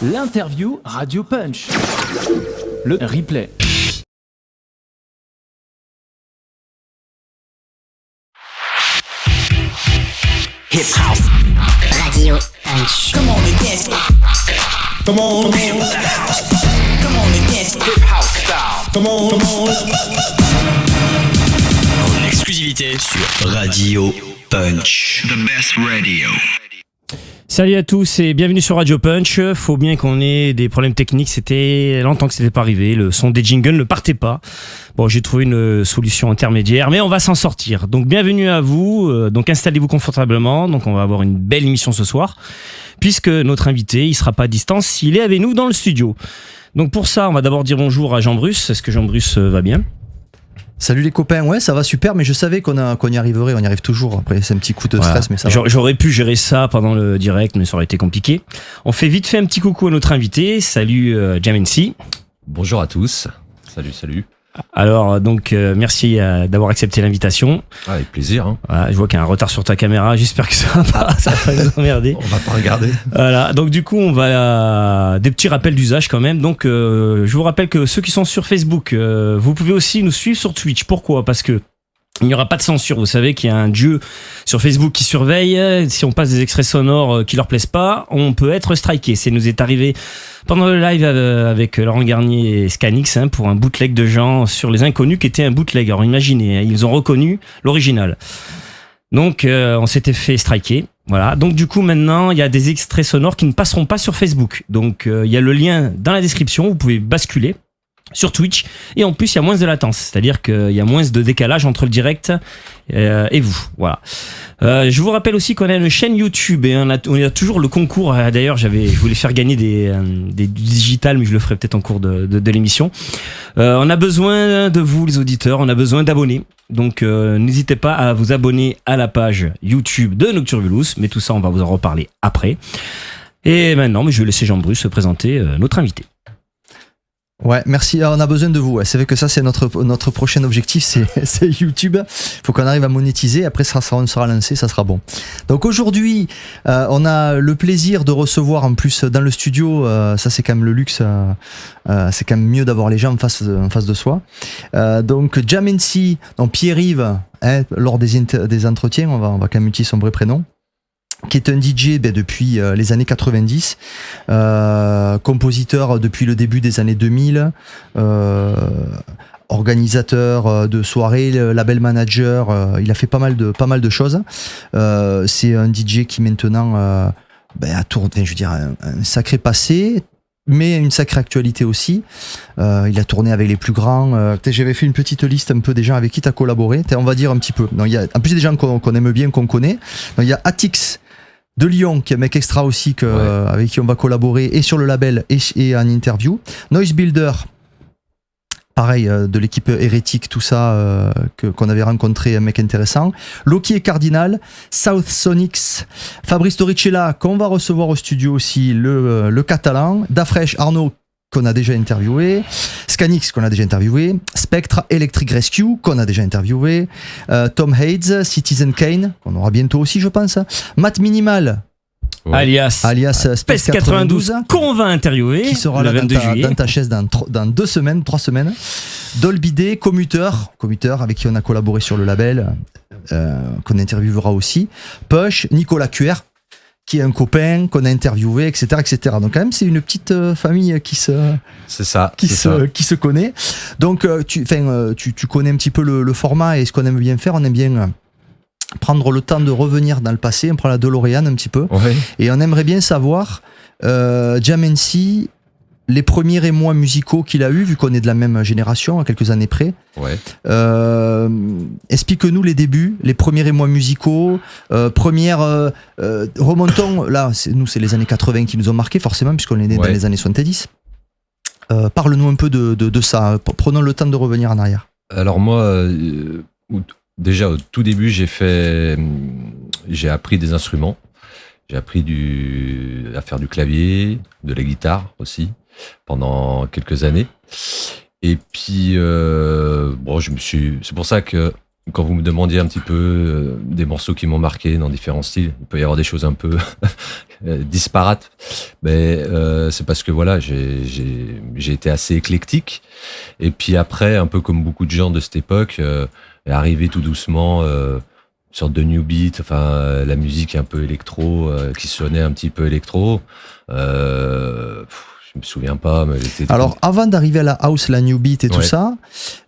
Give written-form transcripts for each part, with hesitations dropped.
L'interview Radio Punch. Le replay. Hip House Radio Punch. Come on and dance. Come on. Come on and dance. Hip House style. Come on. En exclusivité sur Radio Punch. The best radio. Salut à tous et bienvenue sur Radio Punch. Faut bien qu'on ait des problèmes techniques, c'était longtemps que c'était pas arrivé, le son des jingles ne partait pas. Bon, j'ai trouvé une solution intermédiaire, mais on va s'en sortir. Donc bienvenue à vous, donc installez-vous confortablement, donc on va avoir une belle émission ce soir, puisque notre invité, il sera pas à distance, il est avec nous dans le studio. Donc pour ça, on va d'abord dire bonjour à Jean-Bruce. Est-ce que Jean-Bruce va bien ? Salut les copains, ouais ça va super, mais je savais qu'on y arriverait, on y arrive toujours. Après c'est un petit coup de stress, mais ça va. J'aurais pu gérer ça pendant le direct, mais ça aurait été compliqué. On fait vite fait un petit coucou à notre invité. Salut Jamency. Bonjour à tous. Salut. Alors donc merci d'avoir accepté l'invitation. Avec plaisir. Hein. Voilà, je vois qu'il y a un retard sur ta caméra. J'espère que ça va pas nous emmerder. On va pas regarder. Voilà. Donc du coup on va des petits rappels d'usage quand même. Donc je vous rappelle que ceux qui sont sur Facebook, vous pouvez aussi nous suivre sur Twitch. Pourquoi ? Parce que il n'y aura pas de censure. Vous savez qu'il y a un dieu sur Facebook qui surveille. Si on passe des extraits sonores qui leur plaisent pas, on peut être striké. Ça nous est arrivé pendant le live avec Laurent Garnier et Scanix pour un bootleg de gens sur les inconnus qui était un bootleg. Alors imaginez, ils ont reconnu l'original. Donc on s'était fait striker. Voilà. Donc du coup maintenant il y a des extraits sonores qui ne passeront pas sur Facebook. Donc il y a le lien dans la description. Vous pouvez basculer sur Twitch, et en plus il y a moins de latence, c'est-à-dire qu'il y a moins de décalage entre le direct et vous. Voilà. Je vous rappelle aussi qu'on a une chaîne YouTube et on a toujours le concours. D'ailleurs, je voulais faire gagner des digital, mais je le ferai peut-être en cours de l'émission. On a besoin de vous, les auditeurs. On a besoin d'abonnés. Donc, n'hésitez pas à vous abonner à la page YouTube de Nocturbulous. Mais tout ça, on va vous en reparler après. Et maintenant, je vais laisser Jean-Bruce se présenter notre invité. Ouais, merci. On a besoin de vous. Ouais. C'est vrai que ça, c'est notre prochain objectif, c'est YouTube. Il faut qu'on arrive à monétiser. Après, on sera lancé, ça sera bon. Donc aujourd'hui, on a le plaisir de recevoir en plus dans le studio. Ça, c'est quand même le luxe. C'est quand même mieux d'avoir les gens en face de soi. Donc Jamency, donc Pierre-Yves, lors des entretiens, on va quand même utiliser son vrai prénom, qui est un DJ depuis les années 90, compositeur depuis le début des années 2000, organisateur de soirées, label manager, il a fait pas mal de choses. C'est un DJ qui maintenant a tourné, je veux dire, un sacré passé, mais une sacrée actualité aussi. Il a tourné avec les plus grands. J'avais fait une petite liste un peu des gens avec qui tu as collaboré. On va dire un petit peu. Donc, en plus, il y a des gens qu'on aime bien, qu'on connaît. Donc, il y a Atix de Lyon, qui est un mec extra aussi, avec qui on va collaborer, et sur le label, et en interview. Noise Builder, pareil, de l'équipe Hérétique, tout ça, qu'on avait rencontré, un mec intéressant. Loki et Cardinal, South Sonics, Fabrice Torricella, qu'on va recevoir au studio aussi, le catalan, Dafresh, Arnaud, qu'on a déjà interviewé, Scanix, qu'on a déjà interviewé, Spectre, Electric Rescue, qu'on a déjà interviewé, Tom Hades, Citizen Kane, qu'on aura bientôt aussi, je pense, Matt Minimal, alias Space 92, qu'on va interviewer, qui sera le là 22 juillet. Dans ta chaise dans 3 semaines, Dolby D, Commuter, avec qui on a collaboré sur le label, qu'on interviewera aussi, Push, Nicolas QR, qui est un copain qu'on a interviewé, etc. Donc quand même, c'est une petite famille qui se connaît. Donc tu connais un petit peu le format et ce qu'on aime bien faire. On aime bien prendre le temps de revenir dans le passé. On prend la DeLorean un petit peu. Ouais. Et on aimerait bien savoir, Jamency, les premiers émois musicaux qu'il a eu, vu qu'on est de la même génération, à quelques années près. Ouais. Explique-nous les débuts, les premiers émois musicaux, remontons, là, c'est les années 80 qui nous ont marqués, forcément, puisqu'on est né dans les années 70. Parle-nous un peu de ça, prenons le temps de revenir en arrière. Alors moi, déjà au tout début, j'ai appris des instruments. J'ai appris à faire du clavier, de la guitare aussi, pendant quelques années. Et puis, c'est pour ça que quand vous me demandiez un petit peu des morceaux qui m'ont marqué dans différents styles, il peut y avoir des choses un peu disparates, mais c'est parce que voilà, j'ai été assez éclectique. Et puis après, un peu comme beaucoup de gens de cette époque, est arrivé tout doucement une sorte de new beat, enfin la musique un peu électro, qui sonnait un petit peu électro. Je me souviens pas, mais alors avant d'arriver à la house, la new beat et tout ça,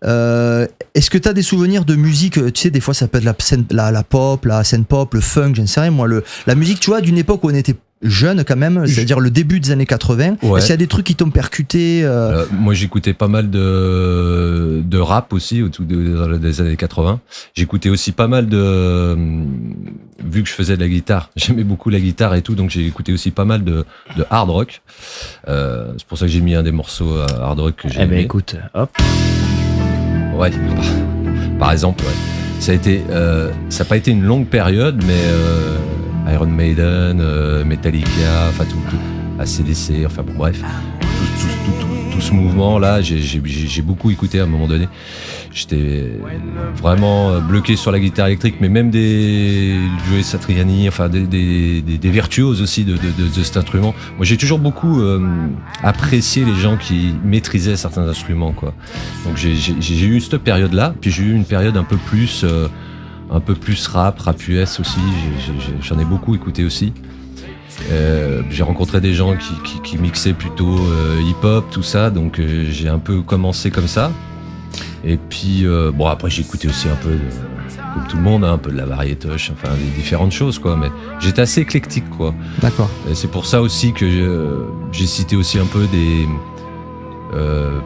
est-ce que tu as des souvenirs de musique? Tu sais, des fois ça peut être la pop, la scène pop, le funk, je ne sais rien moi, la musique, tu vois, d'une époque où on était jeune quand même, c'est-à-dire le début des années 80. Ouais. Est-ce qu'il y a des trucs qui t'ont percuté? Moi j'écoutais pas mal de rap aussi au tout des années 80. J'écoutais aussi pas mal vu que je faisais de la guitare, j'aimais beaucoup la guitare et tout, donc j'ai écouté aussi pas mal de hard rock. C'est pour ça que j'ai mis un des morceaux hard rock que j'ai aimé. Écoute, hop. Ouais, par exemple, ouais. Ça a pas été une longue période, mais Iron Maiden, Metallica, enfin tout, AC/DC, enfin bon bref, tout ce mouvement là, j'ai beaucoup écouté à un moment donné. J'étais vraiment bloqué sur la guitare électrique, mais même des Joe Satriani, enfin des virtuoses aussi de cet instrument. Moi j'ai toujours beaucoup apprécié les gens qui maîtrisaient certains instruments, quoi. Donc j'ai eu cette période là, puis j'ai eu une période un peu plus rap US aussi, j'en ai beaucoup écouté aussi. J'ai rencontré des gens qui mixaient plutôt hip-hop, tout ça, donc j'ai un peu commencé comme ça. Et puis, bon, après j'ai écouté aussi un peu, comme tout le monde, un peu de la variétoche, enfin des différentes choses, quoi, mais j'étais assez éclectique, quoi. D'accord. Et c'est pour ça aussi que j'ai cité aussi un peu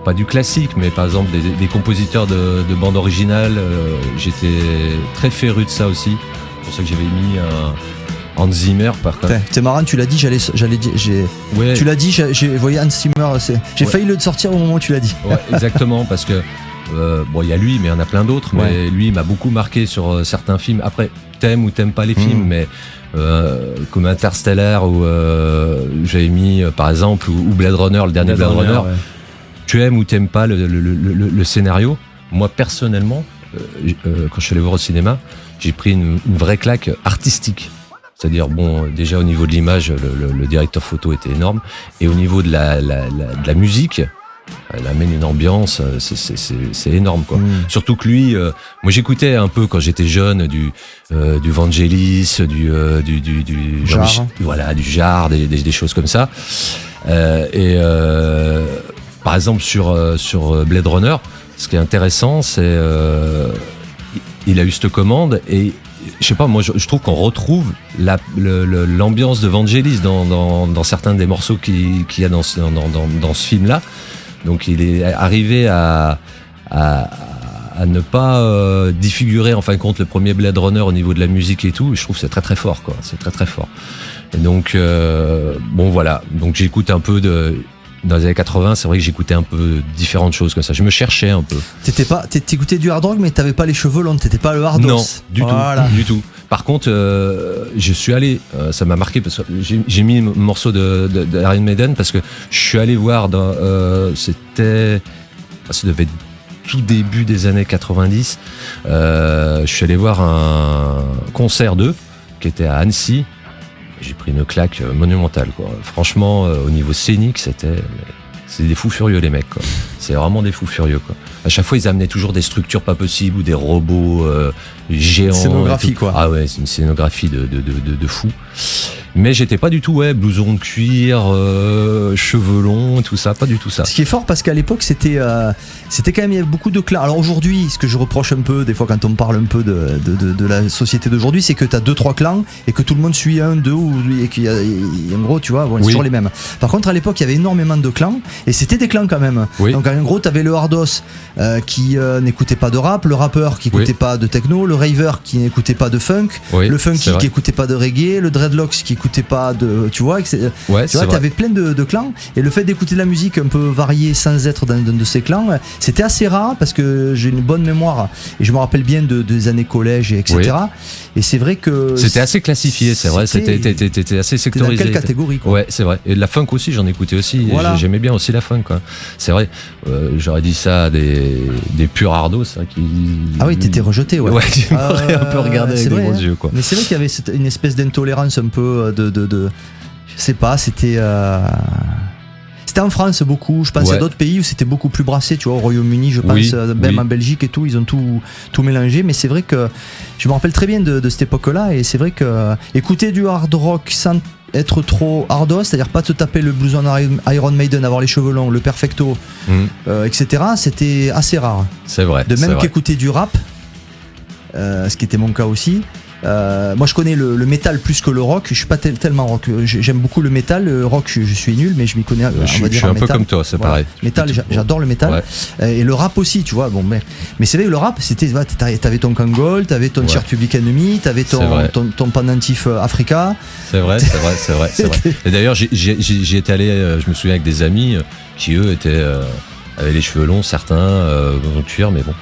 pas du classique, mais par exemple des compositeurs de bandes originales. J'étais très féru de ça aussi. C'est pour ça que j'avais mis Hans Zimmer, par contre. C'est marrant, tu l'as dit, j'allais dire. Ouais. Tu l'as dit, j'ai voyé Hans Zimmer. J'ai failli le sortir au moment où tu l'as dit. Ouais, exactement, parce que bon, il y a lui, mais il y en a plein d'autres. Ouais. Mais lui, il m'a beaucoup marqué sur certains films. Après, t'aimes ou t'aimes pas les films, mais comme Interstellar, où j'avais mis, par exemple, ou Blade Runner, le dernier Blade Runner. Ouais. Tu aimes ou t'aimes pas le scénario. Moi, personnellement, quand je suis allé voir au cinéma, j'ai pris une vraie claque artistique. C'est-à-dire, bon, déjà au niveau de l'image, le directeur photo était énorme. Et au niveau de la musique, elle amène une ambiance, c'est énorme, quoi. Surtout que lui, moi j'écoutais un peu quand j'étais jeune du Vangelis, du Jarre. Voilà, du Jarre, des choses comme ça. Par exemple sur Blade Runner, ce qui est intéressant, c'est il a eu cette commande et je sais pas, moi je trouve qu'on retrouve l'ambiance de Vangelis dans certains des morceaux qu'il y a dans ce film-là. Donc il est arrivé à ne pas défigurer en fin de compte le premier Blade Runner au niveau de la musique et tout. Et je trouve que c'est très très fort, quoi. C'est très très fort. Et donc bon voilà. Donc j'écoute un peu dans les années 80, c'est vrai que j'écoutais un peu différentes choses comme ça. Je me cherchais un peu. T'écoutais du hard rock, mais t'avais pas les cheveux longs, t'étais pas le hardos. Non, du tout. Par contre, je suis allé, ça m'a marqué parce que j'ai mis un morceau de Iron Maiden parce que je suis allé voir ça devait être tout début des années 90. Je suis allé voir un concert d'eux qui était à Annecy. J'ai pris une claque monumentale, quoi. Franchement, au niveau scénique, c'est des fous furieux, les mecs, quoi. C'est vraiment des fous furieux, quoi. À chaque fois, ils amenaient toujours des structures pas possibles ou des robots géants. Scénographie, quoi. Ah ouais, c'est une scénographie de fou. Mais j'étais pas du tout, blouson de cuir, cheveux longs, tout ça, pas du tout ça. Ce qui est fort, parce qu'à l'époque, c'était quand même, il y avait beaucoup de clans. Alors aujourd'hui, ce que je reproche un peu, des fois, quand on parle un peu de la société d'aujourd'hui, c'est que t'as 2-3 clans et que tout le monde suit un, deux, et qu'il y a, en gros, tu vois, bon, c'est toujours les mêmes. Par contre, à l'époque, il y avait énormément de clans et c'était des clans quand même. Oui. Donc en gros, t'avais le hardos qui n'écoutait pas de rap, le rappeur qui écoutait pas de techno, le raver qui n'écoutait pas de funk, le funky qui écoutait pas de reggae, le dreadlocks qui écoutait pas de, tu vois, tu vois, t'avais plein de clans, et le fait d'écouter de la musique un peu variée sans être dans de ces clans, c'était assez rare, parce que j'ai une bonne mémoire et je me rappelle bien des années collège, etc. Et c'est vrai que C'était assez classifié, c'est vrai. C'était assez C'était dans sectorisé. quelle catégorie, quoi. Ouais, c'est vrai. Et la funk aussi, j'en écoutais aussi. Voilà. J'aimais bien aussi la funk, quoi. C'est vrai. J'aurais dit ça à des purs ardos, hein, qui. Ah oui, t'étais rejeté, ouais. Ouais, qui m'auraient un peu regardé c'est avec des vrai, gros hein. yeux, quoi. Mais c'est vrai qu'il y avait une espèce d'intolérance un peu de je sais pas, c'était en France beaucoup, je pense Ouais. à d'autres pays où c'était beaucoup plus brassé, tu vois, au Royaume-Uni, je pense, Oui, même oui. en Belgique et tout, ils ont tout mélangé, mais c'est vrai que je me rappelle très bien de cette époque-là, et c'est vrai que écouter du hard rock sans être trop hardos, c'est-à-dire pas te taper le blues on Iron Maiden, avoir les cheveux longs, le perfecto, etc., c'était assez rare. C'est vrai. De c'est même vrai. qu'écouter du rap, ce qui était mon cas aussi. Moi je connais le métal plus que le rock, je suis pas tellement rock, j'aime beaucoup le métal, le rock je suis nul, mais je m'y connais. Je suis un peu comme toi, c'est pareil. Métal, j'adore le métal. Ouais. Et le rap aussi, tu vois. Bon, mais c'est vrai que le rap, c'était, t'avais ton Kangol, t'avais ton Tier Public Enemy, t'avais ton pendentif Africa. C'est vrai. Et d'ailleurs, j'y étais allé, je me souviens, avec des amis qui eux avaient les cheveux longs, certains en cuir, mais bon.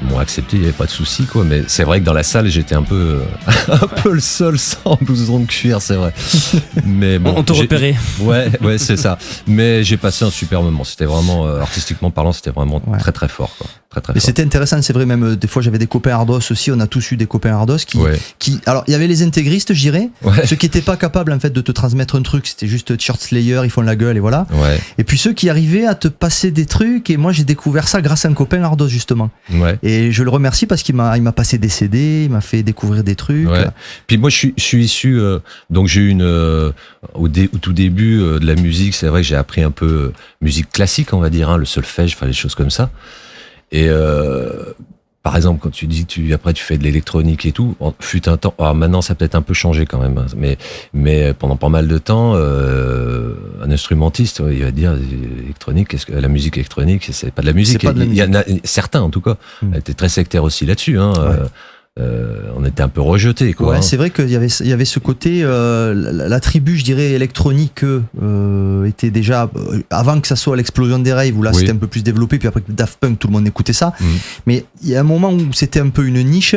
Ils m'ont accepté, il n'y avait pas de souci, quoi. Mais c'est vrai que dans la salle, j'étais un peu le seul sans blouson de cuir, c'est vrai. Mais bon, On te repérait. Ouais, c'est ça. Mais j'ai passé un super moment. C'était vraiment, artistiquement parlant, c'était vraiment très très fort, quoi. Très très Mais fort. c'était intéressant, c'est vrai. Même des fois, j'avais des copains ardos aussi. On a tous eu des copains ardos qui. Alors, il y avait les intégristes, je dirais, ceux qui n'étaient pas capables en fait de te transmettre un truc. C'était juste Church Slayer, ils font la gueule et voilà. Ouais. Et puis ceux qui arrivaient à te passer des trucs. Et moi, j'ai découvert ça grâce à un copain ardos justement. Ouais. Et je le remercie parce qu'il m'a passé des CD, il m'a fait découvrir des trucs. Ouais. Puis moi, je suis issu, donc j'ai eu au tout début de la musique, c'est vrai que j'ai appris un peu musique classique, on va dire, hein, le solfège, enfin les choses comme ça. Et par exemple, quand tu dis que après tu fais de l'électronique et tout, fut un temps. Alors maintenant, ça a peut-être un peu changé quand même, hein, mais pendant pas mal de temps, un instrumentiste, il va dire électronique, la musique électronique, c'est pas de la musique. Il y en a certains, en tout cas, étaient très sectaires aussi là-dessus. Hein, on était un peu rejetés, quoi. Ouais, hein. c'est vrai qu'il y avait ce côté, la tribu, je dirais, électronique, était déjà, avant que ça soit l'explosion des raves, où là c'était un peu plus développé, puis après Daft Punk, tout le monde écoutait ça. Mais il y a un moment où c'était un peu une niche,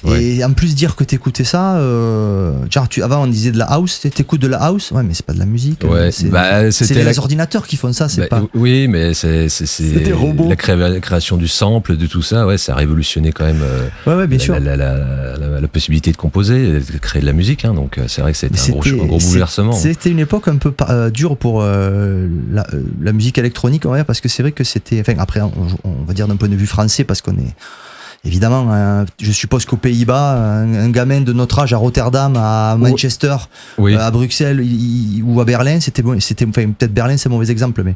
et en plus dire que t'écoutais ça, genre avant on disait de la house, t'écoutes de la house, ouais, mais c'est pas de la musique. Ouais, c'est les ordinateurs qui font ça, c'est pas. Oui, mais c'est des robots. La création du sample, de tout ça, ça a révolutionné quand même. Ouais, bien sûr. La possibilité de composer, de créer de la musique, hein, donc c'est vrai que c'était un gros bouleversement. C'était une époque un peu dure pour la musique électronique, ouais, parce que c'est vrai que c'était, enfin après on va dire d'un point de vue français, parce qu'on est évidemment, je suppose qu'aux Pays-Bas, un gamin de notre âge à Rotterdam, à Manchester, à Bruxelles ou à Berlin, c'était peut-être Berlin c'est un mauvais exemple, mais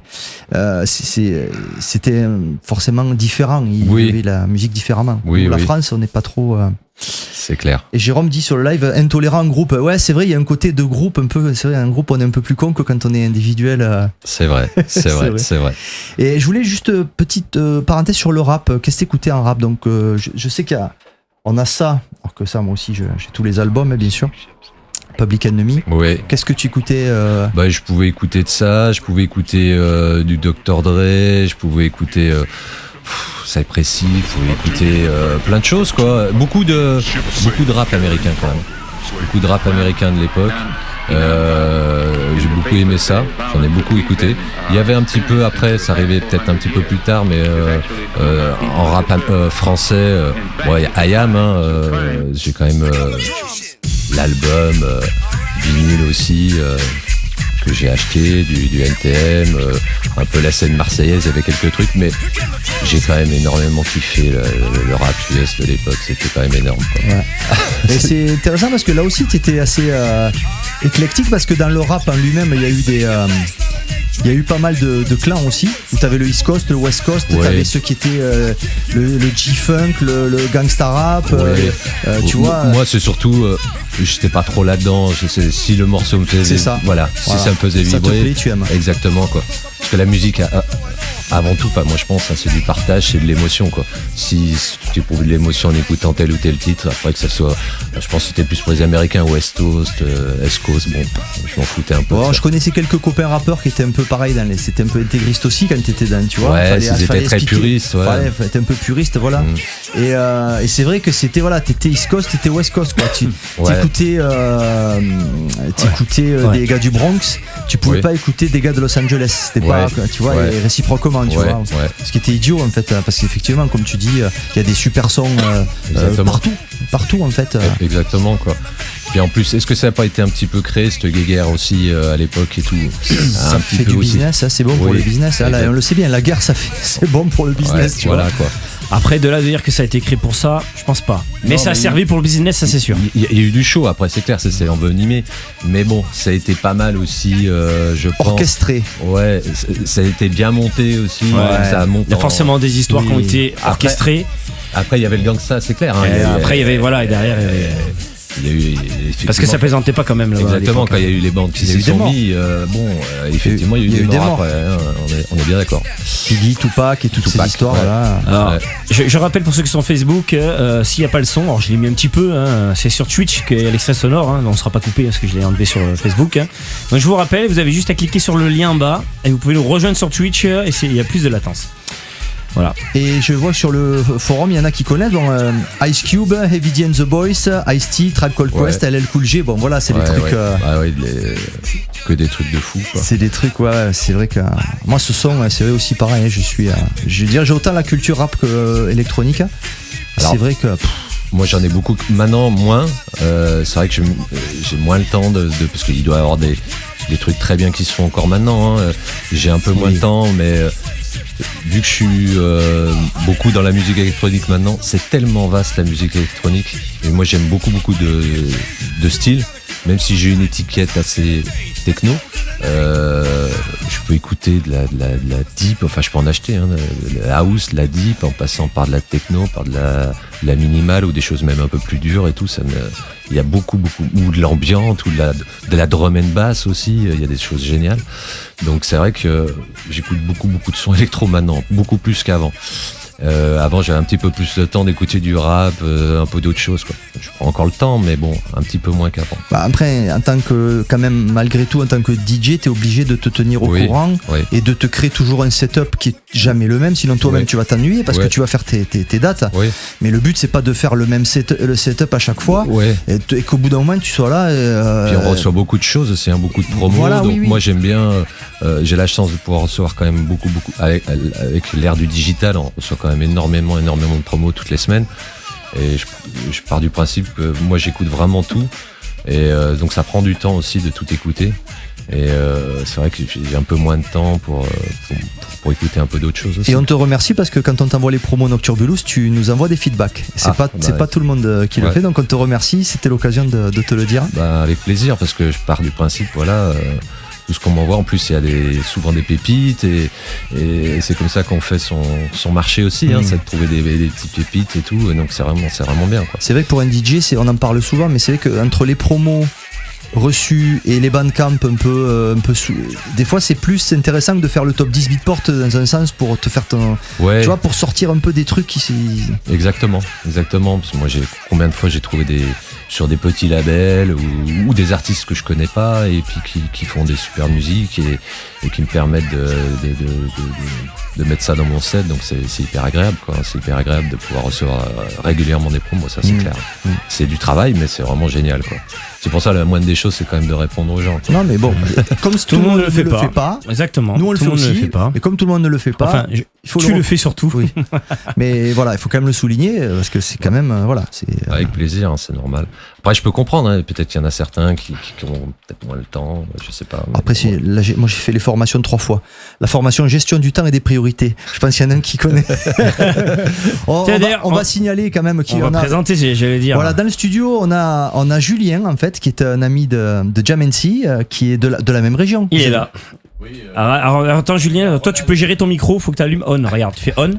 c'était forcément différent. Il y avait la musique différemment. La France, on n'est pas trop. C'est clair. Et Jérôme dit sur le live, intolérant en groupe. Ouais, c'est vrai, il y a un côté de groupe un peu. C'est vrai, un groupe, on est un peu plus con que quand on est individuel. C'est vrai, c'est vrai. Et je voulais juste petite parenthèse sur le rap. Qu'est-ce que t'écoutais en rap? Donc, je sais qu'on a ça. Alors que ça, moi aussi, j'ai tous les albums, bien sûr. Public Enemy. Oui. Qu'est-ce que tu écoutais je pouvais écouter de ça. Je pouvais écouter du Dr. Dre. Je pouvais écouter. Ça est précis, il faut écouter plein de choses, quoi. Beaucoup de rap américain quand même. Beaucoup de rap américain de l'époque. J'ai beaucoup aimé ça, j'en ai beaucoup écouté. Il y avait un petit peu après, ça arrivait peut-être un petit peu plus tard, mais en rap français, il y a IAM, hein, j'ai quand même l'album, vinyle aussi. Que j'ai acheté, du NTM, un peu la scène marseillaise, il y avait quelques trucs, mais j'ai quand même énormément kiffé le rap US de l'époque, c'était quand même énorme, quoi. Ouais. Et c'est intéressant parce que là aussi tu étais assez éclectique, parce que dans le rap en lui-même il y a eu eu pas mal de clans aussi, où t'avais le East Coast, le West Coast, t'avais ceux qui étaient le G-Funk, le gangsta rap, tu vois. Moi c'est surtout, j'étais pas trop là-dedans, si le morceau me faisait, c'est ça. Voilà, si ça me faisait vibrer, ça te plaît, tu aimes. Exactement, quoi. Parce que la musique avant tout, moi je pense, c'est du partage, c'est de l'émotion, quoi. Si tu éprouves de l'émotion en écoutant tel ou tel titre, après que ça soit, je pense que c'était plus pour les Américains, West Coast, East Coast, bon, je m'en foutais un peu. Bon, je connaissais quelques copains rappeurs qui étaient un peu pareil, c'était un peu intégriste aussi quand t'étais dans, tu vois. Ouais, ils étaient très puristes, ouais. Fallait être un peu puriste, voilà. Et c'est vrai que c'était, voilà, t'étais East Coast, t'étais West Coast, quoi. T'écoutais des gars du Bronx, tu pouvais pas écouter des gars de Los Angeles, c'était pas, tu vois, et réciproquement, tu vois. Ce qui était idiot, en fait, parce qu'effectivement, comme tu dis, il y a des super sons partout, en fait. Exactement, quoi. Puis en plus, est-ce que ça n'a pas été un petit peu créé, cette guerre aussi, à l'époque et tout? Ça fait du business, ça, c'est bon pour le business. Là, on le sait bien, la guerre, c'est bon pour le business, tu vois. Quoi. Après, de là de dire que ça a été créé pour ça, je pense pas. Mais ça a servi pour le business, ça c'est sûr. Il y a eu du show, après, c'est clair, c'est envenimé. Mais bon, ça a été pas mal aussi, je pense. Orchestré. Ouais, ça a été bien monté aussi. Ouais. Ça a monté. Il y a forcément des histoires qui ont été orchestrées. Après, il y avait le gangsta, c'est clair. Après, il y avait, voilà, et derrière, il y avait. Il y a eu, parce que ça plaisantait pas quand même là-bas. Exactement, quand il y a eu les bandes qui se sont mis, effectivement, il y a eu des morts après, on est bien d'accord. Piggy, Tupac et toutes ces histoires là. Alors, je rappelle pour ceux qui sont Facebook, s'il n'y a pas le son, alors je l'ai mis un petit peu, c'est sur Twitch qu'il y a l'extrait sonore, on ne sera pas coupé parce que je l'ai enlevé sur Facebook. Donc je vous rappelle, vous avez juste à cliquer sur le lien en bas et vous pouvez nous rejoindre sur Twitch et il y a plus de latence. Voilà. Et je vois sur le forum, il y en a qui connaissent Ice Cube, Heavy D and the Boys, Ice-T, Tribe Called Quest, LL Cool J. Bon, voilà, c'est des trucs. Que des trucs de fou, quoi. C'est des trucs, c'est vrai que. Moi, ce son, c'est vrai aussi pareil. Je veux dire, j'ai autant la culture rap que électronique. Alors, c'est vrai que. Moi, j'en ai beaucoup. Maintenant, moins. C'est vrai que j'ai moins le temps parce qu'il doit y avoir des trucs très bien qui se font encore maintenant. J'ai un peu moins de temps, mais. Vu que je suis beaucoup dans la musique électronique maintenant, c'est tellement vaste la musique électronique. Et moi j'aime beaucoup de styles, même si j'ai une étiquette assez techno. Je peux écouter de la deep, enfin je peux en acheter, de la house, de la deep, en passant par de la techno, par de la minimale ou des choses même un peu plus dures et tout. Il y a beaucoup, ou de l'ambiance, ou de la drum and bass aussi, il y a des choses géniales. Donc c'est vrai que j'écoute beaucoup de sons électro maintenant, beaucoup plus qu'avant. Avant j'avais un petit peu plus de temps d'écouter du rap, un peu d'autres choses, quoi. Je prends encore le temps, mais bon, un petit peu moins qu'avant. Après, en tant que, quand même, malgré tout, en tant que DJ, t'es obligé de te tenir au courant et de te créer toujours un setup qui est jamais le même, sinon toi-même tu vas t'ennuyer parce que tu vas faire tes dates. Mais le but c'est pas de faire le même setup à chaque fois et qu'au bout d'un moment tu sois là. Puis on reçoit beaucoup de choses aussi, beaucoup de promos. Donc moi j'aime bien, j'ai la chance de pouvoir recevoir quand même beaucoup avec l'ère du digital, on reçoit quand même énormément de promos toutes les semaines. Et je pars du principe que moi j'écoute vraiment tout et donc ça prend du temps aussi de tout écouter et c'est vrai que j'ai un peu moins de temps pour écouter un peu d'autres choses aussi. Et on te remercie parce que quand on t'envoie les promos Nocturbulous, tu nous envoies des feedbacks. C'est pas tout le monde qui le fait, donc on te remercie, c'était l'occasion de te le dire. Avec plaisir, parce que je pars du principe, tout ce qu'on m'envoie, en plus il y a souvent des pépites et c'est comme ça qu'on fait son marché aussi, c'est de trouver des petites pépites et tout, et donc c'est vraiment bien, quoi. C'est vrai que pour un DJ, on en parle souvent, mais c'est vrai qu'entre les promos reçus et les bandcamp un peu des fois c'est plus intéressant que de faire le top 10 Beatport dans un sens pour te faire ton tu vois, pour sortir un peu des trucs qui exactement parce que moi combien de fois j'ai trouvé sur des petits labels ou des artistes que je connais pas et puis qui font des super musiques et qui me permettent de mettre ça dans mon set, donc c'est hyper agréable, quoi. C'est hyper agréable de pouvoir recevoir régulièrement des promos, ça c'est clair. C'est du travail, mais c'est vraiment génial, quoi. C'est pour ça la moindre des choses, c'est quand même de répondre aux gens, quoi. Non mais bon, comme tout le monde ne le fait pas. Exactement. Nous on le fait aussi. Et comme tout le monde ne le fait pas, enfin, tu le fais surtout. Oui. Mais voilà, il faut quand même le souligner parce que c'est quand même avec plaisir, c'est normal. Après je peux comprendre, peut-être qu'il y en a certains qui ont peut-être moins le temps, je sais pas. Après moi j'ai fait les formations 3 fois. La formation gestion du temps et des priorités. Je pense qu'il y en a un qui connaît. on va signaler quand même on va présenter, j'allais dire. Voilà, dans le studio, on a Julien en fait, qui est un ami de Jamency, qui est de la même région. Il est là. Oui, alors attends Julien, toi tu peux gérer ton micro, faut que tu allumes on. Regarde, tu fais on.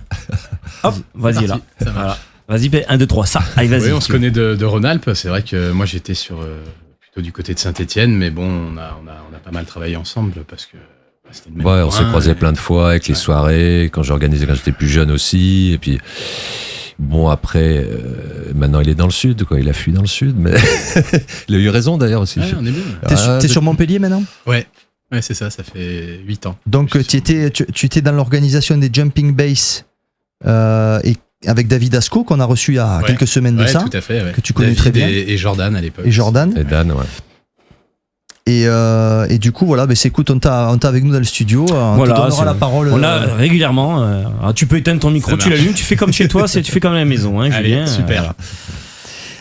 Hop, vas-y là. Voilà. Vas-y, 1, 2, 3, ça. Allez, vas-y. Oui, on se connaît de Rhône-Alpes. C'est vrai que moi j'étais plutôt du côté de Saint-Étienne, mais bon, on a pas mal travaillé ensemble parce que C'était le même Ouais, on s'est coin, croisés plein de fois avec les soirées, quand j'organisais quand j'étais plus jeune aussi. Et puis, bon, après, maintenant il est dans le sud, quoi. Il a fui dans le sud, mais il a eu raison d'ailleurs aussi. Ouais, on est bien. T'es sur Montpellier maintenant? Ouais, c'est ça fait 8 ans. Donc tu étais dans l'organisation des Jumping Bass et avec David Asco qu'on a reçu il y a quelques semaines de ça, tout à fait, que tu connais David très bien. Et Jordan à l'époque. Et Jordan. Et Dan, ouais. Et du coup, voilà, écoute, on t'a avec nous dans le studio. On Voilà, te donnera c'est- la parole. On a régulièrement. Alors tu peux éteindre ton micro, Ça tu marche. l'allumes, tu fais comme chez toi, tu fais comme à la maison, hein, Allez, Julien. super.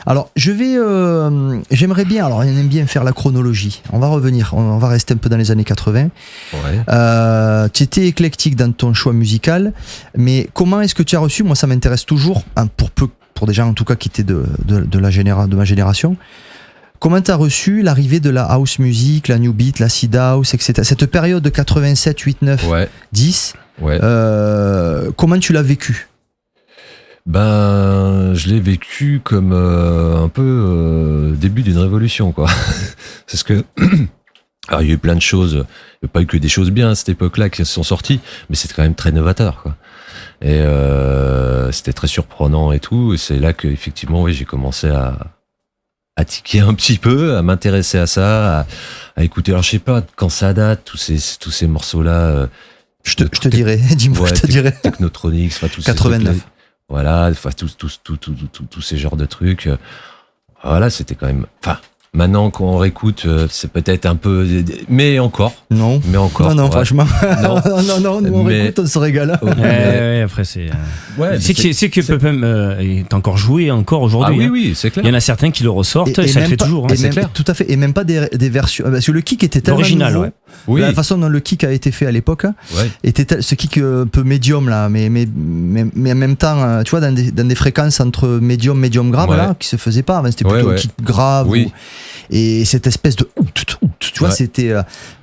Alors, j'aimerais bien. Alors, on aime bien faire la chronologie. On va revenir. On va rester un peu dans les années 80. Ouais. Tu étais éclectique dans ton choix musical, mais comment est-ce que tu as reçu? Moi, ça m'intéresse toujours, hein, pour des gens en tout cas qui étaient de ma génération. Comment tu as reçu l'arrivée de la house music, la new beat, l'acid house, etc. Cette période de 87, 8, 9, Ouais. 10, Ouais. comment tu l'as vécu? Ben, je l'ai vécu comme un peu début d'une révolution, quoi. Parce que alors, il y a eu plein de choses. Il n'y a pas eu que des choses bien à cette époque-là qui se sont sorties, mais c'était quand même très novateur, quoi. Et c'était très surprenant et tout. Et c'est là que effectivement, oui, j'ai commencé à tiquer un petit peu, à m'intéresser à ça, à écouter. Alors, je sais pas quand ça date, tous ces morceaux-là. Je te dirai, dis-moi, Ouais, je te dirai. Technotronics, enfin tous 89. ces trucs-là. Voilà, enfin tous ces genres de trucs. Voilà, c'était quand même. Enfin, maintenant quand on réécoute, c'est peut-être un peu, mais encore. Non. Non, Ouais. franchement. Non. non, nous on Mais- réécoute, on se régale. Ouais, après c'est. Ouais, C'est que Pepe est encore joué encore Ah aujourd'hui. oui, hein. oui, c'est clair. Il y en a certains qui le ressortent, et ça le même fait pas- toujours. et Hein. c'est même- clair. Tout à fait. Et même pas des versions. Parce que le kick était tellement L'original, nouveau. ouais. Oui, La façon dont le kick a été fait à l'époque ouais. était ce kick un peu médium là, mais en même temps, tu vois, dans des fréquences entre médium grave Ouais. là, qui se faisait pas. Avant, c'était Ouais, plutôt ouais. kick grave. Oui. Et cette espèce de, tu vois, Ouais. c'était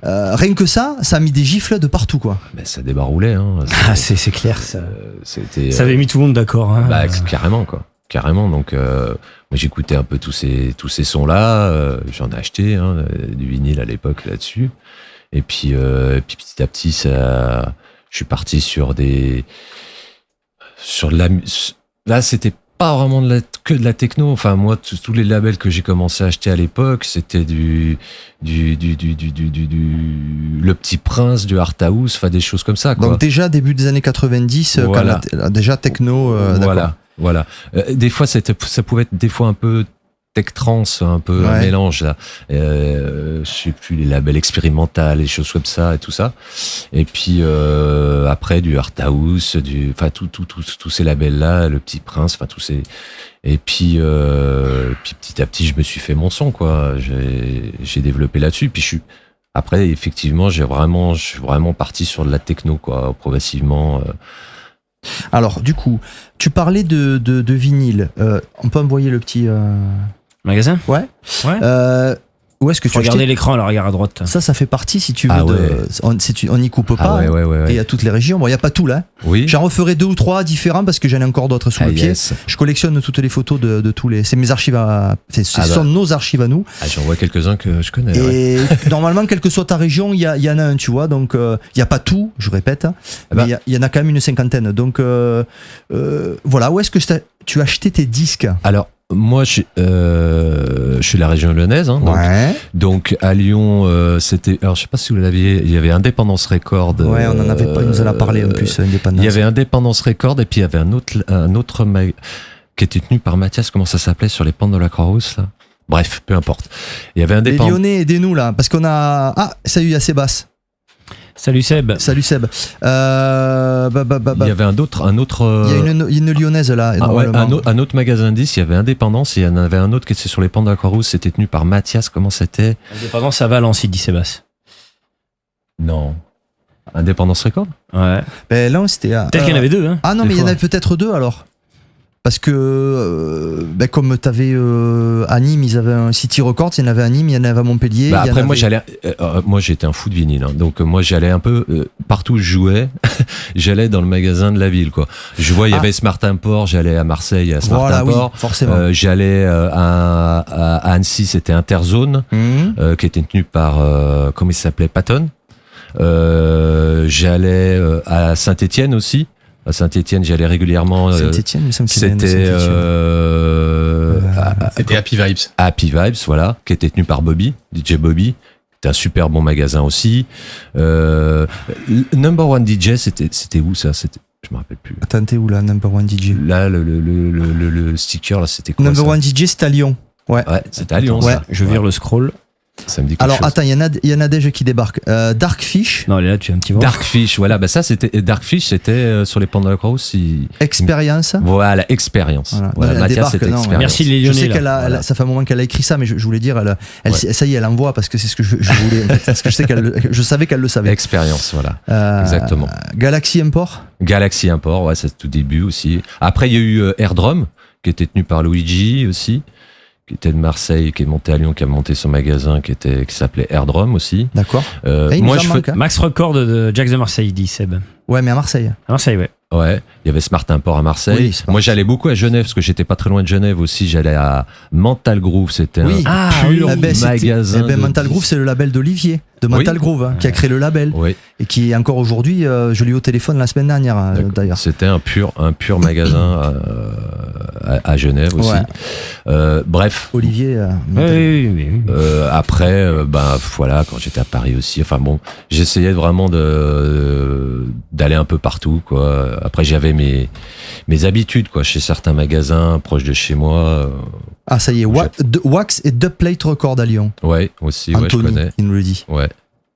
rien que ça a mis des gifles de partout quoi. Mais ça débaroulait, hein. Ah, c'est clair. Ça C'était. ça avait mis tout le monde d'accord. Hein. Bah, carrément, quoi. Carrément. Donc, moi, j'écoutais un peu tous ces sons-là. J'en ai acheté, hein, du vinyle à l'époque là-dessus. Et puis petit à petit, je suis parti sur de la. Là, c'était pas vraiment que de la techno. Enfin, moi, tous les labels que j'ai commencé à acheter à l'époque, c'était le Petit Prince, du Art House, enfin des choses comme ça, quoi. Donc déjà début des années 90, Voilà. déjà techno. D'accord. Voilà. Des fois, ça pouvait être des fois un peu tech trance, un peu un Ouais. mélange là. Je sais plus, les labels expérimentaux, les choses comme ça et tout ça. Et puis après du Art House, enfin tous ces labels là, le Petit Prince, enfin tous ces. Et puis petit à petit, je me suis fait mon son, quoi. J'ai développé là-dessus. Puis après, effectivement, je suis vraiment parti sur de la techno, quoi, progressivement. Alors du coup, tu parlais de vinyle. On peut envoyer le petit. Magasin. Ouais. Ouais. Où est-ce que tu Faut as regarder acheté l'écran, là, regarde à droite. ça fait partie, si tu veux, Ah ouais. on n'y coupe pas. Ah ouais. Et à toutes les régions. Bon, il n'y a pas tout là. Oui. J'en referai 2 ou 3 différents parce que j'en ai encore d'autres sous Ah, le pied. yes. Je collectionne toutes les photos de tous les. C'est mes archives ce Ah sont bah. nos archives à nous. Ah, j'en vois quelques-uns que je connais. Ouais. Et normalement, quelle que soit ta région, il y en a un, tu vois. Donc, il n'y a pas tout, je répète. bah. Mais il y en a quand même une cinquantaine. Donc, voilà. Où est-ce que tu as acheté tes disques? Alors, moi, je suis de la région lyonnaise. Hein, donc, à Lyon, c'était. Alors, je sais pas si vous l'aviez. Il y avait Indépendance Record. Ouais, on en avait pas. Il nous en a parlé en plus, Indépendance. Il y avait Indépendance Record et puis il y avait un autre qui était tenu par Mathias. Comment ça s'appelait sur les pentes de la Croix-Rousse là. Bref, peu importe. Il y avait Les Indépendance. Lyonnais, aidez-nous là. Parce qu'on a. Ah, salut, il y a Sébastien. Salut Seb. Salut Seb. Il y avait un autre. Il y a une lyonnaise là. Ah ouais, normalement. un autre magasin de disques, il y avait Indépendance, et il y en avait un autre qui était sur les pentes de la Croix-Rousse, c'était tenu par Mathias, comment c'était? Indépendance à Valence, il dit Sébastien. Non. Indépendance Record? Ouais. Ben là, c'était. Peut-être qu'il y en avait deux. Hein, Ah non, des mais il y en fois. avait peut-être 2 alors. Parce que, comme tu avais à Nîmes, ils avaient un City Records, il y en avait à Nîmes, il y en avait à Montpellier. Bah il y en après, moi, avait- moi, j'étais un fou de vinyle, hein. Donc, moi, j'allais un peu, partout où je jouais, j'allais dans le magasin de la ville, quoi. Je vois, il y avait Smart Import, j'allais à Marseille, à Smart Voilà, oui, Import. forcément. J'allais à Annecy, c'était Interzone, Mhm. qui était tenu par, comment il s'appelait, Patton. J'allais à Saint-Étienne aussi. À Saint-Étienne, j'y allais régulièrement. Saint-Étienne, il me semble qu'il y a une de C'était C'était Happy Vibes. Happy Vibes, voilà, qui était tenu par Bobby, DJ Bobby. C'était un super bon magasin aussi. Number One DJ, c'était où ça? Je me rappelle plus. Attends, t'es où là, Number One DJ? Là, le sticker, là, c'était quoi? Number ça One DJ, c'était à Lyon. Ouais. Ouais, c'était à Lyon, Ouais. ça. Je vire le scroll. Ça me dit quelque Alors chose. attends, il y en a déjà qui débarquent. Darkfish, Non, là, tu as un petit mot. Darkfish, voilà, bah ça c'était Darkfish, c'était sur les Panda Cross. Expérience. Voilà, expérience. Voilà. Voilà, Elle Mathias, débarque, c'était non, expérience. Merci les Je Lyonnais. sais là. qu'elle a, Voilà. ça fait un moment qu'elle a écrit ça, mais je voulais dire, Ouais. ça y est, elle envoie parce que c'est ce que je voulais. En fait, parce que je savais qu'elle le savait. Expérience, voilà. Exactement. Galaxy Import. Galaxy Import, ouais, c'est tout début aussi. Après, il y a eu Airdrum, qui était tenu par Luigi aussi, qui était de Marseille, qui est monté à Lyon, qui a monté son magasin, qui s'appelait Airdrum aussi. D'accord. Euh, Et il moi, nous en je manque, hein. Max Record de Jack de Marseille, dit Seb. Ouais, mais à Marseille. À Marseille, ouais. Ouais, il y avait Smart Import à Marseille. Oui, Smart. Moi, j'allais beaucoup à Genève parce que j'étais pas très loin de Genève aussi. J'allais à Mental Groove, c'était Oui. un pur Eh ben, magasin. Eh ben, de Mental Groove, c'est le label d'Olivier, de Mental Oui. Groove, hein, qui a créé le label. Oui, Et qui est encore aujourd'hui, je l'ai eu au téléphone la semaine dernière, d'accord. d'ailleurs. C'était un pur magasin à Genève aussi. Ouais. Bref. Olivier. Oui. Après, ben voilà, quand j'étais à Paris aussi. Enfin bon, j'essayais vraiment d'aller un peu partout, quoi. Après, j'avais mes habitudes, quoi, chez certains magasins proches de chez moi. Ah, ça y est, Wax et Dubplate Record à Lyon. Ouais, aussi, ouais, je Anthony, connais. il nous le dit. Ouais.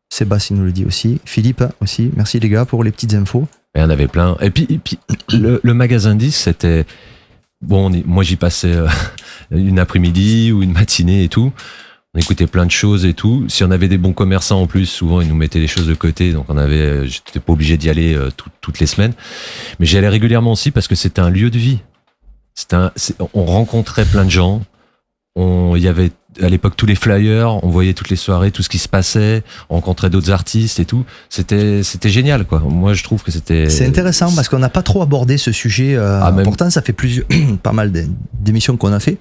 Sébastien nous le dit aussi. Philippe aussi. Merci les gars pour les petites infos. Il y en avait plein. Et puis le magasin 10, c'était bon. Moi, j'y passais une après-midi ou une matinée et tout. On écoutait plein de choses et tout. Si on avait des bons commerçants en plus, souvent ils nous mettaient les choses de côté, donc j'étais pas obligé d'y aller toutes les semaines. Mais j'y allais régulièrement aussi parce que c'était un lieu de vie. On rencontrait plein de gens. Il y avait à l'époque tous les flyers, on voyait toutes les soirées, tout ce qui se passait, on rencontrait d'autres artistes et tout. C'était génial, quoi. Moi, je trouve que c'était. C'est intéressant parce qu'on n'a pas trop abordé ce sujet. même. Pourtant, ça fait pas mal d'émissions qu'on a fait.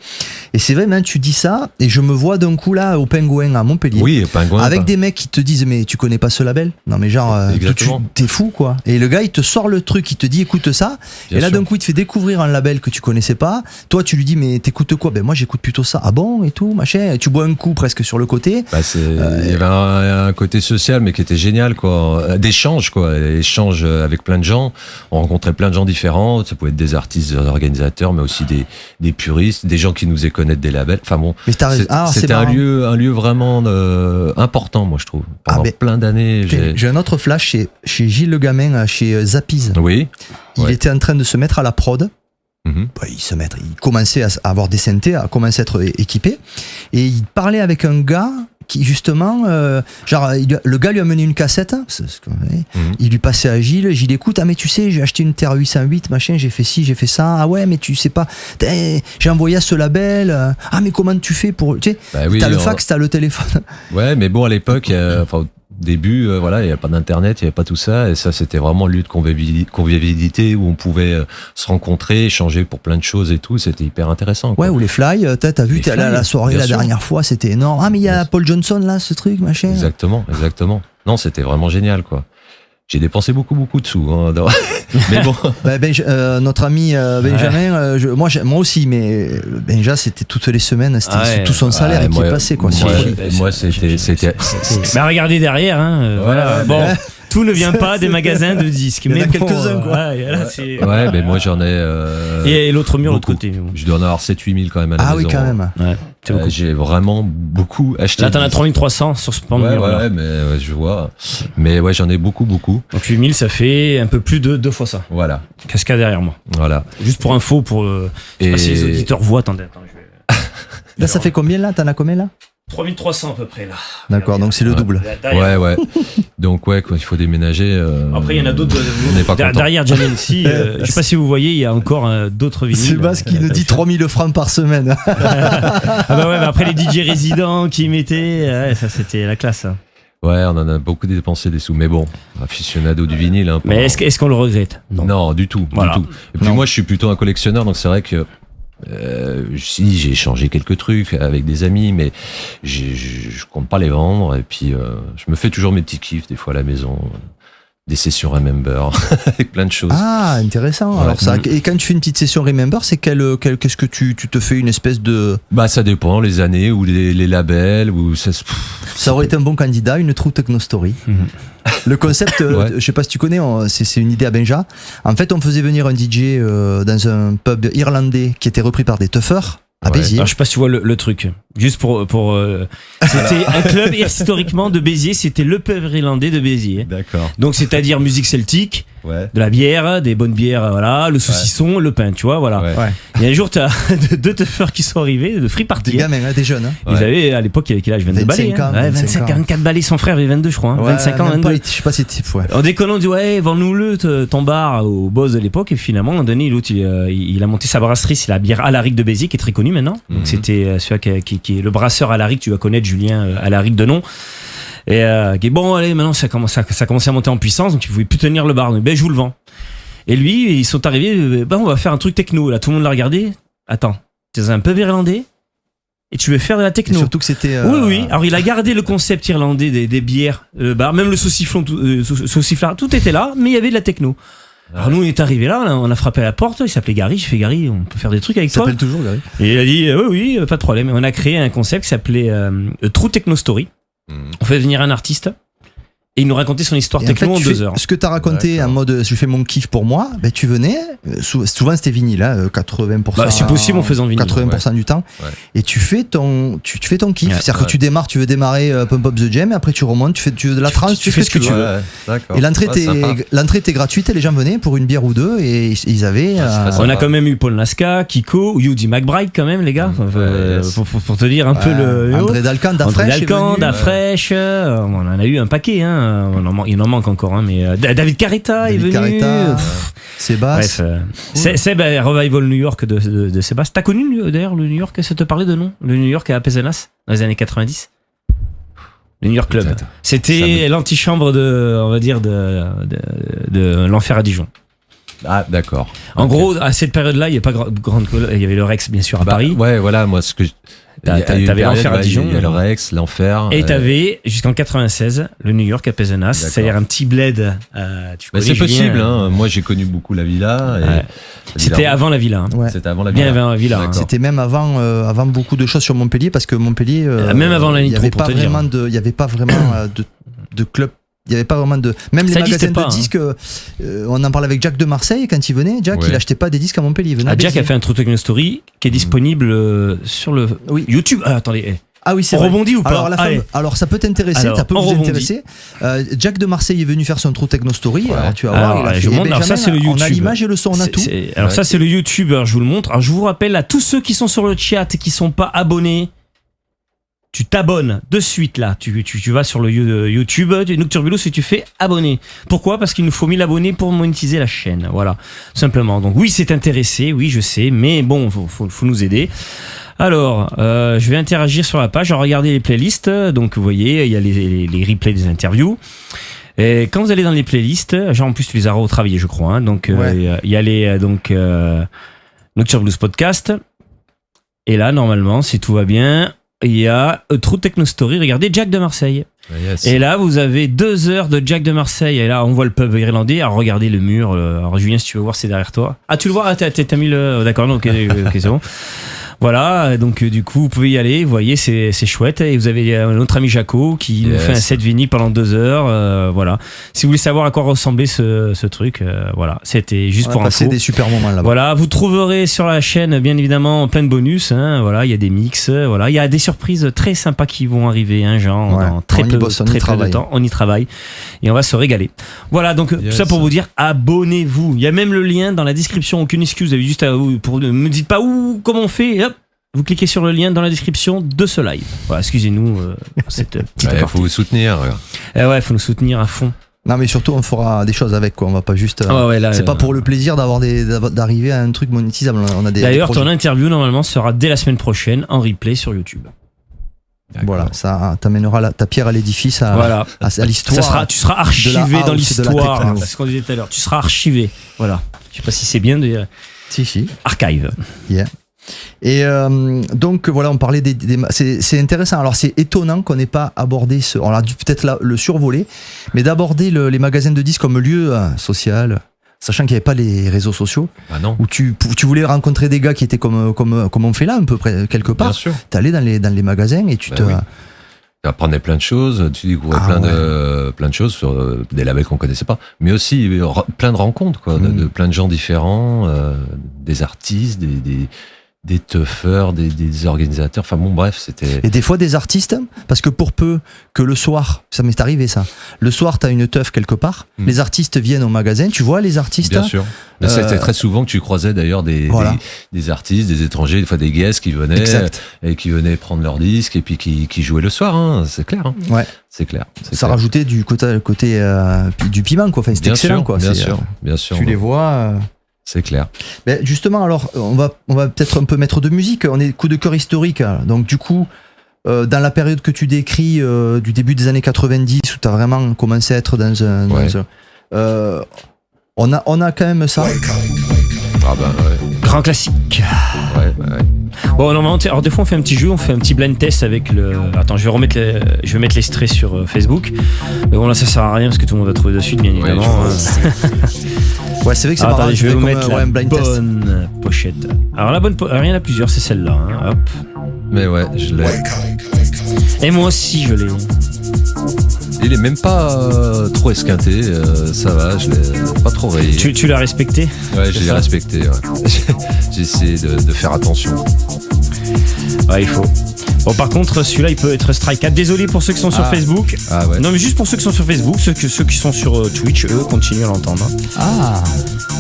Et c'est vrai, maintenant tu dis ça, et je me vois d'un coup là au Pingouin à Montpellier. Oui, Pingouin. Avec des mecs qui te disent mais tu connais pas ce label? Non mais genre Exactement. t'es fou quoi. Et le gars il te sort le truc, il te dit écoute ça. Bien et là sûr. d'un coup il te fait découvrir un label que tu connaissais pas. Toi tu lui dis mais t'écoutes quoi? Ben moi j'écoute plutôt ça. Ah bon et tout machin. Et tu bois un coup presque sur le côté. Bah, il y avait un côté social mais qui était génial, quoi, d'échange, quoi, échange avec plein de gens. On rencontrait plein de gens différents, ça pouvait être des artistes, des organisateurs, mais aussi des puristes, des gens qui nous faisaient connaître des labels. Enfin bon, Mais t'as raison. Ah, c'est c'était un marrant. lieu vraiment important, moi je trouve. Pendant mais- plein d'années, J'ai un autre flash chez Gilles Le Gamin, chez Zappies. oui. Il Ouais. était en train de se mettre à la prod. Mhm. Bah, il commençait à avoir des synthés, à commencer à être équipé. Et il parlait avec un gars qui, justement, le gars lui a mené une cassette. C'est ce qu'on avait. Il lui passait à Gilles. Gilles, écoute, ah, mais tu sais, j'ai acheté une Terre 808, machin, j'ai fait ci, j'ai fait ça. Ah ouais, mais tu sais pas, j'ai envoyé à ce label. Ah, mais comment tu fais pour. Tu sais, Bah oui, t'as le fax, t'as le téléphone. Ouais, mais bon, à l'époque, enfin, au début, voilà, il n'y avait pas d'internet, il n'y avait pas tout ça, et ça, c'était vraiment le lieu de convivialité où on pouvait se rencontrer, échanger pour plein de choses et tout. C'était hyper intéressant, quoi. Ouais, ou les fly, t'as vu, Les t'es allé à la fly, soirée bien la sûr. dernière fois, c'était énorme. Ah, mais il y a Bien sûr. Paul Johnson là, ce truc, machin. Exactement. Non, c'était vraiment génial, quoi. J'ai dépensé beaucoup de sous, hein, mais bon. Bah, notre ami Benjamin, moi aussi, mais Benja, c'était toutes les semaines, c'était Ah ouais. tout son salaire Ouais, qui moi- passait, quoi. C'est moi, folie. moi, c'était. Bah regardez derrière, hein. Voilà. ouais, Bon, mais- tout ne vient pas des magasins de disques. Il y en a mais bon, quelques-uns, quoi. ouais, là, c'est- Ouais, mais moi, j'en ai. Et l'autre mur, l'autre beaucoup. côté. Je dois en avoir 7-8 000 quand même à la Ah maison. oui, quand même. Ouais, c'est beaucoup. J'ai vraiment beaucoup acheté. Là, t'en de as disques. 3300 sur ce pan de Ouais, mur. là. ouais, mais ouais, je vois. Mais ouais, j'en ai beaucoup. Donc 8000, ça fait un peu plus de 2 fois ça. Voilà. Qu'est-ce qu'il y a derrière moi? Voilà. Juste pour info, je sais pas si les auditeurs voient. Attendez, je vais. Là, ça fait combien là? T'en as combien là? 3300 à peu près là. D'accord, donc c'est le Ouais. double. Derrière. Ouais. Donc ouais, quand il faut déménager. Après, il y en a d'autres. On n'est pas content. Derrière Jamaica, je sais pas si vous voyez, il y a encore d'autres vinyles. Sébastien qui nous dit 3000 francs par semaine. Ah bah ouais, mais après les DJ résidents qui mettaient, ouais, ça c'était la classe. Hein. Ouais, on en a beaucoup dépensé des sous. Mais bon, aficionado du vinyle. Hein, Mais est-ce qu'on le regrette? Non, du tout. Voilà. Du tout. Et puis Non. moi, je suis plutôt un collectionneur, donc c'est vrai que Si, j'ai échangé quelques trucs avec des amis, mais je compte pas les vendre. Et puis, je me fais toujours mes petits kiffs des fois à la maison. Des sessions Remember, avec plein de choses. Ah, intéressant. Ouais. Alors ça, et quand tu fais une petite session Remember, c'est qu'est-ce que tu te fais une espèce de... Bah, ça dépend, les années ou les labels, ou ça. Ça aurait été un bon candidat, une True Techno Story. Le concept, Ouais. je sais pas si tu connais, c'est une idée à Benja. En fait, on faisait venir un DJ dans un pub irlandais qui était repris par des tuffers à Ouais. Béziers. Alors, je sais pas si tu vois le truc. Juste c'était un club historiquement de Béziers, c'était le pub irlandais de Béziers. D'accord. Donc c'est-à-dire musique celtique, Ouais. de la bière, des bonnes bières, voilà, le saucisson, le pain, tu vois, voilà. Ouais. Ouais. Et un jour, t'as deux tuffeurs qui sont arrivés, de free Des party. gamins, hein, des jeunes. Hein. Ils Ouais. avaient, à l'époque, il avait quel âge? 22 balais. 25 ans, Ouais, 25 ans. 24 balais, son frère avait 22, je crois. Hein. Ouais, 25 ans, même 22. pas, je sais pas si c'était... Ouais. En déconnant, on dit ouais, vends-nous-le ton bar au boss de l'époque. Et finalement, à un moment donné, l'autre, il a monté sa brasserie, c'est la bière Alaric de Béziers, qui est très connue maintenant. Donc Mhm. c'était celui qui est le brasseur Alaric, tu vas connaître Julien Alaric de nom. Et qui est bon, allez, maintenant ça commençait à monter en puissance, donc il pouvait plus tenir le bar. Donc, ben, je vous le vends. Et lui, ils sont arrivés, ben, on va faire un truc techno. Là, tout le monde l'a regardé. Attends, t'es un pub irlandais et tu veux faire de la Et techno. surtout que c'était... Oui. Alors il a gardé le concept irlandais des bières, le bar, même le sauciflard, tout était là, mais il y avait de la techno. Alors nous on est arrivé là, on a frappé à la porte, il s'appelait Gary, j'ai fait Gary, on peut faire des trucs avec Il toi. s'appelle toujours, Gary. Et il a dit oui, pas de problème. Et on a créé un concept qui s'appelait True Techno Story. Mhm. On fait venir un artiste et il nous racontait son histoire Et en techno fait, en tu 2 fais heures. ce que tu as raconté D'accord. en mode je fais mon kiff pour moi, ben tu venais, souvent c'était vinyle, hein, 80%. Bah, si possible, on faisait en vinyle. 80% du temps. Ouais. Et tu fais ton kiff. Ouais. C'est-à-dire que Ouais. tu veux démarrer Pump Up the Jam, et après tu remontes, tu fais de la trance, tu fais ce que tu veux. Ouais, d'accord. Et l'entrée Ouais, sympa. était gratuite et les gens venaient pour une bière ou deux et ils avaient. c'est très On sympa. a quand même eu Paul Nasca, Kiko, Yudi McBride quand même les gars. yes. Pour te dire un peu le. André Dalcan, André Dafresh. Dalcan, Dafresh, on en a eu un paquet, hein. Il en manque encore, hein, mais David Carreta est David venu. Carreta, Pff, Sébastien. bref, c'est Revival New York de Sébastien. T'as connu d'ailleurs le New York? Ça te parlait de nom? Le New York à Pézenas dans les années 90? Le New York Club. Peut-être. C'était l'antichambre on va dire, de l'enfer à Dijon. Ah, d'accord. En Ok. gros, à cette période-là, il n'y avait pas il y avait le Rex, bien sûr, à Bah, Paris. Ouais, voilà, moi, ce que. T'avais il y a eu une l'enfer période, à Dijon. Il y a le Rex, l'enfer. Et t'avais, jusqu'en 96, le New York à Pézenas. D'accord. C'est-à-dire un petit bled. Tu Bah, connais, c'est Julien, possible, hein. Moi, j'ai connu beaucoup la villa. Et Ouais. la C'était villa- avant la villa. Hein. Ouais. C'était avant la Bien villa. avant la villa. Hein. D'accord. C'était même avant beaucoup de choses sur Montpellier parce que Montpellier. Même avant la il y Nitro, avait pour pas te dire. vraiment il y avait pas vraiment de club. Il y avait pas vraiment de. Même les Ça existait magasins pas, de hein. disques. On en parlait avec Jack de Marseille quand il venait. Jack, Ouais. il achetait pas des disques à Montpellier. Il venait à Jack Béziers. a fait un True Techno Story qui est disponible sur le Oui. YouTube. Ah, attendez. Ah oui, c'est On vrai. rebondit ou pas? Alors, Allez. alors ça peut t'intéresser, Alors, ça peut on vous rebondit. intéresser. Jack de Marseille est venu faire son True Techno Story. Ouais. Alors tu vas Alors, voir, il a je fait. vous montre. Et Alors, ça, c'est le On a YouTube. l'image et le son, on a tout. Alors Ouais. ça, c'est le YouTube. Alors, je vous le montre. Alors, je vous rappelle à tous ceux qui sont sur le chat et qui sont pas abonnés, tu t'abonnes de suite là. Tu vas sur le YouTube du Nocturbulos et tu fais abonner. Pourquoi? Parce qu'il nous faut 1000 abonnés pour monétiser la chaîne. Voilà, simplement. Donc oui, c'est intéressé, oui, je sais, mais bon, faut nous aider. Alors, je vais interagir sur la page. Regardez les playlists. Donc vous voyez, il y a les replays des interviews. Et quand vous allez dans les playlists, genre en plus tu les as retravaillés, je crois. Hein, donc Ouais. il y a les Nocturne Blues Podcast. Et là, normalement, si tout va bien, il y a True Techno Story. Regardez Jack de Marseille. Yes. Et là, vous avez 2 heures de Jack de Marseille. Et là, on voit le pub irlandais. Alors, regardez le mur. Alors, Julien, si tu veux voir, c'est derrière toi. Ah, tu le vois? Ah, t'as mis le. D'accord, non, ok, c'est bon. Voilà, donc du coup, vous pouvez y aller. Vous voyez, c'est chouette. Et vous avez notre ami Jaco qui nous Yes. fait un set vinyle pendant 2 heures. Voilà. Si vous voulez savoir à quoi ressemblait ce truc, voilà. C'était juste On pour a passé info. des super moments là-bas. Voilà, vous trouverez sur la chaîne bien évidemment plein de bonus. Hein, voilà, il y a des mix, voilà, il y a des surprises très sympas qui vont arriver, hein, genre Ouais, dans très on y peu, bosse, on y très peu de travaille. temps. On y travaille et on va se régaler. Voilà, donc tout Yes. ça pour vous dire, abonnez-vous. Il y a même le lien dans la description. Aucune excuse, vous avez juste à pour ne me dites pas où, comment on fait. Et hop, vous cliquez sur le lien dans la description de ce live. Voilà, excusez-nous pour cette petite Ouais, aparté. faut vous soutenir. Ouais, faut nous soutenir à fond. Non, mais surtout, on fera des choses avec, quoi. On va pas juste. Ouais, là, c'est pas pour le plaisir d'arriver à un truc monétisable. On a des D'ailleurs, ton projets. interview normalement sera dès la semaine prochaine en replay sur YouTube. Voilà, ça t'amènera ta pierre à l'édifice, Voilà. à l'histoire. Tu seras archivé de la dans house, de la l'histoire. techno. C'est ce qu'on disait tout à l'heure. Tu seras archivé. Voilà. Je sais pas si c'est bien de Si. archive. Yeah. Et donc voilà, on parlait c'est intéressant. Alors c'est étonnant qu'on n'ait pas abordé on a dû peut-être le survoler, mais d'aborder les magasins de disques comme lieu social, sachant qu'il n'y avait pas les réseaux sociaux, où tu voulais rencontrer des gars qui étaient comme on fait là, un peu près quelque part. Bien sûr. T'allais dans les magasins et tu Tu apprenais plein de choses, tu découvrais plein de choses sur des labels qu'on connaissait pas, mais aussi plein de rencontres, quoi, de plein de gens différents, des artistes, des tuffers, des organisateurs, enfin bon bref, c'était... Et des fois des artistes, parce que pour peu que le soir, ça m'est arrivé ça, le soir t'as une teuf quelque part, les artistes viennent au magasin, tu vois les artistes. Bien sûr. Mais c'était très souvent que tu croisais d'ailleurs des artistes, des étrangers, des fois des guests qui venaient et qui venaient prendre leurs disques et puis qui jouaient le soir, hein, c'est clair. Hein. Ouais. C'est clair. Ça rajoutait du côté du piment, quoi. Enfin, c'était excellent, quoi. Bien sûr. Tu les vois. C'est clair. Mais justement, alors, on va peut-être un peu mettre de musique. On est coup de cœur historique. Donc, du coup, dans la période que tu décris, du début des années 90, où tu as vraiment commencé à être dans un. On a quand même ça. Ah ben ouais. Grand classique. Ouais. Bon, normalement, alors des fois on fait un petit jeu, on fait un petit blind test avec le. Attends, je vais mettre l'extrait sur Facebook. Mais bon, là ça sert à rien parce que tout le monde va trouver dessus, bien évidemment. Ouais, c'est vrai que c'est marrant. Attendez, je vais vous mettre la blind bonne pochette. Alors la bonne il y en a plusieurs, c'est celle-là. Hein. Hop. Mais ouais, je l'ai. Et moi aussi je l'ai. Il est même pas trop esquinté, ça va, je l'ai pas trop rayé. Tu l'as respecté ? Ouais, je l'ai respecté, ouais. J'ai essayé de faire attention. Ouais, il faut. Bon, par contre, celui-là, il peut être strike 4. Désolé pour ceux qui sont sur Facebook. Ah ouais. Non, mais juste pour ceux qui sont sur Facebook, ceux qui sont sur Twitch, eux, continuent à l'entendre. Ah.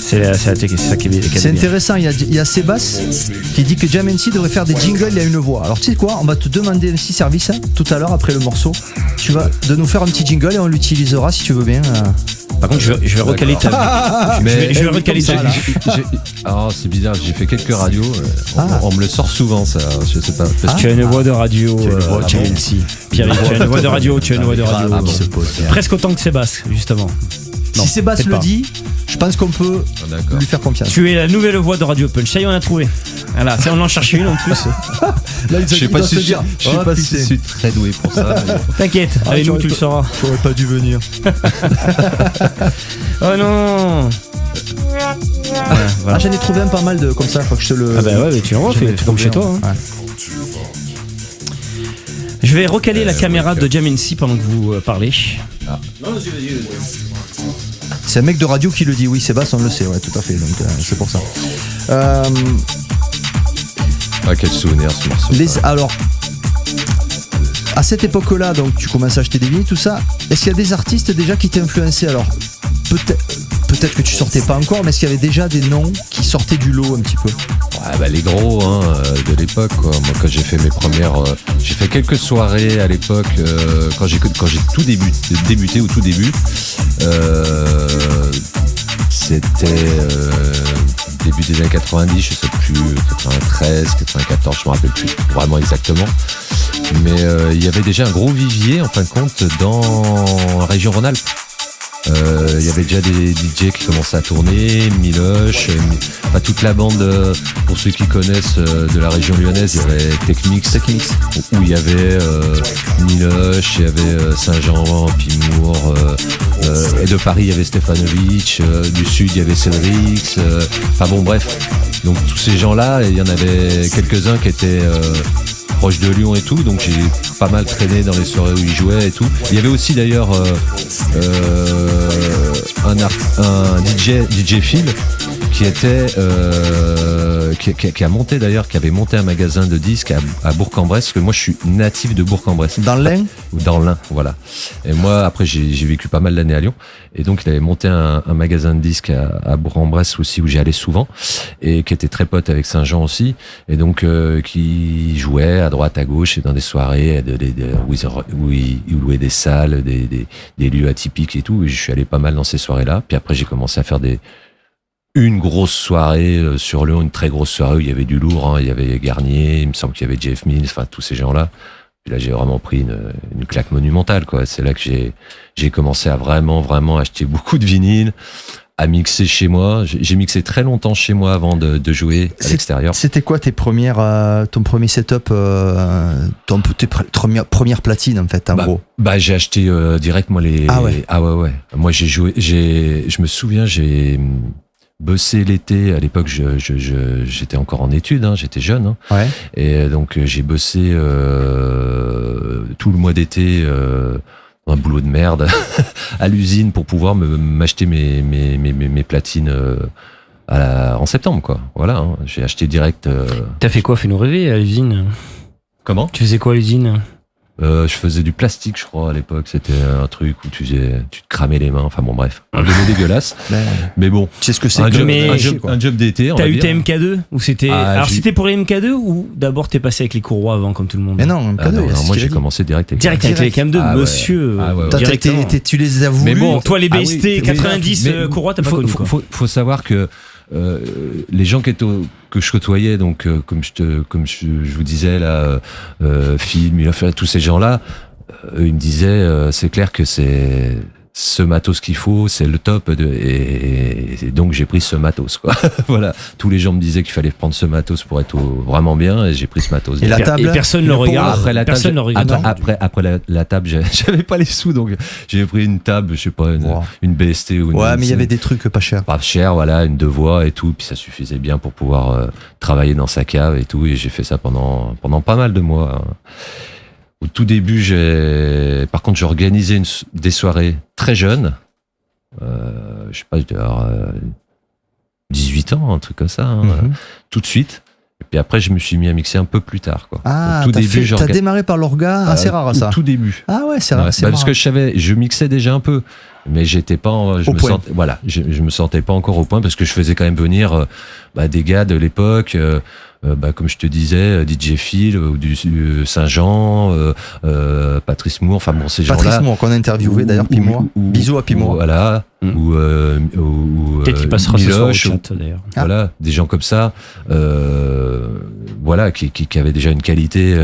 C'est ça qui est C'est intéressant. Il y a Sébastien qui dit que Jam'n'C devrait faire des jingles, il a une voix. Alors, tu sais quoi, on va te demander un petit service tout à l'heure après le morceau. Tu vas de nous faire un petit jingle et on l'utilisera si tu veux bien. Par contre, je vais recaler ta. Je vais recaler ta. Alors, c'est bizarre, j'ai fait quelques radios. On me le sort souvent, ça. Je sais pas. Tu as une voix de radio, Jam'n'C. Pierre, tu as une voix de radio. Presque autant que Sébastien, justement. Si Sébastien le dit, je pense qu'on peut lui faire confiance. Tu es la nouvelle voix de Radio Punch. Ça y est, on a trouvé. Voilà, ça on en cherchait une en plus. Là, je sais pas si je suis très doué pour ça. T'inquiète, allez, nous tu le sauras. J'aurais pas dû venir. Oh non. Voilà. J'en ai trouvé un pas mal de comme ça, faut que je te le. Ah bah ouais, mais tu en refais comme chez toi. Hein. Ouais. Je vais recaler la caméra de Jam'n'C pendant que vous parlez. Ah. Non, vas-y. C'est un mec de radio qui le dit, oui, Sébastien, on le sait, ouais, tout à fait, donc c'est pour ça. Quel souvenir ce morceau. Alors, à cette époque-là, donc tu commences à acheter des vinyles, tout ça, est-ce qu'il y a des artistes déjà qui t'ont influencé? Alors, peut-être que tu sortais pas encore, mais est-ce qu'il y avait déjà des noms qui sortaient du lot un petit peu? Ouais, bah les gros de l'époque, quoi. Moi, quand j'ai fait mes premières, j'ai fait quelques soirées à l'époque quand j'ai tout débuté au tout début. C'était début des années 90, je sais plus, 93, 94, je me rappelle plus vraiment exactement. Mais il y avait déjà un gros vivier en fin de compte dans la région Rhône-Alpes. Il y avait déjà des DJ qui commençaient à tourner, Miloche, toute la bande, pour ceux qui connaissent de la région lyonnaise, il y avait Techmix, où il y avait Miloche, il y avait Saint-Jean, Pimour, et de Paris il y avait Stefanovic, du Sud il y avait Cédrix, bon bref, donc tous ces gens-là, il y en avait quelques-uns qui étaient proche de Lyon et tout, donc j'ai pas mal traîné dans les soirées où ils jouaient et tout. Il y avait aussi d'ailleurs un DJ Phil qui était qui a monté d'ailleurs, qui avait monté un magasin de disques à Bourg-en-Bresse, parce que moi je suis natif de Bourg-en-Bresse. Dans l'Ain ? Dans l'Ain, voilà. Et moi après j'ai vécu pas mal d'années à Lyon, et donc il avait monté un magasin de disques à Bourg-en-Bresse aussi, où j'y allais souvent, et qui était très pote avec Saint-Jean aussi, et donc qui jouait à droite à gauche et dans des soirées où il louait des salles, des lieux atypiques et tout, et je suis allé pas mal dans ces soirées-là. Puis après j'ai commencé à faire une grosse soirée sur Lyon, une très grosse soirée où il y avait du lourd, hein. Il y avait Garnier, il me semble qu'il y avait Jeff Mills, enfin tous ces gens-là. Puis là j'ai vraiment pris une claque monumentale, quoi. C'est là que j'ai commencé à vraiment acheter beaucoup de vinyles, à mixer chez moi. J'ai mixé très longtemps chez moi avant de jouer à l'extérieur. C'était quoi ton premier setup, tes premières platines en fait, en gros? J'ai acheté direct moi les. Ah ouais. Moi je me souviens, j'ai bossé l'été. À l'époque, j'étais encore en études, hein, j'étais jeune. Hein, ouais. Et donc j'ai bossé tout le mois d'été. Un boulot de merde à l'usine pour pouvoir m'acheter mes platines en septembre, quoi. Voilà, hein. J'ai acheté direct. T'as fait quoi? Fais-nous rêver à l'usine. Comment? Tu faisais quoi à l'usine? Je faisais du plastique, je crois, à l'époque. C'était un truc où tu te cramais les mains. Enfin bon, bref, un peu dégueulasse. Mais bon, tu sais ce que c'est, un job d'été. T'as eu tes MK2 ou c'était c'était pour les MK2 ou d'abord t'es passé avec les courroies avant comme tout le monde? Mais non, MK2. Moi j'ai commencé direct avec les CM2, monsieur. Tu les as voulu. Mais bon, toi les BST 90 courrois, t'as pas connu quoi. Faut savoir que les gens que je côtoyais, donc comme je vous disais là, Phil, Milhoff, tous ces gens-là, ils me disaient c'est clair que c'est ce matos qu'il faut, c'est le top et donc j'ai pris ce matos, quoi. Voilà, tous les gens me disaient qu'il fallait prendre ce matos pour être vraiment bien et j'ai pris ce matos. Et la table, et personne ne le regarde. Après la table, j'avais pas les sous, donc j'ai pris une table, je sais pas, une BST ou une. Ouais, mais il y avait des trucs pas chers. Pas cher, voilà, une 2 voix et tout, puis ça suffisait bien pour pouvoir travailler dans sa cave et tout, et j'ai fait ça pendant pas mal de mois. Hein. Au tout début, par contre, j'ai organisé des soirées très jeunes. Je sais pas, je devais avoir 18 ans, un truc comme ça, hein, tout de suite. Et puis après, je me suis mis à mixer un peu plus tard, quoi. Ah, t'as démarré par l'orga, c'est rare ça. Au tout début. Ah ouais, c'est rare. Parce que je mixais déjà un peu, mais j'étais pas, je me sentais pas encore au point parce que je faisais quand même venir des gars de l'époque. Comme je te disais, DJ Phil ou du Saint-Jean, Patrice Moore, enfin bon, ces gens-là. Patrice Moore qu'on a interviewé d'ailleurs, Pimois. Bisous à Pimois. Voilà. Ou peut-être qu'il passera ce soir au chat d'ailleurs. Voilà, des gens comme ça, voilà, qui avaient déjà une qualité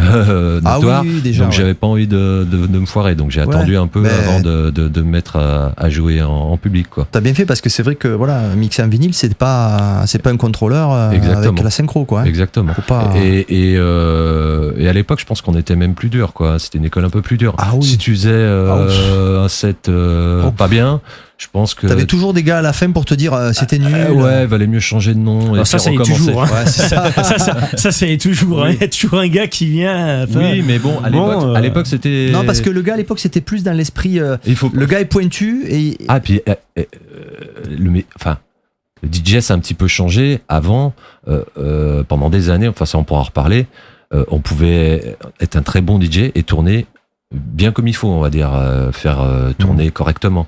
notoire. Oui, déjà, donc j'avais pas envie de me foirer, donc j'ai attendu un peu avant de me mettre à jouer en public, quoi. T'as bien fait parce que c'est vrai que voilà, mixer en vinyle, c'est pas un contrôleur avec la synchro, quoi. Exactement. Et à l'époque, je pense qu'on était même plus dur, quoi. C'était une école un peu plus dure. Ah oui. Si tu faisais un set pas bien, je pense que t'avais toujours des gars à la fin pour te dire c'était nul. Ouais, valait mieux changer de nom. Alors ça y est toujours. Hein. Ouais, ça y est toujours. Oui. Il y a toujours un gars qui vient. Oui, mais bon, à l'époque, c'était. Non, parce que le gars à l'époque, c'était plus dans l'esprit. Le gars est pointu et. Ah, puis le DJ ça a un petit peu changé. Avant, pendant des années, enfin ça on pourra en reparler, on pouvait être un très bon DJ et tourner bien comme il faut, on va dire, faire tourner correctement.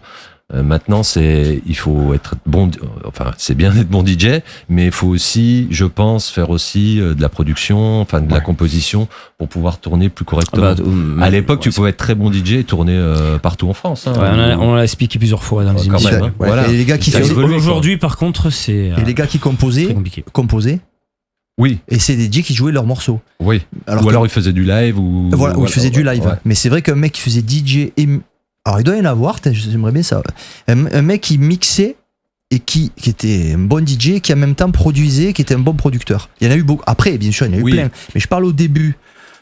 Maintenant, il faut être bon, enfin, c'est bien d'être bon DJ, mais il faut aussi, je pense, faire aussi de la production, enfin, de la composition pour pouvoir tourner plus correctement. À l'époque, tu pouvais être très bon DJ et tourner partout en France. Hein, on l'a expliqué plusieurs fois dans les émissions. Même, hein. Voilà. Et les gars qui aujourd'hui, par contre, c'est. Et les gars qui composaient. Oui. Et c'est des DJ qui jouaient leurs morceaux. Oui. Alors ils faisaient du live ou. Voilà, ils faisaient du live. Ouais. Mais c'est vrai qu'un mec qui faisait DJ et. Alors il doit y en avoir, j'aimerais bien ça. Un mec qui mixait et qui était un bon DJ, qui en même temps produisait, qui était un bon producteur. Il y en a eu beaucoup. Après, bien sûr, il y en a eu plein. Mais je parle au début.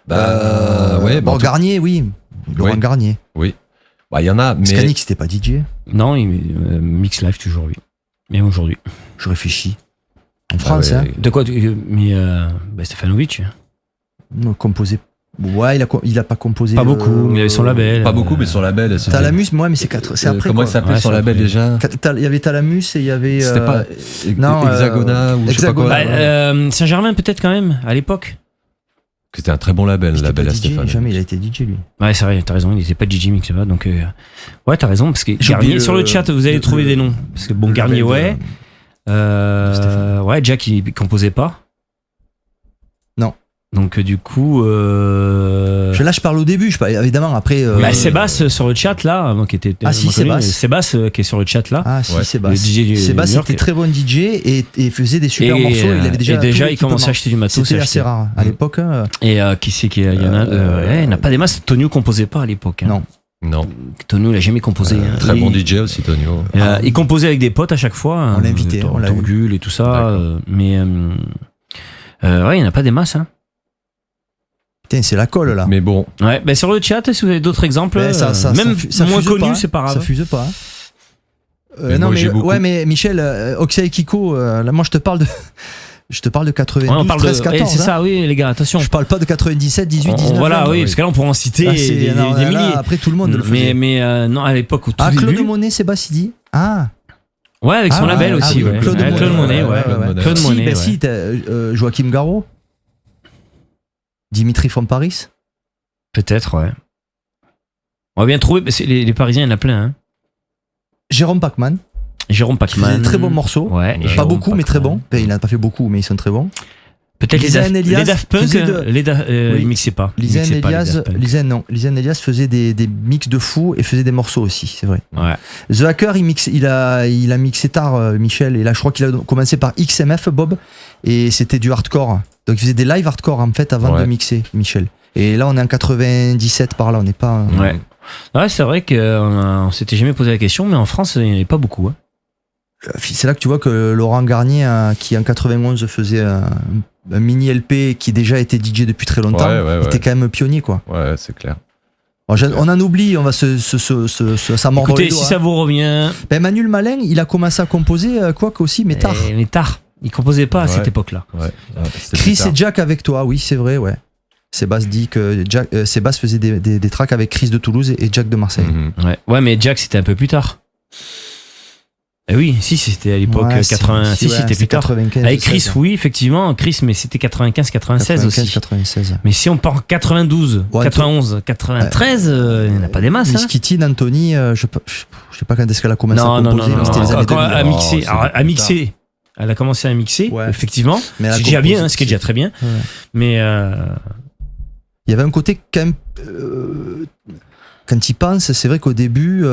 Garnier, oui. Laurent Garnier. Oui. Il y en a, mais. Scanix, c'était pas DJ. Non, il mix live toujours, lui. Mais aujourd'hui. Je réfléchis. En France, hein. De quoi mais Stefanovic. Composé. Ouais, il a pas composé. Pas beaucoup, mais il avait son label. Pas beaucoup, mais son label. Talamus, moi, mais c'est après. Comment il s'appelait son label déjà? Il y avait Talamus et il y avait. C'était pas Hexagona ou je sais pas quoi. Saint-Germain, peut-être quand même, à l'époque. C'était un très bon label, label à Stéphane. Jamais il a été DJ, lui. Ouais, c'est vrai, t'as raison, il était pas DJ mix, donc. Ouais, t'as raison, parce que Garnier, sur le chat, vous allez trouver des noms. Parce que bon, Garnier, ouais. Jack, il composait pas. Non. Donc du coup, là je parle au début, évidemment après. Sébastien sur le chat là, qui était. Sébastien qui est sur le chat là. Ah si, Sébastien. Sébastien était très bon DJ et faisait des super morceaux. Il avait déjà. Il commençait à acheter du matos. C'était assez rare à l'époque. Et qui c'est qu'il y en a il n'a pas des masses. Tonio composait pas à l'époque. Hein. Non. Non. Tonio, il a jamais composé. Hein. Très bon DJ aussi, Tonio. Il composait avec des potes à chaque fois. On l'a invité, on l'a Torgul et tout ça. Mais ouais, il n'y en a pas des masses. Hein. Putain, c'est la colle là. Mais bon. Ouais, ben sur le chat, si vous avez d'autres exemples, Mais ça même ça moins fuse connus, pas, c'est pas grave. Ça fuse pas. Mais non moi, mais j'ai beaucoup. ouais, mais Michel, Oxia et Kiko, là moi je te parle de 92, Ouais, on parle 13, de. 14. C'est ça, oui, les gars, attention. Je parle pas de 97, 18, 19. Voilà, 20. oui, parce que là, on pourrait en citer Là, c'est- des non, là, milliers. après tout le monde le faisait. Mais non, à l'époque, au tout Claude début. Monet, Sébastien. Ah, Ouais, avec son Ah, label aussi, oui, ouais. Claude Ouais, Monet, Claude Monet, ouais. Claude Monet. Claude si, Monet, ben ouais. si, t'as, Joachim Garraud, Dimitri from Paris. Peut-être, ouais. On va bien trouver, parce que les Parisiens, il y en a plein, hein. Jérôme Pacman, Jérôme qui faisait Pacman. des très bons morceaux. Ouais. Pas Jérôme beaucoup, mais très Pacman. bons. Ben, il n'a pas fait beaucoup, mais ils sont très bons. Peut-être Lisanne Elias les Daft Punk, faisait de- Oui. ils mixaient pas. Ils Lisanne mixaient pas, les Elias, Daft Punk. Lisanne Elias faisait des mix de fou et faisait des morceaux aussi, c'est vrai. Ouais. The Hacker, il a mixé tard, Michel, et là je crois qu'il a commencé par XMF, Bob, et c'était du hardcore. Donc il faisait des live hardcore en fait avant Ouais. de mixer, Michel. Et là on est en 97 par là, on n'est pas. Ouais. Ouais, c'est vrai qu'on s'était jamais posé la question, mais en France, il n'y en avait pas beaucoup. Hein. C'est là que tu vois que Laurent Garnier, qui en 91 faisait un mini LP qui déjà était DJ depuis très longtemps, Ouais. était quand même pionnier quoi. Ouais, c'est clair. Bon, on en oublie, on va ça mord Écoutez, les doigts, si ça vous revient. Ben, Manuel Malin, il a commencé à composer quoi qu'aussi, mais tard. Mais tard. Ils composaient pas à cette Ouais. époque-là. Ouais. C'était Chris plus tard. et Jack avec toi, oui, c'est vrai, ouais. Sébastien dit que Sébastien faisait des tracks avec Chris de Toulouse et Jack de Marseille. Mhm. Ouais, mais Jack, c'était un peu plus tard. Eh oui, si, c'était à l'époque Ouais, 80. Si, ouais, c'était plus tard. 95, Avec Chris, 16. oui, effectivement, Chris, mais c'était 95-96 aussi. 96. Mais si on part en 92, Ouais, 91, 93, il n'y en a pas des masses. Hein. Miss Kitty, Anthony, je sais pas quand est-ce qu'elle a commencé à composer, mais c'était les années Quand 2000. à mixer, c'est alors, à plus mixer. Elle a commencé à mixer, Ouais. effectivement. Mais elle a Ce qui est déjà composé bien, ce qui est déjà très bien. Ouais. Mais Il y avait un côté quand même. Quand il pense, c'est vrai qu'au début,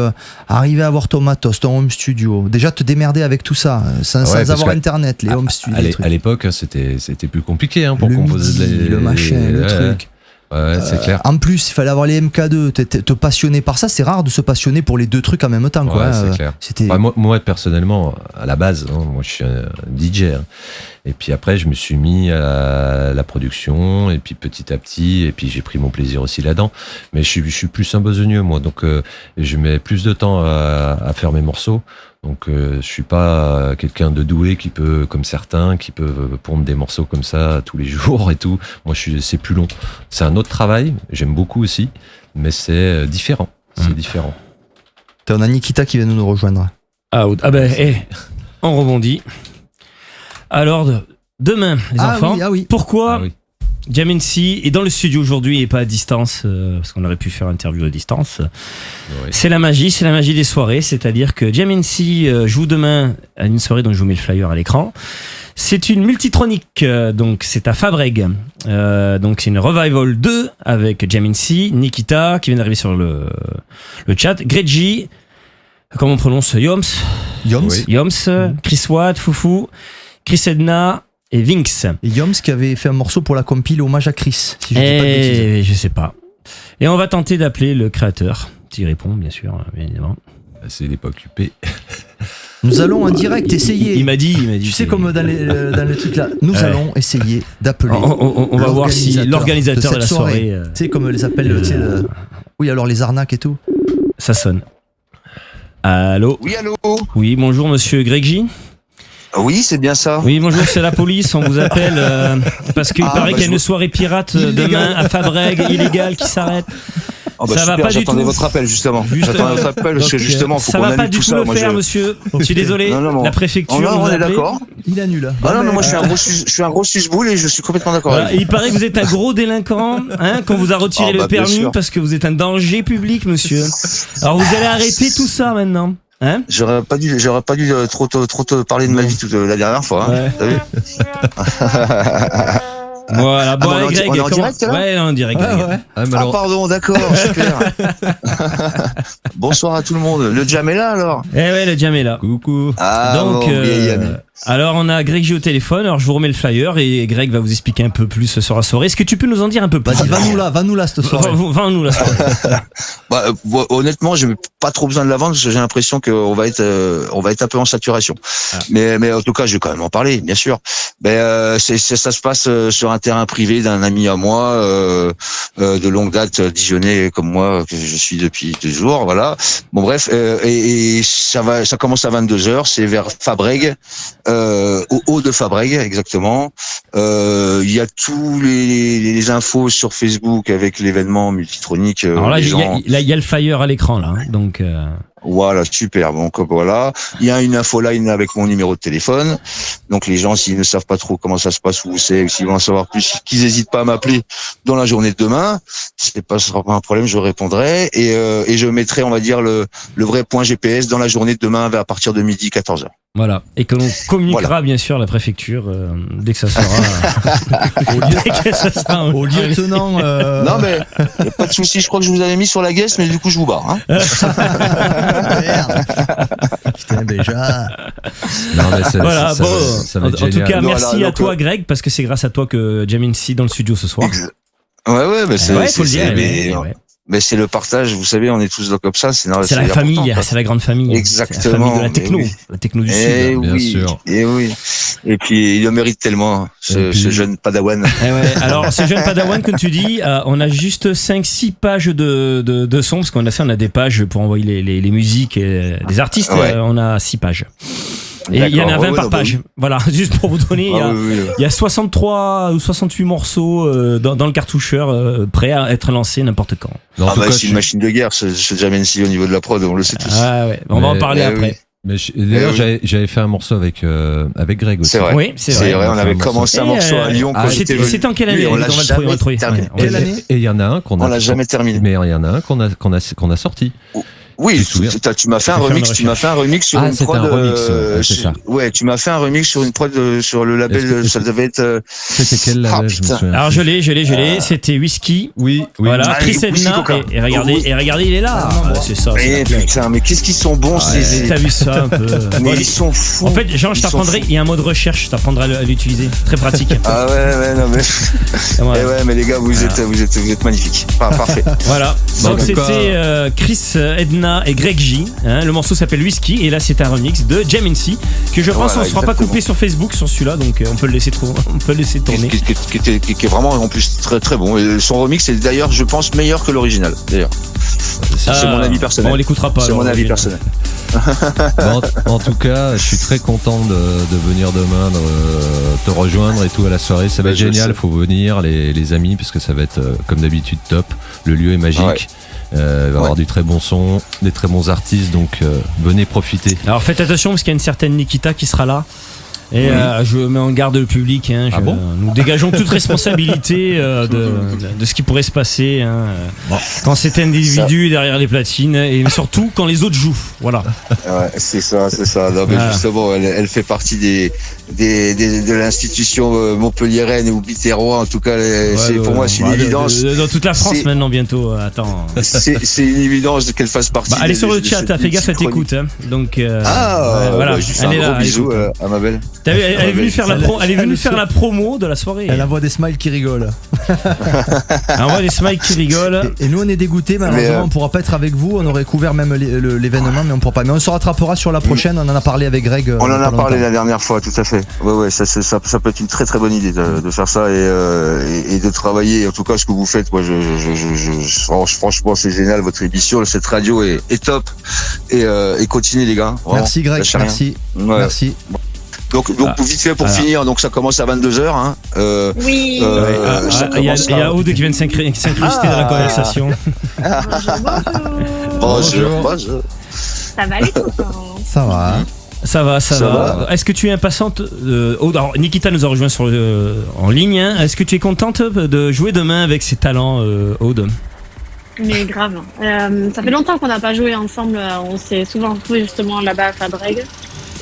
arriver à avoir ton matos, ton home studio, déjà te démerder avec tout ça, sans parce avoir qu'à- internet, les home studios, les trucs. À l'époque, c'était plus compliqué pour le composer MIDI, le machin, le Ouais. truc. Ouais, c'est clair. En plus, il fallait avoir les MK2, te passionner par ça. C'est rare de se passionner pour les deux trucs en même temps. Quoi. Ouais, c'est clair. C'était Bah, moi, personnellement, à la base, moi je suis un DJ. Hein. Et puis après, je me suis mis à la production, et puis petit à petit, et puis j'ai pris mon plaisir aussi là-dedans. Mais je suis plus un besogneux, moi. Donc je mets plus de temps à faire mes morceaux. Donc je suis pas quelqu'un de doué qui peut, comme certains, qui peuvent pondre des morceaux comme ça tous les jours et tout. Moi, c'est plus long. C'est un autre travail. J'aime beaucoup aussi, mais c'est différent. C'est différent. on a Nikita qui vient de nous rejoindre. ah ben, on rebondit. Alors, demain, les enfants, oui. pourquoi Ah oui. Jammin C est dans le studio aujourd'hui et pas à distance, parce qu'on aurait pu faire interview à distance. Ouais. C'est la magie des soirées, c'est-à-dire que Jammin C joue demain à une soirée dont je vous mets le flyer à l'écran. C'est une multitronique, donc c'est à Fabreg. Donc c'est une Revival 2 avec Jammin C, Nikita qui vient d'arriver sur le chat, Greggy, comment on prononce, Yoms, Oui. Chris Watt, Foufou, Chris Edna et Vinx. Et Yoms qui avait fait un morceau pour la compile hommage à Chris. Si je dis pas de bêtises. Et je sais pas. Et on va tenter d'appeler le créateur, s'il répond, bien sûr, bien évidemment. C'est l'époque UP. Nous allons en direct essayer. Il m'a dit. Tu sais, comme dans les trucs là, nous Ouais. allons essayer d'appeler. On va voir si l'organisateur de la cette soirée, tu sais, comme les appelle, tu sais, oui, alors les arnaques et tout. ça sonne. Allô. Oui, allô. Oui, bonjour Monsieur Greggy. Oui, c'est bien ça. Oui, bonjour, c'est la police. On vous appelle parce qu'il Ah, paraît bah, qu'il y a je une vous- soirée pirate demain à Fabreg, illégale, qui s'arrête. Ah bah Ça va super, pas du j'attendais tout. votre appel justement. Juste- J'attendais votre appel parce que Donc, justement, faut ça qu'on va pas annule du tout tout ça. le Moi, faire, je... monsieur. Je suis désolé. Non, La préfecture Oh non, nous on a est appelé. d'accord. Il annule. Ah non, mais moi ben, je suis un gros susboule et je suis complètement d'accord Voilà, avec et il paraît que vous êtes un gros délinquant, hein, qu'on vous a retiré Oh, bah, le bien permis sûr. parce que vous êtes un danger public, monsieur. Alors vous allez arrêter tout ça maintenant, hein? J'aurais pas dû trop te parler de ma vie toute la dernière fois. Hein. Ouais. T'as vu Voilà, bon, Ah, allez, on est en Greg, on est en comment- direct, là Ouais, en direct. Greg. ouais. Ah, mais Ah alors, pardon, d'accord, super. Bonsoir à tout le monde. Le jam est là alors. Eh ouais, le jam est là. coucou. Ah Donc, bon, vieil ami. Alors, on a Greg J au téléphone. Alors, je vous remets le flyer et Greg va vous expliquer un peu plus sur la soirée. Est-ce que tu peux nous en dire un peu plus? Vas-y, va-nous là cette soirée. Va-nous là. Bah, honnêtement, j'ai pas trop besoin de la vendre parce que j'ai l'impression qu'on va être un peu en saturation. Mais en tout cas, je vais quand même en parler, bien sûr. Ça se passe sur un terrain privé d'un ami à moi de longue date, dijonnais comme moi, que je suis depuis toujours. Voilà. Bon bref, et ça commence à 22h. C'est vers Fabrègues. Au haut de Fabrègues, exactement. Il y a tous les infos sur Facebook avec l'événement Multitronic. Alors là, il y a le flyer à l'écran là, hein, donc. Voilà, super. Donc voilà, il y a une infoline avec mon numéro de téléphone. Donc les gens, s'ils ne savent pas trop comment ça se passe, où c'est, s'ils vont en savoir plus, qu'ils n'hésitent pas à m'appeler dans la journée de demain. Ce sera pas un problème, je répondrai et je mettrai, on va dire le vrai point GPS dans la journée de demain à partir de midi 14h. Voilà, et que l'on communiquera bien sûr à la préfecture dès que ça sera au lieutenant. Non mais y a pas de souci, je crois que je vous avais mis sur la guest, mais du coup je vous barre. Hein. Merde. Putain, déjà. Non, mais voilà, bon. Ça va être en tout cas, Non, merci là, à toi, Greg, parce que c'est grâce à toi que Jamin C dans le studio ce soir. Ouais, mais c'est, faut le dire. Mais c'est le partage, vous savez, on est tous là comme ça. C'est la famille, c'est la grande famille. Exactement. C'est la famille de la techno, la techno du Sud. Bien sûr. Et oui. Et puis, il le mérite tellement, ce jeune padawan. Alors, ce jeune padawan, comme tu dis, on a juste 5-6 pages de sons, parce qu'on a des pages pour envoyer les musiques et les artistes. Ouais. On a 6 pages. Et il y en a 20 par page. Voilà, juste pour vous donner, il y a 63 ou 68 morceaux dans le cartoucheur prêts à être lancés n'importe quand. C'est une machine de guerre, ce Jamin C au niveau de la prod, on le sait tous. Ah ouais, on va en parler après. Mais d'ailleurs, j'avais fait un morceau avec Greg aussi. C'est vrai. Oui, c'est vrai. On avait commencé un morceau à Lyon. C'était en quelle année? On l'a jamais terminé. Quelle année? Et il y en a un qu'on l'a jamais terminé. Mais il y en a un qu'on a sorti. Oui, tu m'as fait un remix. Tu m'as fait un remix sur une prod. C'est ça. Ouais, tu m'as fait un remix sur une prod sur le label. Ça devait être. C'était quel label? Je me souviens. Alors je l'ai. C'était Whisky. Oui. Voilà. Chris Edna. Et regardez, il est là. C'est ça. Mais putain, mais qu'est-ce qu'ils sont bons ces. T'as vu ça un peu? Mais ils sont fous. En fait, Jean, je t'apprendrai. Il y a un mode recherche. Je t'apprendrai à l'utiliser. Très pratique. Ah ouais, non mais. Ouais, mais les gars, vous êtes magnifiques. Parfait. Voilà. Donc c'était Chris Edna et Greg J. Le morceau s'appelle Whisky et là c'est un remix de Jamin C que je pense on ne sera pas coupé sur Facebook sur celui-là, donc on peut le laisser tourner. Qui est vraiment en plus très très bon. Et son remix est d'ailleurs, je pense, meilleur que l'original. D'ailleurs, c'est mon avis personnel. Bon, on l'écoutera pas. C'est mon avis personnel. En tout cas, je suis très content de venir demain te rejoindre et tout à la soirée. Ça va être génial. Faut venir les amis parce que ça va être comme d'habitude top. Le lieu est magique. Ouais. Il va y avoir du très bon son, des très bons artistes, donc venez profiter. Alors faites attention parce qu'il y a une certaine Nikita qui sera là. Et je mets en garde le public. Nous dégageons toute responsabilité de ce qui pourrait se passer quand c'est un individu derrière les platines et surtout quand les autres jouent. Voilà. Ouais, c'est ça. Non, mais justement, elle fait partie de l'institution montpelliéraine ou biterrois. En tout cas, pour moi, c'est une évidence. Dans toute la France maintenant bientôt. Attends. C'est une évidence qu'elle fasse partie. Allez sur le chat, fais gaffe à t'écoute. Donc voilà. Un gros bisou à ma belle. Elle est venue faire la promo de la soirée. Elle envoie des smiles qui rigolent. Elle envoie des smiles qui rigolent. Et nous on est dégoûtés, malheureusement on pourra pas être avec vous. On aurait couvert même l'événement, mais on pourra pas. Mais on se rattrapera sur la prochaine. On en a parlé avec Greg. On en a parlé la dernière fois, tout à fait. Ouais, ça peut être une très très bonne idée de faire ça et de travailler. En tout cas, ce que vous faites, moi, franchement, c'est génial. Votre émission, cette radio est top. Et continuez les gars. Vraiment, merci Greg, merci. Ouais. Merci. Donc vite fait pour finir, donc ça commence à 22h. Hein. Oui. Il y a Aude qui vient de s'incruster dans la conversation. Bonjour. Ça va les copains? Ça va. Est-ce que tu es impatiente alors, Nikita nous a rejoint en ligne. Est-ce que tu es contente de jouer demain avec ses talents, Aude? Mais grave. Ça fait longtemps qu'on n'a pas joué ensemble. On s'est souvent retrouvés justement là-bas à Fabrègues.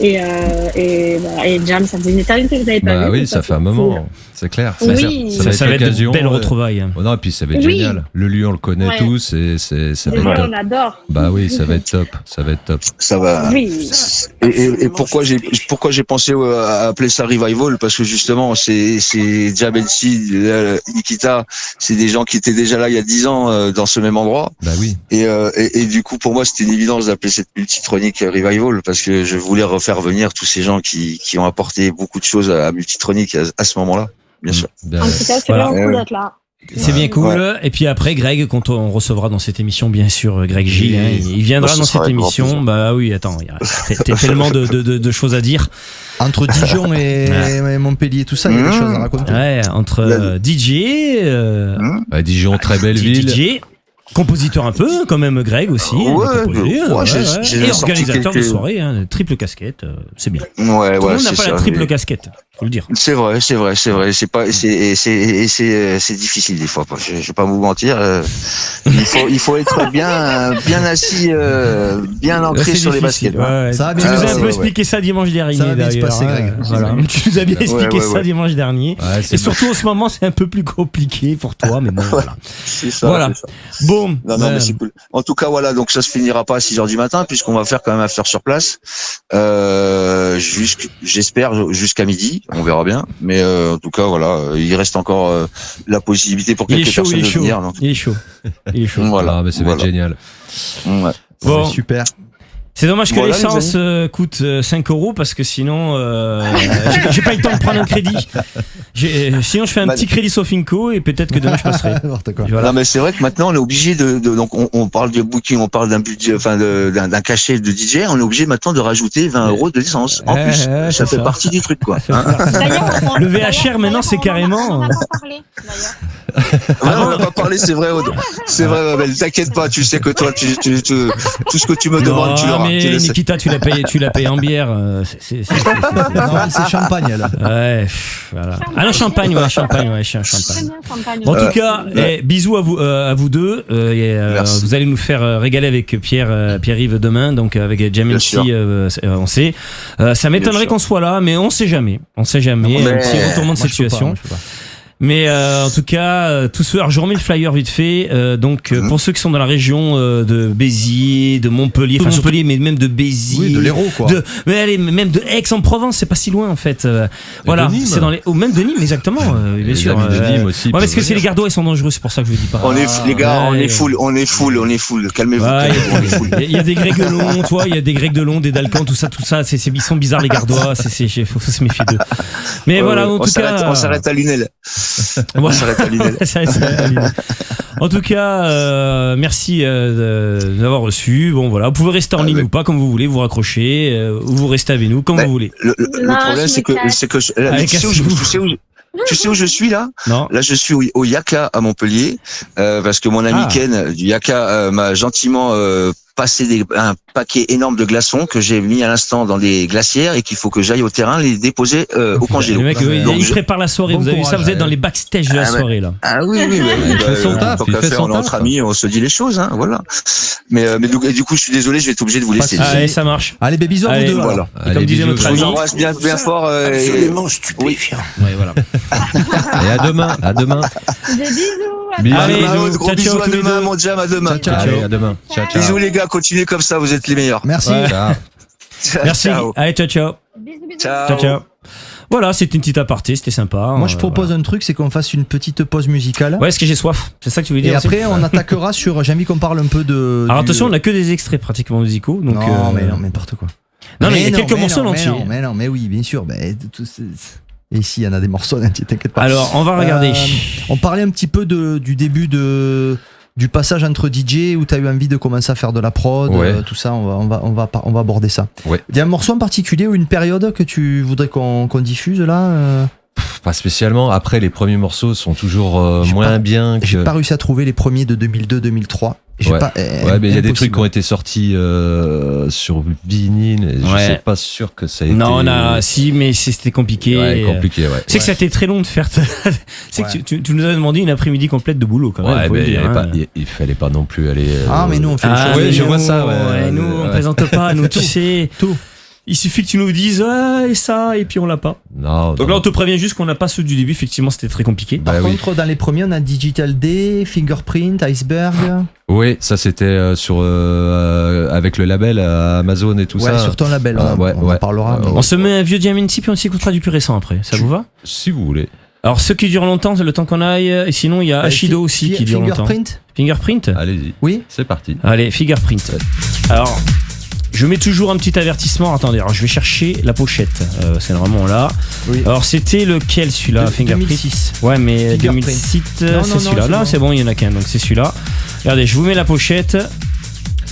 Et Jam, ça faisait une éternité que vous n'avez pas vu. Oui, ça fait un moment, c'est clair. Ça va être une belle retrouvaille. Non, et puis ça va être génial. Le lieu, on le connaît tous et ça va être top. On adore. Bah oui, ça va être top. Ça va. Oui. Et Et pourquoi j'ai pensé à appeler ça Revival, parce que justement c'est Jabelsi, Nikita, c'est des gens qui étaient déjà là il y a 10 ans dans ce même endroit. Bah oui. Et du coup pour moi c'était une évidence d'appeler cette Multitronic Revival, parce que je voulais refaire venir tous ces gens qui ont apporté beaucoup de choses à Multitronic à ce moment-là, bien sûr. Ben, En tout cas, c'est Voilà. vraiment cool d'être là. C'est bien cool. Ouais. Et puis après, Greg, quand on recevra dans cette émission, bien sûr, Greg Gilles, hein, il viendra Bah, ce dans sera cette avec grand émission. plaisir. Bah oui, attends, il y a tellement de choses à dire. Entre Dijon et Montpellier, tout ça, il y a des choses à raconter. Ouais, entre DJ, bah, Dijon, très belle ville. DJ, compositeur un peu, quand même, Greg aussi. Ouais, il a composé, ouais, j'ai et sorti organisateur de quelques- soirée, hein, triple casquette, c'est bien. Tout Ouais, le ouais, monde n'a c'est pas ça. la triple casquette, faut le dire. C'est vrai. C'est pas, c'est difficile des fois. Je vais pas vous mentir. Il faut être bien assis, bien ancré C'est sur les difficile, baskets. ouais. Ça va Tu bien nous se as un passer, peu ouais. expliqué ça dimanche dernier, Ça va bien se d'ailleurs, passer, hein. Greg. Voilà. Tu nous as bien expliqué ouais, ça ouais. dimanche dernier. Ouais, c'est Et surtout, en ce moment, c'est un peu plus compliqué pour toi, mais bon, voilà. C'est ça. Voilà. c'est ça. Bon. Non, mais c'est cool. En tout cas, voilà. Donc, ça se finira pas à 6 heures du matin, puisqu'on va faire quand même after sur place. J'espère jusqu'à midi. On verra bien. Mais, en tout cas, voilà. Il reste encore la possibilité pour Il est quelques chaud, personnes il est de chaud. venir. Donc, Il est chaud. Il est chaud. voilà. Ah, mais ça va être génial. Ouais. Bon. C'est super. C'est dommage que Voilà, les l'essence coûte 5 € parce que sinon, j'ai pas eu le temps de prendre un crédit. Sinon, je fais un Bah, petit crédit Sofinco et peut-être que demain je passerai. N'importe quoi. Voilà. Non, mais c'est vrai que maintenant on est obligé donc on parle de booking, on parle d'un budget, enfin d'un cachet de DJ, on est obligé maintenant de rajouter 20 € de licence en plus. Ouais, Ça c'est fait ça. partie du truc, quoi. Hein. D'ailleurs, Le VHR, maintenant, c'est carrément- On en a pas parlé, d'ailleurs. Ouais, on n'a pas parlé, c'est vrai, Aude. C'est vrai, Babel. T'inquiète pas, tu sais que toi, tout ce que tu me demandes, tu Non, l'auras. mais Tu le sais. Nikita, tu l'as payé en bière. Non, c'est champagne, là. Ouais, voilà. Ah non, champagne, ouais, champagne. Très Champagne. bien, champagne. En tout cas, ouais. bisous à vous deux. Merci. Vous allez nous faire régaler avec Pierre-Yves demain, donc avec Jamel sûr. on sait. Ça m'étonnerait sûr. qu'on soit là, mais on sait jamais. On sait jamais. Mais- Un petit retournement de Moi, je peux pas, situation. moi, je peux pas. Mais en tout cas, tous ceux. Alors, je remets le flyer vite fait. Pour ceux qui sont dans la région de Béziers, de Montpellier, enfin Montpellier, mais même de Béziers, Oui, de l'Hérault, quoi. mais allez, même de Aix-en-Provence, c'est pas si loin en fait. Voilà, de Nîmes. c'est dans les, ou même de Nîmes, exactement. Bien Les sûr. amis de Nîmes aussi Ouais, parce peuvent que c'est venir. les Gardois, ils sont dangereux, c'est pour ça que je vous dis pas. Les gars, on Ouais, est full. Calmez-vous. Ouais, calmez-vous, on est full. il y a des Grecs de long, toi, il y a des Grecs de long, des Dalcans, tout ça, ils sont bizarres les Gardois, faut se méfier d'eux. Mais Ouais, voilà, ouais. en tout cas, On s'arrête à Lunel. Voilà. s'arrête à Lunel. Ça, en tout cas, merci d'avoir reçu. Bon voilà, vous pouvez rester en ligne ou pas, comme vous voulez, vous raccrochez, ou vous restez avec nous, comme Ouais. vous voulez. Le Non, problème, je c'est que, m'éclate. là, Allez, tu sais où je suis là? Non. Là, je suis au Yaka à Montpellier, parce que mon ami Ken du Yaka m'a gentiment passé un paquet énorme de glaçons que j'ai mis à l'instant dans des glacières et qu'il faut que j'aille au terrain les déposer au congélo. Le mec, Donc, il prépare la soirée. Bon vous avez vu ça, courage, vous êtes dans les backstage de la Ah, ouais. soirée là. Ah oui, il fait son taf, tant il qu'à fait faire, son on est entre taf. amis, on se dit les choses, hein, voilà. Mais du coup, je suis désolé, je vais être obligé de vous laisser. Allez, ça marche. Allez, bisous à vous Allez, deux. voilà. alors. Et comme disait notre Je ami. vous embrasse bien fort. Absolument stupéfiant. Ouais, voilà. Et à demain. Des bisous. à Bisous. Allez, Gros ciao, bisous ciao, à tous les demain, deux. mon Jam, à demain. Ciao, ciao. Allez, à demain. Ciao, ciao. Bisous les gars, continuez comme ça, vous êtes les meilleurs. Merci. Ouais. Ciao. Merci. Ciao. Allez, ciao, ciao. Bisous, bisous. Ciao. Voilà, c'était une petite aparté, c'était sympa. Moi, je propose un truc, c'est qu'on fasse une petite pause musicale. Ouais, est-ce que j'ai soif? C'est ça que tu veux dire Et aussi après, on attaquera sur. J'ai envie qu'on parle un peu de. Alors du- attention, on a que des extraits pratiquement musicaux. Donc, non, mais non, n'importe quoi. Non, mais il y a quelques mais morceaux non, entiers. mais oui, bien sûr. Et ici, il y en a des morceaux, hein, t'inquiète pas. Alors, on va regarder. On parlait un petit peu du début du passage entre DJ où tu as eu envie de commencer à faire de la prod, Ouais. tout ça, on va aborder ça. Ouais. Il y a un morceau en particulier ou une période que tu voudrais qu'on diffuse là Pas spécialement. Après, les premiers morceaux sont toujours J'ai moins pas- bien que. J'ai pas réussi à trouver les premiers de 2002-2003. J'ai Ouais. pas- Ouais, mais il y a des impossible. trucs qui ont été sortis sur vinyle. Et je Ouais. sais pas sûr que ça a été. Non, si, mais c'était compliqué. Ouais, compliqué, ouais. C'est que ça a été très long de faire. C'est Ouais. que tu nous as demandé une après-midi complète de boulot quand même. Ouais, faut le mais dire, hein. il fallait pas non plus aller. Ah, mais nous, on fait les Ah, choses. Ouais, mais je nous, vois ça, ouais. nous, on Ouais. présente pas, nous, tu sais. Tout. Il suffit que tu nous dises et ça, et puis on l'a pas. Non. Donc là, on te prévient juste qu'on n'a pas ceux du début. Effectivement, c'était très compliqué. Par contre, dans les premiers, on a Digital D, Fingerprint, Iceberg. Oui, ça c'était sur avec le label Amazon et tout ça. Ouais, sur ton label, on en parlera. On se met un vieux Diamante puis on s'écoutera du plus récent après. Ça vous va? Si vous voulez. Alors, ceux qui durent longtemps, c'est le temps qu'on aille. Et sinon, il y a Ashido aussi qui dure longtemps. Fingerprint. Allez-y. Oui. C'est parti. Allez, Fingerprint. Alors, je mets toujours un petit avertissement. Attendez, alors je vais chercher la pochette. C'est vraiment là. Oui. Alors, c'était lequel celui-là, Fingerprint 2006. Ouais, mais 2006, c'est celui-là. Là, c'est bon, il y en a qu'un, donc c'est celui-là. Regardez, je vous mets la pochette.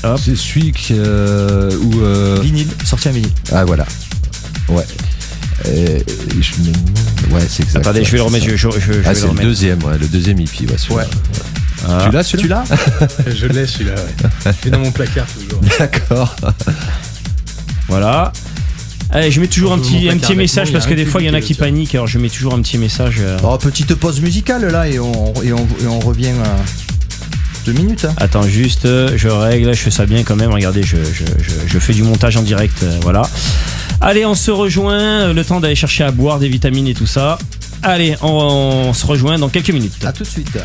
Hop. C'est celui où. Vinyle, sorti en vinyle. Ah, voilà. Ouais. Je me demande. Ouais, c'est exact. Attendez, je vais le remettre. C'est le deuxième, le deuxième hippie. Ouais, celui-là. Ouais. Tu l'as celui-là? Je l'ai celui-là, ouais. Il est dans mon placard toujours. D'accord. Voilà. Allez, je mets toujours un petit message parce que des fois il y en a qui paniquent. Alors je mets toujours un petit message. Oh, petite pause musicale là et on revient 2 minutes. Hein. Attends, juste, je règle, je fais ça bien quand même. Regardez, je fais du montage en direct. Voilà. Allez, on se rejoint. Le temps d'aller chercher à boire des vitamines et tout ça. Allez, on se rejoint dans quelques minutes. À tout de suite.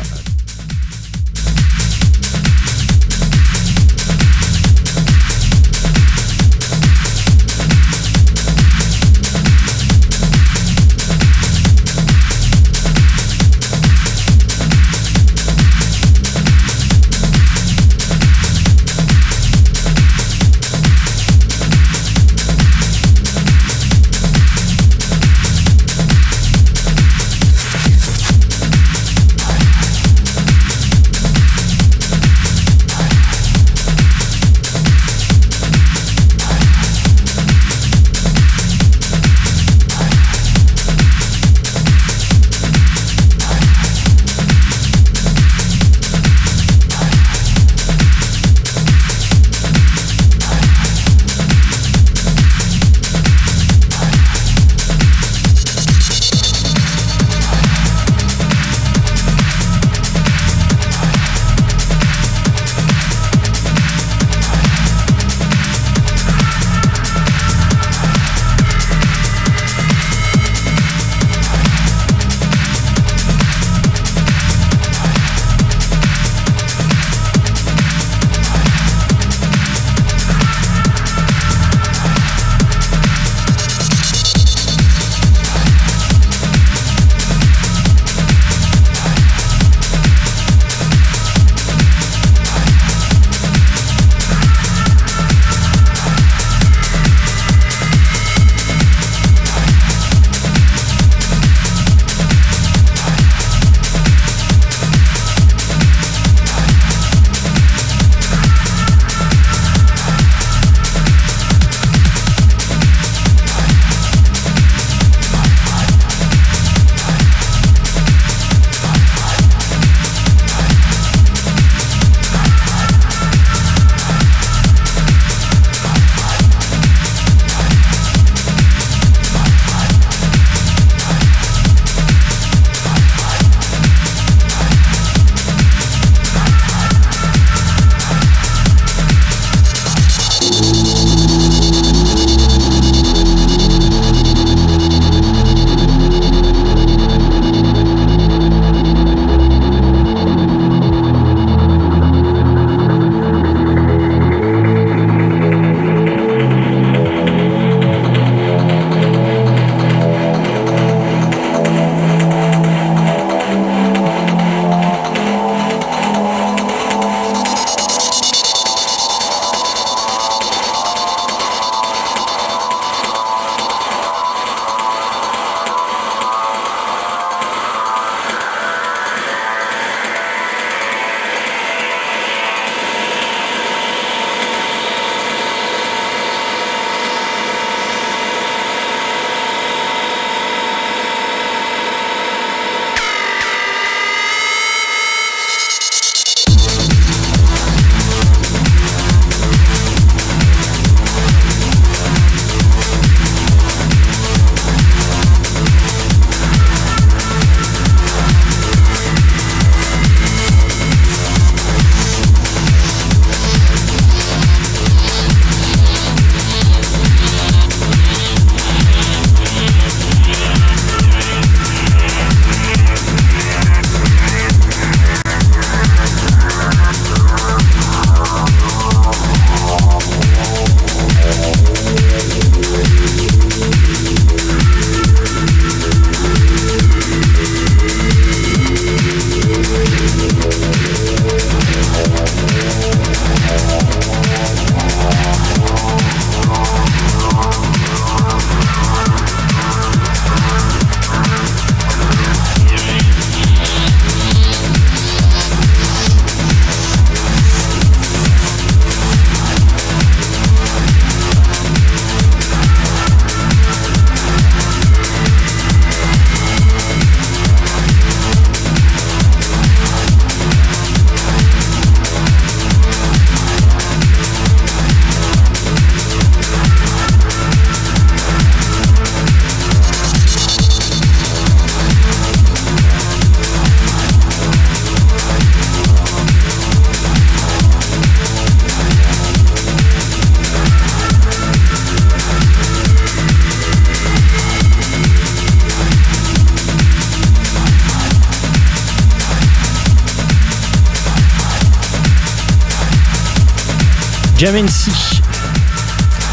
Jam MC.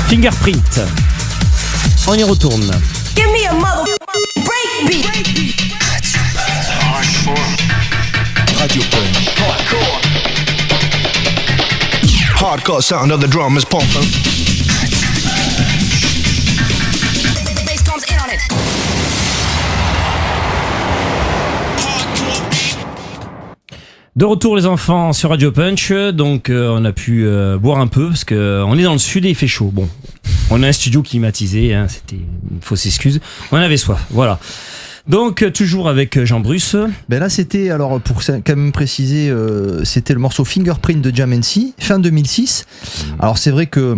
Fingerprint. On y retourne. Give me a mother break beat. Radio Punch. Hardcore sound of the drum is pumping. Bass comes in on it. De retour les enfants sur Radio Punch, donc on a pu boire un peu parce que on est dans le sud et il fait chaud. Bon, on a un studio climatisé, hein, c'était une fausse excuse. On avait soif, voilà. Donc toujours avec Jean Bruce. Ben là c'était, alors pour quand même préciser, c'était le morceau Fingerprint de Jam MC, fin 2006. Alors c'est vrai que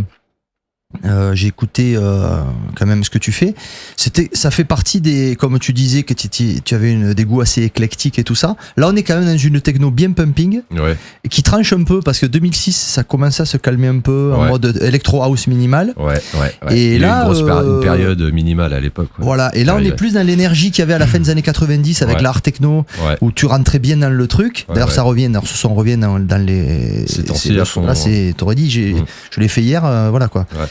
j'ai écouté quand même ce que tu fais. Ça fait partie des, comme tu disais que tu avais des goûts assez éclectiques et tout ça. Là on est quand même dans une techno bien pumping, Ouais. qui tranche un peu parce que 2006 ça commençait à se calmer un peu en Ouais. mode electro house minimal. Ouais. Et Il y a là, eu une période minimale à l'époque. Ouais. Voilà, et là on est plus dans l'énergie qu'il y avait à la fin des années 90 avec Ouais. l'art techno, Ouais. où tu rentrais bien dans le truc. Ouais, D'ailleurs ouais. ça revient, alors ce son revient dans les... Ces temps-ci, à fond. Là t'aurais dit, je l'ai fait hier, voilà quoi. Ouais.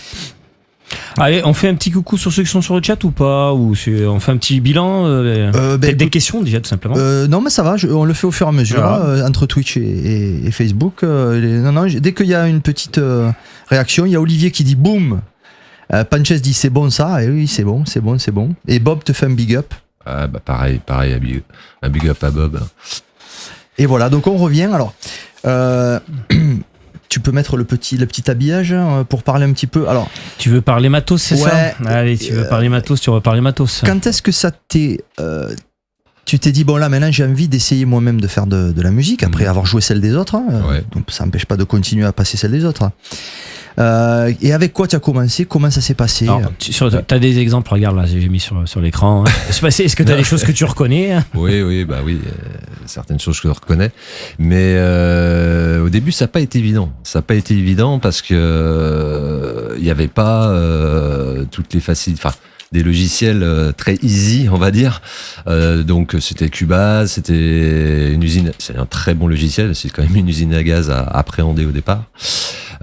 Allez, on fait un petit coucou sur ceux qui sont sur le chat ou pas, ou on fait un petit bilan, peut-être des questions déjà tout simplement. Non mais ça va, on le fait au fur et à mesure, Voilà. entre Twitch et Facebook. Dès qu'il y a une petite réaction, il y a Olivier qui dit boum. Panches dit c'est bon ça, et oui c'est bon. Et Bob te fait un big up. Ah, bah pareil, un big up à Bob. Et voilà, donc on revient. Alors, tu peux mettre le petit habillage pour parler un petit peu. Alors, Tu veux parler matos, c'est Ouais. ça? Allez, tu veux parler matos, tu vas parler matos. quand est-ce que ça t'est... tu t'es dit, bon là maintenant j'ai envie d'essayer moi-même de faire de la musique, après avoir joué celle des autres, Ouais. donc ça n'empêche pas de continuer à passer celle des autres. Et avec quoi tu as commencé? Comment ça s'est passé? Alors, t'as des exemples, regarde là, j'ai mis sur l'écran. Hein. Est-ce que t'as des choses que tu reconnais? Hein? Oui, certaines choses que je reconnais. Mais au début, ça n'a pas été évident. Ça n'a pas été évident parce que il n'y avait pas toutes les facilités. Enfin, des logiciels très easy, on va dire. Donc c'était Cubase, c'était une usine. C'est un très bon logiciel. C'est quand même une usine à gaz à appréhender au départ.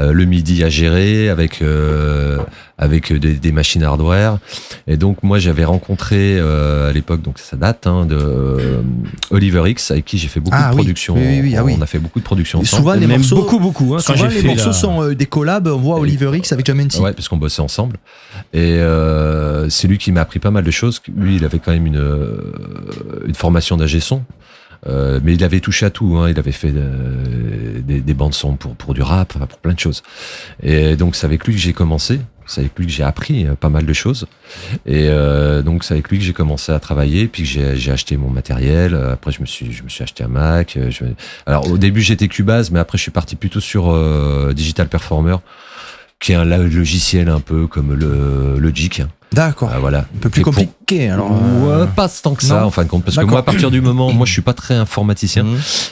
Le MIDI à gérer avec des machines hardware. Et donc moi j'avais rencontré à l'époque, donc ça date, de Oliver X, avec qui j'ai fait beaucoup de productions. Oui. On a fait beaucoup de productions Et ensemble. souvent les Même morceaux, beaucoup. Hein, quand souvent j'ai les fait morceaux sont des collabs. On voit Oliver X avec Jamenti. Ouais, parce qu'on bossait ensemble. Et c'est lui qui m'a appris pas mal de choses. Lui, il avait quand même une formation d'ingé son. Mais il avait touché à tout, hein. Il avait fait des bandes son pour du rap, enfin, pour plein de choses. Et donc c'est avec lui que j'ai commencé, c'est avec lui que j'ai appris pas mal de choses. Et donc c'est avec lui que j'ai commencé à travailler, puis que j'ai acheté mon matériel. Après je me suis acheté un Mac. Alors au début j'étais Cubase, mais après je suis parti plutôt sur Digital Performer, qui est un logiciel un peu comme le Logic. D'accord. Voilà. Un peu plus compliqué. Alors, ouais, pas tant que ça non. en fin de compte, parce que D'accord. moi à partir du moment, moi je suis pas très informaticien,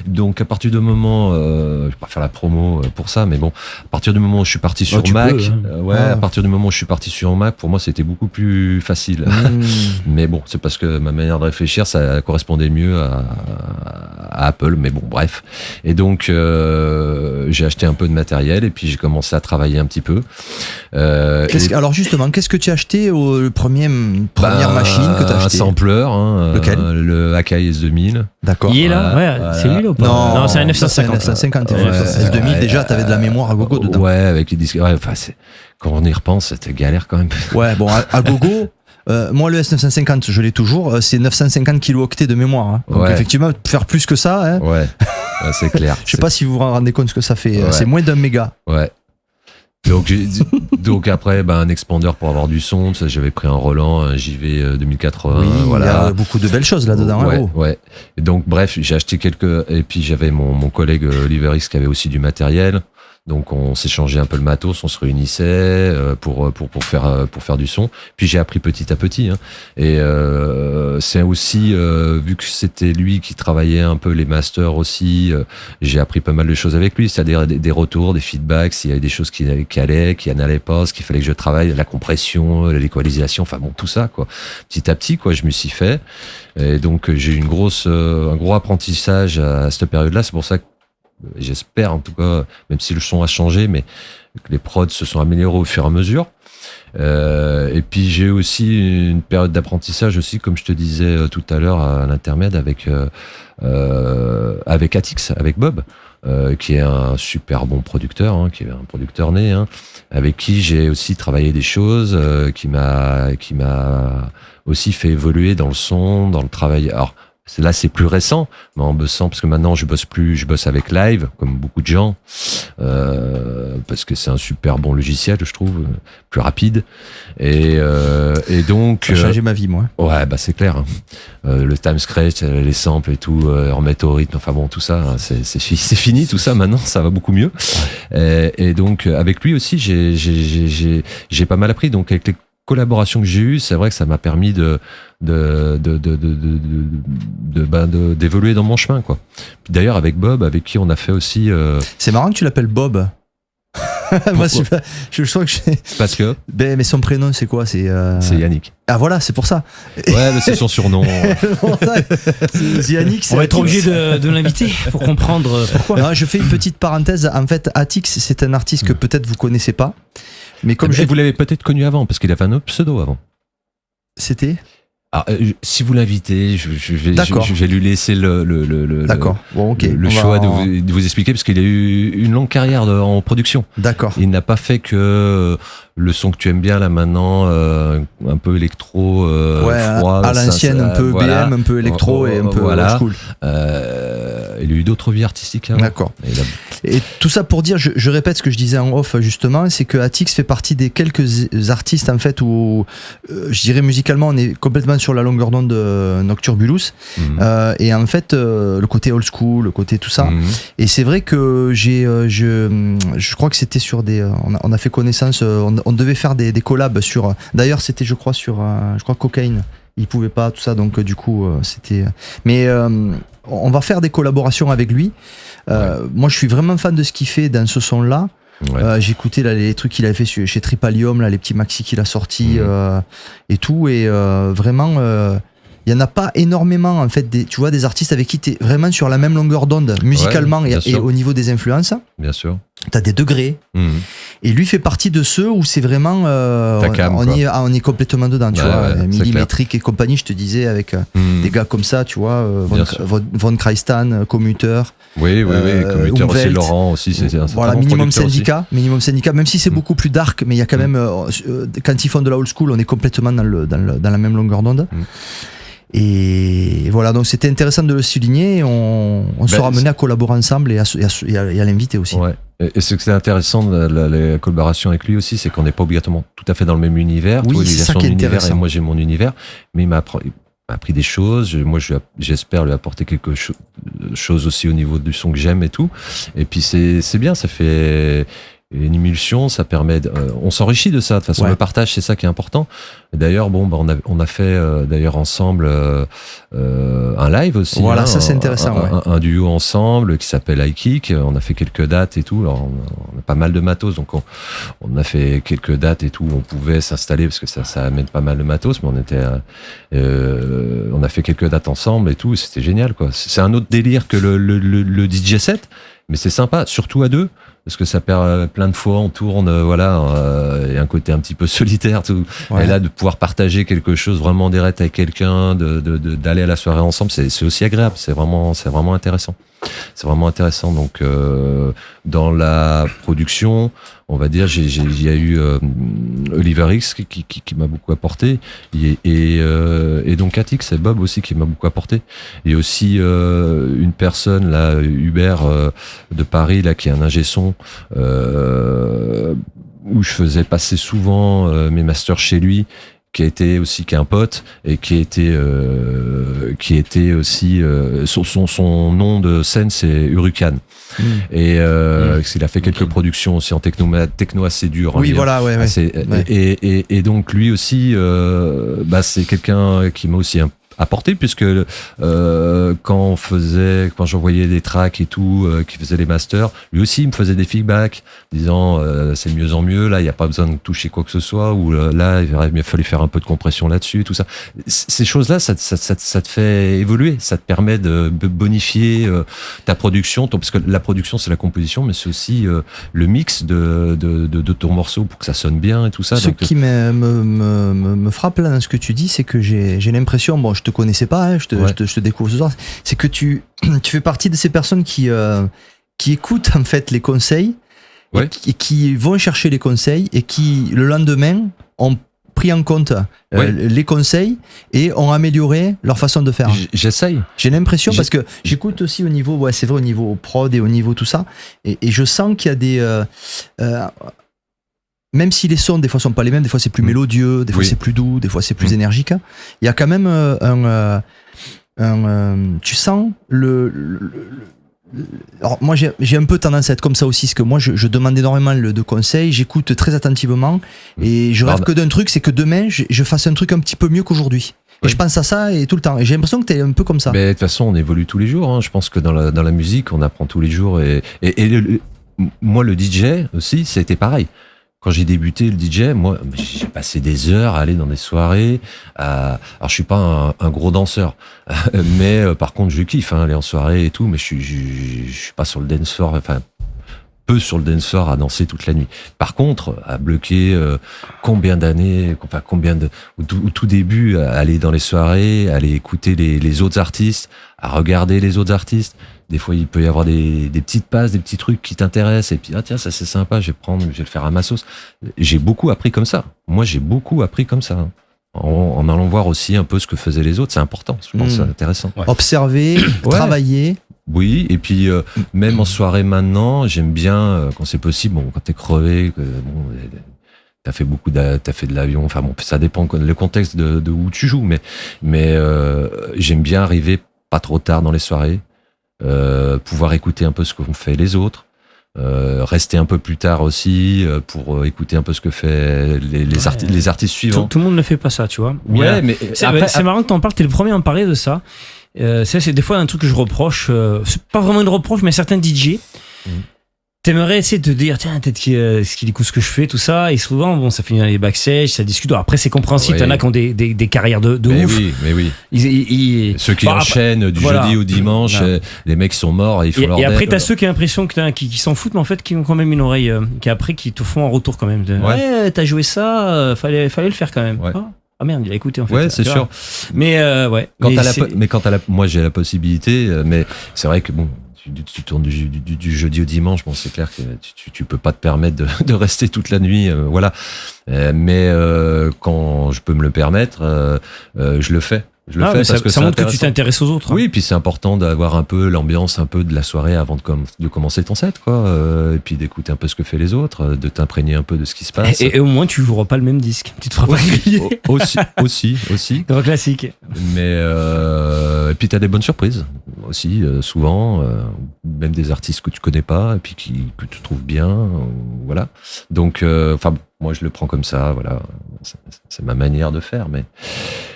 donc à partir du moment, je vais pas faire la promo pour ça, mais bon, à partir du moment où je suis parti sur tu Mac, peux, hein. à partir du moment où je suis parti sur Mac, pour moi c'était beaucoup plus facile. Mais bon, c'est parce que ma manière de réfléchir, ça correspondait mieux à Apple, mais bon, bref. Et donc j'ai acheté un peu de matériel et puis j'ai commencé à travailler un petit peu. Alors justement, qu'est-ce que tu as acheté première machine que tu as acheté? Un sampler, Lequel? Le Akai S2000. D'accord. Il est là, c'est lui là ou pas? Non, c'est un 950. C'est un 950. Ouais, S2000, déjà, t'avais de la mémoire à gogo dedans. Ouais, avec les disques. Ouais, enfin, quand on y repense, c'était galère quand même. Ouais, bon, à gogo. Moi, le S950, je l'ai toujours. C'est 950 kilooctets de mémoire. Hein. Donc, effectivement, faire plus que ça. Hein. Ouais, c'est clair. Je sais pas si vous vous rendez compte ce que ça fait. Ouais. C'est moins d'un méga. Ouais. Donc après, un expander pour avoir du son. Ça, j'avais pris un Roland, un JV 2080. Oui, voilà. il y a beaucoup de belles choses là-dedans. Ouais, hein, ouais. Et donc, bref, j'ai acheté et puis j'avais mon collègue Oliver X qui avait aussi du matériel. Donc on s'échangeait un peu le matos, on se réunissait pour faire du son. Puis j'ai appris petit à petit. Hein. Et c'est aussi vu que c'était lui qui travaillait un peu les masters aussi, j'ai appris pas mal de choses avec lui. C'est-à-dire des retours, des feedbacks, s'il y avait des choses qui allaient, qui n'allaient pas, ce qu'il fallait que je travaille, la compression, l'équalisation, enfin bon tout ça quoi. Petit à petit quoi, je me suis fait. Et donc j'ai eu un gros apprentissage à cette période-là. C'est pour ça que j'espère en tout cas, même si le son a changé, mais Les prods se sont améliorés au fur et à mesure. Et puis j'ai aussi une période d'apprentissage aussi, comme je te disais tout à l'heure à l'intermède avec Atix, avec Bob, qui est un super bon producteur, hein, qui est un producteur né, hein, avec qui j'ai aussi travaillé des choses, qui m'a aussi fait évoluer dans le son, dans le travail. Alors là c'est plus récent, mais en bossant, parce que maintenant je bosse avec Live comme beaucoup de gens, parce que c'est un super bon logiciel, je trouve, plus rapide, et donc ça a changé ma vie, moi. Ouais, bah c'est clair, hein. Le time scratch, les samples et tout, remettre au rythme, enfin bon, tout ça, hein, c'est fini, tout ça maintenant, ça va beaucoup mieux. Et donc avec lui aussi j'ai pas mal appris, donc avec les collaboration que j'ai eue, c'est vrai que ça m'a permis d'évoluer dans mon chemin, quoi. Puis d'ailleurs avec Bob, avec qui on a fait aussi. C'est marrant que tu l'appelles Bob. Moi, je sens que parce que. Mais son prénom, c'est quoi? C'est Yannick. Ah voilà, c'est pour ça. Ouais, mais c'est son surnom. Yannick. On va être obligé de l'inviter pour comprendre pourquoi. Non, je fais une petite parenthèse. En fait, Atix, c'est un artiste que peut-être vous connaissez pas. Mais comme vous l'avez peut-être connu avant, parce qu'il avait un autre pseudo avant. C'était si vous l'invitez, je vais lui laisser D'accord. Bon, ok. le choix de vous expliquer, parce qu'il a eu une longue carrière en production. D'accord. Il n'a pas fait que le son que tu aimes bien là maintenant, un peu électro, froid, à l'ancienne, un peu voilà. BM, un peu électro et un peu old school. Il a eu d'autres vies artistiques avant. D'accord. Et tout ça pour dire, je répète ce que je disais en off justement, c'est que Atix fait partie des quelques artistes en fait où je dirais musicalement on est complètement sur la longueur d'onde de Nocturbulus, et en fait le côté old school, le côté tout ça, et c'est vrai que je crois que c'était sur des on a fait connaissance, on devait faire des collabs sur, d'ailleurs c'était je crois Cocaine, il pouvait pas tout ça, donc du coup c'était, mais on va faire des collaborations avec lui. Moi je suis vraiment fan de ce qu'il fait dans ce son là. J'ai écouté là, les trucs qu'il avait fait chez Tripalium, là, les petits maxi qu'il a sortis et tout, et vraiment il y en a pas énormément en fait, tu vois, des artistes avec qui t'es vraiment sur la même longueur d'onde musicalement, et au niveau des influences. Bien sûr. T'as des degrés. Et lui fait partie de ceux où c'est vraiment on est complètement dedans, tu vois, Millimétrique et compagnie, je te disais, avec des gars comme ça, tu vois, Von Kreistan, Commuter. Oui, Commuter aussi, Laurent aussi, c'est voilà, Minimum Syndicat, même si c'est beaucoup plus dark, mais il y a quand même quand ils font de la old school, on est complètement dans la même longueur d'onde. Et voilà, donc c'était intéressant de le souligner. On sera amené à collaborer ensemble et à l'inviter aussi. Ouais. Et ce qui est intéressant de la collaboration avec lui aussi, c'est qu'on n'est pas obligatoirement tout à fait dans le même univers. Oui, toi, c'est ça qui est intéressant. Et moi, j'ai mon univers, mais il m'a appris des choses. Moi, j'espère lui apporter quelque chose aussi au niveau du son que j'aime et tout. Et puis c'est bien, ça fait une émulsion, ça permet on s'enrichit de ça, de toute façon le partage, c'est ça qui est important. D'ailleurs on a fait d'ailleurs ensemble un live aussi, voilà, ça c'est intéressant, un duo ensemble qui s'appelle High Kick. On a fait quelques dates et tout. Alors on a pas mal de matos, donc on a fait quelques dates et tout où on pouvait s'installer, parce que ça amène pas mal de matos, mais on a fait quelques dates ensemble et tout, c'était génial, quoi. C'est un autre délire que le DJ set, mais c'est sympa, surtout à deux, parce que ça perd plein de fois, on tourne, et un côté un petit peu solitaire, tout. Ouais. Et là, de pouvoir partager quelque chose vraiment direct avec quelqu'un, d'aller à la soirée ensemble, c'est aussi agréable, c'est vraiment intéressant. C'est vraiment intéressant. Donc, dans la production, on va dire, il y a eu Oliver X qui m'a beaucoup apporté, et donc Atix et Bob aussi qui m'a beaucoup apporté. Il y a aussi une personne là, Hubert de Paris, là, qui est un ingé son, où je faisais passer souvent mes masters chez lui, qui est un pote, et qui était aussi son nom de scène, c'est Hurricane. Et il a fait quelques productions aussi en techno assez dur. Oui, voilà, et donc lui aussi, c'est quelqu'un qui m'a aussi apporté, puisque quand j'envoyais des tracks et tout, qui faisait les masters, lui aussi il me faisait des feedbacks disant c'est de mieux en mieux, là il n'y a pas besoin de toucher quoi que ce soit, ou là il aurait fallu faire un peu de compression là-dessus, tout ça. Ces choses-là, ça te fait évoluer, ça te permet de bonifier ta production, parce que la production c'est la composition, mais c'est aussi le mix de ton morceau pour que ça sonne bien et tout ça. Ce qui me frappe là dans ce que tu dis, c'est que j'ai l'impression, bon, je te connaissais pas, hein, je te découvre ce soir, c'est que tu fais partie de ces personnes qui écoutent en fait les conseils, ouais, et qui vont chercher les conseils et qui le lendemain ont pris en compte les conseils et ont amélioré leur façon de faire. J'essaye. J'ai l'impression, parce que j'écoute aussi au niveau, c'est vrai, au niveau prod et au niveau tout ça, et je sens qu'il y a des... même si les sons des fois sont pas les mêmes, des fois c'est plus mélodieux, des fois c'est plus doux, des fois c'est plus énergique, il y a quand même tu sens alors moi j'ai un peu tendance à être comme ça aussi, parce que moi je demande énormément de conseils, j'écoute très attentivement et je rêve que d'un truc, c'est que demain je fasse un truc un petit peu mieux qu'aujourd'hui. Et je pense à ça et tout le temps. Et j'ai l'impression que t'es un peu comme ça. Mais de toute façon, on évolue tous les jours. Hein. Je pense que dans la musique, on apprend tous les jours. Moi, le DJ aussi, c'était pareil. Quand j'ai débuté le DJ, moi, j'ai passé des heures à aller dans des soirées. Alors, je suis pas un gros danseur, mais par contre, je kiffe aller en soirée et tout. Mais je suis pas sur le dance floor. Enfin, peu sur le dance floor à danser toute la nuit. Par contre, à bloquer combien d'années, au tout début, à aller dans les soirées, à aller écouter les autres artistes, à regarder les autres artistes. Des fois, il peut y avoir des petites passes, des petits trucs qui t'intéressent, et puis tiens, ça c'est sympa, je vais le faire à ma sauce. J'ai beaucoup appris comme ça. Moi, j'ai beaucoup appris comme ça. En allant voir aussi un peu ce que faisaient les autres, c'est important. Je pense que c'est intéressant. Ouais. Observer, travailler. Oui, et puis même en soirée maintenant, j'aime bien quand c'est possible. Bon, quand t'es crevé, t'as fait de l'avion. Enfin bon, ça dépend le contexte de où tu joues, mais j'aime bien arriver pas trop tard dans les soirées, pouvoir écouter un peu ce qu'ont fait les autres. Rester un peu plus tard aussi pour écouter un peu ce que fait les artistes suivants. Tout le monde ne fait pas ça, tu vois. Ouais, mais c'est marrant que t'en parles. T'es le premier à en parler de ça. C'est des fois un truc que je reproche. C'est pas vraiment une reproche, mais certains DJ. T'aimerais essayer de te dire, tiens, peut-être qu'il écoute ce que je fais, tout ça. Et souvent, bon, ça finit dans les backstage, ça discute. Alors après, c'est compréhensible. T'en as qui ont des carrières de ouf. Mais oui. Ceux qui enchaînent du jeudi au dimanche, les mecs sont morts et ils font leur dette. Et après, t'as ceux qui ont l'impression qui s'en foutent, mais en fait, qui ont quand même une oreille, qui te font un retour quand même. Ouais, t'as joué ça, fallait le faire quand même. Ouais. Ah merde, il a écouté en fait. Ouais, c'est sûr. Mais ouais. Moi j'ai la possibilité, mais c'est vrai que bon, tu tournes du jeudi au dimanche, bon c'est clair que tu peux pas te permettre de rester toute la nuit, voilà. Mais quand je peux me le permettre, je le fais. Parce que ça montre que tu t'intéresses aux autres. Oui, puis c'est important d'avoir un peu l'ambiance un peu de la soirée avant de commencer ton set, quoi. Et puis d'écouter un peu ce que fait les autres, de t'imprégner un peu de ce qui se passe. Et au moins tu joueras pas le même disque. Tu te feras pas griller. Aussi. Grand classique. Mais et puis t'as des bonnes surprises aussi, souvent, même des artistes que tu connais pas et puis que tu trouves bien, voilà. Donc, moi je le prends comme ça, voilà. C'est ma manière de faire, mais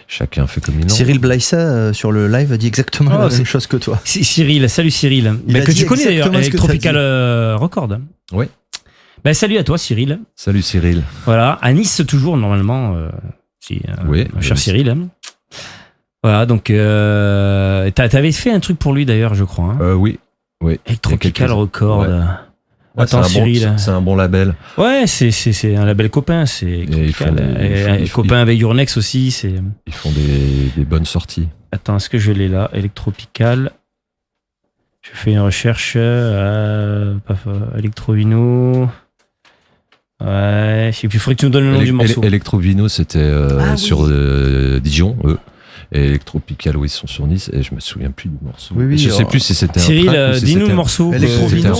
chacun fait comme il l'entend. Cyril Blaissa sur le live dit exactement la même chose que toi. Cyril, salut Cyril. Que tu connais d'ailleurs, avec Tropical Record. Oui. Salut à toi Cyril. Salut Cyril. Voilà, à Nice toujours normalement. Oui, cher Cyril. Voilà, donc t'avais fait un truc pour lui d'ailleurs, je crois. Oui. Avec Tropical Record. Ouais. Attends, Cyril. C'est un bon label. Ouais, c'est un label copain. C'est copain avec Urnex aussi. Ils font des bonnes sorties. Attends, est-ce que je l'ai là? Electropical. Je fais une recherche. Electrovino. Ouais, et puis il faudrait que tu nous donnes le nom du morceau. Electrovino, c'était sur Dijon, eux. Et Electropical, oui, ils sont sur Nice, et je me souviens plus du morceau. Oui, je sais plus si c'était Cyril, un track ou si dis-nous c'était le morceau. Electrovino,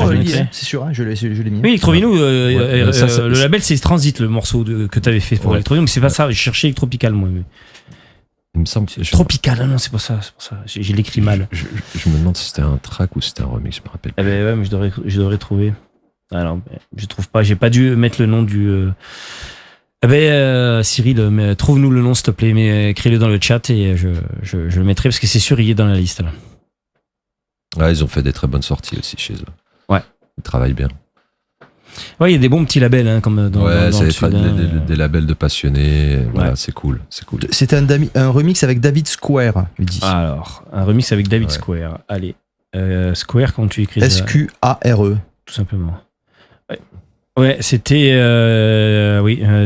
c'est sûr, je l'ai mis. Oui, Electrovino, le label c'est Transit, le morceau que tu avais fait pour Electrovino, mais c'est pas ça, je cherchais Electropical, moi. Il me semble que Tropical, non, c'est pas ça, j'ai l'écrit mal. Je me demande si c'était un track ou si c'était un remix, je me rappelle. Eh ben ouais, mais je devrais trouver. Alors, je trouve pas, j'ai pas dû mettre le nom du Eh ben, Cyril, trouve-nous le nom, s'il te plaît, mais écris-le dans le chat et je le mettrai parce que c'est sûr, il est dans la liste. Là. Ouais, ils ont fait des très bonnes sorties aussi chez eux. Ouais. Ils travaillent bien. Ouais, il y a des bons petits labels, hein, comme dans c'est le sud, des labels de passionnés. Voilà, c'est cool. C'était un remix avec David Square, il dit. Alors, un remix avec David Square. Allez. Square, quand tu écris Sqare. Tout simplement. Ouais, c'était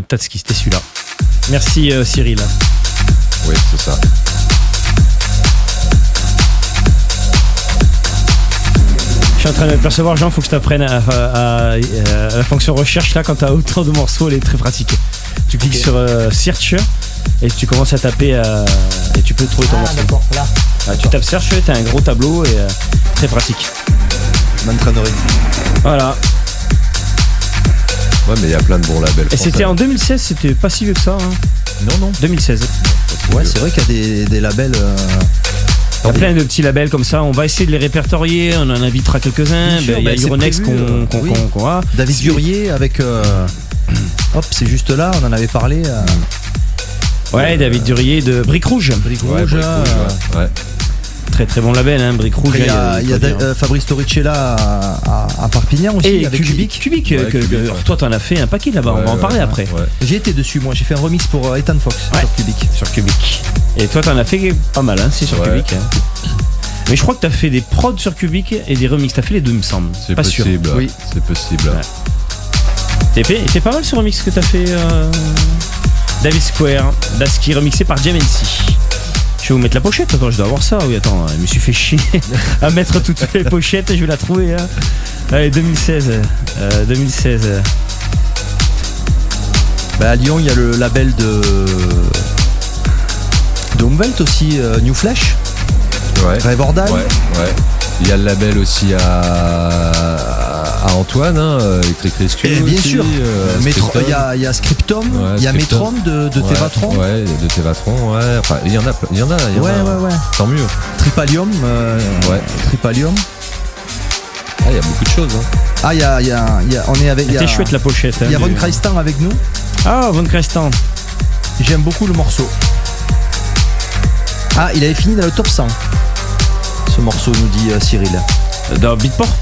Tatski, c'était celui-là. Merci Cyril. Oui, c'est ça. Je suis en train de percevoir, Jean, faut que je t'apprenne à la fonction recherche là quand t'as autant de morceaux, elle est très pratique. Tu cliques sur Search et tu commences à taper et tu peux trouver ton morceau. D'accord, là. Tu tapes Search, t'as un gros tableau et très pratique. Je m'entraînerai. Voilà. Ouais, mais il y a plein de bons labels. Et c'était en 2016, c'était pas si vieux que ça. Hein. Non. 2016. Ouais, c'est vrai qu'il y a des labels. Il y a plein de petits labels comme ça. On va essayer de les répertorier. On en invitera quelques-uns. Il y a Euronext qu'on a. David Durier avec. Hop, c'est juste là. On en avait parlé. Ouais, David Durier de Brique Rouge. Brique Rouge. Ouais. Très très bon label, hein, Brique Rouge. Il y a Fabrice Torricella à Perpignan aussi, et avec Cubic. Cubic, toi t'en as fait un paquet là-bas, on va en parler après. Ouais. J'ai été dessus, moi j'ai fait un remix pour Ethan Fox sur Cubic. Et toi t'en as fait pas mal, hein, c'est sur Cubic. Hein. Mais je crois que t'as fait des prods sur Cubic et des remix, t'as fait les deux, il me semble. C'est pas possible, sûr. Oui. C'est possible. Ouais. T'es pas mal ce remix que t'as fait, David Square, Dasky, remixé par JMNC. Je vais vous mettre la pochette, attends, je dois avoir ça. Oui, attends, je me suis fait chier à mettre toutes les pochettes, je vais la trouver. Hein. Allez, 2016. Bah, à Lyon, il y a le label de Umwelt aussi, New Flash. Ouais. Rêve Ordal. Ouais. Il y a le label aussi à Antoine, hein, Electric Rescue. Et bien aussi, sûr. Il y a Scriptum, il y a Metron de Tevatron. Ouais, de Tevatron, ouais. Enfin, il y en a. Ouais. Tant mieux. Tripalium. Tripalium. Ah, il y a beaucoup de choses. Hein. Ah, il y a on est avec. C'était chouette la pochette. Il y a Von Kreistan avec nous. Ah, Von Kreistan. J'aime beaucoup le morceau. Ah, il avait fini dans le top 100. Ce morceau, nous dit Cyril. Dans Beatport ?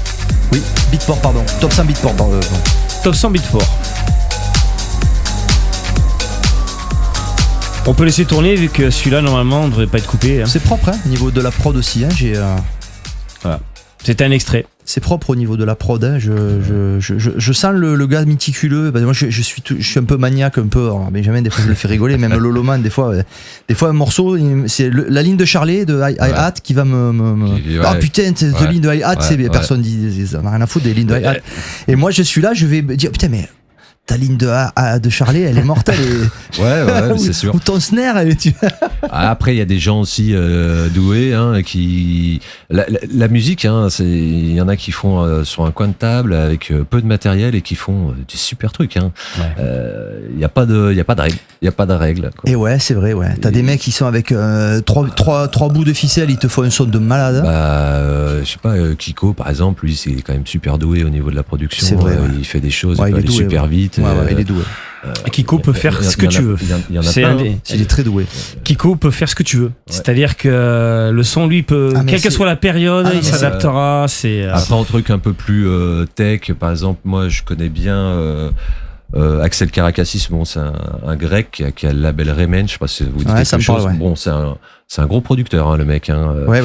Oui, Beatport, pardon. Top 100 Beatport. Top 100 Beatport. On peut laisser tourner vu que celui-là, normalement, ne devrait pas être coupé. Hein. C'est propre, hein, au niveau de la prod aussi. Hein, Voilà. C'était un extrait. C'est propre au niveau de la prod. Hein. Je sens le gars méticuleux. Ben, moi, je suis un peu maniaque, un peu. Mais jamais, des fois, je le fais rigoler. Même Loloman, des fois, un morceau, c'est la ligne de Charlet, de hi-hat, qui va Ah putain, cette ligne de hi-hat, personne dit. Ça n'a rien à foutre des lignes de hi-hat. Et moi, je suis là, je vais me dire, putain, mais. Ta ligne de Charlet, elle est mortelle. Ouais, c'est sûr. Ou ton snare, elle est. Après, il y a des gens aussi doués, hein, qui. La musique, hein, il y en a qui font sur un coin de table avec peu de matériel et qui font des super trucs. Hein. Il y a pas de règles. Il y a pas de règles. Quoi. Et ouais, c'est vrai. Ouais. T'as des mecs qui sont avec trois bouts de ficelle, ils te font un son de malade. Je sais pas, Kiko par exemple, lui, c'est quand même super doué au niveau de la production. C'est vrai. Il fait des choses, il peut aller super vite. Il est doué. Kiko peut faire ce que tu veux. Il y en a plein. Il est très doué. Kiko peut faire ce que tu veux. Ouais. C'est-à-dire que le son, lui, peut, quelle que soit la période, il s'adaptera. Après, un truc un peu plus tech, par exemple, moi, je connais bien Axel Karakassis. Bon, c'est un grec qui a le label Remen. Je sais pas si vous dites quelque chose. Bon, c'est un gros producteur, hein, le mec. Hein. Oui.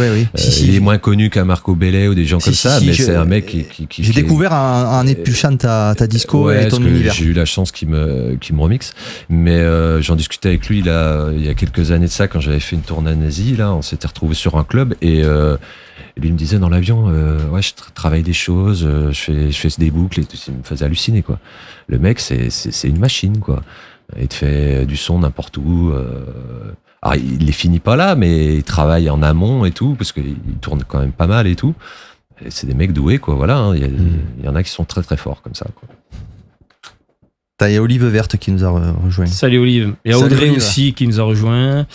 Il est moins connu qu'un Marco Bellet ou des gens comme ça, mais c'est un mec qui j'ai découvert en épluchant ta disco et ton univers. J'ai eu la chance qu'il me remixe, mais j'en discutais avec lui il y a quelques années de ça quand j'avais fait une tournée en Asie. Là, on s'était retrouvés sur un club et lui me disait dans l'avion, je travaille des choses, je fais des boucles, et ça me faisait halluciner quoi. Le mec, c'est une machine quoi. Il te fait du son n'importe où. Alors, il les finit pas là, mais il travaille en amont et tout, parce qu'il tourne quand même pas mal et tout. Et c'est des mecs doués, quoi. Voilà, hein. Il y en a qui sont très très forts comme ça, quoi. Il y a Olive Verte qui nous a rejoint. Salut Olive. Il y a Audrey aussi qui nous a rejoint.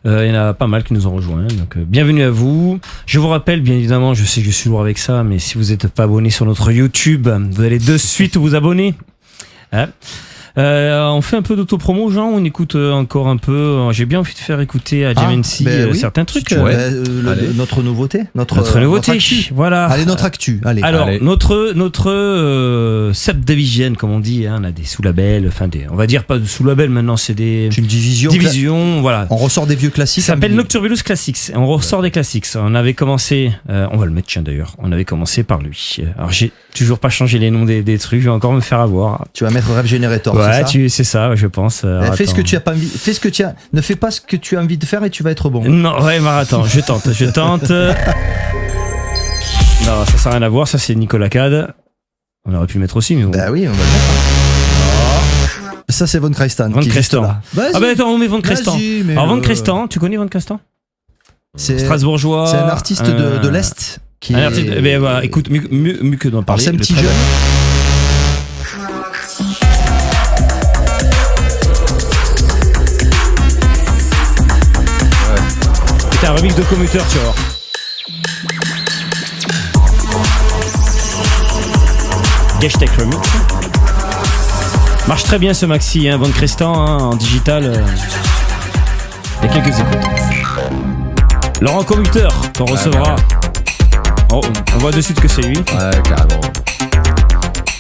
Il y en a pas mal qui nous ont rejoint. Donc, bienvenue à vous. Je vous rappelle, bien évidemment, je sais que je suis lourd avec ça, mais si vous n'êtes pas abonné sur notre YouTube, vous allez de suite vous abonner. Hein? On fait un peu d'autopromo, genre, on écoute encore un peu. J'ai bien envie de faire écouter à JMNC oui. certains trucs. Notre nouveauté. Notre nouveauté, actu. voilà. Allez, notre actu. Allez. Alors, notre subdivision, comme on dit, hein, on a des sous-labels, on va dire pas de sous-labels maintenant, c'est des... C'est une division. Voilà. On ressort des vieux classiques. Ça s'appelle Nocturbulous Classics. On ressort des classiques. On avait commencé, on va le mettre, tiens, d'ailleurs. On avait commencé par lui. Alors, j'ai toujours pas changé les noms des trucs, je vais encore me faire avoir. Tu vas mettre Rêve Generator, ouais, c'est ça? c'est ça, je pense. Fais ce que tu as pas envie. Ne fais pas ce que tu as envie de faire et tu vas être bon. Non, ouais, mais attends, je tente. Non, ça n'a rien à voir, ça c'est Nicolas Cade. On aurait pu le mettre aussi, mais bon. Bah oui, on va le mettre. Ça c'est Von Crestan. Von Crestan. Ah bah attends, on met Von Crestan. Alors Von Crestan, tu connais Von Crestan? C'est Strasbourgeois. C'est un artiste de l'Est. Un artiste, mais voilà, écoute, mieux que d'en parler. C'est un petit jeune. C'est un remix de Commuter, tu vois. Geshtech Remix. Marche très bien ce maxi, hein, Von Crestan, hein, en digital. Il y a quelques écoutes. Laurent Commuter, qu'on recevra. Oh, on voit de suite que c'est lui. Ouais, carrément.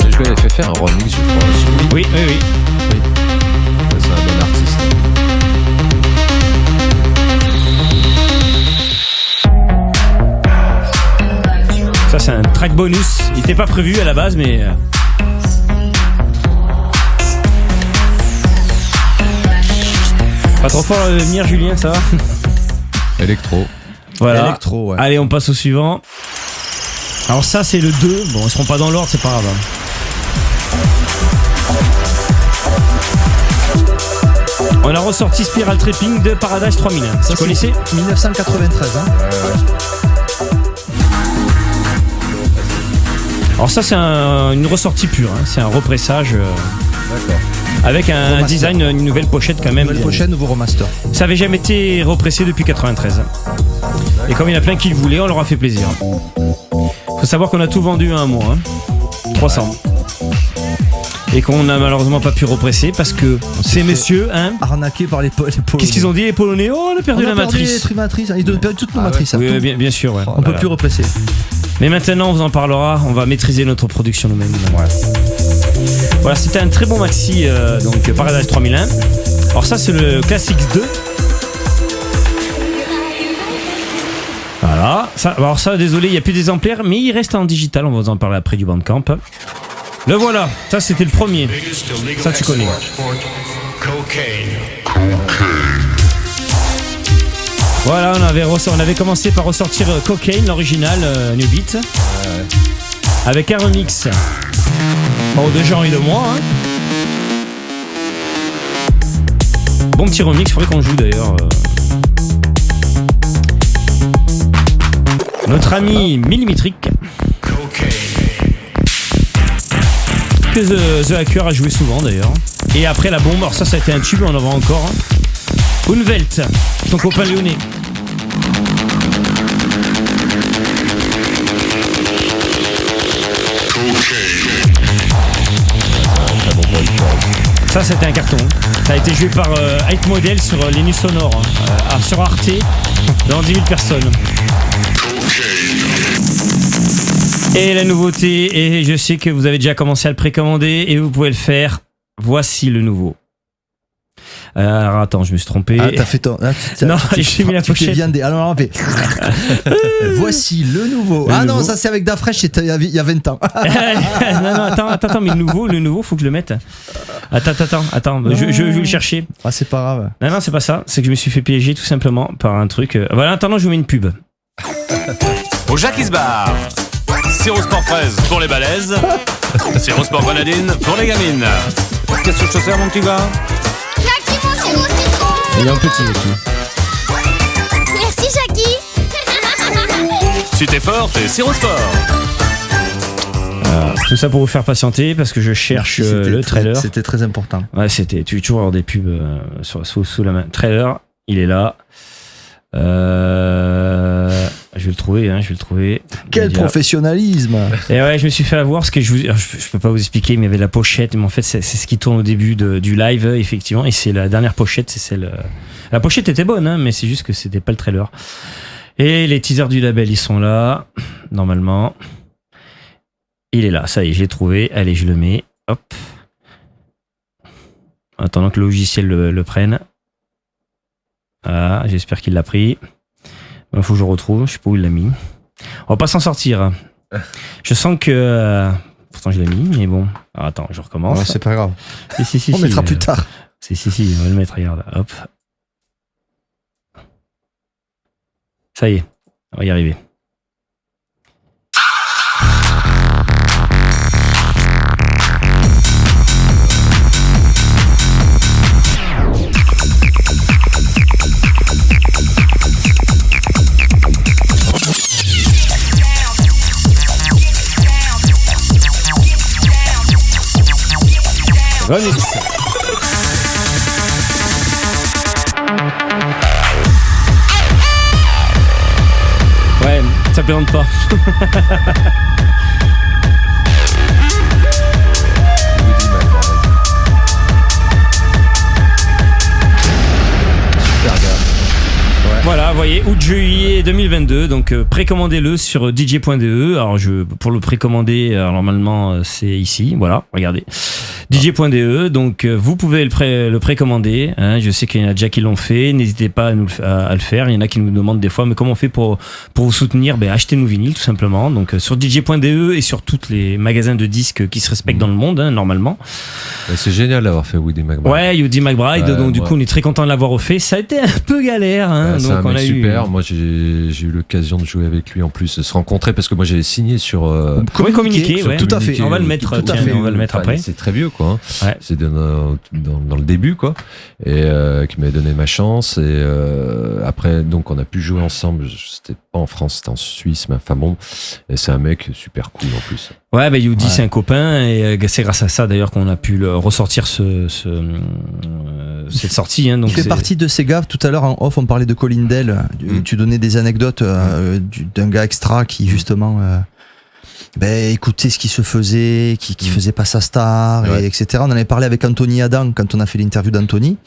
Je lui avais fait faire un remix, je crois. Oui. C'est un bon artiste. Ça, c'est un track bonus. Il n'était pas prévu à la base, mais. Pas trop fort à venir, Julien, ça va? Électro. Voilà. Électro, ouais. Allez, on passe au suivant. Alors, ça, c'est le 2. Bon, ils seront pas dans l'ordre, c'est pas grave. On a ressorti Spiral Tripping de Paradise 3001. Ça, tu connaissais? 1993, hein. Alors ça c'est une ressortie pure, hein. C'est un repressage D'accord. avec un design, une nouvelle pochette quand même. Nouvelle pochette, nouveau remaster. Ça avait jamais été repressé depuis 93. Et comme il y en a plein qui le voulaient, on leur a fait plaisir. Faut savoir qu'on a tout vendu à un mois, hein. 300. Et qu'on n'a malheureusement pas pu represser parce que ces messieurs, hein, arnaqués par les Polonais. Qu'est-ce qu'ils ont dit les Polonais? Oh, on a perdu la matrice. Ils donnent perdu toutes nos matrices. Oui, bien sûr. Ouais. On peut plus represser. Mais maintenant, on vous en parlera. On va maîtriser notre production nous-mêmes. Ouais. Voilà, c'était un très bon maxi, donc Paradise 3001. Alors ça, c'est le Classics 2. Voilà. Alors ça, désolé, il n'y a plus d'exemplaires, mais il reste en digital. On va vous en parler après du Bandcamp. Le voilà. Ça, c'était le premier. Ça, tu connais. Voilà, on avait commencé par ressortir Cocaine, l'original, New Beat. Avec un remix. Bon, de Jean et de moi. Hein. Bon petit remix, il faudrait qu'on joue d'ailleurs. Notre ami Millimétrique. Que The Hacker a joué souvent d'ailleurs. Et après la bombe, alors ça a été un tube, on en voit encore. Unwelt, ton copain lyonnais. Ça c'était un carton. Ça a été joué par Hype Model sur Linus Sonore, sur Arte, dans 10 000 personnes. Et la nouveauté, et je sais que vous avez déjà commencé à le précommander et vous pouvez le faire. Voici le nouveau. Alors attends, je me suis trompé. Ah, t'as fait ton. Non, j'ai mis la pochette. Alors, voici le nouveau. Le nouveau. Non, ça c'est avec Dafresh, c'était il y a 20 ans. non, attends, mais le nouveau, faut que je le mette. Attends, je vais le chercher. Ah, c'est pas grave. Non, c'est pas ça. C'est que je me suis fait piéger tout simplement par un truc. Voilà, en attendant, je vous mets une pub. Au Jacques Bar. Sirop Sport Fraise pour les balèzes. Sirop Sport Grenadine pour les gamines. Qu'est-ce que je te sers, mon petit gars? Jackie, mon sirop citron. Il est un petit aussi. Merci, Jackie. Si t'es fort, t'es Sirop Sport. Tout ça pour vous faire patienter parce que je cherche le trailer. C'était très important. Ouais, c'était. Tu veux toujours avoir des pubs sous la main. Trailer, il est là. Je vais le trouver. Quel professionnalisme. Et ouais, je me suis fait avoir parce que je peux pas vous expliquer, mais il y avait la pochette, mais en fait c'est ce qui tourne au début du live, effectivement, et c'est la dernière pochette, c'est celle. La pochette était bonne, hein, mais c'est juste que c'était pas le trailer. Et les teasers du label, ils sont là, normalement. Il est là, ça y est, je l'ai trouvé. Allez, je le mets. Hop. En attendant que le logiciel le prenne. Ah, j'espère qu'il l'a pris. Il faut que je le retrouve, je sais pas où il l'a mis. On va pas s'en sortir. Je sens que... pourtant je l'ai mis, mais bon. Alors, attends, je recommence. Ouais, c'est pas grave. Si, on mettra plus tard. Si, on va le mettre, regarde. Hop. Ça y est, on va y arriver. Remix. Ouais, ça plaisante pas. Voilà, vous voyez, août, juillet 2022, donc précommandez-le sur DJ.de. Alors pour le précommander, normalement c'est ici, voilà, regardez. DJ.de, donc vous pouvez le précommander, hein, je sais qu'il y en a déjà qui l'ont fait, n'hésitez pas à le faire, il y en a qui nous demandent des fois, mais comment on fait pour vous soutenir? Achetez nos vinyles tout simplement, donc sur DJ.de et sur tous les magasins de disques qui se respectent dans le monde, hein, normalement. C'est génial d'avoir fait Woody McBride. Ouais, Woody McBride, donc du coup on est très content de l'avoir refait, ça a été un peu galère, hein, c'est donc un on mec a super, moi j'ai eu l'occasion de jouer avec lui en plus, de se rencontrer parce que moi j'avais signé sur communiqué, ouais. Tout à fait. On va le mettre, on va le mettre après. C'est très vieux quoi. Ouais. C'est dans le début quoi, et qui m'avait donné ma chance et après donc on a pu jouer ensemble. C'était pas en France, c'était en Suisse, mais enfin bon. Et c'est un mec super cool en plus. Ouais, Woody c'est un copain et c'est grâce à ça d'ailleurs qu'on a pu le ressortir cette sortie. Hein, donc il fait partie de ces gars. Tout à l'heure en off, on parlait de Colin Dell. Tu donnais des anecdotes d'un gars extra qui justement écoutait ce qui se faisait, qui faisait pas sa star, et etc. On en avait parlé avec Anthony Adam quand on a fait l'interview d'Anthony.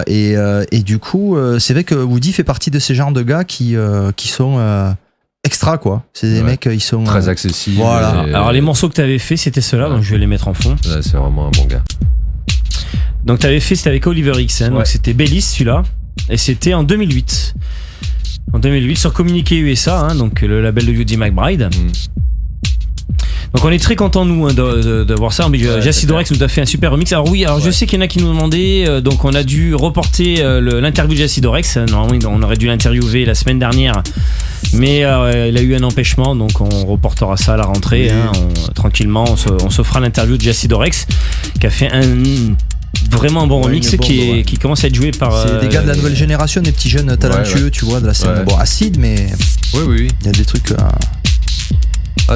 Et du coup, c'est vrai que Woody fait partie de ces genres de gars qui sont extra quoi. C'est des mecs, ils sont très accessibles. Voilà. Alors les morceaux que tu avais fait, c'était ceux-là, donc je vais les mettre en fond. Ouais, c'est vraiment un bon gars. Donc tu avais fait, c'était avec Oliver X, hein, donc c'était Bellis celui-là, et c'était en 2008. En 2008 sur Communiqué USA, hein, donc le label de Woody McBride. Donc on est très content nous d'avoir ça. Jacidorex nous a fait un super remix. Alors oui, je sais qu'il y en a qui nous demandaient, donc on a dû reporter l'interview de Jacidorex. Normalement on aurait dû l'interviewer la semaine dernière, mais il a eu un empêchement, donc on reportera ça à la rentrée. Hein, tranquillement, on se fera l'interview de Jacidorex qui a fait vraiment un bon remix qui commence à être joué par c'est des gars de la nouvelle génération, des petits jeunes talentueux, tu vois, de la scène acide, mais il y a des trucs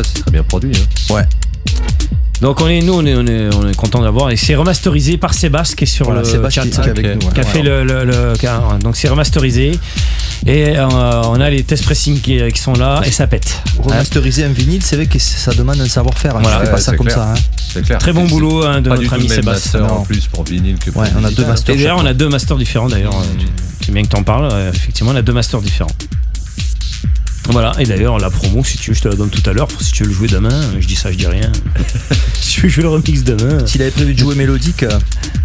c'est très bien produit, hein. Ouais. Donc on est content d'avoir, et c'est remasterisé par Sébastien qui est sur le chat, qui a fait donc c'est remasterisé et on a les test pressing qui sont là et ça pète. Remasteriser un vinyle, c'est vrai que ça demande un savoir-faire. Voilà, je fais pas ça comme ça. C'est clair. Très bon boulot de notre ami Sébastien. En plus pour vinyle que pour on a deux masters. Et d'ailleurs on a deux masters différents d'ailleurs. C'est bien que t'en parles. Effectivement, on a deux masters différents. Voilà, et d'ailleurs la promo, si tu veux, je te la donne tout à l'heure. Si tu veux le jouer demain, je dis ça, je dis rien. Si tu veux jouer le remix demain. S'il avait prévu de jouer mélodique.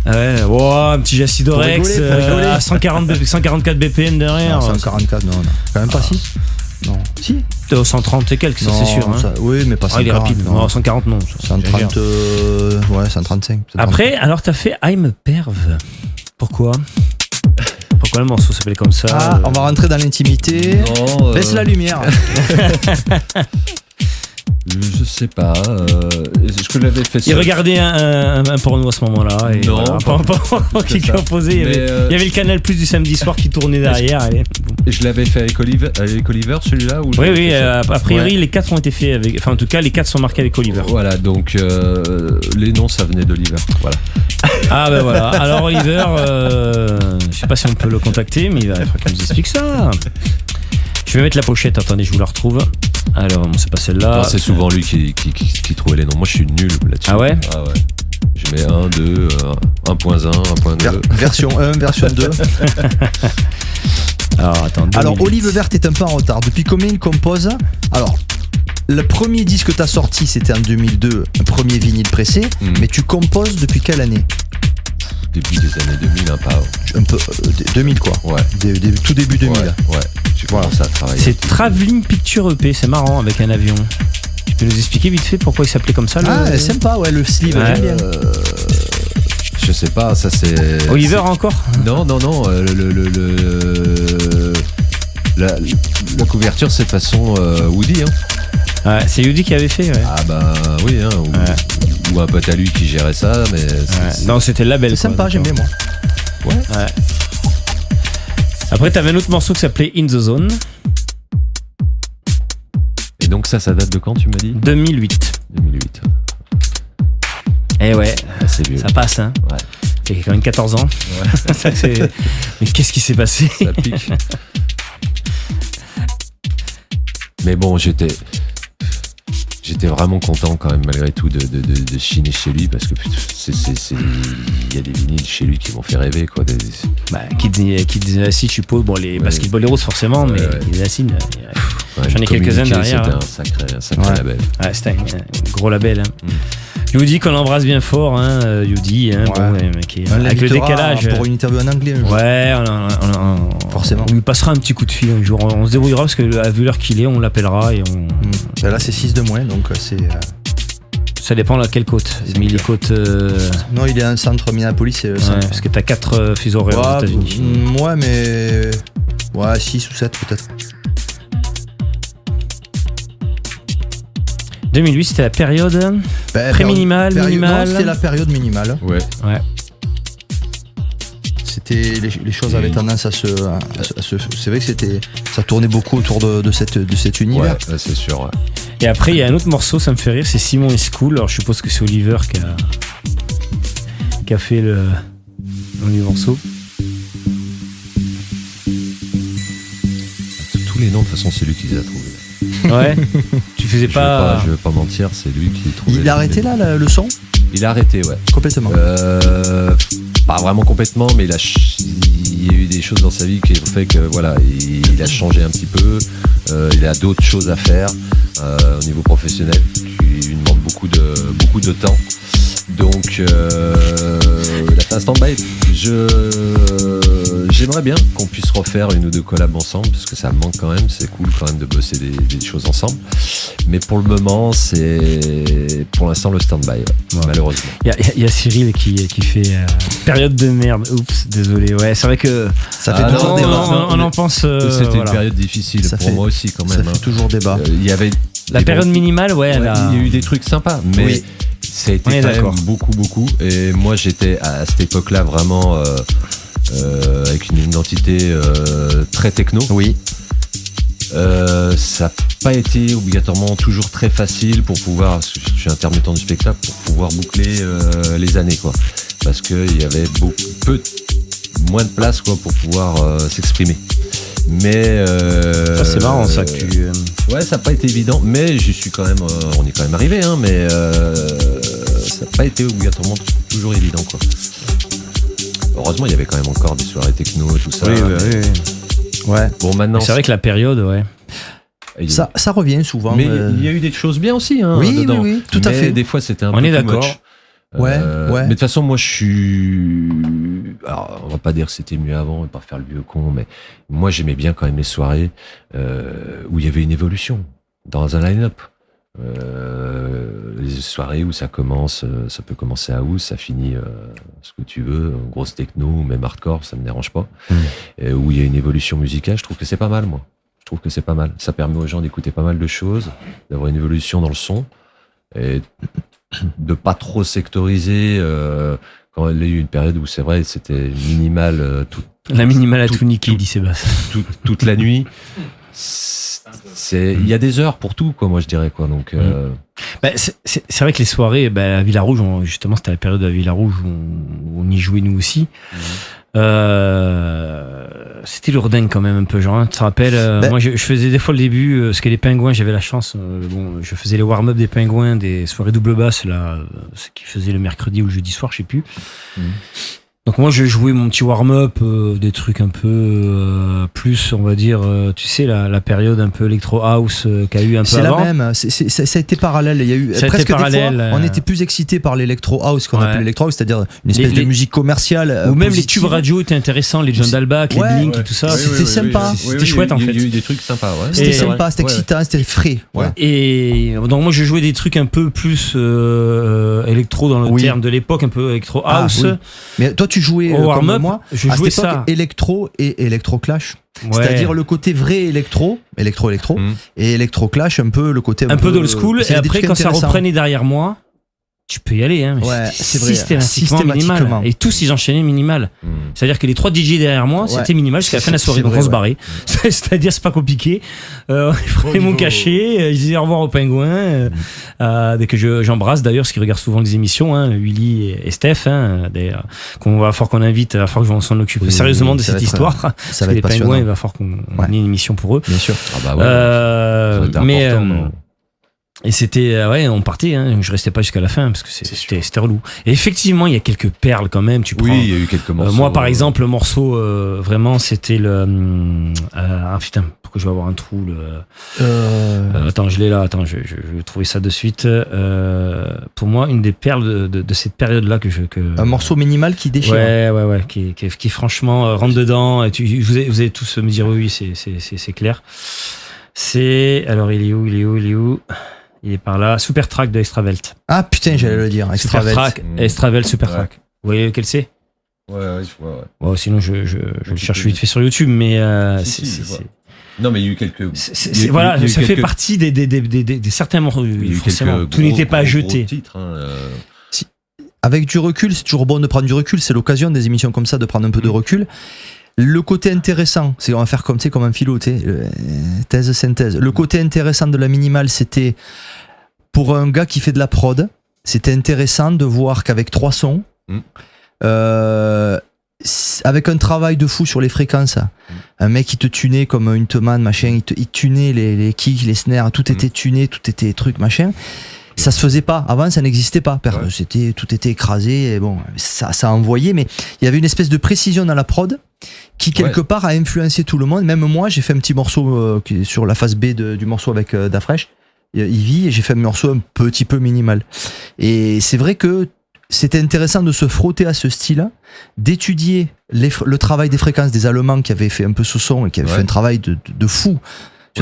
Un petit Jacidorex à 144 BPM derrière. Non, 144, non. Quand même pas si. Non. Si. 130 et quelques, ça c'est sûr. Ça, oui, mais pas 140. Il est rapide. Non, 140, non. 130, 135. Après, alors t'as fait I'm Perv. Pourquoi le morceau s'appelle comme ça? On va rentrer dans l'intimité. Baisse la lumière. Je sais pas. Est-ce que l'avais fait ça? Il regardait un porno à ce moment-là. Et non, voilà, qui opposé. Il y avait le Canal Plus du samedi soir qui tournait derrière. Et je l'avais fait avec Oliver celui-là ou Oui. A priori, les 4 ont été faits avec. Enfin, en tout cas, les 4 sont marqués avec Oliver. Voilà, donc les noms, ça venait d'Oliver. Voilà. Ah ben voilà. Alors Oliver, je sais pas si on peut le contacter, mais il va falloir qu'il nous explique ça. Je vais mettre la pochette, attendez, je vous la retrouve. Alors, bon, c'est pas celle-là. Non, c'est souvent lui qui trouvait les noms. Moi, je suis nul là-dessus. Ah ouais? Ah ouais. Je mets 1, 2, 1.1, 1.2. Version 1, version 2. Alors, attends. 2008. Alors, Olive Verte est un peu en retard. Depuis combien il compose? Alors, le premier disque que tu as sorti, c'était en 2002, un premier vinyle pressé. Mais tu composes depuis quelle année? Début des années 2000, hein, pas. Un peu. 2000, quoi. Ouais. Tout début 2000. Ouais. J'ai commencé à travailler. C'est Travelling Picture EP, c'est marrant, avec un avion. Tu peux nous expliquer vite fait pourquoi il s'appelait comme ça? Ah, sympa, ouais, le sleeve, Ouais. j'aime bien. Je sais pas, ça c'est. Oliver encore? Non. La couverture, c'est de façon Woody. Hein. Ouais, c'est Woody qui avait fait, ouais. Ah bah oui, hein, ou un pote à lui qui gérait ça, mais. Non, c'était le label. C'est sympa, j'aime bien moi. Ouais. Après, t'avais un autre morceau qui s'appelait In the Zone. Et donc ça date de quand, tu m'as dit? 2008. 2008. Eh ouais, c'est vieux. Ça passe, hein. Ouais. J'ai quand même 14 ans. Ouais. Mais qu'est-ce qui s'est passé? Ça pique. Mais bon, j'étais vraiment content quand même malgré tout de chiner chez lui parce que il y a des vinyles chez lui qui m'ont fait rêver quoi. Kid Acid, je suppose. Bon, les Basketball Heroes forcément, mais Kid Acid, j'en ai quelques-uns derrière. C'était un sacré label. Ouais, c'était un gros label. Hein. Youdi qu'on embrasse bien fort, hein, Youdi, hein, bon, avec le décalage. Pour une interview en anglais. Ouais, forcément. On lui passera un petit coup de fil un jour. On se débrouillera parce que vu l'heure qu'il est, on l'appellera et on. Là, c'est 6 de moins, donc c'est. Ça dépend à quelle côte. Mais il est côte. Non, il est un centre Minneapolis. C'est le centre. Parce que t'as 4 fuseaux horaires aux États-Unis. Ouais, mais. Ouais, 6 ou 7 peut-être. 2008, c'était la période minimale. Non, c'était la période minimale. Ouais. C'était les choses avaient tendance à se. C'est vrai que ça tournait beaucoup autour de cet univers. Ouais, c'est sûr. Ouais. Et après, il y a un autre morceau, ça me fait rire, c'est Simon is Cool. Alors, je suppose que c'est Oliver qui a fait le morceau. Tous les noms, de toute façon, c'est lui qui les a trouvés. Ouais. Tu faisais pas. Je vais pas mentir, c'est lui qui trouvait. Il a arrêté là le son? Il a arrêté, ouais. Complètement. Pas vraiment complètement, mais il y a eu des choses dans sa vie qui ont fait que voilà, il a changé un petit peu. Il a d'autres choses à faire au niveau professionnel qui lui demande beaucoup de temps. Donc il a fait un stand-by. J'aimerais bien qu'on puisse refaire une ou deux collabs ensemble parce que ça me manque quand même. C'est cool quand même de bosser des choses ensemble. Mais pour le moment, c'est pour l'instant le stand-by, malheureusement. Il y a Cyril qui fait période de merde. Oups, désolé. Ouais, c'est vrai que ça fait toujours débat. On en pense. C'était une période difficile pour moi aussi quand même. Ça fait toujours débat. Il y avait la période minimale, ouais. Il y a eu des trucs sympas, mais. Oui. Ça a été quand même beaucoup. Et moi, j'étais à cette époque-là vraiment avec une identité très techno. Oui. Ça n'a pas été obligatoirement toujours très facile pour pouvoir, parce que je suis intermittent du spectacle, pour pouvoir boucler les années, quoi. Parce qu'il y avait moins de place, quoi, pour pouvoir s'exprimer. Mais ça c'est marrant ça que tu. Ouais, ça n'a pas été évident, mais j'y suis quand même. On est quand même arrivé, hein, mais ça n'a pas été obligatoirement toujours évident, quoi. Heureusement, il y avait quand même encore des soirées techno et tout ça. Oui. Ouais. Bon, maintenant. C'est vrai que la période, ouais. Ça revient souvent. Mais il y a eu des choses bien aussi, hein. Oui, dedans. oui, tout à fait. Des fois, c'était un peu. On est d'accord. Ouais. Mais de toute façon, moi, je suis. Alors, on va pas dire que c'était mieux avant, et pas faire le vieux con, mais moi, j'aimais bien quand même les soirées où il y avait une évolution dans un line-up. Les soirées où ça peut commencer à house, ça finit ce que tu veux, grosse techno ou même hardcore, ça me dérange pas. Où il y a une évolution musicale, je trouve que c'est pas mal, moi. Je trouve que c'est pas mal. Ça permet aux gens d'écouter pas mal de choses, d'avoir une évolution dans le son et de pas trop sectoriser. Quand il y a eu une période où c'est vrai, c'était minimal. La minimale à tout niquer, dit Sébastien. Toute la nuit. Il y a des heures pour tout, quoi, moi je dirais, quoi. Donc, c'est vrai que les soirées, à Villa Rouge, justement, c'était la période à Villa Rouge où on y jouait nous aussi. c'était lourdingue quand même un peu, genre, hein, tu te rappelles, moi je faisais des fois le début, parce que les Pingouins, j'avais la chance, je faisais les warm-up des Pingouins, des soirées double basse, là, ce qu'ils faisaient le mercredi ou le jeudi soir, je sais plus. Donc moi je jouais mon petit warm-up, des trucs un peu plus, on va dire, tu sais, la période un peu electro house qu'a eu un peu avant. C'est la même, ça a été parallèle. Il y a eu ça presque a été parallèle, des fois, on était plus excités par l'électro house qu'on appelle l'électro house, c'est-à-dire une espèce de musique commerciale. Ou même les tubes radio étaient intéressants, les John Dalbach, les Blink et tout ça. C'était sympa. C'était chouette en fait. Il y a eu des trucs sympas, ouais. C'était sympa, c'était excitant, c'était frais. Et donc moi je jouais des trucs un peu plus électro dans le terme de l'époque, un peu électro house. Mais toi tu jouais au warm-up, moi, je à jouais cette époque, ça. électro et électro-clash. C'est-à-dire le côté vrai électro et électro-clash, un peu le côté un peu d'old school. Et après, quand ça reprenait derrière moi, tu peux y aller, hein. C'est vrai, systématiquement minimal. Et tous ils enchaînaient minimal. C'est-à-dire que les 3 DJ derrière moi, c'était minimal jusqu'à la fin de la soirée. Donc on se barrait. C'est-à-dire, c'est pas compliqué. Ils prenaient mon cachet, ils disaient au revoir aux Pingouins. Dès que j'embrasse d'ailleurs, parce qu'ils regardent souvent les émissions, hein, Willy et Steph, hein, qu'on va falloir qu'on invite, il va falloir qu'on s'en occupe sérieusement de cette histoire. Ça parce va que être les passionnant. Pingouins, il va falloir qu'on ait une émission pour eux. Bien sûr. Ah bah ouais. Mais et c'était on partait, hein, je restais pas jusqu'à la fin parce que c'était relou. Et effectivement, il y a quelques perles quand même, tu prends. Oui, il y a eu quelques morceaux. Moi par exemple, le morceau vraiment c'était le putain, pourquoi je vais avoir un trou attends, je l'ai là, attends, je vais trouver ça de suite. Pour moi, une des perles de cette période-là un morceau minimal qui déchire. Ouais, qui franchement rentre dedans et vous allez tous me dire oui, c'est clair. C'est alors il est où il est par là. Supertrack de Extravelt. Ah putain, j'allais le dire. Extravelt, Supertrack. Vous voyez lequel c'est? Ouais, je vois. Bon, sinon, je le cherche vite fait sur YouTube, mais non, mais il y a eu quelques. Voilà, ça fait partie des certains morceaux. Forcément, tout n'était pas jeté. Avec du recul, c'est toujours bon de prendre du recul. C'est l'occasion des émissions comme ça de prendre un peu de recul. Le côté intéressant, c'est on va faire comme un philo, thèse, synthèse. Le côté intéressant de la minimale, c'était pour un gars qui fait de la prod, c'était intéressant de voir qu'avec 3 sons, avec un travail de fou sur les fréquences, un mec qui te tunait comme une Teman, machin, il tunait les kicks, les snares, tout était tuné, tout était truc, machin. Ça se faisait pas. Avant, ça n'existait pas. Tout était écrasé. Et bon, ça a envoyé, mais il y avait une espèce de précision dans la prod qui quelque part a influencé tout le monde. Même moi, j'ai fait un petit morceau qui est sur la phase B du morceau avec Dafresh, Ivy, et j'ai fait un morceau un petit peu minimal. Et c'est vrai que c'était intéressant de se frotter à ce style, d'étudier le travail des fréquences des Allemands qui avaient fait un peu ce son et qui avaient fait un travail de fou.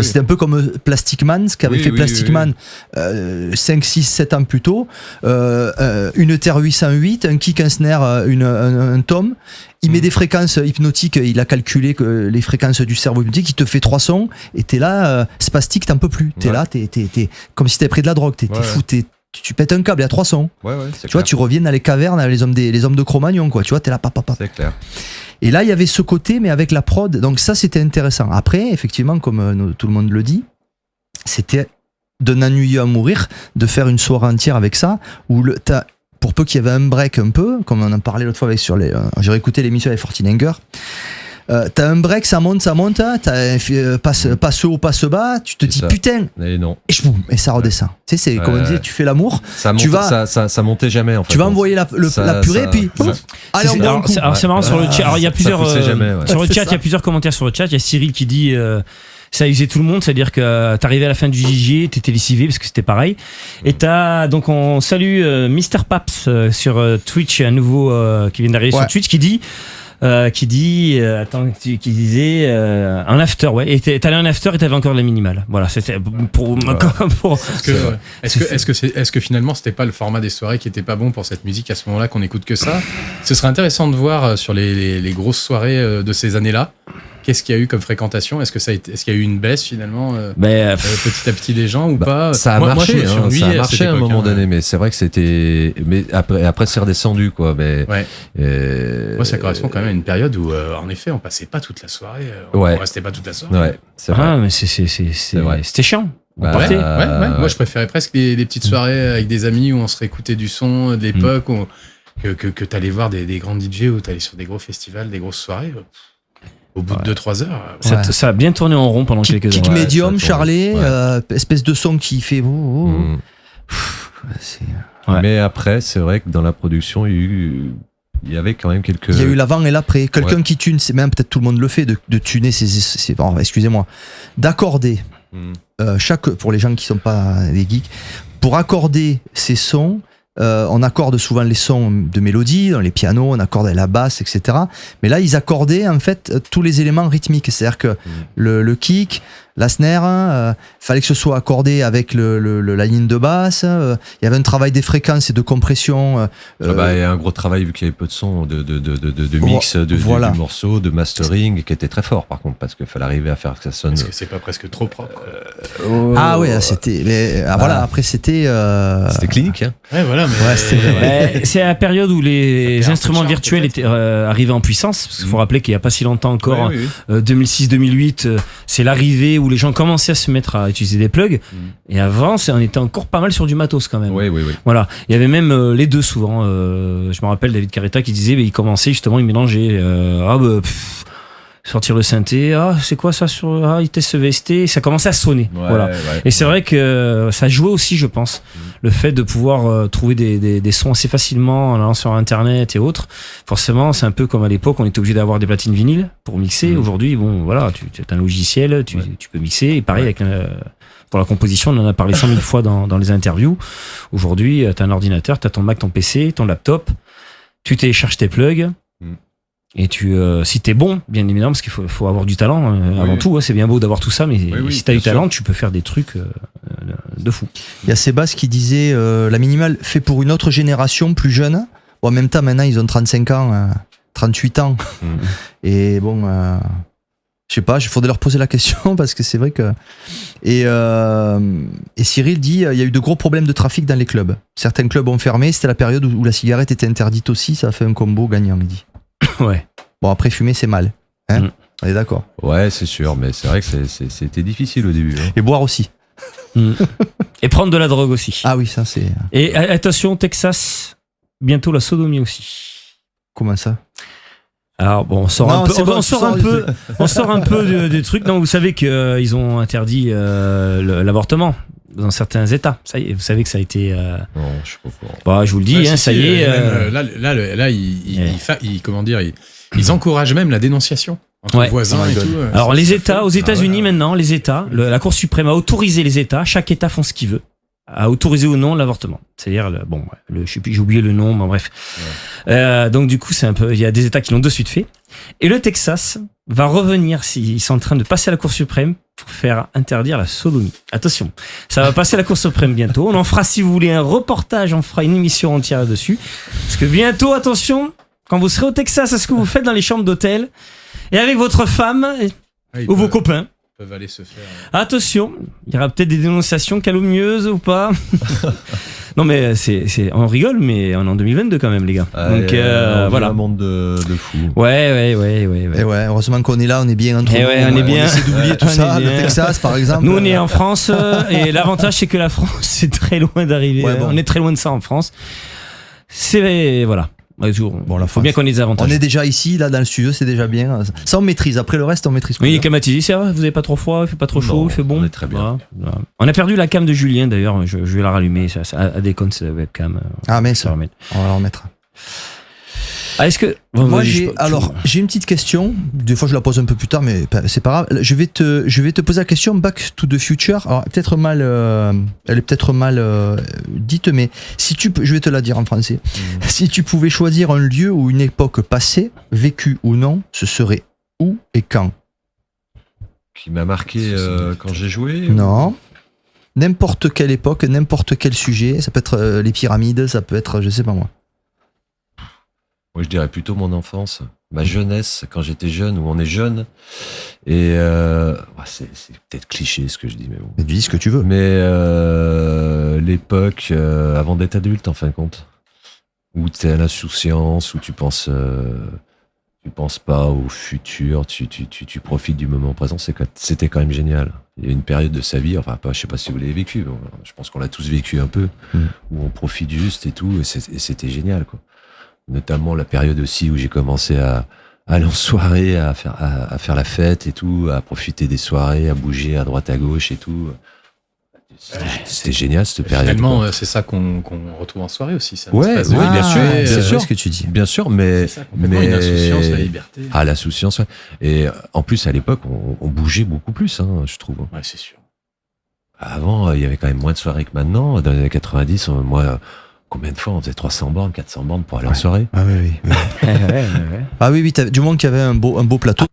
C'était un peu comme Plastic Man, ce qu'avait fait Plastic Man 5, 6, 7 ans plus tôt. Une Terre 808, un kick, un snare, un tom. Il met des fréquences hypnotiques, il a calculé que les fréquences du cerveau hypnotique, il te fait 3 sons, et t'es là, spastique, t'en peux plus. T'es là, t'es comme si t'avais pris de la drogue, t'es fou, tu pètes un câble, il y a 3 sons. Tu vois, tu reviens dans les cavernes, les hommes de Cro-Magnon, quoi. Tu vois, t'es là, papa. C'est clair. Et là, il y avait ce côté, mais avec la prod. Donc ça, c'était intéressant. Après, effectivement, comme tout le monde le dit, c'était d'un ennuyeux à mourir de faire une soirée entière avec ça, où pour peu qu'il y avait un break un peu, comme on en parlait l'autre fois j'ai réécouté l'émission avec Fortinanger. T'as un break, ça monte, t'as passe haut, passe bas, tu te dis putain, et ça redescend. Tu sais, c'est comme on disait, tu fais l'amour, ça montait jamais en fait. Tu vas envoyer la purée, et puis allez, alors c'est marrant sur le chat. Alors il y a plusieurs sur le chat, il y a plusieurs commentaires sur le chat. Il y a Cyril qui dit ça a usé tout le monde, c'est-à-dire que t'arrivais à la fin du JJ, t'étais lessivé parce que c'était pareil. Et donc on salue Mr Paps sur Twitch, un nouveau qui vient d'arriver sur Twitch, qui dit qui disait un after, et t'allais en after et t'avais encore de la minimale. Voilà, c'était pour est-ce que finalement c'était pas le format des soirées qui était pas bon pour cette musique à ce moment-là, qu'on écoute que ça? Ce serait intéressant de voir sur les grosses soirées de ces années-là. Qu'est-ce qu'il y a eu comme fréquentation? Est-ce qu'il y a eu une baisse finalement petit à petit des gens ou pas? Ça a marché, ça a marché à un moment donné, mais c'est vrai que c'était. Mais après c'est redescendu, quoi. Mais moi, ça correspond quand même à une période où, en effet, on passait pas toute la soirée. On restait pas toute la soirée. Ouais, c'est vrai. Ah, mais c'était chiant. Moi, je préférais presque les petites soirées avec des amis où on se réécoutait du son de l'époque, que t'allais voir des grands DJ ou t'allais sur des gros festivals, des grosses soirées. Au bout de 2-3 heures. Ça a bien tourné en rond pendant quelques Kick heures. médium, Charlet, espèce de son qui fait. Mais après, c'est vrai que dans la production, il y avait quand même quelques. Il y a eu l'avant et l'après. Quelqu'un qui tune, c'est même peut-être tout le monde le fait, de tuner excusez-moi, d'accorder pour les gens qui sont pas des geeks, pour accorder ces sons. On accorde souvent les sons de mélodie dans les pianos, on accorde la basse, etc. Mais là, ils accordaient en fait tous les éléments rythmiques. C'est-à-dire que le kick, la snare, fallait que ce soit accordé avec la ligne de basse. Il y avait un travail des fréquences et de compression. Il y a un gros travail vu qu'il y avait peu de son, de mix, du morceau, de mastering, qui était très fort par contre, parce qu'il fallait arriver à faire que ça sonne. Est-ce que c'est pas presque trop propre? Ah ouais, c'était. Mais, voilà, après c'était. C'était clinique, hein. Ouais, voilà. Mais c'est à la période où les instruments virtuels étaient arrivés en puissance. Parce qu'il faut rappeler qu'il n'y a pas si longtemps encore, 2006-2008, c'est l'arrivée où les gens commençaient à se mettre à utiliser des plugs. Et avant, on était encore pas mal sur du matos quand même. Oui. Voilà. Il y avait même les deux souvent. Je me rappelle David Carretta qui disait, il commençait justement, il mélangeait. Sortir le synthé, c'est quoi ça sur il teste ce VST, ça commençait à sonner. Et c'est vrai que ça jouait aussi, je pense, le fait de pouvoir trouver des sons assez facilement en allant sur internet et autres. Forcément, c'est un peu comme à l'époque, on était obligé d'avoir des platines vinyles pour mixer. Aujourd'hui, bon voilà, tu as un logiciel, tu peux mixer. Et pareil avec pour la composition, on en a parlé 100 000 fois dans les interviews. Aujourd'hui, tu as un ordinateur, tu as ton Mac, ton PC, ton laptop, tu télécharges tes plugs. Et si t'es bon, bien évidemment, parce qu'il faut avoir du talent avant tout, c'est bien beau d'avoir tout ça, mais si t'as du talent, tu peux faire des trucs de fou. Il y a Sébastien qui disait la minimale fait pour une autre génération plus jeune. Bon, en même temps, maintenant ils ont 35 ans, 38 ans. Et bon, je sais pas, il faudrait leur poser la question parce que c'est vrai que. Et Cyril dit il y a eu de gros problèmes de trafic dans les clubs. Certains clubs ont fermé, c'était la période où la cigarette était interdite aussi, ça a fait un combo gagnant, il dit. Ouais. Bon, après fumer c'est mal, hein. On est d'accord. Ouais, c'est sûr, mais c'est vrai que c'était difficile au début. Hein. Et boire aussi. Et prendre de la drogue aussi. Ah oui, ça c'est. Et attention, Texas, bientôt la sodomie aussi. Comment ça? Alors bon, on sort un peu des trucs. Non, vous savez qu'ils ont interdit l'avortement dans certains États. Ça y est, vous savez que ça a été. Non, je suis pas fort. Je vous le dis, ça y est. Là, ils encouragent même la dénonciation entre voisins et tout. Alors aux États-Unis maintenant, la Cour suprême a autorisé les États, chaque État font ce qu'il veut, à autoriser ou non l'avortement. C'est-à-dire, j'ai oublié le nom, mais bref. Donc du coup, il y a des États qui l'ont de suite fait. Et le Texas va revenir, ils sont en train de passer à la Cour suprême pour faire interdire la sodomie. Attention, ça va passer à la Cour suprême bientôt. On en fera, si vous voulez, un reportage, on fera une émission entière là-dessus. Parce que bientôt, attention, quand vous serez au Texas, à ce que vous faites dans les chambres d'hôtel, et avec votre femme, ou vos copains, peuvent aller se faire. Attention, il y aura peut-être des dénonciations calomnieuses ou pas. Non mais on rigole, mais on est en 2022 quand même, les gars. Donc voilà. Un monde de fou. Ouais. Et ouais, heureusement qu'on est là, on est bien entre nous. On est bien. On essaie d'oublier tout ça. Le Texas, par exemple. Nous, on est en France, et l'avantage c'est que la France, c'est très loin d'arriver. On est très loin de ça en France. Voilà. Faut bien qu'on ait des avantages. On est déjà ici, là, dans le studio, c'est déjà bien. Ça, on maîtrise. Après le reste, on maîtrise pas. Oui, il est climatisé, c'est vrai. Vous avez pas trop froid, il fait pas trop chaud, il fait bon. On est très bien. Voilà. On a perdu la cam de Julien, d'ailleurs. Je vais la rallumer. Ça a déconne, cette webcam. Ah, mais ça, on va la remettre. Est-ce que. Moi, j'ai une petite question. Des fois, je la pose un peu plus tard, mais c'est pas grave. Je vais te poser la question Back to the Future. Alors, elle est peut-être mal dite, mais je vais te la dire en français. Si tu pouvais choisir un lieu ou une époque passée, vécue ou non, ce serait où et quand? Qui m'a marqué quand j'ai joué? Non. N'importe quelle époque, n'importe quel sujet. Ça peut être les pyramides, ça peut être, je sais pas moi. Moi, je dirais plutôt mon enfance, ma jeunesse, quand j'étais jeune, où on est jeune. Et c'est peut-être cliché ce que je dis, mais bon. Mais tu dis ce que tu veux. Mais l'époque avant d'être adulte, en fin de compte, où tu es à l'insouciance, où tu penses pas au futur, tu profites du moment présent. C'était quand même génial. Il y a une période de sa vie, je sais pas si vous l'avez vécu, bon, je pense qu'on l'a tous vécu un peu, où on profite juste et tout, et c'était génial, quoi. Notamment la période aussi où j'ai commencé à aller en soirée, à faire la fête et tout, à profiter des soirées, à bouger à droite à gauche et tout. C'était génial cette période. Finalement, c'est ça qu'on retrouve en soirée aussi. Ça bien sûr, c'est sûr ce que tu dis. Bien sûr, mais une insouciance, la liberté. Ah, l'insouciance. Ouais. Et en plus, à l'époque, on bougeait beaucoup plus, hein, je trouve. Ouais, c'est sûr. Avant, il y avait quand même moins de soirées que maintenant. Dans les années 90, moi, combien de fois on faisait 300 bornes, 400 bornes pour aller en soirée? Ah oui. Ah oui, du moment qu'il y avait un beau plateau.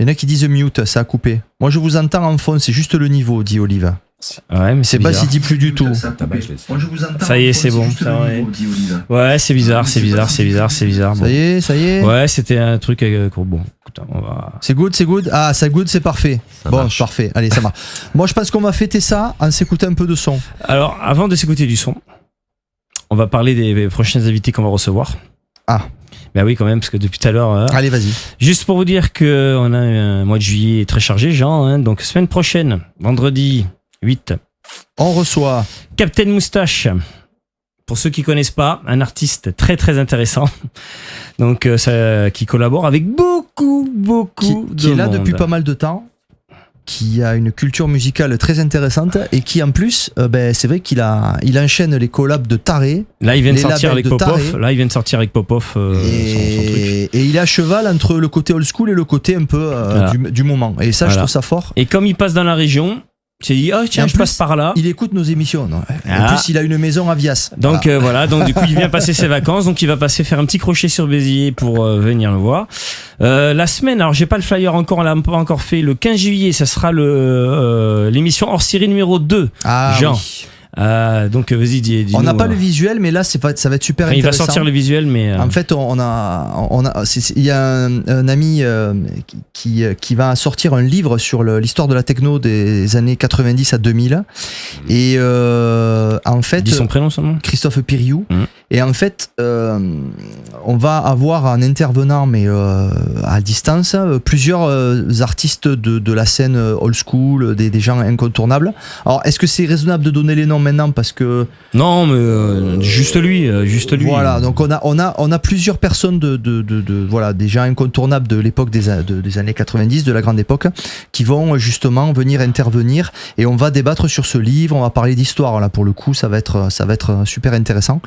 Il y en a qui disent mute, ça a coupé. Moi je vous entends en fond, c'est juste le niveau, dit Olive. Ouais, mais c'est pas s'il dit plus du tout. Ça y est, c'est bon. Ouais, c'est bizarre. Ça y est. Ouais, c'était un truc. Bon, écoute, on va. C'est good. Ah, ça good, c'est parfait. Marche. Parfait. Allez, ça marche. Moi, je pense qu'on va fêter ça en s'écoutant un peu de son. Alors, avant de s'écouter du son, on va parler des prochains invités qu'on va recevoir. Ah. Ben oui, quand même, parce que depuis tout à l'heure. Allez, vas-y. Juste pour vous dire qu'on a un mois de juillet très chargé, Jean. Hein, donc, semaine prochaine, vendredi 8. On reçoit Captain Moustache. Pour ceux qui connaissent pas, un artiste très très intéressant. Donc, qui collabore avec beaucoup de monde. Qui est là depuis pas mal de temps. Qui a une culture musicale très intéressante et qui en plus, c'est vrai qu'il enchaîne les collabs de taré. Là, il vient de sortir avec Popov. Et il est à cheval entre le côté old school et le côté un peu du moment. Et ça, je trouve ça fort. Et comme il passe dans la région, il s'est dit, je passe par là. Il écoute nos émissions. Non. En plus, il a une maison à Vias. Donc donc du coup, il vient passer ses vacances. Donc il va passer faire un petit crochet sur Béziers pour venir le voir. La semaine, alors j'ai pas le flyer encore, on l'a pas encore fait. Le 15 juillet, ça sera l'émission hors série numéro 2. Jean. Oui. Donc vas-y, dis-nous. On n'a pas le visuel, mais là ça va être super intéressant. Il va sortir le visuel, mais en fait il y a un ami qui va sortir un livre sur l'histoire de la techno des années 90 à 2000 et en fait. Dis son prénom seulement. Christophe Piriou. Et en fait, on va avoir en intervenant, mais à distance, plusieurs artistes de la scène old school, des gens incontournables. Alors, est-ce que c'est raisonnable de donner les noms maintenant parce que. Non, mais juste lui. Voilà, donc on a plusieurs personnes voilà, des gens incontournables de l'époque des années 90, de la grande époque, qui vont justement venir intervenir et on va débattre sur ce livre, on va parler d'histoire. Là, pour le coup, ça va être super intéressant.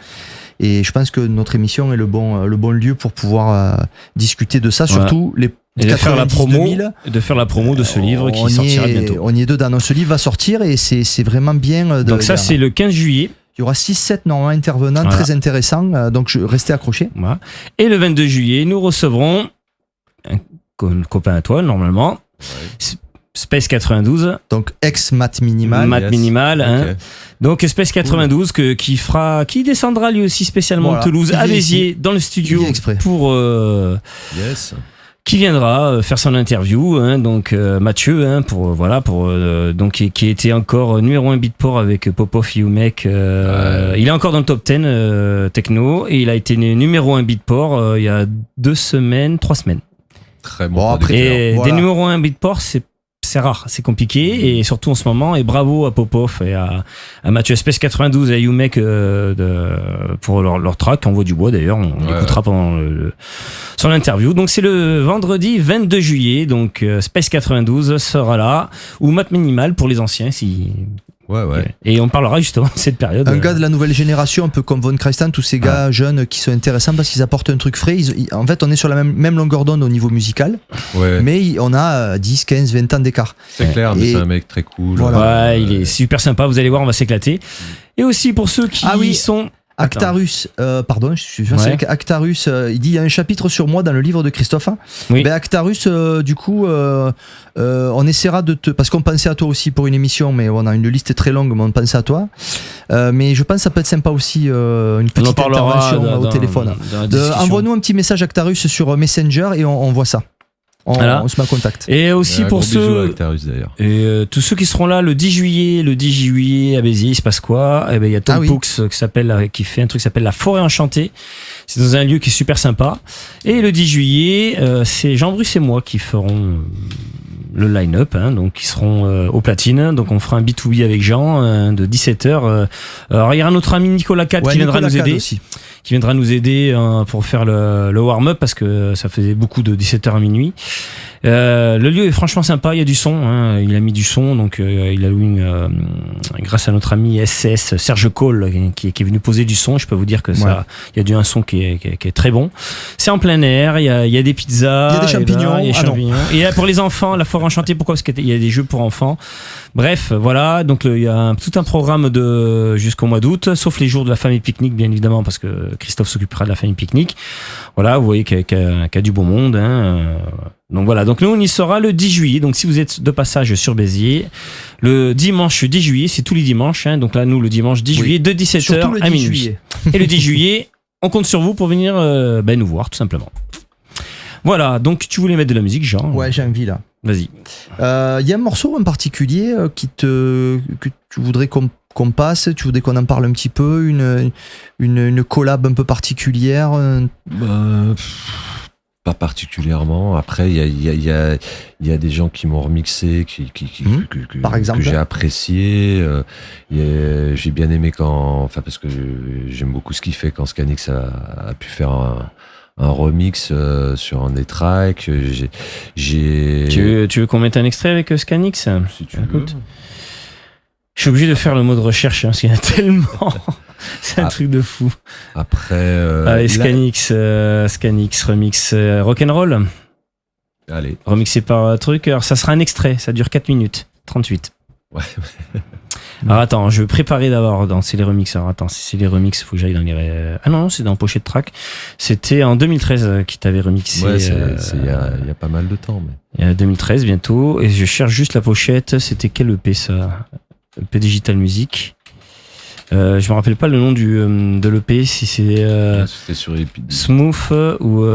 Et je pense que notre émission est le bon lieu pour pouvoir discuter de ça, surtout les. Et de faire la promo de ce livre qui sortira bientôt. On y est dedans. Donc, ce livre va sortir et c'est vraiment bien. Donc ça, c'est le 15 juillet. Il y aura 6-7 normalement intervenants très intéressants. Donc restez accrochés. Voilà. Et le 22 juillet, nous recevrons un copain à toi, normalement. Ouais. Space 92. Donc ex-Math Minimal. Math Minimal. Hein. Okay. Donc Space 92 qui descendra lui aussi spécialement de Toulouse à Béziers dans le studio pour qui viendra faire son interview, hein, donc Mathieu, hein, donc qui était encore numéro 1 Beatport avec Popov et Umek. Il est encore dans le top 10 techno et il a été numéro 1 Beatport il y a 3 semaines. Très bon. Et des numéros 1 Beatport, c'est rare, c'est compliqué et surtout en ce moment. Et bravo à Popov et à Mathieu Space 92 et à Umek pour leur track. On voit du bois d'ailleurs, on écoutera pendant son interview. Donc c'est le vendredi 22 juillet. Donc Space 92 sera là ou Math Minimal pour les anciens si. Ouais. Et on parlera justement de cette période. Un gars de la nouvelle génération, un peu comme Von Christian, tous ces gars jeunes qui sont intéressants parce qu'ils apportent un truc frais. En fait, on est sur la même longueur d'onde au niveau musical, mais on a 10, 15, 20 ans d'écart. C'est clair, mais c'est un mec très cool. Voilà. Ouais, il est super sympa, vous allez voir, on va s'éclater. Et aussi pour ceux qui sont... Actarus, pardon, je suis sûr, c'est Actarus, il dit il y a un chapitre sur moi dans le livre de Christophe. Oui. Ben Actarus, du coup, on essaiera parce qu'on pensait à toi aussi pour une émission, mais on a une liste très longue, mais on pensait à toi. Mais je pense que ça peut être sympa aussi, une petite intervention au téléphone. Envoie-nous un petit message Actarus sur Messenger et on voit ça. On se met en contact. Et aussi pour ceux Actarus, d'ailleurs. Et tous ceux qui seront là le 10 juillet à Béziers, il se passe quoi? Eh ben il y a Tom Poux qui fait un truc qui s'appelle la Forêt Enchantée. C'est dans un lieu qui est super sympa. Et le 10 juillet, c'est Jean Bruce et moi qui feront le line-up, hein, donc qui seront au platine. Donc on fera un B2B avec Jean de 17h. Alors il y aura notre ami Nicolas Cad qui viendra nous aider. Qui viendra nous aider pour faire le warm-up parce que ça faisait beaucoup de 17h à minuit. Le lieu est franchement sympa, il y a du son, hein, il a mis du son, donc il a loué grâce à notre ami SS Serge Cole qui est venu poser du son. Je peux vous dire que ça, il y a un son qui est très bon. C'est en plein air, il y a des pizzas, il y a des champignons, et là pour les enfants, la Forêt Enchantée, pourquoi? Parce qu'il y a des jeux pour enfants. Bref, voilà, donc il y a tout un programme jusqu'au mois d'août, sauf les jours de la famille pique-nique, bien évidemment, parce que Christophe s'occupera de la famille pique-nique. Voilà, vous voyez qu'il y a du beau monde, hein. Donc voilà, donc nous on y sera le 10 juillet. Donc si vous êtes de passage sur Béziers, le dimanche 10 juillet, c'est tous les dimanches, hein. Donc là nous le dimanche 10 juillet de 17h à minuit. Et le 10 juillet, on compte sur vous pour venir nous voir tout simplement. Voilà, donc tu voulais mettre de la musique, Jean? Ouais, j'ai envie là. Vas-y. Il y a un morceau en particulier que tu voudrais qu'on passe, tu voudrais qu'on en parle un petit peu, une collab un peu particulière? Pas particulièrement. Après, il y a des gens qui m'ont remixé, par exemple, que j'ai apprécié. J'ai bien aimé parce que j'aime beaucoup ce qu'il fait quand Scanix a pu faire un remix sur un des tracks. Tu veux qu'on mette un extrait avec Scanix? Si tu veux. Je suis obligé de faire le mot de recherche parce qu'il y en a tellement. C'est un truc de fou. Après, Scanix remix rock'n'roll. Allez. Remixé par truc. Alors ça sera un extrait, ça dure 4 minutes 38. Ouais. Alors attends, je vais préparer d'abord. C'est les remixes. Alors attends, si c'est les remixes, faut que j'aille dans les. Ah non, c'est dans Pochette Track. C'était en 2013 qui t'avait remixé. Ouais, il y a pas mal de temps. Mais... Il y a 2013 bientôt. Et je cherche juste la pochette. C'était quel EP ça? EP Digital Music. Je me rappelle pas le nom de l'EP, si c'est c'était sur Smooth ou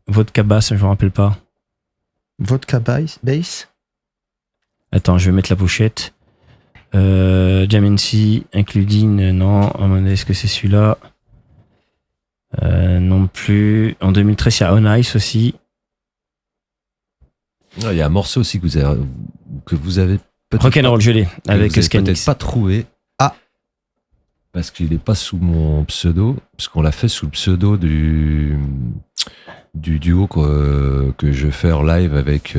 Vodka Bass, je me rappelle pas. Vodka Bass? Attends, je vais mettre la pochette. Jamency, Including, non. Est-ce que c'est celui-là? Non plus. En 2013, il y a On Ice aussi. Il y a un morceau aussi que vous avez Rock'n'Roll, je l'ai, avec vous avez Scanix. peut-être pas trouvé. Ah. Parce qu'il n'est pas sous mon pseudo, parce qu'on l'a fait sous le pseudo du duo que je fais en live avec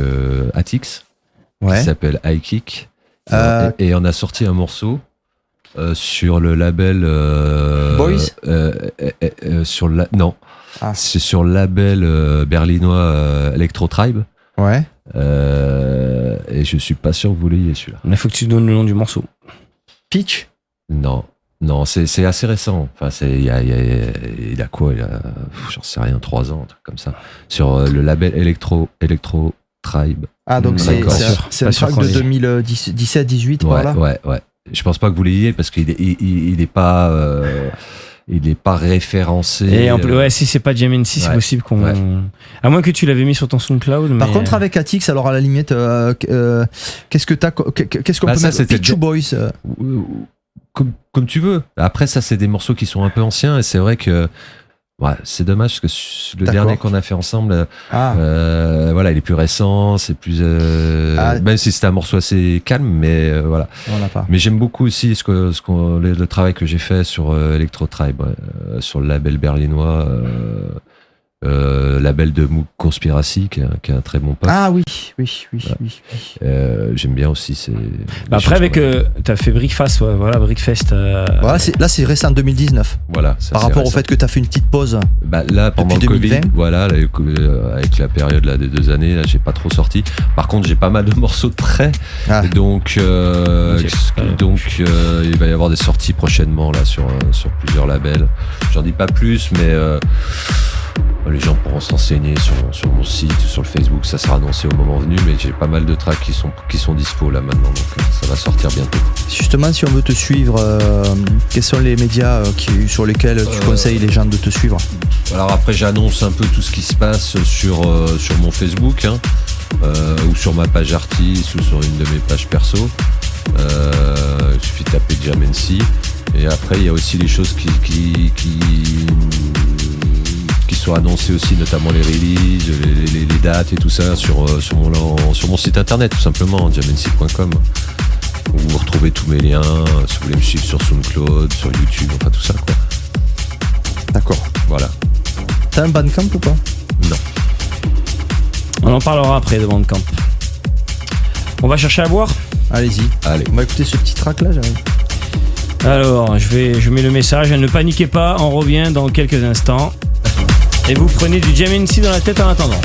Atix, qui s'appelle High Kick. Et on a sorti un morceau sur le label Boys. Non, c'est sur le label berlinois Electro Tribe. Ouais. Et je suis pas sûr que vous l'ayez celui-là. Il faut que tu donnes le nom du morceau. Pitch. Non, c'est assez récent. Enfin, il a quoi? Il a, j'en sais rien, 3 ans, un truc comme ça. Sur le label Electro Tribe. Ah, donc c'est un track de 2017-18 par là. Ouais. Je pense pas que vous l'ayez parce qu'il est pas référencé. Et en plus, si c'est pas Jam'n C, c'est possible qu'on. Ouais. À moins que tu l'avais mis sur ton SoundCloud. Par contre, avec Atix, alors à la limite, qu'est-ce qu'on peut mettre? Pitch Boys. Comme tu veux. Après, ça, c'est des morceaux qui sont un peu anciens et c'est vrai que c'est dommage parce que le dernier qu'on a fait ensemble, il est plus récent, c'est plus. Même si c'était un morceau assez calme, mais voilà. On l'a pas. Mais j'aime beaucoup aussi le travail que j'ai fait sur Electro Tribe, sur le label berlinois. Label de Mook Conspiracy qui est un très bon pote. Ah oui. J'aime bien aussi. Après avec t'as fait Brickfest, Brickfest. Là c'est récent, 2019. Voilà. Par rapport au fait que t'as fait une petite pause. Là pendant le Covid, avec la période là des 2 années, là j'ai pas trop sorti. Par contre j'ai pas mal de morceaux de prêt. Donc il va y avoir des sorties prochainement là sur plusieurs labels. J'en dis pas plus, mais les gens pourront s'enseigner sur mon site, sur le Facebook, ça sera annoncé au moment venu, mais j'ai pas mal de tracks qui sont dispo là maintenant, donc ça va sortir bientôt. Justement, si on veut te suivre, quels sont les médias sur lesquels tu conseilles les gens de te suivre? Alors après, j'annonce un peu tout ce qui se passe sur mon Facebook, ou sur ma page artiste, ou sur une de mes pages perso. Il suffit de taper Jam'n C. Et après, il y a aussi les choses qui sont annoncées aussi, notamment les releases, les dates et tout ça sur mon site internet, tout simplement, jamnc.com, où vous retrouvez tous mes liens, si vous voulez me suivre sur SoundCloud, sur YouTube, enfin tout ça, quoi. D'accord. Voilà. T'as un Bandcamp ou pas? Non. On en parlera après de Bandcamp. On va chercher à boire? Allez-y. Allez. On va écouter ce petit track là, j'arrive. Alors, je mets le message, ne paniquez pas, on revient dans quelques instants. Et vous prenez du Jam'n C dans la tête en attendant.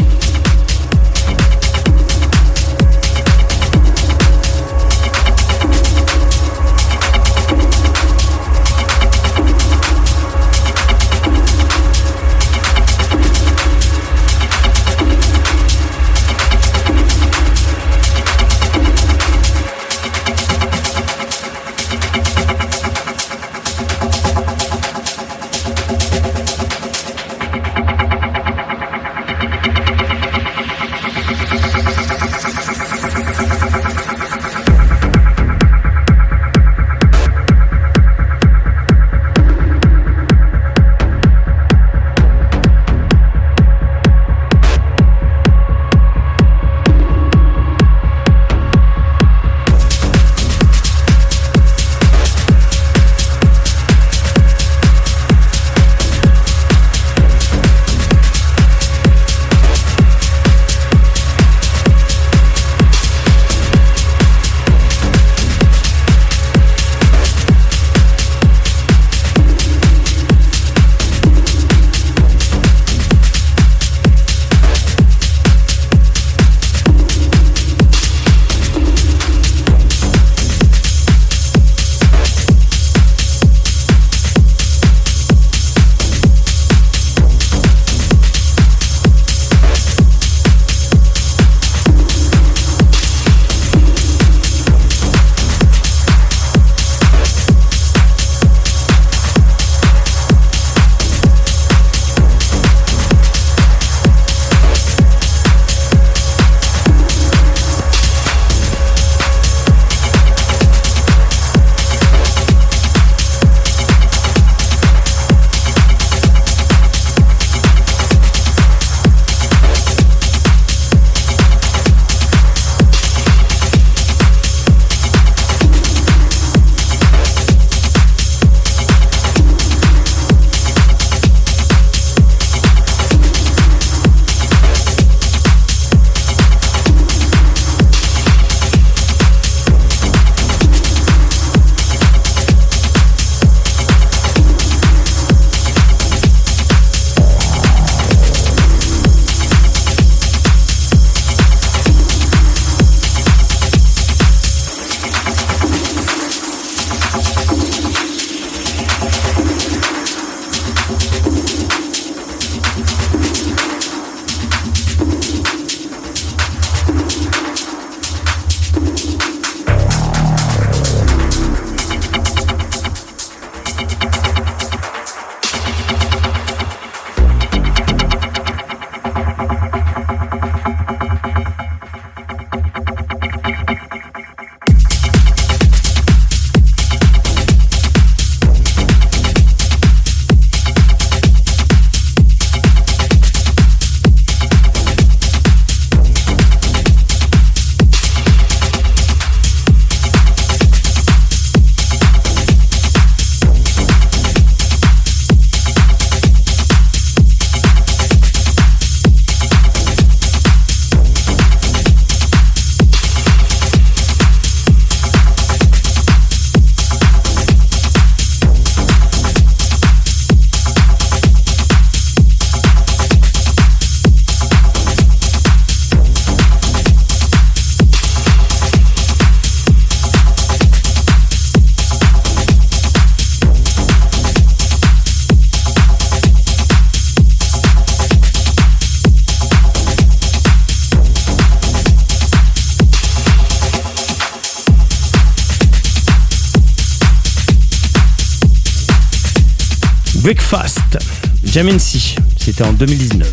Breakfast, Jamency, c'était en 2019.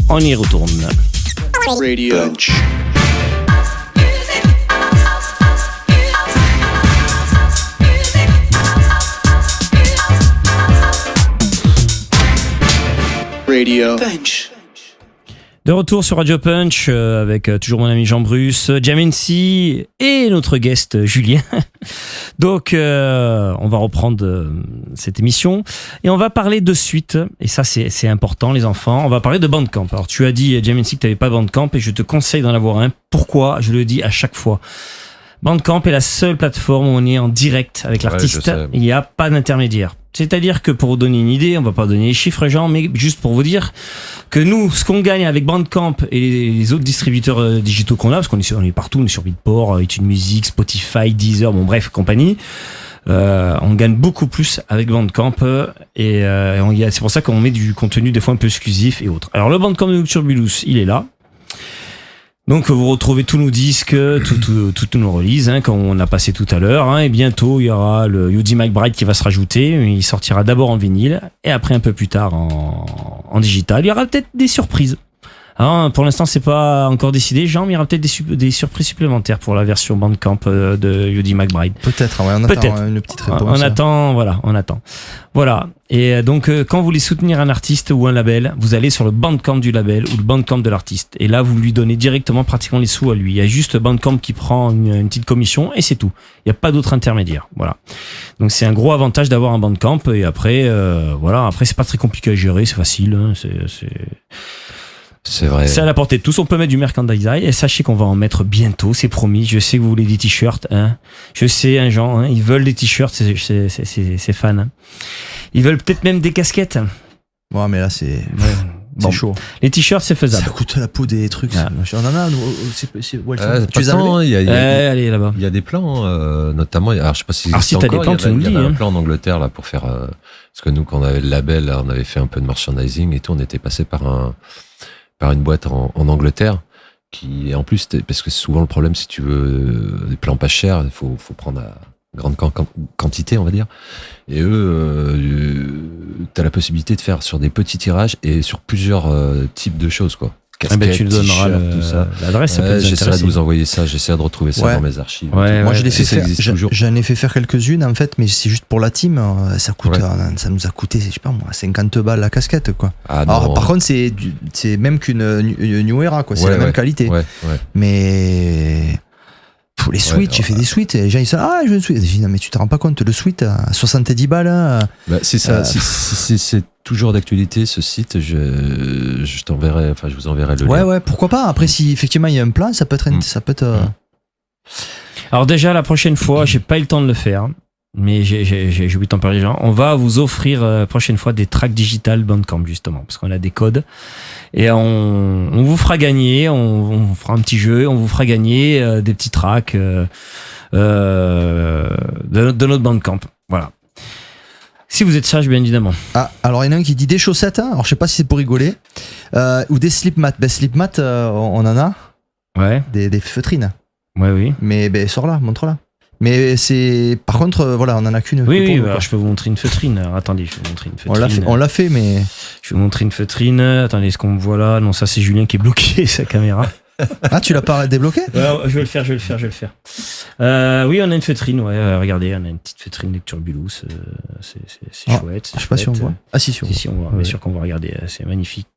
On y retourne. Radio Punch. Radio Punch. De retour sur Radio Punch avec toujours mon ami Jean-Bruce, Jamency et notre guest Julien. Donc on va reprendre cette émission et on va parler de suite, et ça c'est important les enfants, on va parler de Bandcamp. Alors tu as dit Jamency que tu n'avais pas de Bandcamp et je te conseille d'en avoir un. Pourquoi ? Je le dis à chaque fois. Bandcamp est la seule plateforme où on est en direct avec l'artiste, il n'y a pas d'intermédiaire. C'est-à-dire que pour vous donner une idée, on va pas donner les chiffres, Jean, mais juste pour vous dire que nous, ce qu'on gagne avec Bandcamp et les autres distributeurs digitaux qu'on a, parce qu'on est partout, on est sur Beatport, iTunes Music, Spotify, Deezer, bon bref, compagnie, on gagne beaucoup plus avec Bandcamp et c'est pour ça qu'on met du contenu des fois un peu exclusif et autres. Alors le Bandcamp de Nocturbulus, il est là. Donc vous retrouvez tous nos disques, toutes nos releases quand on a passé tout à l'heure, et bientôt il y aura le Yudi McBride qui va se rajouter. Il sortira d'abord en vinyle et après un peu plus tard en digital. Il y aura peut-être des surprises. Alors, pour l'instant c'est pas encore décidé, Jean, mais il y aura peut-être des surprises supplémentaires pour la version Bandcamp de Yudi McBride. Peut-être, ouais, on attend une petite réponse. On attend. Voilà. Et donc, quand vous voulez soutenir un artiste ou un label, vous allez sur le Bandcamp du label ou le Bandcamp de l'artiste. Et là, vous lui donnez directement pratiquement les sous à lui. Il y a juste Bandcamp qui prend une petite commission et c'est tout. Il n'y a pas d'autre intermédiaire. Voilà. Donc, c'est un gros avantage d'avoir un Bandcamp. Et après, voilà. Après, c'est pas très compliqué à gérer. C'est facile. C'est vrai. C'est à la portée de tous. On peut mettre du merchandising et sachez qu'on va en mettre bientôt. C'est promis. Je sais que vous voulez des t-shirts. Je sais, Jean. Ils veulent des t-shirts. C'est fans. Ils veulent peut-être même des casquettes. Ouais, mais là, c'est chaud. Les t-shirts, c'est faisable. Ça coûte la peau des trucs. Ah. On en a. Tu les as allez là-bas. Il y a des plans, notamment. Alors, je sais pas si. Alors, si t'as des plans, tu nous le dis. Il y avait un plan en Angleterre là pour faire. Parce que nous, quand on avait le label, là, on avait fait un peu de merchandising et tout. On était passé par une boîte en Angleterre qui, en plus, parce que souvent le problème, si tu veux des plans pas chers, il faut prendre à grande quantité, on va dire. Et eux, t'as la possibilité de faire sur des petits tirages et sur plusieurs types de choses, quoi. Casquettes, tu le donneras tout ça. L'adresse. J'essaierai de vous envoyer ça. J'essaierai de retrouver ça dans mes archives. Moi, j'en ai fait faire quelques-unes en fait, mais c'est juste pour la team. Ça coûte, ça nous a coûté, je sais pas moi, 50 balles la casquette, quoi. Alors, par contre, c'est même qu'une New Era, quoi. C'est la même qualité. Mais pour les suites, j'ai fait des suites. Et les gens ils disent je veux une suite. Je dis non mais tu te rends pas compte, le suite à 70 balles. C'est ça. Si c'est toujours d'actualité ce site, je t'enverrai, enfin je vous enverrai le lien. Ouais, pourquoi pas. Après si effectivement il y a un plan, ça peut être. Alors déjà la prochaine fois, j'ai pas eu le temps de le faire, mais j'ai oublié de t'en parler, Jean. On va vous offrir la prochaine fois des tracks digitales Bandcamp justement, parce qu'on a des codes et on vous fera gagner. On fera un petit jeu, on vous fera gagner des petits tracks de notre Bandcamp. Voilà. Si vous êtes sage, bien évidemment. Alors il y en a un qui dit des chaussettes, alors je sais pas si c'est pour rigoler, ou des slip mats. Slip mats, on en a. Ouais. Des feutrines. Ouais, oui. Mais sors là, montre-la. Mais c'est. Par contre, voilà, on en a qu'une. Oui, alors je peux vous montrer une feutrine. Alors, attendez, je vais vous montrer une feutrine. On l'a fait, mais. Je vais vous montrer une feutrine. Attendez, est-ce qu'on me voit là ? Non, ça c'est Julien qui est bloqué sa caméra. Tu l'as pas débloqué ? Je vais le faire. Oui, on a une feutrine, regardez, on a une petite feutrine Nocturbulus, c'est chouette. Je sais pas si on voit. Si on voit, bien sûr qu'on va regarder, c'est magnifique,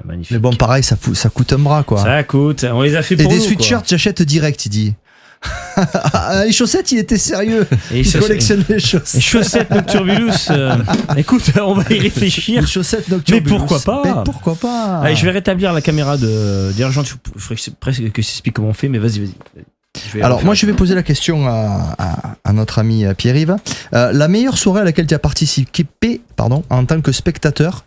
magnifique. Mais bon, pareil, ça coûte un bras, quoi. Ça coûte, on les a fait pour nous. Et des sweatshirts, j'achète direct, il dit. Les chaussettes, il était sérieux. Il collectionne les chaussettes. Les chaussettes Nocturbulus. Écoute, on va y réfléchir. Les chaussettes Nocturbulus. Mais pourquoi pas Allez, je vais rétablir la caméra d'Argent. Je ferais presque que je t'explique comment on fait, mais vas-y. Alors moi je vais poser la question à notre ami Pierre-Yves. La meilleure soirée à laquelle tu as participé, en tant que spectateur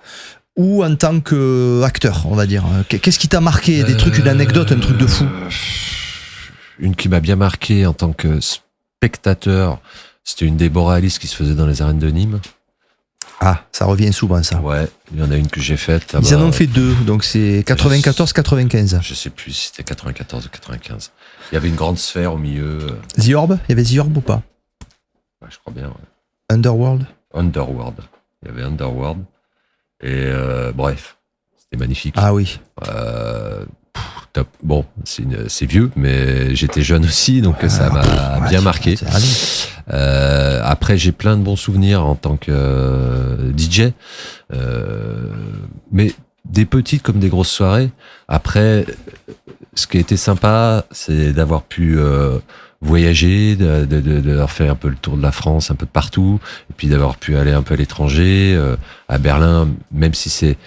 ou en tant qu'acteur, on va dire. Qu'est-ce qui t'a marqué ? Des trucs, une anecdote, un truc de fou ? Une qui m'a bien marqué en tant que spectateur, c'était une Déborah Alice qui se faisait dans les arènes de Nîmes. Ah, ça revient souvent, ça. Ouais, il y en a une que j'ai faite. Ils en ont fait deux, donc c'est 94-95. Je sais plus si c'était 94 ou 95. Il y avait une grande sphère au milieu. The Orb ? Il y avait The Orb ou pas ? Ouais, je crois bien. Ouais. Underworld ? Underworld. il y avait Underworld. Et bref, c'était magnifique. Ah oui. Top. Bon, c'est vieux, mais j'étais jeune aussi, donc ça m'a bien marqué. Après, j'ai plein de bons souvenirs en tant que DJ, mais des petites comme des grosses soirées. Après, ce qui a été sympa, c'est d'avoir pu voyager, de faire un peu le tour de la France, un peu de partout, et puis d'avoir pu aller un peu à l'étranger, à Berlin, même si c'est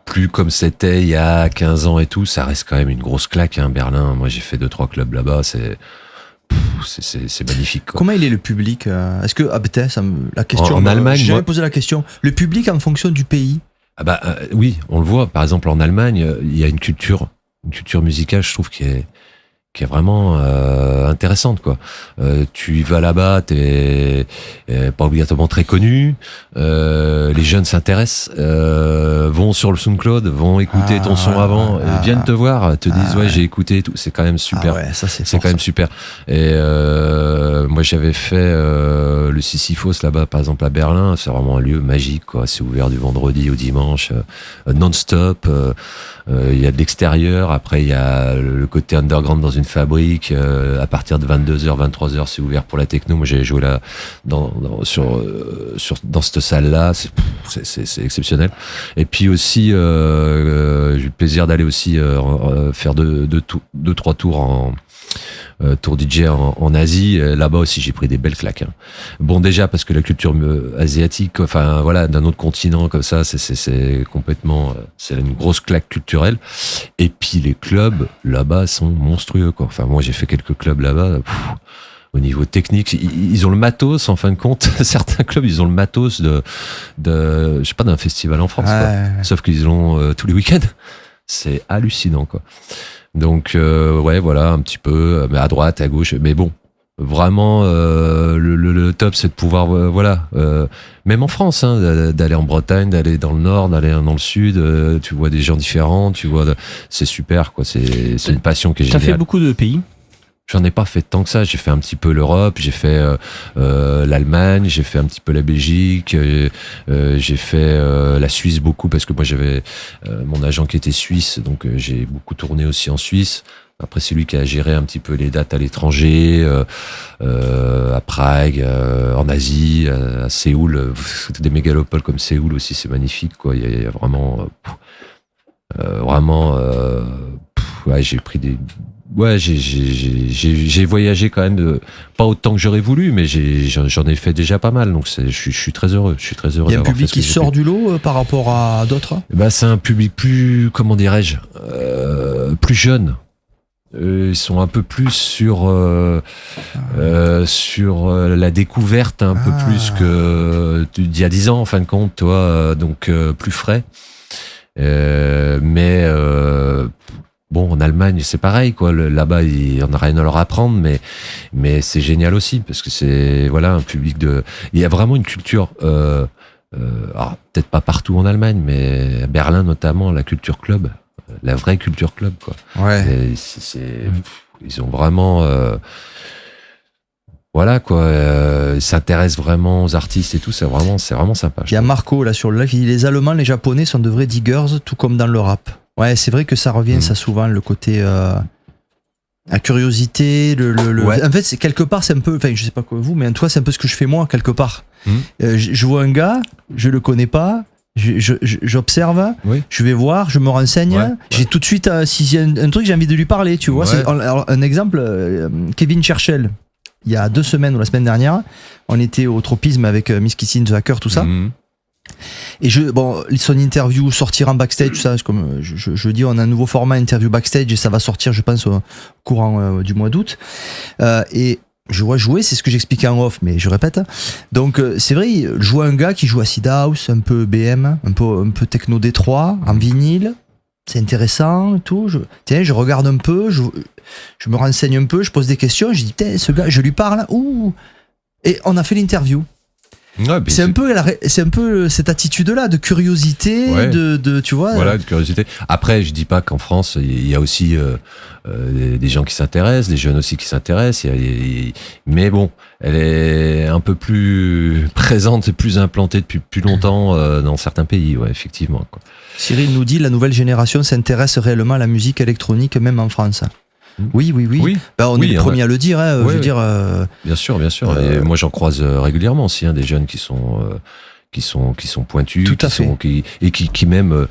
plus comme c'était il y a 15 ans et tout, ça reste quand même une grosse claque, hein, Berlin. Moi, j'ai fait 2-3 clubs là-bas, c'est magnifique, quoi. Comment il est le public Est-ce que la question en Allemagne, j'ai jamais posé la question. Le public en fonction du pays. Oui, on le voit. Par exemple, en Allemagne, il y a une culture musicale, je trouve, qui est vraiment intéressante, quoi. Tu y vas là-bas, t'es pas obligatoirement très connu. Les jeunes s'intéressent, vont sur le SoundCloud, vont écouter ton son avant, viennent te voir, te disent j'ai écouté et tout. C'est quand même super. Ça c'est quand même super. Et moi j'avais fait le Sisyphos là-bas, par exemple à Berlin. C'est vraiment un lieu magique, quoi. C'est ouvert du vendredi au dimanche, non-stop. Il y a de l'extérieur, après il y a le côté underground dans une fabrique, à partir de 22h, 23h c'est ouvert pour la techno. Moi j'ai joué là dans cette salle-là, c'est exceptionnel. Et puis aussi j'ai eu le plaisir d'aller aussi faire deux, trois tours tour DJ en Asie. Là-bas aussi j'ai pris des belles claques, hein. Bon, déjà parce que la culture asiatique, enfin voilà, d'un autre continent comme ça, c'est complètement, c'est une grosse claque culturelle. Et puis les clubs là-bas sont monstrueux, quoi. Enfin moi j'ai fait quelques clubs là-bas. Au niveau technique, ils ont le matos, en fin de compte. Certains clubs, ils ont le matos de je sais pas, d'un festival en France, quoi. Sauf qu'ils l'ont tous les week-ends. C'est hallucinant, quoi. Donc voilà, un petit peu à droite, à gauche, mais bon, vraiment le top, c'est de pouvoir même en France, hein, d'aller en Bretagne, d'aller dans le nord, d'aller dans le sud, tu vois des gens différents, c'est super, quoi. C'est une passion qui est géniale. T'as fait beaucoup de pays? J'en ai pas fait tant que ça. J'ai fait un petit peu l'Europe, j'ai fait l'Allemagne, j'ai fait un petit peu la Belgique, j'ai fait la Suisse beaucoup parce que moi j'avais mon agent qui était suisse, donc j'ai beaucoup tourné aussi en Suisse. Après c'est lui qui a géré un petit peu les dates à l'étranger, à Prague, en Asie, à Séoul. Des mégalopoles comme Séoul aussi, c'est magnifique, quoi. Il y a vraiment j'ai pris des... Ouais, j'ai voyagé quand même pas autant que j'aurais voulu, mais j'en ai fait déjà pas mal, donc je suis très heureux. Il y a un public qui sort du lot par rapport à d'autres. C'est un public plus, comment dirais-je, plus jeune. Ils sont un peu plus sur la découverte, un peu plus que d'il y a 10 ans, en fin de compte, toi, donc plus frais. Bon, en Allemagne, c'est pareil, quoi. Là-bas, on n'a rien à leur apprendre, mais c'est génial aussi parce que c'est un public il y a vraiment une culture. Alors, peut-être pas partout en Allemagne, mais à Berlin notamment, la culture club, la vraie culture club, quoi. Ouais. Et ils ont vraiment. Voilà, quoi. Ils s'intéressent vraiment aux artistes et tout. C'est vraiment sympa. Il y a Marco là sur le live qui dit les Allemands, les Japonais sont de vrais diggers, tout comme dans le rap. Ouais, c'est vrai que ça revient, ça souvent, le côté la curiosité, En fait, c'est quelque part, c'est un peu, enfin, je sais pas quoi vous, mais toi, c'est un peu ce que je fais moi quelque part. Je vois un gars, je le connais pas, j'observe, je vais voir, je me renseigne, j'ai tout de suite, s'il y a un truc, j'ai envie de lui parler, tu vois. Alors, un exemple, Kevin Cherchel, il y a 2 semaines ou la semaine dernière, on était au Tropisme avec Miss Kissing the Hacker, tout ça. Et son interview sortira en backstage, tout ça, comme je dis, on a un nouveau format interview backstage et ça va sortir, je pense, au courant du mois d'août. Et je vois jouer, c'est ce que j'expliquais en off, mais je répète. Donc c'est vrai, je vois un gars qui joue acid house, un peu BM, un peu techno Détroit, en vinyle. C'est intéressant et tout. Je regarde un peu, je me renseigne un peu, je pose des questions, je dis, ce gars, je lui parle, et on a fait l'interview. Ouais, mais c'est un peu cette attitude-là de curiosité, Ouais. de tu vois. Voilà, de curiosité. Après, je dis pas qu'en France, il y a aussi des gens qui s'intéressent, des jeunes aussi qui s'intéressent. Mais bon, elle est un peu plus présente et plus implantée depuis plus longtemps dans certains pays, ouais, effectivement. Quoi. Cyril nous dit la nouvelle génération s'intéresse réellement à la musique électronique, même en France. Oui. Ben, on est les premiers à le dire. Hein, je veux dire. Bien sûr. Et moi, j'en croise régulièrement aussi, des jeunes qui sont pointus, Tout à fait. qui même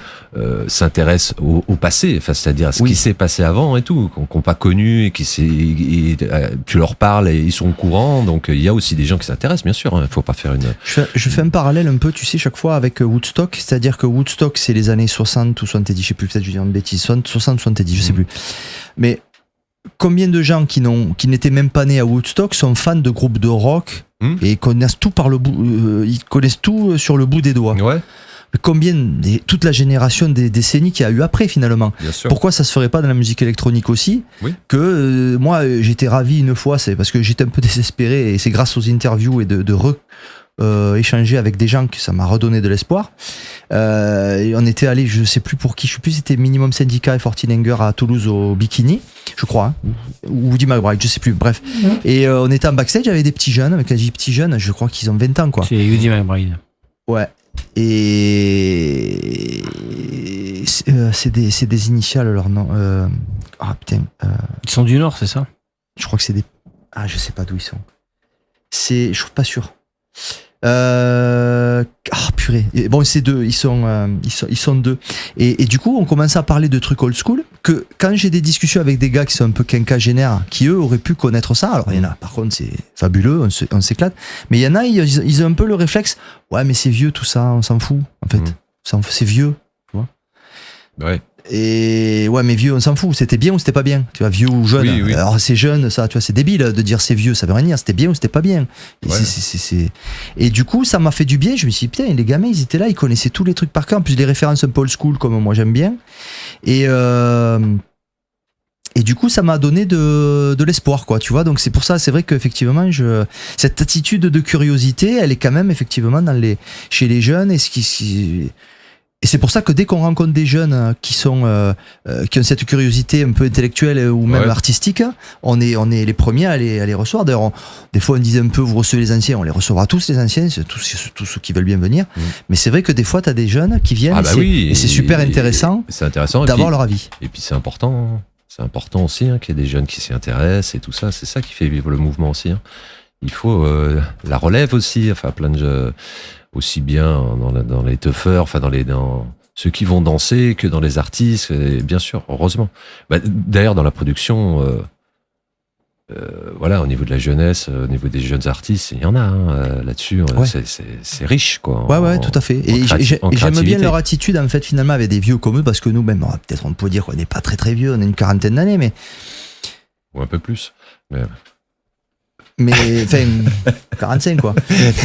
s'intéressent au passé, enfin, c'est-à-dire à ce qui s'est passé avant et tout, qu'on n'a pas connu et tu leur parles et ils sont au courant. Donc il y a aussi des gens qui s'intéressent, bien sûr. Il faut pas faire une. Je fais un parallèle un peu, tu sais, chaque fois avec Woodstock, c'est-à-dire que Woodstock, c'est les années 60 ou 70, je sais plus, peut-être je vais dire une bêtise, 60, 70, je sais plus. Mais combien de gens qui n'étaient même pas nés à Woodstock sont fans de groupes de rock et connaissent tout par le bout, ils connaissent tout sur le bout des doigts. Ouais. Mais combien, toute la génération des décennies qu'il y a eu après finalement. Bien sûr. Pourquoi ça se ferait pas dans la musique électronique aussi? Que moi j'étais ravi une fois, c'est parce que j'étais un peu désespéré et c'est grâce aux interviews et de échanger avec des gens que ça m'a redonné de l'espoir. Et on était allé, je sais plus pour qui, je sais plus si c'était Minimum Syndicat et Fortinanger à Toulouse au Bikini, je crois, hein, ou Woody McBride, je sais plus, bref. Et on était en backstage avec des petits jeunes, quand je dis petits jeunes, je crois qu'ils ont 20 ans quoi. C'est Woody McBride. Ouais. Et c'est des initiales leur nom. Ah putain. Ils sont du Nord, c'est ça? Je crois que c'est des. Ah, je sais pas d'où ils sont. Je suis pas sûr. Purée. Et bon, c'est deux. Ils sont deux. Et du coup, on commence à parler de trucs old school. Que quand j'ai des discussions avec des gars qui sont un peu quinquagénaires, qui eux auraient pu connaître ça. Alors il y en a. Par contre, c'est fabuleux. On s'éclate. Mais il y en a, ils ont un peu le réflexe. Ouais, mais c'est vieux tout ça. On s'en fout. En fait, c'est vieux. Tu vois. Ouais. Et ouais, mais vieux, on s'en fout. C'était bien ou c'était pas bien? Tu vois, vieux ou jeune. Oui. Alors c'est jeune, ça, tu vois, c'est débile de dire c'est vieux, ça veut rien dire. C'était bien ou c'était pas bien. Et, et du coup, ça m'a fait du bien. Je me suis dit, putain, les gamins, ils étaient là, ils connaissaient tous les trucs par cœur. En plus, les références un peu old school, comme moi j'aime bien. Et du coup, ça m'a donné de l'espoir, quoi, tu vois. Donc c'est pour ça, c'est vrai qu'effectivement, cette attitude de curiosité, elle est quand même effectivement chez les jeunes. Et c'est pour ça que dès qu'on rencontre des jeunes qui ont cette curiosité un peu intellectuelle ou même artistique, on est les premiers à les recevoir. D'ailleurs, des fois on disait un peu, vous recevez les anciens, on les recevra tous les anciens, c'est tous ceux qui veulent bien venir. Mais c'est vrai que des fois t'as des jeunes qui viennent et c'est super intéressant, d'avoir leur avis. Et puis c'est important aussi qu'il y ait des jeunes qui s'y intéressent et tout ça. C'est ça qui fait vivre le mouvement aussi. Il faut la relève aussi, enfin plein de aussi bien dans les tuffers, enfin dans ceux qui vont danser que dans les artistes, et bien sûr, heureusement. D'ailleurs, dans la production, voilà, au niveau de la jeunesse, au niveau des jeunes artistes, il y en a là-dessus. C'est riche, quoi. Ouais, tout à fait. Et j'aime bien leur attitude, en fait, finalement, avec des vieux comme eux, parce que nous, même, peut-être on peut dire qu'on n'est pas très très vieux, on a une quarantaine d'années, mais. Ou un peu plus. Mais enfin 45 quoi.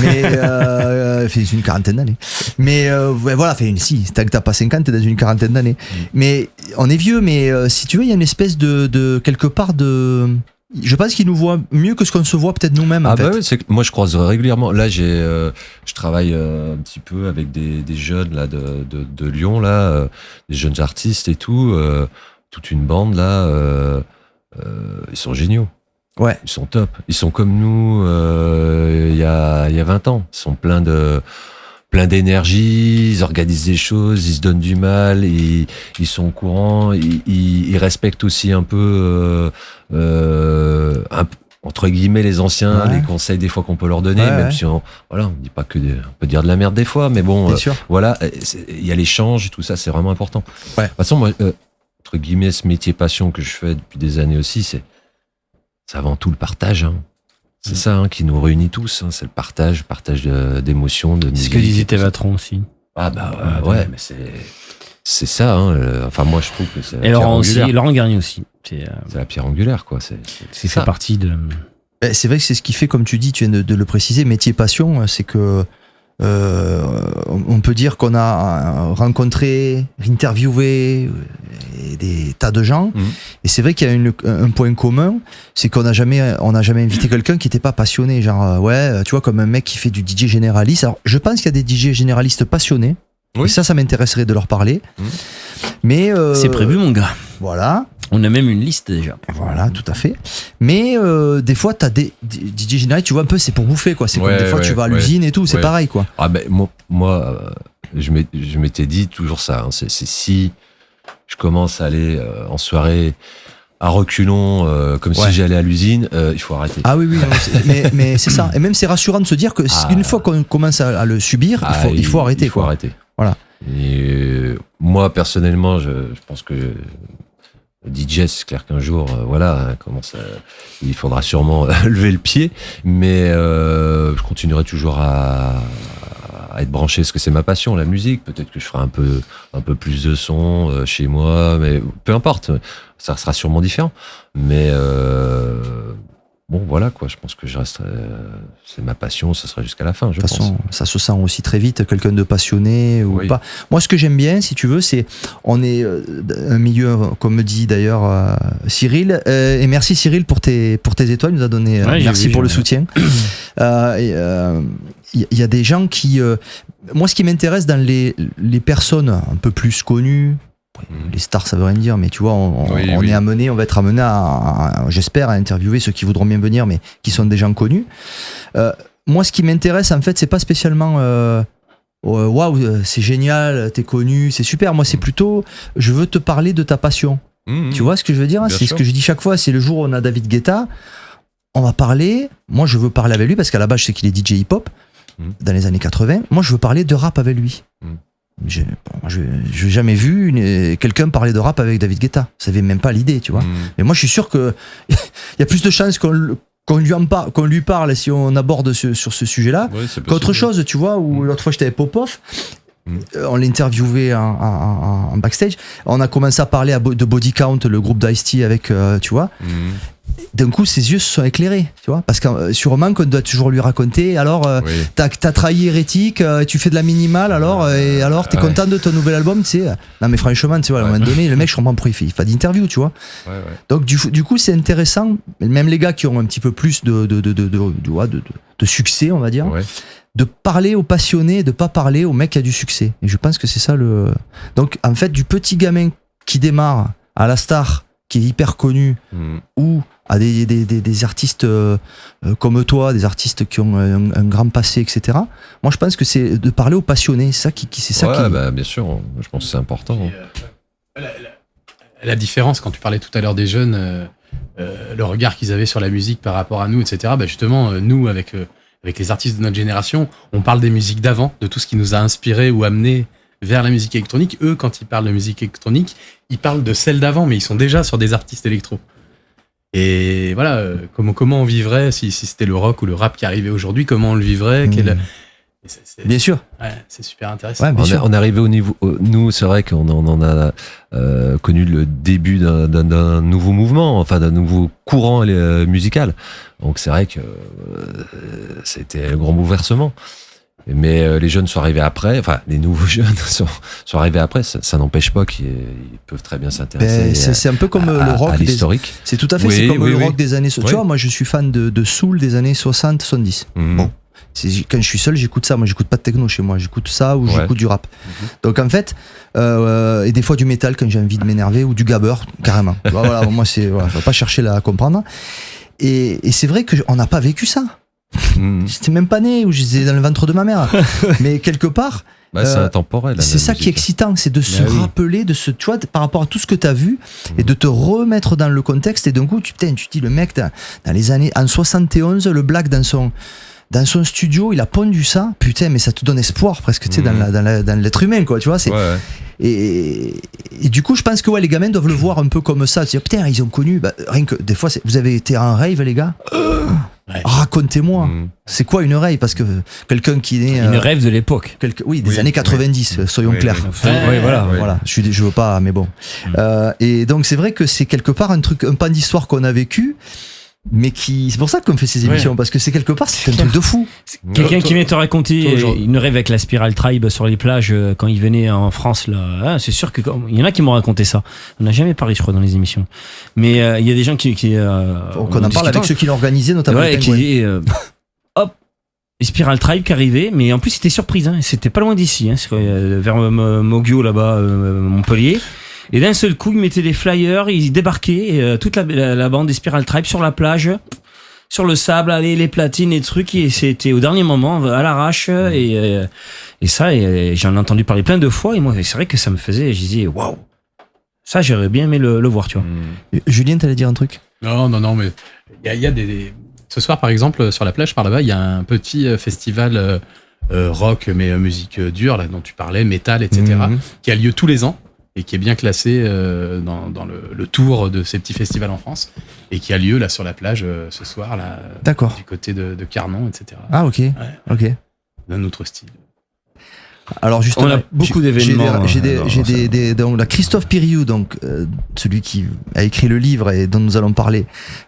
Mais c'est une quarantaine d'années. Mais voilà, si tant que t'as pas 50, t'es dans une quarantaine d'années. Mais on est vieux, mais si tu veux, il y a une espèce de quelque part de. Je pense qu'ils nous voient mieux que ce qu'on se voit peut-être nous-mêmes. En fait. Ouais, moi je croise régulièrement. Là, je travaille un petit peu avec des jeunes là de Lyon là, des jeunes artistes et tout, toute une bande là. Ils sont géniaux. Ouais. Ils sont top. Ils sont comme nous il y a 20 ans. Ils sont pleins d'énergie, ils organisent des choses, ils se donnent du mal, ils sont au courant, ils respectent aussi un peu entre guillemets les anciens, les conseils des fois qu'on peut leur donner, même si on dit pas que on peut dire de la merde des fois, mais bon, voilà, il y a l'échange et tout ça, c'est vraiment important. De toute façon, moi, entre guillemets, ce métier passion que je fais depuis des années aussi, c'est avant tout le partage. C'est ça qui nous réunit tous. C'est le partage d'émotions, de musique. C'est ce que disait Tévatron aussi. Ouais, mais c'est ça. Enfin, moi, je trouve que c'est. Et Laurent Garnier aussi. C'est la pierre angulaire, quoi. C'est fait partie de. C'est vrai que c'est ce qui fait, comme tu dis, tu viens de le préciser, métier passion, c'est que On peut dire qu'on a rencontré, interviewé des tas de gens. Et c'est vrai qu'il y a un point commun, c'est qu'on n'a jamais invité quelqu'un qui n'était pas passionné. Genre, tu vois, comme un mec qui fait du DJ généraliste. Alors, je pense qu'il y a des DJ généralistes passionnés. Oui. Et ça m'intéresserait de leur parler. Mais c'est prévu, mon gars. Voilà. On a même une liste déjà. Voilà, tout à fait. Mais des fois, t'as des DJ généralistes, tu vois un peu, c'est pour bouffer, quoi. C'est comme des fois, tu vas à l'usine et tout, c'est pareil, quoi. Ah ben moi, je m'étais dit toujours ça. Hein, c'est si je commence à aller en soirée à reculons, comme si j'allais à l'usine, il faut arrêter. Ah oui, mais c'est ça. Et même c'est rassurant de se dire que une fois qu'on commence à le subir, il faut arrêter. Il faut arrêter. Voilà. Et moi, personnellement, je pense que DJ, c'est clair qu'un jour, il faudra sûrement lever le pied, mais je continuerai toujours à être branché, parce que c'est ma passion, la musique. Peut-être que je ferai un peu plus de son chez moi, mais peu importe, ça sera sûrement différent. Mais bon, voilà quoi, je pense que je resterai. C'est ma passion, ça sera jusqu'à la fin, je pense. De toute façon, ça se sent aussi très vite, quelqu'un de passionné ou pas. Moi, ce que j'aime bien, si tu veux, c'est. On est un milieu, comme me dit d'ailleurs Cyril, et merci Cyril pour tes étoiles, il nous a donné. Merci pour le soutien. Il y a des gens qui. Moi, ce qui m'intéresse dans les personnes un peu plus connues, les stars, ça veut rien dire, mais tu vois, on va être amené j'espère, à interviewer ceux qui voudront bien venir, mais qui sont des gens connus. Moi, ce qui m'intéresse, en fait, c'est pas spécialement waouh, c'est génial, t'es connu, c'est super. Moi, c'est plutôt, je veux te parler de ta passion. Tu vois ce que je veux dire? C'est ce que je dis chaque fois. C'est le jour où on a David Guetta, on va parler. Moi, je veux parler avec lui parce qu'à la base, je sais qu'il est DJ hip-hop dans les années 80. Moi, je veux parler de rap avec lui. Je n'ai jamais vu quelqu'un parler de rap avec David Guetta. Ça n'avait même pas l'idée, tu vois. Mais moi, je suis sûr qu'il y a plus de chances qu'on lui parle si on aborde sur ce sujet-là qu'autre chose, tu vois. Ou l'autre fois, j'étais avec Popov. On l'interviewait en backstage. On a commencé à parler de Body Count, le groupe d'Ice-T avec, tu vois. D'un coup, ses yeux se sont éclairés, tu vois, parce que sûrement qu'on doit toujours lui raconter. Alors, t'as trahi Hérétique, tu fais de la minimale, alors t'es content de ton nouvel album, tu sais. Non, mais franchement, tu vois, à un moment donné, le mec, je comprends pourquoi il fait d'interview, tu vois. Donc, du coup, c'est intéressant, même les gars qui ont un petit peu plus de succès, on va dire, de parler aux passionnés, de pas parler au mec qui a du succès. Et je pense que c'est ça le. Donc, en fait, du petit gamin qui démarre à la star, qui est hyper connu, ou à des artistes comme toi, des artistes qui ont un grand passé, etc. Moi, je pense que c'est de parler aux passionnés. C'est ça qui. Bah, bien sûr. Je pense que c'est important. La différence, quand tu parlais tout à l'heure des jeunes, le regard qu'ils avaient sur la musique par rapport à nous, etc. Bah justement, nous, avec les artistes de notre génération, on parle des musiques d'avant, de tout ce qui nous a inspiré ou amené vers la musique électronique. Eux, quand ils parlent de musique électronique, ils parlent de celle d'avant, mais ils sont déjà sur des artistes électro. Et voilà, comment on vivrait si c'était le rock ou le rap qui arrivait aujourd'hui, comment on le vivrait, Bien sûr. Ouais, c'est super intéressant. On est arrivé au niveau. Nous, c'est vrai qu'on en a connu le début d'un nouveau mouvement, enfin d'un nouveau courant musical. Donc c'est vrai que c'était un grand bouleversement. Mais les jeunes sont arrivés après, enfin les nouveaux jeunes sont arrivés après, ça n'empêche pas qu'ils peuvent très bien s'intéresser c'est un peu comme le rock à l'historique. C'est tout à fait, c'est comme le rock des années... Tu vois, moi je suis fan de soul des années 60-70. Bon, quand je suis seul, j'écoute ça. Moi, j'écoute pas de techno chez moi, j'écoute ça ou j'écoute du rap. Donc en fait, et des fois du métal quand j'ai envie de m'énerver, ou du gabber, carrément. Voilà, moi faut pas chercher à comprendre. Et c'est vrai qu'on n'a pas vécu ça. J'étais même pas né, ou j'étais dans le ventre de ma mère. Mais quelque part, c'est intemporel. C'est ça qui est excitant, c'est de se rappeler, tu vois, par rapport à tout ce que tu as vu, et de te remettre dans le contexte. Et d'un coup, tu dis, le mec, dans les années, en 71, le Black dans son studio, il a pondu ça. Putain, mais ça te donne espoir presque, tu sais, dans l'être humain, quoi, tu vois. Et du coup, je pense que les gamins doivent le voir un peu comme ça. Dire, putain, ils ont connu. Rien que des fois, vous avez été en rave, les gars. Racontez-moi, c'est quoi une rave? Parce que quelqu'un qui est une rave de l'époque. Des années 90, soyons clairs. Voilà. Je veux pas, mais bon. Et donc c'est vrai que c'est quelque part un pan d'histoire qu'on a vécu. mais c'est pour ça qu'on fait ces émissions, parce que c'est quelque part, c'est un truc de fou. Quelqu'un qui vient te raconter une rêve avec la Spiral Tribe sur les plages quand il venait en France, là, c'est sûr que il y en a qui m'ont raconté ça. On n'a jamais parlé, je crois, dans les émissions. Mais il y a des gens qui qu'on en parle avec ceux qui l'ont organisé, notamment. Ouais, qui hop, Spiral Tribe qui arrivait, mais en plus c'était surprise, hein, c'était pas loin d'ici, hein, vers Mogio là-bas, Montpellier. Et d'un seul coup, ils mettaient des flyers, ils débarquaient, toute la bande des Spiral Tribe sur la plage, sur le sable, les platines, les trucs, et c'était au dernier moment, à l'arrache, et ça, j'en ai entendu parler plein de fois, et moi, c'est vrai que ça me faisait, je disais, waouh, ça, j'aurais bien aimé le voir, tu vois. Julien, t'allais dire un truc? Non, mais il y a des... Ce soir, par exemple, sur la plage, par là-bas, il y a un petit festival rock, mais musique dure, là, dont tu parlais, métal, etc., qui a lieu tous les ans, et qui est bien classé dans le tour de ces petits festivals en France, et qui a lieu là sur la plage ce soir, là, du côté de Carnon, etc. Ah, ok. Ouais. Ok. D'un autre style. Alors justement, on a beaucoup d'événements. J'ai donc la Christophe Piriou, donc celui qui a écrit le livre et dont nous allons parler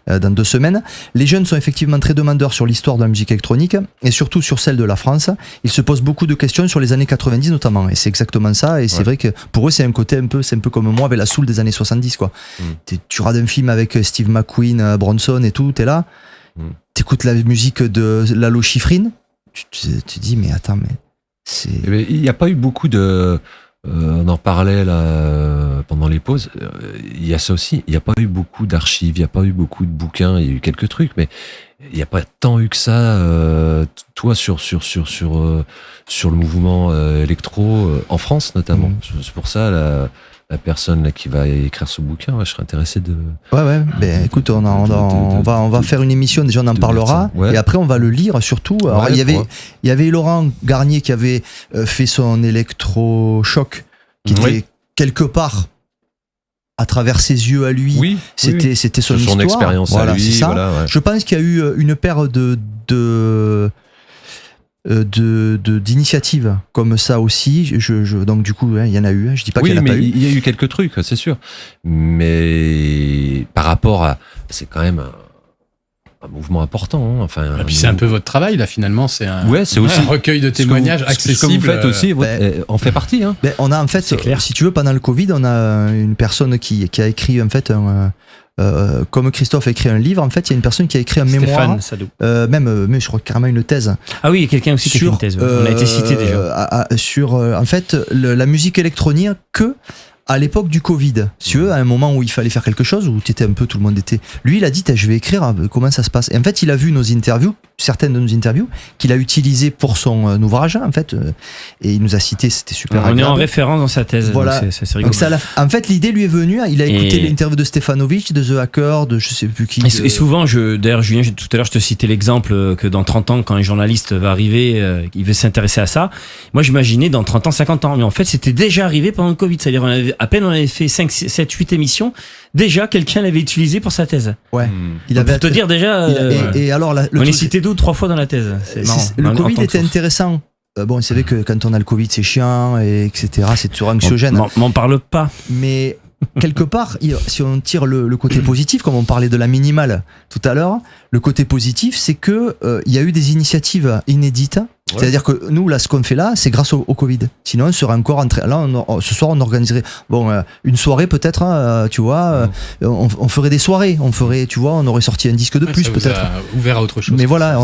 dans 2 semaines. Les jeunes sont effectivement très demandeurs sur l'histoire de la musique électronique et surtout sur celle de la France. Ils se posent beaucoup de questions sur les années 90 notamment, et c'est exactement ça. Et c'est vrai que pour eux, c'est un peu comme moi avec la soul des années 70, quoi. Tu regardes un film avec Steve McQueen, Bronson et tout, t'es là, t'écoutes la musique de Lalo Schifrin, tu dis mais attends, mais il n'y a pas eu beaucoup de... on en parlait là pendant les pauses. Il y a ça aussi. Il n'y a pas eu beaucoup d'archives, il n'y a pas eu beaucoup de bouquins. Il y a eu quelques trucs, mais il n'y a pas tant eu que ça. Toi, sur le mouvement électro en France notamment. C'est pour ça la personne là, qui va écrire ce bouquin, je serais intéressé de... Ouais, ben écoute, on va faire une émission, déjà on en parlera, et après on va le lire surtout. Alors, il y avait Laurent Garnier qui avait fait son électrochoc, qui était quelque part à travers ses yeux à lui, c'était son histoire. Son expérience à lui. C'est ça. Voilà, ouais. Je pense qu'il y a eu une paire d'initiatives comme ça aussi, donc du coup il y en a eu, je dis pas qu'il y en a pas eu. Il y a eu quelques trucs, c'est sûr, mais par rapport à, c'est quand même un mouvement important, hein. Enfin, et puis c'est un peu votre travail là finalement, c'est un recueil de témoignages accessible. Ce que vous faites aussi, en fait partie, hein. On a en fait, si tu veux, pendant le Covid, on a une personne qui a écrit en fait comme Christophe a écrit un livre, en fait, il y a une personne qui a écrit un mémoire, même je crois carrément une thèse. Ah oui, il y a quelqu'un aussi qui a écrit une thèse. On a été cité déjà. Sur en fait la musique électronique à l'époque du Covid. Si tu veux, à un moment où il fallait faire quelque chose, où t'étais un peu, tout le monde était. Lui, il a dit, je vais écrire comment ça se passe. Et en fait, il a vu nos interviews, certaines de nos interviews, qu'il a utilisées pour son ouvrage, en fait, et il nous a cité, c'était super agréable. On est en référence dans sa thèse. Voilà. Donc c'est rigolo. Donc en fait, l'idée lui est venue, il a écouté l'interview de Stefanovic, de The Hacker, de je sais plus qui. Et souvent, d'ailleurs, Julien, tout à l'heure, je te citais l'exemple que dans 30 ans, quand un journaliste va arriver, il veut s'intéresser à ça. Moi, j'imaginais dans 30 ans, 50 ans. Mais en fait, c'était déjà arrivé pendant le Covid. C'est-à-dire, à peine on avait fait 5, 7, 8 émissions, déjà quelqu'un l'avait utilisé pour sa thèse. Ouais. Pour te dire déjà, et alors on est cité 2 ou 3 fois dans la thèse. C'est marrant. Le Covid était intéressant. Bon, c'est vrai que quand on a le Covid, c'est chiant, et etc. C'est toujours anxiogène. M'en parle pas. Mais quelque part, si on tire le côté positif, comme on parlait de la minimale tout à l'heure, le côté positif, c'est que il y a eu des initiatives inédites. Ouais. C'est-à-dire que nous, là, ce qu'on fait là, c'est grâce au Covid. Sinon, on serait encore là, ce soir, on organiserait une soirée peut-être, hein, tu vois. On ferait des soirées, tu vois, on aurait sorti un disque de plus ça peut-être. Vous ouvert à autre chose. Mais voilà,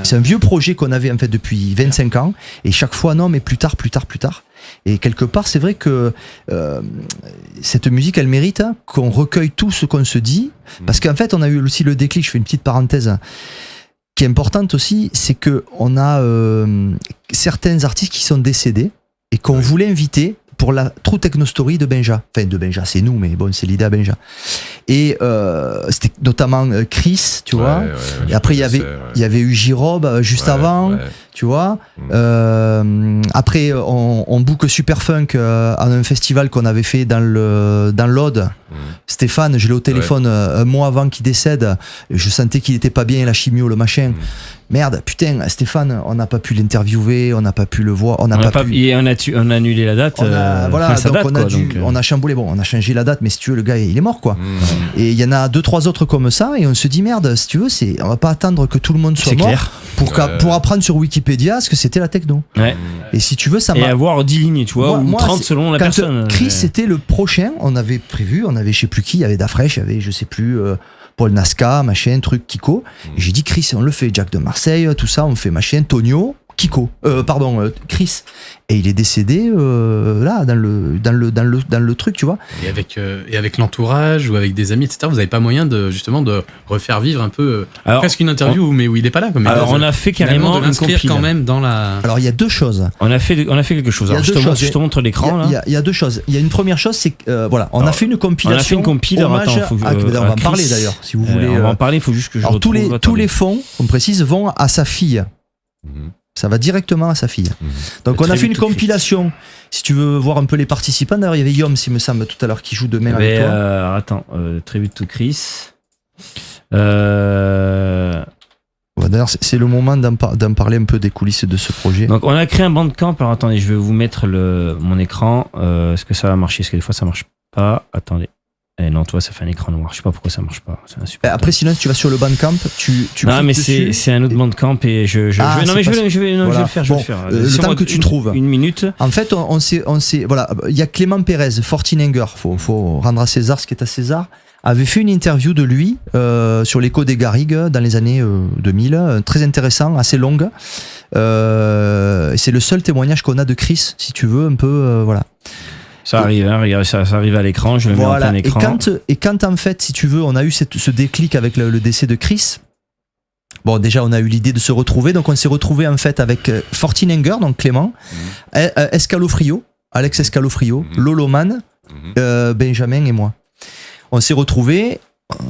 c'est un vieux projet qu'on avait en fait depuis 25 ans, et chaque fois, non, mais plus tard. Et quelque part, c'est vrai que cette musique, elle mérite qu'on recueille tout ce qu'on se dit, parce qu'en fait, on a eu aussi le déclic. Je fais une petite parenthèse qui est importante aussi, c'est que on a certains artistes qui sont décédés et qu'on voulait inviter pour la True Techno Story de Benja. Enfin, de Benja, c'est nous, mais bon, c'est l'idée à Benja. Et c'était notamment Chris, tu vois. Et après, il y avait eu Jirob juste avant. Ouais. Tu vois, après on book Superfunk à un festival qu'on avait fait dans l'Aude. Stéphane, je l'ai au téléphone un mois avant qu'il décède. Je sentais qu'il était pas bien, la chimio, le machin. Merde, putain, Stéphane, on n'a pas pu l'interviewer, on n'a pas pu le voir, on a annulé la date. Voilà, donc on a chamboulé. Bon, on a changé la date, mais si tu veux, le gars, il est mort, quoi. Et il y en a 2-3 autres comme ça, et on se dit merde, si tu veux, on va pas attendre que tout le monde soit mort pour apprendre sur Wikipédia ce que c'était la techno. Ouais. Et si tu veux, ça et avoir 10 lignes, tu vois, ou 30 selon la personne. Chris, c'était le prochain, on avait prévu, on avait je sais plus qui, il y avait Dafresh, il y avait je sais plus Paul Nasca, machin, truc, Kiko. Et j'ai dit Chris, on le fait, Jack de Marseille, tout ça, on fait machin, Tonio, Kiko, Chris. Et il est décédé là dans le truc, tu vois. Et avec l'entourage ou avec des amis, etc. Vous n'avez pas moyen de refaire vivre un peu presque une interview, mais où il n'est pas là. Alors on a fait carrément de l'inscrire quand même dans la. Alors il y a deux choses. On a fait quelque chose. Alors, je te montre l'écran là. Il y a deux choses. Il y a une première chose, c'est que on a fait une compilation. On a fait une compile. On va en parler d'ailleurs, si vous voulez. On va en parler. Il faut juste que je retrouve. Tous les fonds, on précise, vont à sa fille. Ça va directement à sa fille. Donc on a fait une compilation. Si tu veux voir un peu les participants, d'ailleurs il y avait Yom, s'il me semble, tout à l'heure, qui joue demain avec toi. Attends, Tribute to Chris. D'ailleurs c'est le moment d'en parler un peu des coulisses de ce projet. Donc on a créé un bandcamp. Alors attendez, je vais vous mettre mon écran. Est-ce que ça va marcher? Parce que des fois ça marche pas. Attendez. Non, toi, ça fait un écran noir. Je sais pas pourquoi ça marche pas. Après, sinon, si tu vas sur le Bandcamp, tu non, mais c'est un autre Bandcamp et je vais le faire. Le temps que tu trouves. Une minute. En fait, on sait, voilà, il y a Clément Pérez, Fortinanger. Faut rendre à César ce qui est à César. Avait fait une interview de lui sur l'écho des Garrigues dans les années 2000, très intéressant, assez longue. C'est le seul témoignage qu'on a de Chris, si tu veux, un peu, voilà. Ça arrive, regarde, ça arrive à l'écran, je le mets en plein écran. Et quand en fait, si tu veux, on a eu ce déclic avec le décès de Chris, bon, déjà, on a eu l'idée de se retrouver, donc on s'est retrouvé en fait avec Fortinanger, donc Clément, Escalofrio, Alex Escalofrio, Loloman, Benjamin et moi. On s'est retrouvés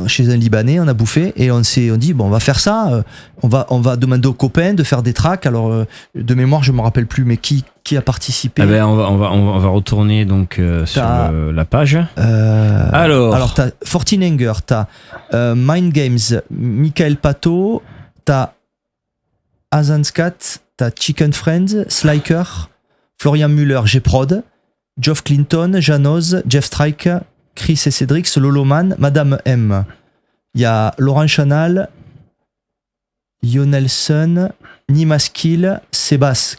chez un Libanais, on a bouffé et on dit bon, on va faire ça, on va demander aux copains de faire des tracks. Alors de mémoire je me rappelle plus, mais qui a participé? On va retourner donc sur la page. Alors t'as Fortinanger, t'as Mind Games, Michael Pato, t'as Azanskat, t'as Chicken Friends, Slyker, Florian Müller, G-Prod, Geoff Clinton, Janoz, Jeff Strike, Chris et Cédric, Loloman, Madame M. Il y a Laurent Chanal, Yonelson, Nima Skill, Sébastien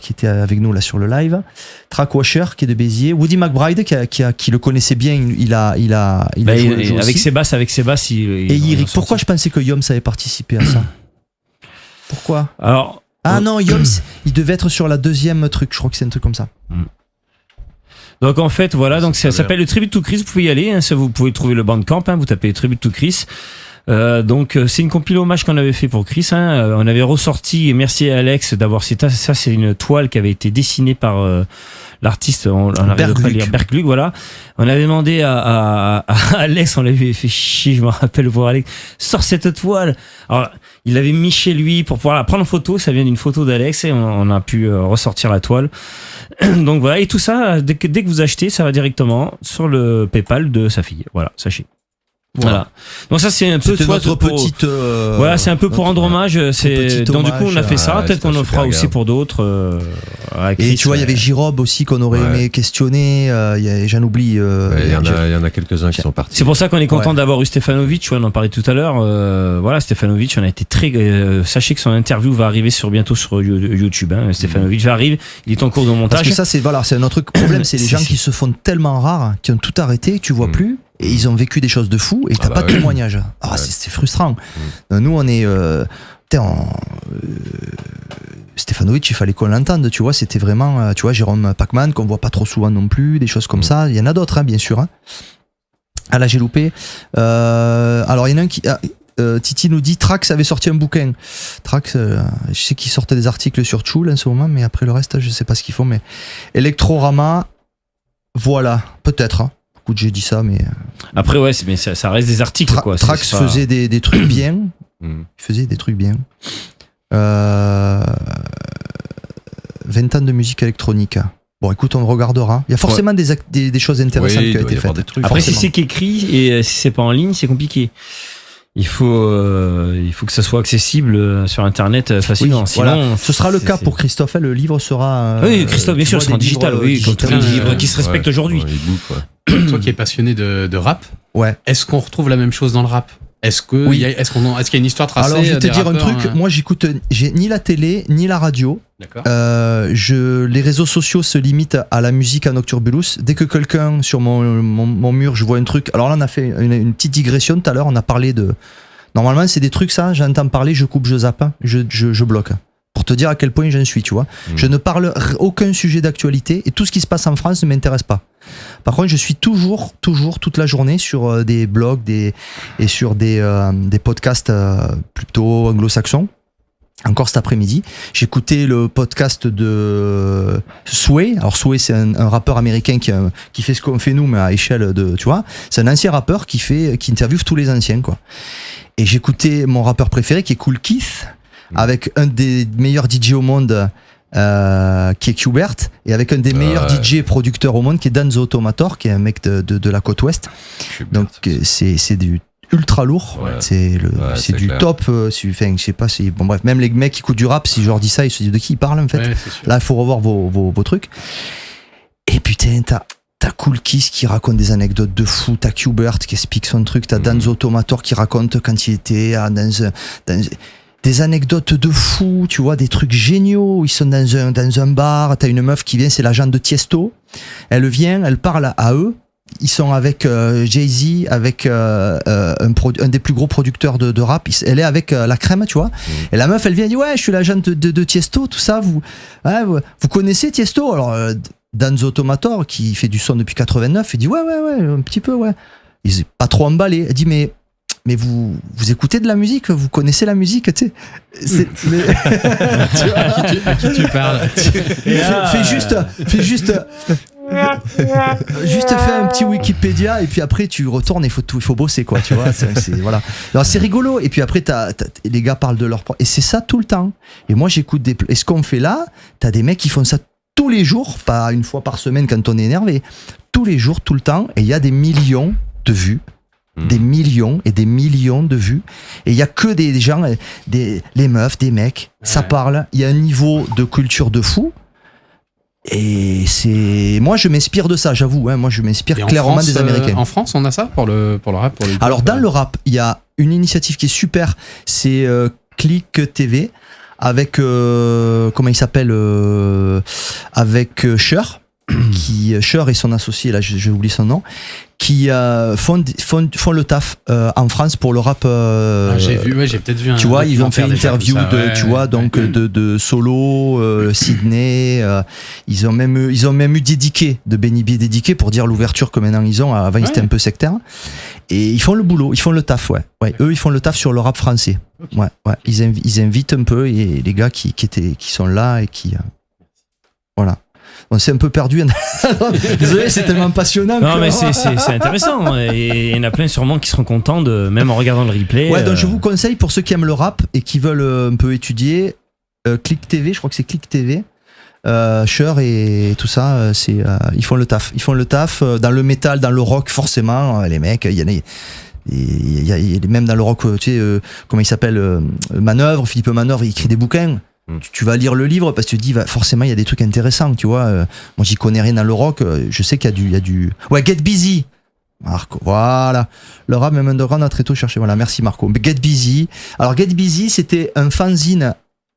qui était avec nous là sur le live, Trackwasher qui est de Béziers, Woody McBride qui le connaissait bien, il a joué avec Sébastien. Et Yrick. Pourquoi je pensais que Yoms avait participé à ça? Pourquoi? Alors. Ah non, Yoms, il devait être sur la deuxième truc. Je crois que c'est un truc comme ça. Donc en fait voilà, donc ça s'appelle le Tribute to Chris, vous pouvez y aller, vous pouvez trouver le Bandcamp, vous tapez Tribute to Chris. Donc c'est une compile hommage qu'on avait fait pour Chris, on avait ressorti, et merci à Alex d'avoir ça, c'est une toile qui avait été dessinée par l'artiste, on n'arrive pas à lire, Bergluc, voilà. On avait demandé à Alex, on l'avait fait chier, je me rappelle pour Alex, sors cette toile. Alors il l'avait mis chez lui pour pouvoir la prendre en photo, ça vient d'une photo d'Alex et on a pu ressortir la toile. Donc voilà, et tout ça, dès que vous achetez, ça va directement sur le PayPal de sa fille. Voilà, sachez. Voilà. Donc ça c'est un peu notre petite. Voilà, c'est un peu pour rendre hommage. Donc du coup on a fait ça. Peut-être qu'on en fera aussi pour d'autres. Et tu vois, il y avait Girob aussi qu'on aurait aimé questionner. J'en oublie. Il y en a quelques-uns qui sont partis. C'est pour ça qu'on est content d'avoir eu Stefanovic. On en parlait tout à l'heure. Voilà, Stefanovic, on a été très. Sachez que son interview va arriver bientôt sur YouTube. Stefanovic arrive. Il est en cours de montage. Parce que ça c'est un autre problème, c'est les gens qui se font tellement rares, qui ont tout arrêté, que tu vois plus. Et ils ont vécu des choses de fou et t'as pas de témoignage. C'est frustrant. Nous, on est. Stefanovic, il fallait qu'on l'entende, tu vois. C'était vraiment. Tu vois, Jérôme Pacman, qu'on voit pas trop souvent non plus, des choses comme ça. Il y en a d'autres, bien sûr. Ah là, j'ai loupé. Alors, il y en a un qui. Titi nous dit Trax avait sorti un bouquin. Trax, je sais qu'ils sortent des articles sur Tchoul en ce moment, mais après le reste, je sais pas ce qu'ils font. Mais Electrorama, voilà, peut-être. Écoute, j'ai dit ça, mais. Après, ouais, mais ça reste des articles, quoi. Trax faisait des trucs bien. Il faisait des trucs bien. 20 ans de musique électronique. Bon, écoute, on regardera. Il y a forcément des choses intéressantes qui ont été faites. Après, si c'est qu'écrit et si c'est pas en ligne, c'est compliqué. Il faut que ça soit accessible sur Internet facilement. Oui, sinon, voilà. Ce sera le cas pour Christophe. Le livre sera. Oui, Christophe, bien sûr, sera en digital. Oui, comme tous les livres qui se respectent aujourd'hui. Toi qui es passionné de rap, est-ce qu'on retrouve la même chose dans le rap ? Est-ce qu'il y a une histoire tracée ? Alors, je vais te dire un truc. Moi, j'ai ni la télé, ni la radio. D'accord. Les réseaux sociaux se limitent à la musique à Nocturbulus. Dès que quelqu'un, sur mon mur, je vois un truc. Alors là, on a fait une petite digression tout à l'heure. On a parlé de. Normalement, c'est des trucs, ça. J'entends parler, je coupe, je zappe, je bloque. Pour te dire à quel point j'en suis, tu vois. Je ne parle aucun sujet d'actualité et tout ce qui se passe en France ne m'intéresse pas. Par contre, je suis toujours, toute la journée sur des blogs et sur des podcasts plutôt anglo-saxons. Encore cet après-midi, j'écoutais le podcast de Sway. Alors Sway, c'est un rappeur américain qui fait ce qu'on fait nous, mais à échelle de, tu vois. C'est un ancien rappeur qui interviewe tous les anciens, quoi. Et j'écoutais mon rappeur préféré qui est Kool Keith, avec un des meilleurs DJ au monde qui est Qbert, et avec un des meilleurs DJ producteurs au monde qui est Dan The Automator, qui est un mec de la côte ouest. Donc c'est du ultra lourd, c'est du clair. Top. Enfin, je sais pas, bon bref, même les mecs qui écoutent du rap, si je leur dis ça, ils se disent de qui ils parlent en fait. Là, il faut revoir vos trucs. Et putain, t'as Kool Keith qui raconte des anecdotes de fou, t'as Qbert qui explique son truc, t'as Dan The Automator qui raconte quand il était dans des anecdotes de fou, tu vois, des trucs géniaux. Ils sont dans un bar, t'as une meuf qui vient, c'est l'agent de Tiesto. Elle vient, elle parle à eux. Ils sont avec Jay-Z, avec un des plus gros producteurs de rap. Elle est avec la crème, tu vois. Et la meuf, elle vient, elle dit ouais, je suis l'agent de Tiesto, tout ça. Vous connaissez Tiesto? Alors Dan The Automator, qui fait du son depuis 89, il dit ouais, un petit peu, ouais. Il est pas trop emballé. Elle dit mais vous écoutez de la musique, vous connaissez la musique, tu sais. À qui tu parles? Fais juste fais un petit Wikipédia et puis après tu retournes, il faut bosser, quoi, tu vois. Voilà. Alors c'est rigolo, et puis après les gars parlent de leur, et c'est ça tout le temps. Et moi j'écoute et ce qu'on fait là, t'as des mecs qui font ça tous les jours, pas une fois par semaine quand on est énervé, tous les jours, tout le temps, et il y a des millions de vues. Des millions et des millions de vues, et il y a que des gens, les meufs, des mecs, ça parle, il y a un niveau de culture de fou, et moi je m'inspire de ça, j'avoue, moi je m'inspire clairement des Américains. En France on a ça pour le rap, alors dans le rap il y a une initiative qui est super, c'est Click TV avec comment il s'appelle, avec Cher. Cher et son associé, là j'ai oublié son nom, qui font le taf en France pour le rap. J'ai peut-être vu. Tu vois, ils ont fait une interview de Solo, Sydney. Ils ont même eu dédiqué de Benny B dédiqué pour dire l'ouverture que maintenant ils ont. Avant ils étaient un peu sectaires. Et ils font le boulot, ils font le taf, ouais. Eux ils font le taf sur le rap français. Okay. Ouais. Ils invitent un peu, et les gars qui sont là et qui voilà. On s'est un peu perdu. Désolé, c'est tellement passionnant. Non, mais c'est intéressant. Et il y en a plein sûrement qui seront contents, même en regardant le replay. Ouais, donc je vous conseille, pour ceux qui aiment le rap et qui veulent un peu étudier, Click TV, je crois que c'est Click TV. Cher et tout ça, ils font le taf. Ils font le taf dans le métal, dans le rock, forcément. Les mecs, il y a même dans le rock, tu sais, comment il s'appelle, Manœuvre, Philippe Manœuvre, il écrit des bouquins. Tu vas lire le livre parce que tu te dis forcément il y a des trucs intéressants, tu vois. Moi j'y connais rien dans le rock, je sais qu'il y a du ouais, Get Busy, Marco, voilà, le rap même underground a très tôt cherché, voilà, merci Marco. Get Busy, alors Get Busy c'était un fanzine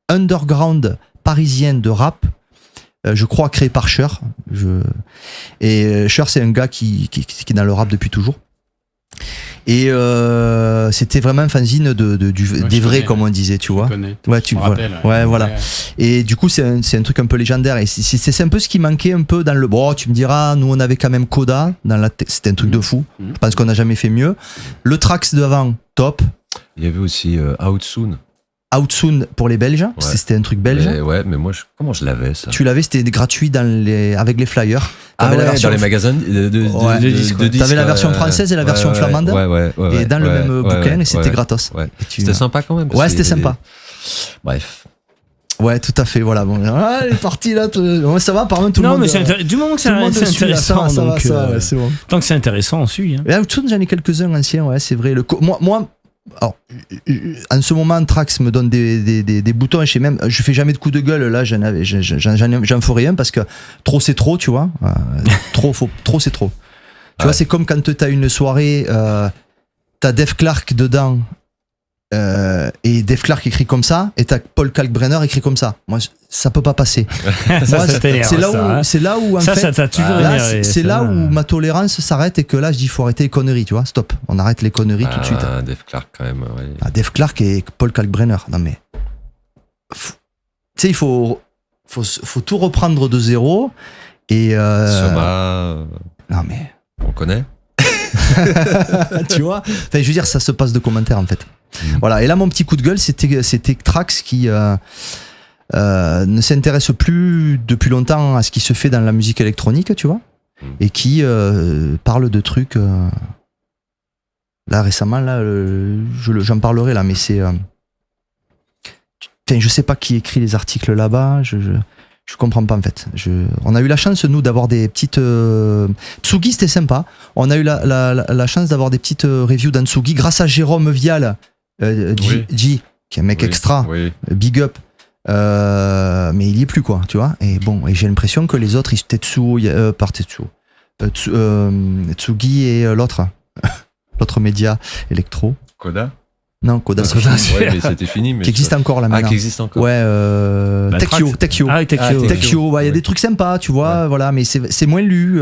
underground parisien de rap, je crois créé par Cher, et Cher c'est un gars qui est dans le rap depuis toujours. Et c'était vraiment un fanzine des vrais, comme on disait, tu vois. Ouais, voilà. Et du coup, c'est un truc un peu légendaire. Et c'est un peu ce qui manquait un peu dans le. Bon, tu me diras, nous on avait quand même Coda. C'était un truc de fou. Je pense qu'on n'a jamais fait mieux. Le Trax d'avant, top. Il y avait aussi Out Soon. Out Soon pour les Belges, c'était un truc belge. Mais moi, comment je l'avais ça? Tu l'avais, c'était gratuit avec les flyers. Dans les magasins de disques. T'avais la version française et la version flamande. Et dans le même bouquin, et c'était gratos. C'était sympa quand même. C'était sympa. Bref. Ouais, tout à fait. Voilà. Bon, elle est partie là. Ouais, ça va, par contre, tout le monde. Non, mais du moment que c'est intéressant, donc, ouais, c'est bon. tant que c'est intéressant, on suit. Hein. Et autre chose, j'en ai quelques-uns anciens, ouais, c'est vrai. Moi, alors, en ce moment, Trax me donne des boutons. Je fais jamais de coup de gueule. Là, j'en ferai un parce que trop c'est trop, tu vois. Trop c'est trop. Tu vois, c'est comme quand t'as une soirée, t'as Def Clark dedans. Et Def Clark écrit comme ça et t'as Paul Kalkbrenner écrit comme ça. Moi, ça peut pas passer. C'est là où en fait, ça t'a toujours énervé. C'est là où ma tolérance s'arrête et que là je dis faut arrêter les conneries, tu vois. Stop, on arrête les conneries tout de suite. Def Clark quand même. Ouais. Def Clark et Paul Kalkbrenner. Non mais, tu sais, il faut tout reprendre de zéro et. Soma. Non mais. On connaît. Tu vois. Enfin, je veux dire, ça se passe de commentaires en fait. Voilà, et là mon petit coup de gueule c'était Trax qui ne s'intéresse plus depuis longtemps à ce qui se fait dans la musique électronique, tu vois, et qui parle de trucs là récemment là, j'en parlerai là, mais c'est je sais pas qui écrit les articles là-bas, je comprends pas en fait. On a eu la chance nous d'avoir des petites Tsugi, c'était sympa. On a eu la chance d'avoir des petites reviews dans Tsugi grâce à Jérôme Vial. G, qui est un mec extra, big up, mais il y est plus quoi, tu vois. Et bon, et j'ai l'impression que les autres, Tsugi et l'autre média électro. Koda. Non, Koda, c'est fini. Ouais, mais c'était fini. Mais qui existe encore là maintenant. Qui existe encore. Ouais, Tekyo. Tekyo. Il y a des trucs sympas, tu vois, voilà, mais c'est moins lu.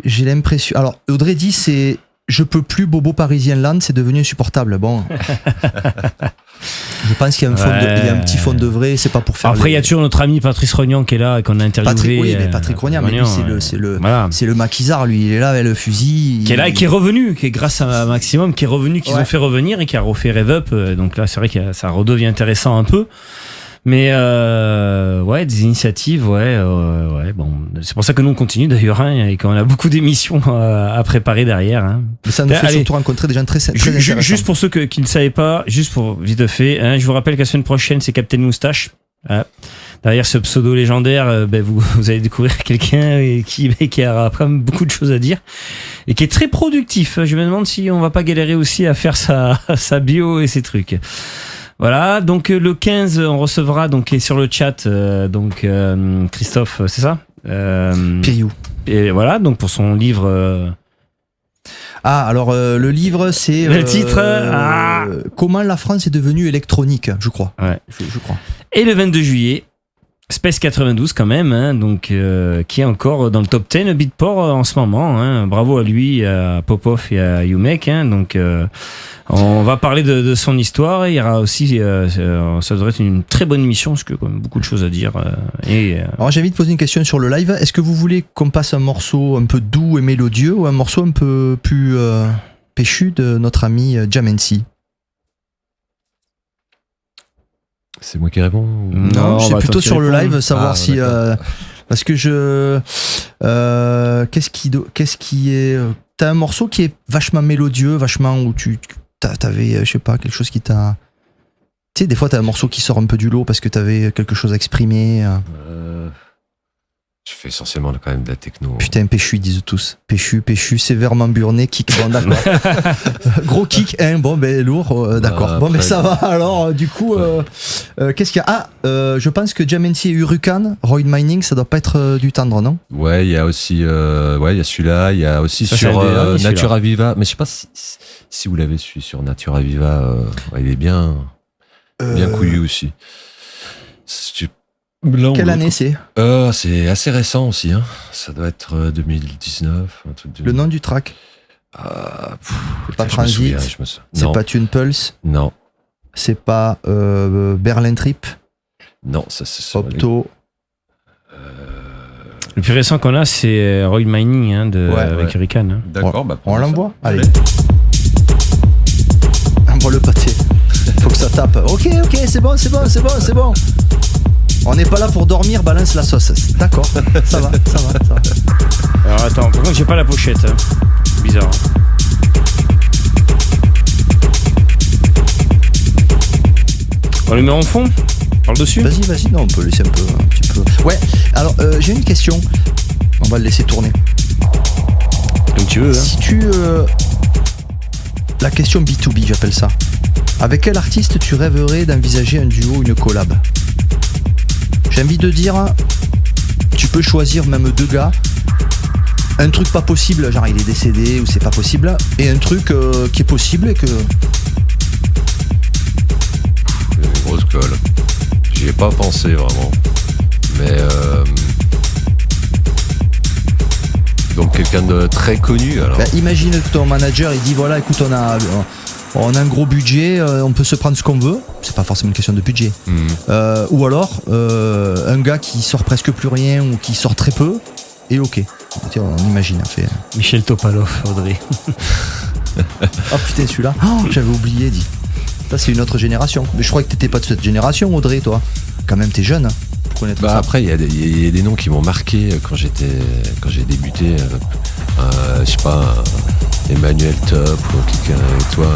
J'ai l'impression. Alors, Audrey dit c'est. Je peux plus Bobo Parisien Land, c'est devenu insupportable. Bon. Je pense qu'il y a un petit fond de vrai, c'est pas pour faire. Après, il y a toujours notre ami Patrice Rognan qui est là et qu'on a interviewé. Oui, mais Patrick Rognan, mais lui, c'est le maquisard, lui, il est là avec le fusil. Qui est là et qui est revenu, qui est grâce à Maximum, qui est revenu, qu'ils ont fait revenir et qui a refait Rev Up. Donc là, c'est vrai que ça redevient intéressant un peu. Mais des initiatives, bon, c'est pour ça que nous on continue d'ailleurs, hein, et qu'on a beaucoup d'émissions à préparer derrière. Hein. Mais ça nous fait surtout rencontrer des gens très intéressants. Juste pour ceux qui ne savaient pas, juste pour vite fait, hein, je vous rappelle que la semaine prochaine c'est Captain Moustache. Derrière ce pseudo légendaire, vous allez découvrir quelqu'un qui a quand même beaucoup de choses à dire et qui est très productif. Je me demande si on va pas galérer aussi à faire sa bio et ses trucs. Voilà, donc le 15, on recevra, donc, qui est sur le chat, Christophe, c'est ça Piriou. Et voilà, donc pour son livre. Alors le livre, c'est. Le titre Comment la France est devenue électronique, je crois. Ouais. Je crois. Et le 22 juillet, Space 92 quand même, hein, donc qui est encore dans le top 10 Beatport en ce moment. Hein. Bravo à lui, à Popov et à Umek. Hein, donc on va parler de son histoire. Et il y aura aussi, ça devrait être une très bonne émission parce que quand même beaucoup de choses à dire. Alors j'ai envie de poser une question sur le live. Est-ce que vous voulez qu'on passe un morceau un peu doux et mélodieux ou un morceau un peu plus péchu de notre ami Jamency? C'est moi qui réponds. Non, c'est plutôt sur le live, savoir si parce que qu'est-ce qui est t'as un morceau qui est vachement mélodieux, vachement où t'avais je sais pas quelque chose qui t'a, tu sais, des fois t'as un morceau qui sort un peu du lot parce que t'avais quelque chose à exprimer. Je fais essentiellement quand même de la techno. Putain, Péchu, ils disent tous. Péchu, sévèrement burné, kick. Bon, d'accord. Gros kick, hein. Bon, lourd, d'accord. Bon, ça va. Alors, du coup, qu'est-ce qu'il y a? Je pense que Jamency et Hurricane, Roid Mining, ça doit pas être du tendre, non? Ouais, il y a aussi, il y a celui-là. Il y a aussi ça, sur Natura Viva. Mais je sais pas si vous l'avez su sur Natura Viva. Il est bien couillu aussi. Quelle année c'est? C'est assez récent aussi, hein. Ça doit être 2019, un truc de... Le nom du track? C'est pas Transit, c'est pas Tune Pulse? Non. C'est pas Berlin Trip? Non, ça c'est... Opto? Le plus récent qu'on a, c'est Roid Mining, hein, avec Hurricane. Hein. D'accord, on l'envoie? Allez. Envoie le pâté. Faut que ça tape. Ok, c'est bon. On n'est pas là pour dormir, balance la sauce. D'accord, ça va. Alors attends, par contre j'ai pas la pochette. Hein. Bizarre. On le met en fond? Parle dessus. Vas-y, non, on peut laisser un petit peu. Ouais, alors j'ai une question. On va le laisser tourner. Comme tu veux. Hein. Si tu. La question B2B, j'appelle ça. Avec quel artiste tu rêverais d'envisager un duo, une collab? J'ai envie de dire, tu peux choisir même 2 gars. Un truc pas possible, genre il est décédé ou c'est pas possible, et un truc qui est possible et que. Une grosse colle. J'y ai pas pensé vraiment. Mais donc quelqu'un de très connu alors. Bah, imagine que ton manager il dit voilà, écoute, on a un gros budget, on peut se prendre ce qu'on veut. C'est pas forcément une question de budget. Ou alors un gars qui sort presque plus rien ou qui sort très peu. Et ok. Tiens, on imagine. Fait. Michel Topalov, Audrey. Oh putain, celui-là. Oh, j'avais oublié, dit. Ça, c'est une autre génération. Mais je crois que t'étais pas de cette génération, Audrey, toi. Quand même, t'es jeune pour connaître ça. Après, il y a des noms qui m'ont marqué quand j'ai débuté. Je sais pas, Emmanuel Top ou quelqu'un avec toi.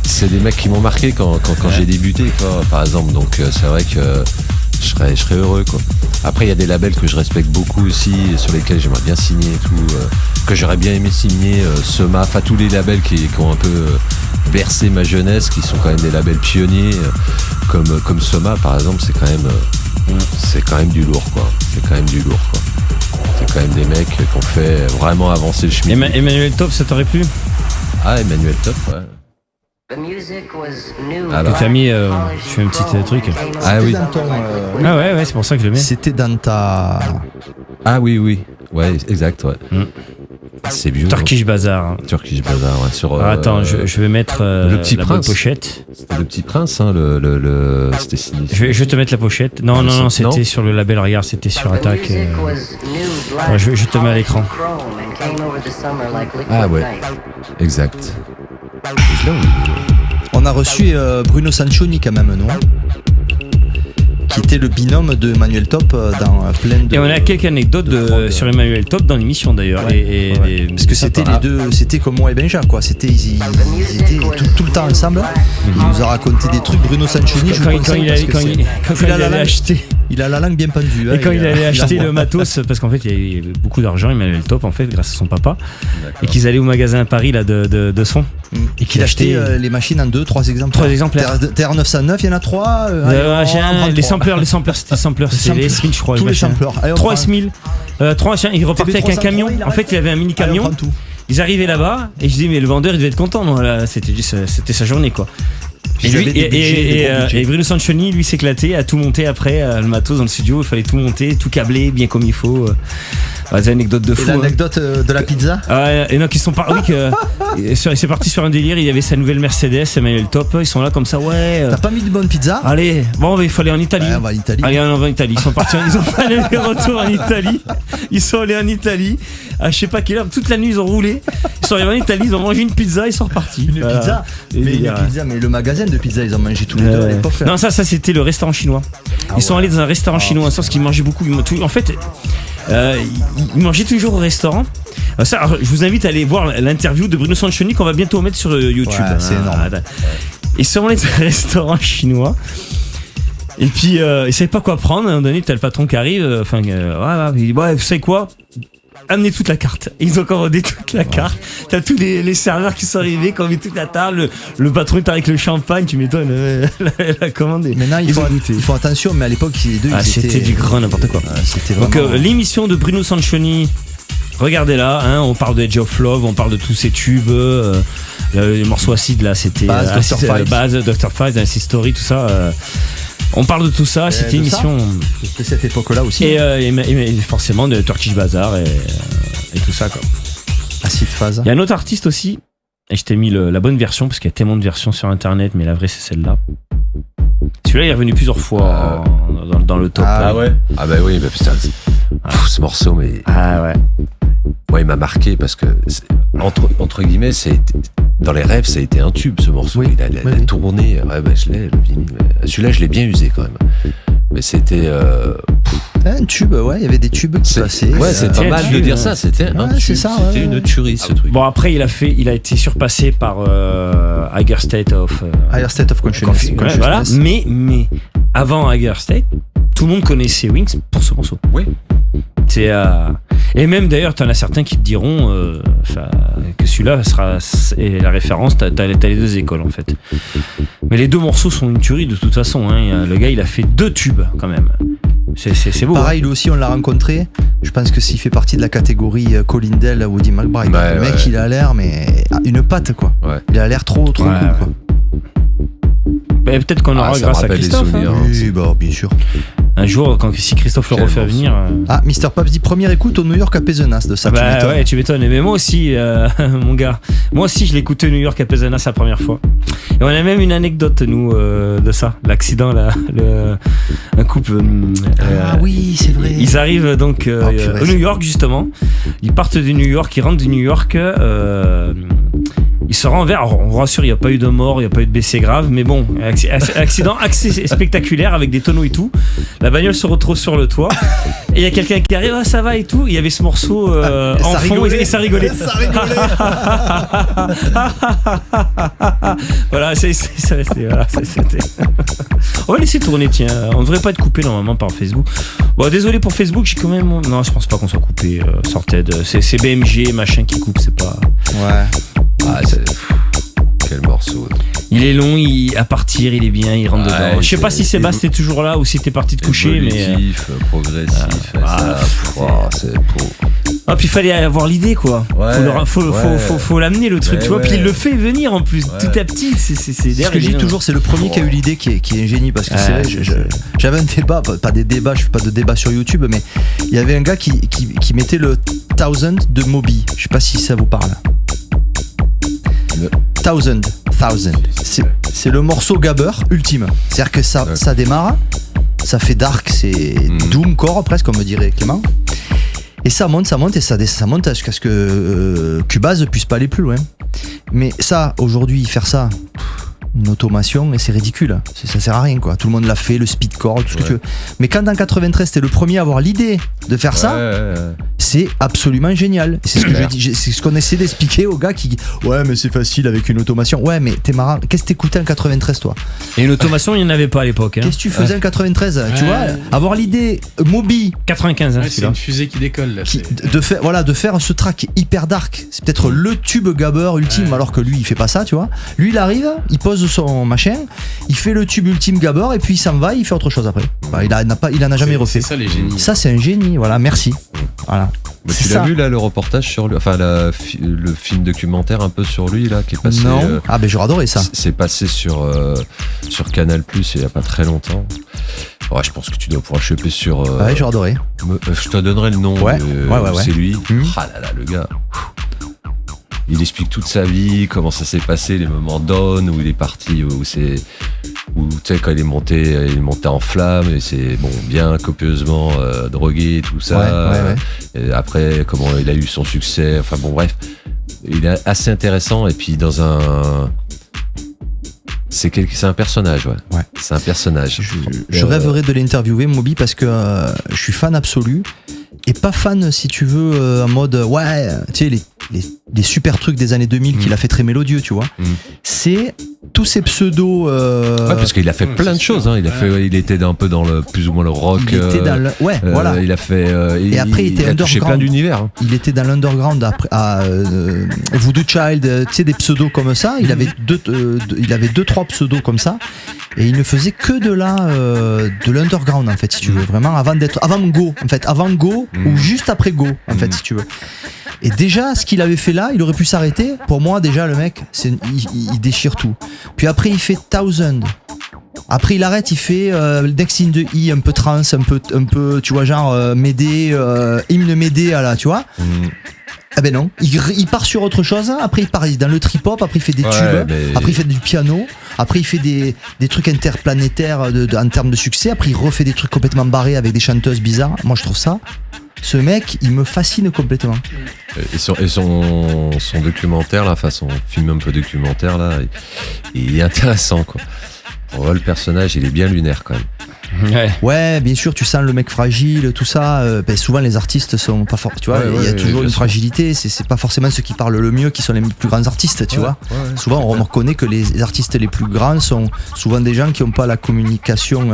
C'est des mecs qui m'ont marqué quand j'ai débuté, quoi, par exemple. Donc, c'est vrai que je serais heureux, quoi. Après, il y a des labels que je respecte beaucoup aussi, sur lesquels j'aimerais bien signer et tout, que j'aurais bien aimé signer, Soma, enfin tous les labels qui ont un peu bercé ma jeunesse, qui sont quand même des labels pionniers, comme Soma par exemple, c'est quand même du lourd, quoi. C'est quand même du lourd, quoi. C'est quand même des mecs qui ont fait vraiment avancer le chemin. Emmanuel Top, ça t'aurait plu? Ah, Emmanuel Top, ouais. Alors, t'as mis, je fais un petit truc. Ah oui. Ah ouais, c'est pour ça que je le mets. C'était dans ta. Ah oui, ouais, exact, ouais. C'est vieux. Turkish Bazaar. Turkish Bazaar, ouais. Sur, attends, je vais mettre le petit la bonne pochette. C'était le Petit Prince, hein, c'était signé. Je vais te mettre la pochette. Non, c'était sur le label, regarde, c'était sur Attack. Je te mets à l'écran. Ah ouais, exact. On a reçu Bruno Sanchoni quand même, non? Qui était le binôme de Emmanuel Top dans plein de. Et on a quelques anecdotes sur Emmanuel Top dans l'émission d'ailleurs. Ouais. Parce que c'était les deux, c'était comme moi et Benja, quoi. Ils étaient tout le temps ensemble. Il nous a raconté des trucs. Bruno Sanchoni, quand il allait acheter. Il a la langue bien pendue. Et quand il allait acheter le matos, parce qu'en fait il y avait beaucoup d'argent, Emmanuel Top en fait, grâce à son papa, et qu'ils allaient au magasin à Paris là de son. Et qu'il achetait les machines en 2-3 exemplaires. 3 exemplaires. TR-909, il y en a 3. Les sampleurs, c'était sampleurs, c'est les S1000, je crois. Tous les sampleurs. 3 S1000. 3, il repartait avec un camion. En fait, il avait un mini camion. Ils arrivaient là-bas et je dis mais le vendeur il devait être content. Non, là, c'était sa journée, quoi. Et Bruno Sanchoni, lui, s'éclatait à tout monter après, le matos dans le studio, il fallait tout monter, tout câbler bien comme il faut. Des anecdotes de fou. L'anecdote de la pizza. Et donc ils sont c'est parti sur un délire, il y avait sa nouvelle Mercedes, Emmanuel Top, ils sont là comme ça, ouais. T'as pas mis de bonne pizza? Allez, bon, il faut aller en Italie. Ouais, on va en Italie. Allez, on va en Italie. Ils sont partis, ils ont fait le retour en Italie. Ils sont allés en Italie. À je sais pas quelle heure, toute la nuit ils ont roulé. Ils sont arrivés en Italie, ils ont mangé une pizza, ils sont repartis. Pizza. Mais le magasin de pizza, ils ont mangé tous les deux à l'époque. Non, ça c'était le restaurant chinois. Ils sont allés dans un restaurant chinois, sens qu'ils mangeaient beaucoup. En fait, ils mangeaient toujours au restaurant. Alors, je vous invite à aller voir l'interview de Bruno Sanchoni qu'on va bientôt mettre sur YouTube. Ouais, c'est énorme. Ils sont allés dans un restaurant chinois. Et puis ils savaient pas quoi prendre. À un moment donné, t'as le patron qui arrive. Il dit vous savez quoi? Amenez toute la carte. Ils ont commandé toute la carte. T'as tous les serveurs qui sont arrivés, qui ont mis toute la table. Le patron est avec le champagne. Tu m'étonnes, la commandé. Maintenant, il faut attention, mais à l'époque, les deux, c'était du grand n'importe quoi. Donc, l'émission de Bruno Sanchoni, regardez-la. Hein, on parle de Edge of Love, on parle de tous ces tubes. Le morceau acide, là, c'était Baz, Dr. Fives, Acid Story, tout ça. On parle de tout ça, c'était une émission. C'était cette époque-là aussi. Et forcément de Turkish Bazaar et tout ça, quoi. Acid Phase. Il y a un autre artiste aussi, et je t'ai mis la bonne version, parce qu'il y a tellement de versions sur internet, mais la vraie c'est celle-là. Celui-là il est revenu plusieurs fois dans le top. Ah ouais. Ah bah oui, putain. Ce morceau, mais. Ah ouais. Ouais, il m'a marqué parce que, entre guillemets, dans les rêves, ça a été un tube ce morceau. Oui, il a tourné. Ouais, je l'ai, le vinyle. Celui-là, je l'ai bien usé quand même. Mais c'était Un tube, ouais, il y avait des tubes qui passaient. Ouais, c'est pas mal de dire ça. C'était un tube. C'est ça, C'était une tuerie, ce truc. Bon, après, il a été surpassé par Higher State of Consciousness. Ouais, voilà. Mais avant Higher State, tout le monde connaissait Wings pour ce morceau. Oui. C'est et même d'ailleurs, t'en as certains qui te diront que celui-là sera la référence. T'as les deux écoles en fait. Mais les deux morceaux sont une tuerie de toute façon. Hein. Le gars, il a fait 2 tubes quand même. C'est beau. Pareil, lui aussi, on l'a rencontré. Je pense que s'il fait partie de la catégorie Colin Dell, Woody McBride, le mec, il a l'air, mais une patte quoi. Ouais. Il a l'air trop cool quoi. Mais peut-être qu'on aura grâce à Christophe. Oui, bah, bien sûr. Un jour, si Christophe le refait venir. Mr. Pops dit première écoute au New York à Pézenas de ça. Tu m'étonnes. Ouais, tu m'étonnes. Mais moi aussi, mon gars. Moi aussi, je l'ai écouté au New York à Pézenas la première fois. Et on a même une anecdote, nous, de ça. L'accident, un couple. Oui, c'est vrai. Ils arrivent donc au New York, justement. Ils partent du New York, ils rentrent du New York. Ils se rendent vers. Alors, on vous rassure, il n'y a pas eu de mort, il n'y a pas eu de blessés graves. Mais bon, accident assez spectaculaire avec des tonneaux et tout. La bagnole se retrouve sur le toit. Et il y a quelqu'un qui arrive, ça va et tout. Il y avait ce morceau en fond et ça rigolait. Ça rigolait. Voilà, c'est resté. Voilà, c'était. On va laisser tourner, tiens. On ne devrait pas être coupé normalement par Facebook. Bon, désolé pour Facebook, j'ai quand même. Non, je pense pas qu'on soit coupé. Sorted. C'est BMG, machin qui coupe, c'est pas. Ouais. Quel morceau. Il est long, à partir, il est bien, il rentre dedans. Je sais pas si Sébastien est toujours là ou si t'es parti te coucher, mais. Progressif, c'est beau. Ah, puis il fallait avoir l'idée, quoi. Ouais, faut l'amener le truc, tu vois. Puis il le fait venir en plus, tout à petit. C'est ce que je dis toujours, c'est le premier qui a eu l'idée qui est un génie parce que c'est vrai. J'avais un débat, pas des débats, je fais pas de débat sur YouTube, mais il y avait un gars qui mettait le 1000 de Moby. Je sais pas si ça vous parle. 1000. C'est le morceau gabber ultime. C'est-à-dire que ça démarre, ça fait dark, c'est doomcore presque, comme me dirait Clément. Et ça monte et ça monte jusqu'à ce que Cubase puisse pas aller plus loin. Mais ça, aujourd'hui, faire ça, une automation, et c'est ridicule. Ça sert à rien, quoi. Tout le monde l'a fait, le speedcore, tout ce que tu veux. Mais quand en 93, t'es le premier à avoir l'idée de faire ça, c'est absolument génial. C'est ce que je dis, c'est ce qu'on essaie d'expliquer aux gars qui ouais, mais c'est facile avec une automation. Ouais, mais t'es marrant. Qu'est-ce que t'écoutais en 93, toi? Et une automation, il n'y en avait pas à l'époque. Hein. Qu'est-ce que tu faisais en 93? Tu vois, avoir l'idée Moby 95, c'est une fusée qui décolle là. De faire ce track hyper dark. C'est peut-être le tube gabber ultime, alors que lui, il fait pas ça, tu vois. Lui, il arrive, il pose son machin, il fait le tube ultime gabber et puis il s'en va, il fait autre chose après. Il en a jamais refait. C'est ça les génies. Ça, c'est un génie. Voilà, merci. Voilà. Mais tu l'as vu là, le reportage sur lui, enfin le film documentaire un peu sur lui là qui est passé. Non. Ben j'aurais adoré ça. C'est passé sur Canal+ il y a pas très longtemps. Ouais, je pense que tu dois pouvoir choper sur. Ouais, j'aurais adoré. Je te donnerai le nom. Ouais. C'est lui. Ah là là, le gars. Il explique toute sa vie, comment ça s'est passé, les moments down où il est parti, où tu sais quand il est monté en flamme et c'est bon bien copieusement drogué tout ça. Et après comment il a eu son succès, enfin bon bref, il est assez intéressant et puis c'est un personnage, ouais. C'est un personnage. Je rêverais de l'interviewer, Moby, parce que je suis fan absolu. Et pas fan, si tu veux, en mode, tu sais, les super trucs des années 2000 qu'il a fait très mélodieux, tu vois. C'est tous ces pseudos. Ouais, parce qu'il a fait plein de choses, hein. Il était un peu dans plus ou moins le rock. Il était dans le. Ouais, voilà. Il a fait. Et après, il était underground. Touché plein d'univers. Hein. Il était dans l'underground à Voodoo Child, tu sais, des pseudos comme ça. Il avait il avait 2-3 pseudos comme ça. Et il ne faisait que de l'underground, en fait, si tu veux. Vraiment, avant Go, en fait. Avant Go, ou juste après Go, en fait, si tu veux. Et déjà, ce qu'il avait fait là, il aurait pu s'arrêter. Pour moi, déjà, le mec, il déchire tout. Puis après, il fait 1000. Après, il arrête, il fait Next in the E, un peu trance, un peu, tu vois, genre Médée, hymne Médée, là, tu vois. Ah ben non, il part sur autre chose. Après, il part dans le trip-hop. Après, il fait des tubes. Après, il fait du piano. Après, il fait des trucs interplanétaires en termes de succès. Après, il refait des trucs complètement barrés avec des chanteuses bizarres. Moi, je trouve ça. Ce mec, il me fascine complètement. Et son documentaire, là, enfin son film un peu documentaire, là, il est intéressant, quoi. On voit le personnage, il est bien lunaire, quand même. Ouais, bien sûr, tu sens le mec fragile, tout ça. Ben, souvent, les artistes sont pas forts. Tu vois, il y a toujours une fragilité. C'est pas forcément ceux qui parlent le mieux qui sont les plus grands artistes, tu vois. Souvent, on reconnaît que les artistes les plus grands sont souvent des gens qui n'ont pas la communication.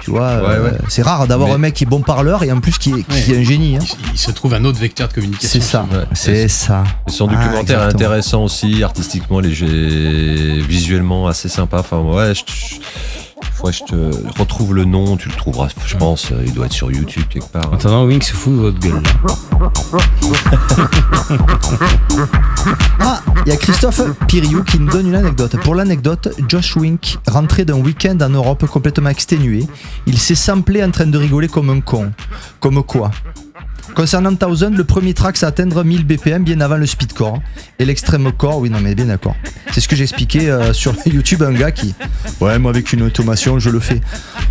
Tu vois, c'est rare d'avoir un mec qui est bon parleur et en plus qui est un génie. Hein. Il se trouve un autre vecteur de communication. C'est ça. C'est ça. Son documentaire est intéressant aussi, artistiquement, visuellement assez sympa. Enfin, faudrait que je te retrouve le nom, tu le trouveras, je pense. Il doit être sur YouTube quelque part. En attendant, Wink se fout de votre gueule. Ah, il y a Christophe Piriou qui nous donne une anecdote. Pour l'anecdote, Josh Wink rentrait d'un week-end en Europe complètement exténué. Il s'est samplé en train de rigoler comme un con. Comme quoi ? Concernant Thousand, le premier track c'est atteindre 1000 BPM bien avant le speedcore. Et l'extrême core, oui non mais bien d'accord. C'est ce que j'expliquais sur YouTube, un gars qui... Ouais, moi avec une automation je le fais.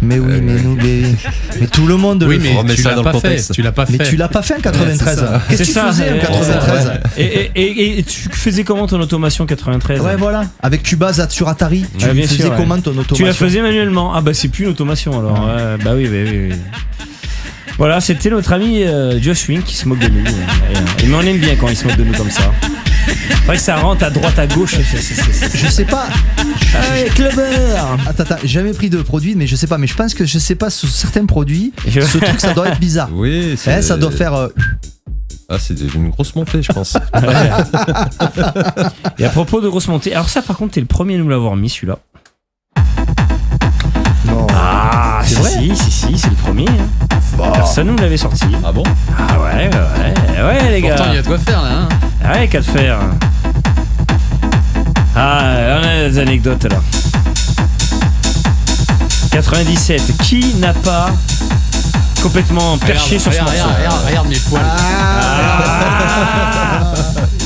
Mais oui, mais tout le monde le fait. Mais tu l'as pas fait. Tu l'as pas fait. Mais tu l'as pas fait en 93. Qu'est-ce que tu faisais en 93 et tu faisais comment ton automation 93 ? Ouais voilà. Avec Cubase sur Atari, tu faisais comment ton automation ? Tu la faisais manuellement. Ah bah c'est plus une automation alors. Bah oui. Voilà, c'était notre ami Josh Wink qui se moque de nous. Mais on aime bien quand il se moque de nous comme ça. C'est vrai que ça rentre à droite, à gauche. Je sais pas. Hey, Clever. Attends, j'ai jamais pris de produit, mais je sais pas. Mais je pense que sous certains produits, ce truc ça doit être bizarre. Oui, ça doit faire. Ah, c'est une grosse montée, je pense. Et à propos de grosse montée, alors ça par contre, t'es le premier à nous l'avoir mis celui-là. Non. Ah, c'est vrai. Si, c'est le premier. Hein. Bah. Personne nous l'avait sorti. Ah bon ? Ah ouais les gars. Pourtant il y a de quoi faire là. Hein. Ah ouais, qu'à faire. Ah, on a des anecdotes là. 97. Qui n'a pas complètement perché sur ce morceau ? Regarde mes poils.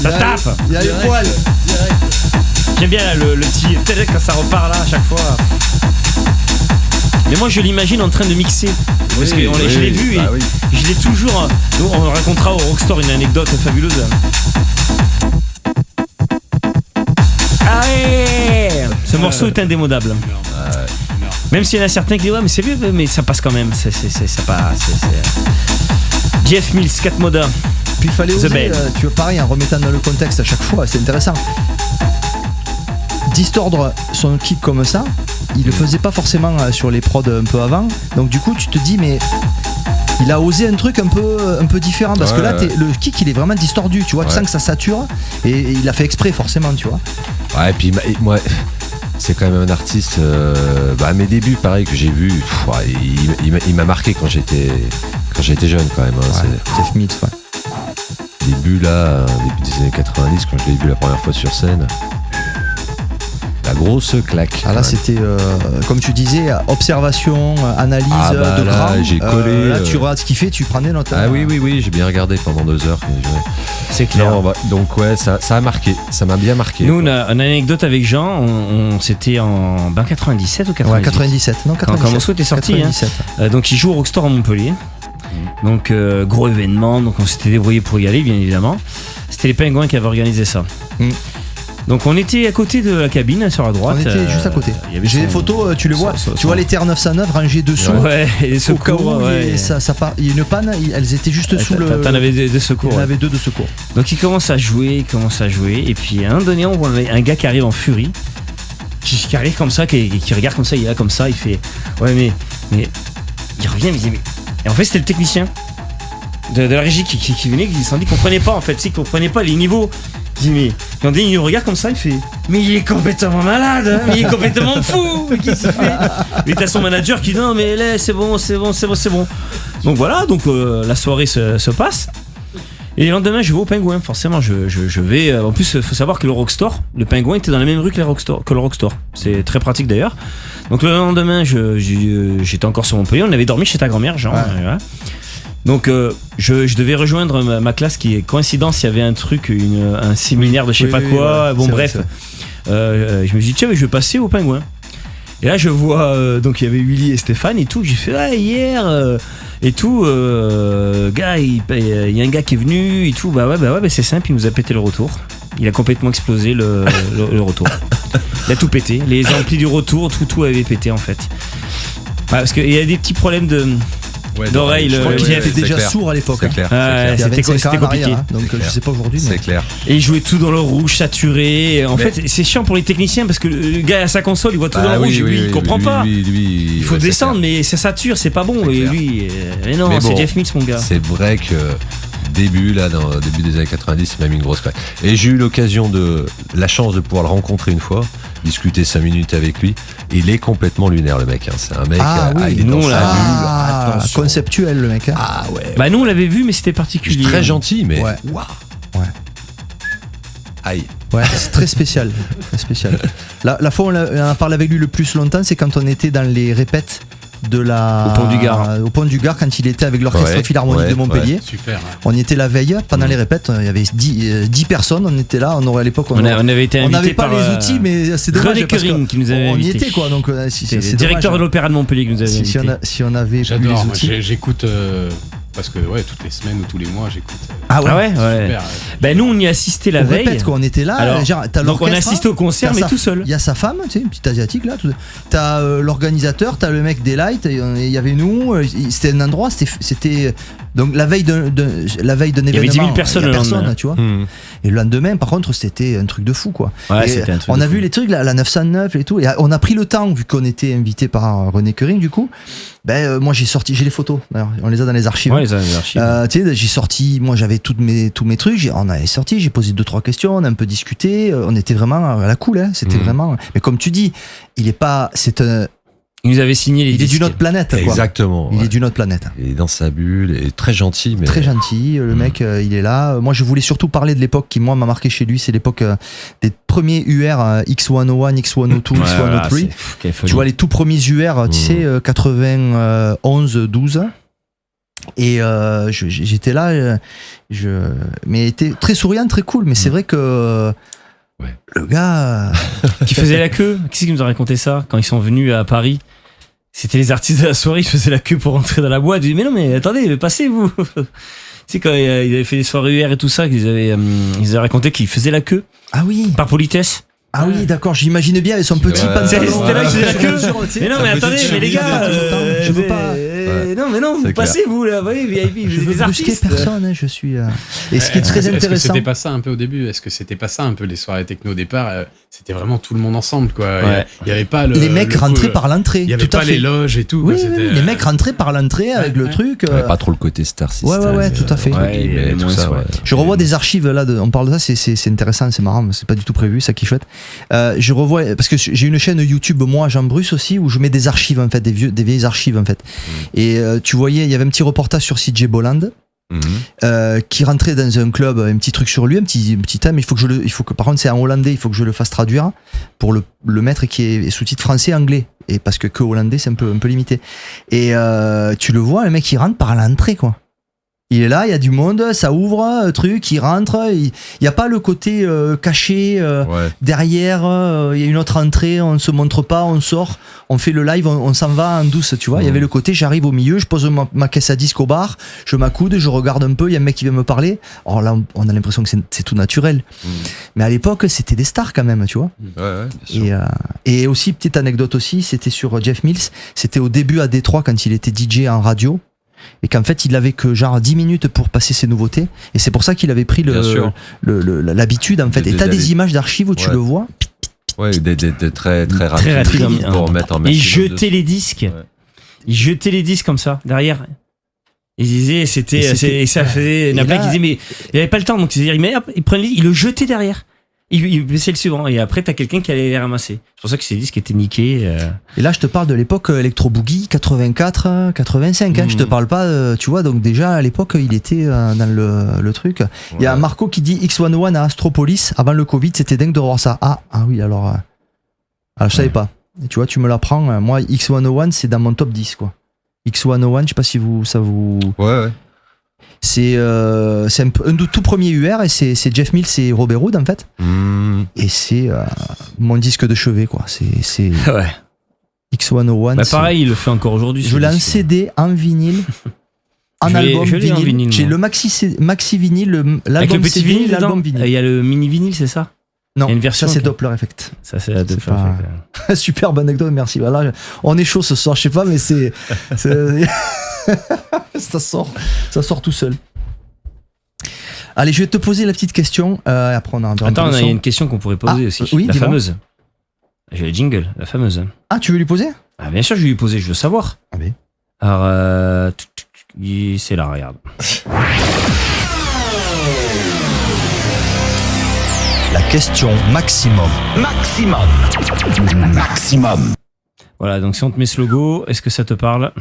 Ça tape. Il y a les poils. J'aime bien là, le petit quand ça repart là à chaque fois. Mais moi je l'imagine en train de mixer. Parce que je l'ai vu et je l'ai toujours. On racontera au Rockstore une anecdote fabuleuse. Allez, ce morceau est indémodable. Même s'il y en a certains qui disent ouais mais c'est vieux mais ça passe quand même. Ça passe. Jeff Mills, 4 modas. Puis il fallait oser, tu vois pareil en remettant dans le contexte à chaque fois, c'est intéressant. Distordre son kick comme ça, il le faisait pas forcément sur les prods un peu avant. Donc du coup tu te dis mais il a osé un truc un peu différent parce que là le kick il est vraiment distordu, tu vois, tu sens que ça sature et il a fait exprès forcément, tu vois. Ouais, et puis moi c'est quand même un artiste à mes débuts pareil que j'ai vu, il m'a marqué quand j'étais jeune quand même. Hein, Jeff Mills, début des années 90 quand je l'ai vu la première fois sur scène. La grosse claque. Ah là c'était comme tu disais, observation, analyse de grand. J'ai collé. Là tu regardes ce qu'il fait, tu prends des notes. Ah oui, j'ai bien regardé pendant 2 heures. C'est clair. Non, donc ouais, ça a marqué, ça m'a bien marqué. Nous on a une anecdote avec Jean, on c'était en 97 ou 98. Ouais, 97. Non, 97. Quand Monceau était sorti. 97. Hein. Donc il joue au Rockstore à Montpellier. Donc gros événement, donc on s'était débrouillé pour y aller bien évidemment. C'était les Pingouins qui avaient organisé ça. Donc on était à côté de la cabine sur la droite. On était juste à côté. J'ai des photos, tu le vois. Tu vois les TR-909 rangées dessous. Ouais, et les secours. Il y a une panne, elles étaient juste sous le. T'en avais des secours. Il y en avait 2 de secours. Donc il commence à jouer, et puis à un moment donné, on voit un gars qui arrive en furie, qui arrive comme ça, qui regarde comme ça, il est là comme ça, il fait ouais mais il revient, il dit mais. Et en fait c'était le technicien de la régie qui venait, qui s'en dit qu'il comprenait pas en fait, qu'il comprenait pas les niveaux. Il dit mais quand il nous regarde comme ça, il fait mais il est complètement malade, hein, mais il est complètement fou. Qu'est-ce qu'il fait? Et t'as son manager qui dit non mais là c'est bon. Donc voilà, donc la soirée se passe. Et le lendemain, je vais au Pingouin. Forcément, je vais. En plus, il faut savoir que le Rockstore, le Pingouin était dans la même rue que le Rockstore. C'est très pratique d'ailleurs. Donc le lendemain, j'étais encore sur Montpellier. On avait dormi chez ta grand-mère, Jean. Ouais. Donc je devais rejoindre ma classe qui est coïncidence. Il y avait un truc, un séminaire de je sais pas quoi. Bon bref, je me dis tiens, mais je vais passer au Pingouin. Et là, je vois donc il y avait Willy et Stéphane et tout. J'ai fait hier. Et tout, gars, il y a un gars qui est venu et tout, bah ouais, c'est simple, il nous a pété le retour. Il a complètement explosé le retour. Il a tout pété, les amplis du retour, tout avait pété en fait. parce qu'il y a des petits problèmes d'oreille. Je crois qu'il Jeff. était déjà clair. sourd à l'époque. C'est clair. Ouais, Il y avait c'était 25 ans en compliqué. arrière, hein, donc je sais pas aujourd'hui. C'est mais- clair. Et il jouait tout dans le rouge saturé. En fait, c'est chiant pour les techniciens parce que le gars à sa console, il voit tout dans le rouge. Lui, il comprend pas. Il faut descendre, mais ça sature, c'est pas bon. C'est Et clair. lui, mais non, Mais c'est bon, Jeff Mills, mon gars. C'est vrai que début des années 90, il m'a mis une grosse claque. Et j'ai eu la chance de pouvoir le rencontrer une fois, discuter 5 minutes avec lui. Il est complètement lunaire, le mec. Hein. C'est un mec, il est nous, dans on sa l'a bulle. Ah, Attention. conceptuel le mec. Hein. Ah ouais. Bah nous on l'avait vu mais c'était particulier. Très gentil, mais Ouais. waouh. Ouais. Aïe. Ouais, c'est très spécial. Très spécial. La fois où on a parlé avec lui le plus longtemps, c'est quand on était dans les répètes de la. Au Pont du Gard. Au Pont du Gard, quand il était avec l'Orchestre Philharmonique de Montpellier. Super. On y était la veille, pendant les répètes, il y avait 10 personnes, on était là, on aurait à l'époque. On avait été on invité n'avait pas par les outils, mais c'est dommage. René parce que Kering qui nous avait on y invité. était quoi, donc C'est c'est le directeur dommage. de l'Opéra de Montpellier qui nous avait Si invité. on avait plus les J'adore. Moi, outils. j'écoute parce que toutes les semaines ou tous les mois, j'écoute. Ah ouais. Ah ouais, Super. Ben nous on y assistait la On veille. répète quoi, on était là. Alors, genre, t'as donc on l'orchestre, assistait au concert t'as mais sa- tout seul. Il y a sa femme, tu sais, une petite asiatique là. T'as l'organisateur, t'as le mec des lights, il y avait nous. C'était un endroit, c'était donc la veille d'un événement. avait 10 000 personnes il y a le personne, lendemain. tu vois. Et le lendemain, par contre, c'était un truc de fou quoi. Ouais, Et c'était un truc on de a fou. vu les trucs, la 909 et tout. Et on a pris le temps, vu qu'on était invité par René Kering du coup. Moi j'ai les photos. D'ailleurs, on les a dans les archives. Ouais, les archives. Tu sais, j'ai sorti, moi j'avais tous mes trucs, on avait sorti, j'ai posé 2-3 questions, on a un peu discuté, on était vraiment à la cool, hein, c'était vraiment. Mais comme tu dis, il nous avait signé les il est disques. d'une autre planète, quoi. Exactement. Il ouais. est d'une autre planète. Il est dans sa bulle, et très gentil, mais Très gentil, le mec, il est là. Moi, je voulais surtout parler de l'époque qui, moi, m'a marqué chez lui. C'est l'époque des premiers UR X101, X102, Ouais, X103. voilà, quelle folie. Tu vois, les tout premiers UR, tu sais, 91, 12. Et j'étais là, mais il était très souriant, très cool. Mais c'est vrai que le gars. Qui faisait la queue. Qui c'est qui nous a raconté ça quand ils sont venus à Paris? C'était les artistes de la soirée, ils faisaient la queue pour rentrer dans la boîte. Ils disaient, mais non, mais attendez, passez-vous. C'est quand ils avaient fait les soirées UR et tout ça, ils avaient raconté qu'ils faisaient la queue. Ah oui. Par politesse. Ah oui, d'accord, j'imagine bien avec son petit pantalon. C'était là que faisait la queue. Sur, tu sais, Mais non, mais sa attendez, petite mais les chemise gars, de tout le temps. Je veux pas. non, mais non, C'est clair. passez-vous là, voyez, VIP, Je vous veux êtes des brusquer artistes. personne, hein, je suis. Et ce qui est très Est-ce que intéressant. c'était pas ça un peu au début? Est-ce que c'était pas ça un peu les soirées techno au départ? C'était vraiment tout le monde ensemble, quoi. Ouais. Il y avait pas Les mecs rentraient par l'entrée. Il y avait tout à pas fait. les loges et tout. Oui, quoi, c'était, les mecs rentraient par l'entrée avec le truc. pas trop le côté Star System. Ouais, tout à fait. entre guillemets, tout ça, ouais. Je revois des archives là, on parle de ça, c'est intéressant, c'est marrant, c'est pas du tout prévu, ça qui est chouette. Je revois, parce que j'ai une chaîne YouTube, moi, Jean Bruce aussi, où je mets des archives en fait, des vieilles archives en fait. Et tu voyais, il y avait un petit reportage sur CJ Bolland. Qui rentrait dans un club, un petit truc sur lui, un petit thème. Il faut que par contre c'est en hollandais, il faut que je le fasse traduire pour le mettre qui est sous-titre français-anglais. Et parce que hollandais c'est un peu limité. Et tu le vois, le mec il rentre par l'entrée quoi. Il est là, il y a du monde, ça ouvre, truc, il rentre, il n'y a pas le côté caché derrière, il y a une autre entrée, on ne se montre pas, on sort, on fait le live, on s'en va en douce, tu vois. Il y avait le côté, j'arrive au milieu, je pose ma caisse à disque au bar, je m'accoude, je regarde un peu, il y a un mec qui vient me parler. Alors là, on a l'impression que c'est tout naturel. Mais à l'époque, c'était des stars quand même, tu vois. Ouais, bien sûr. Et aussi, petite anecdote aussi, c'était sur Jeff Mills, c'était au début à Détroit quand il était DJ en radio. Et qu'en fait il avait que genre 10 minutes pour passer ses nouveautés, et c'est pour ça qu'il avait pris l'habitude en fait. Et t'as des images d'archives où tu le vois. Ouais, des très rapide pour mettre en Et il jetait les disques. Il jetait les disques comme ça derrière. Il disait ça faisait une plaque, il disait mais il avait pas le temps, donc il prenait, il le jetait derrière. Il baissait le suivant, et après t'as quelqu'un qui allait les ramasser. C'est pour ça que ces disques étaient niqués. Et là je te parle de l'époque Electro Boogie 84, 85, hein, je te parle pas, tu vois, donc déjà à l'époque il était dans le truc. Il y a Marco qui dit X101 à Astropolis avant le Covid, c'était dingue de voir ça. Ah oui, alors je savais pas. Et tu vois, tu me l'apprends, moi X101 c'est dans mon top 10 quoi. X101, je sais pas si ça vous. Ouais. C'est un tout premier UR, et c'est Jeff Mills et Robert Hood en fait. Et c'est mon disque de chevet quoi. C'est ouais. X101. Bah pareil, il le fait encore aujourd'hui. Je l'ai en CD, en vinyle, en album vinyle. J'ai le maxi vinyle, l'album CD, l'album vinyle. Il y a le mini vinyle, c'est ça? Non, Il y a une version ça c'est qui- Doppler Effect. Ça, c'est la C'est Doppler pas- effect. Superbe anecdote, merci. Voilà, on est chaud ce soir, je sais pas, mais c'est ça sort tout seul. Allez, je vais te poser la petite question. Après, on a un peu Attends, de il y a son. une question qu'on pourrait poser Ah, aussi. oui, la dis-moi. fameuse. J'ai le jingle, la fameuse. Ah, tu veux lui poser? Ah, bien sûr, je vais lui poser, je veux savoir. Ah oui. Alors, c'est là, regarde. La question maximum. Maximum. Voilà, donc si on te met ce logo, est-ce que ça te parle?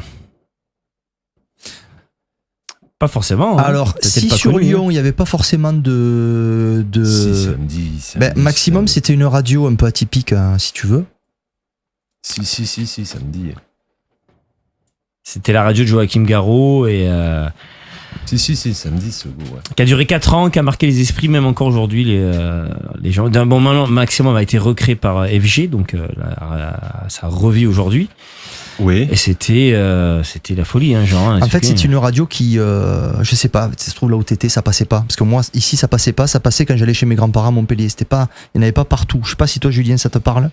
Pas forcément. hein. Alors, Peut-être si pas sur connu, Lyon, il n'y avait pas forcément de... Si, samedi. Maximum, c'était une radio un peu atypique, hein, si tu veux. Si, samedi. C'était la radio de Joachim Garraud et Si, samedi, ce goût, ouais. qui a duré 4 ans, qui a marqué les esprits, même encore aujourd'hui, les gens. Bon, maintenant, Maximum a été recréé par FG, donc ça revit aujourd'hui. Oui. Et c'était la folie, hein, genre. En fait, c'est une radio qui, je sais pas, ça se trouve là où t'étais, ça passait pas. Parce que moi, ici, ça passait pas. Ça passait quand j'allais chez mes grands-parents à Montpellier. C'était pas, il n'y en avait pas partout. Je sais pas si toi, Julien, ça te parle.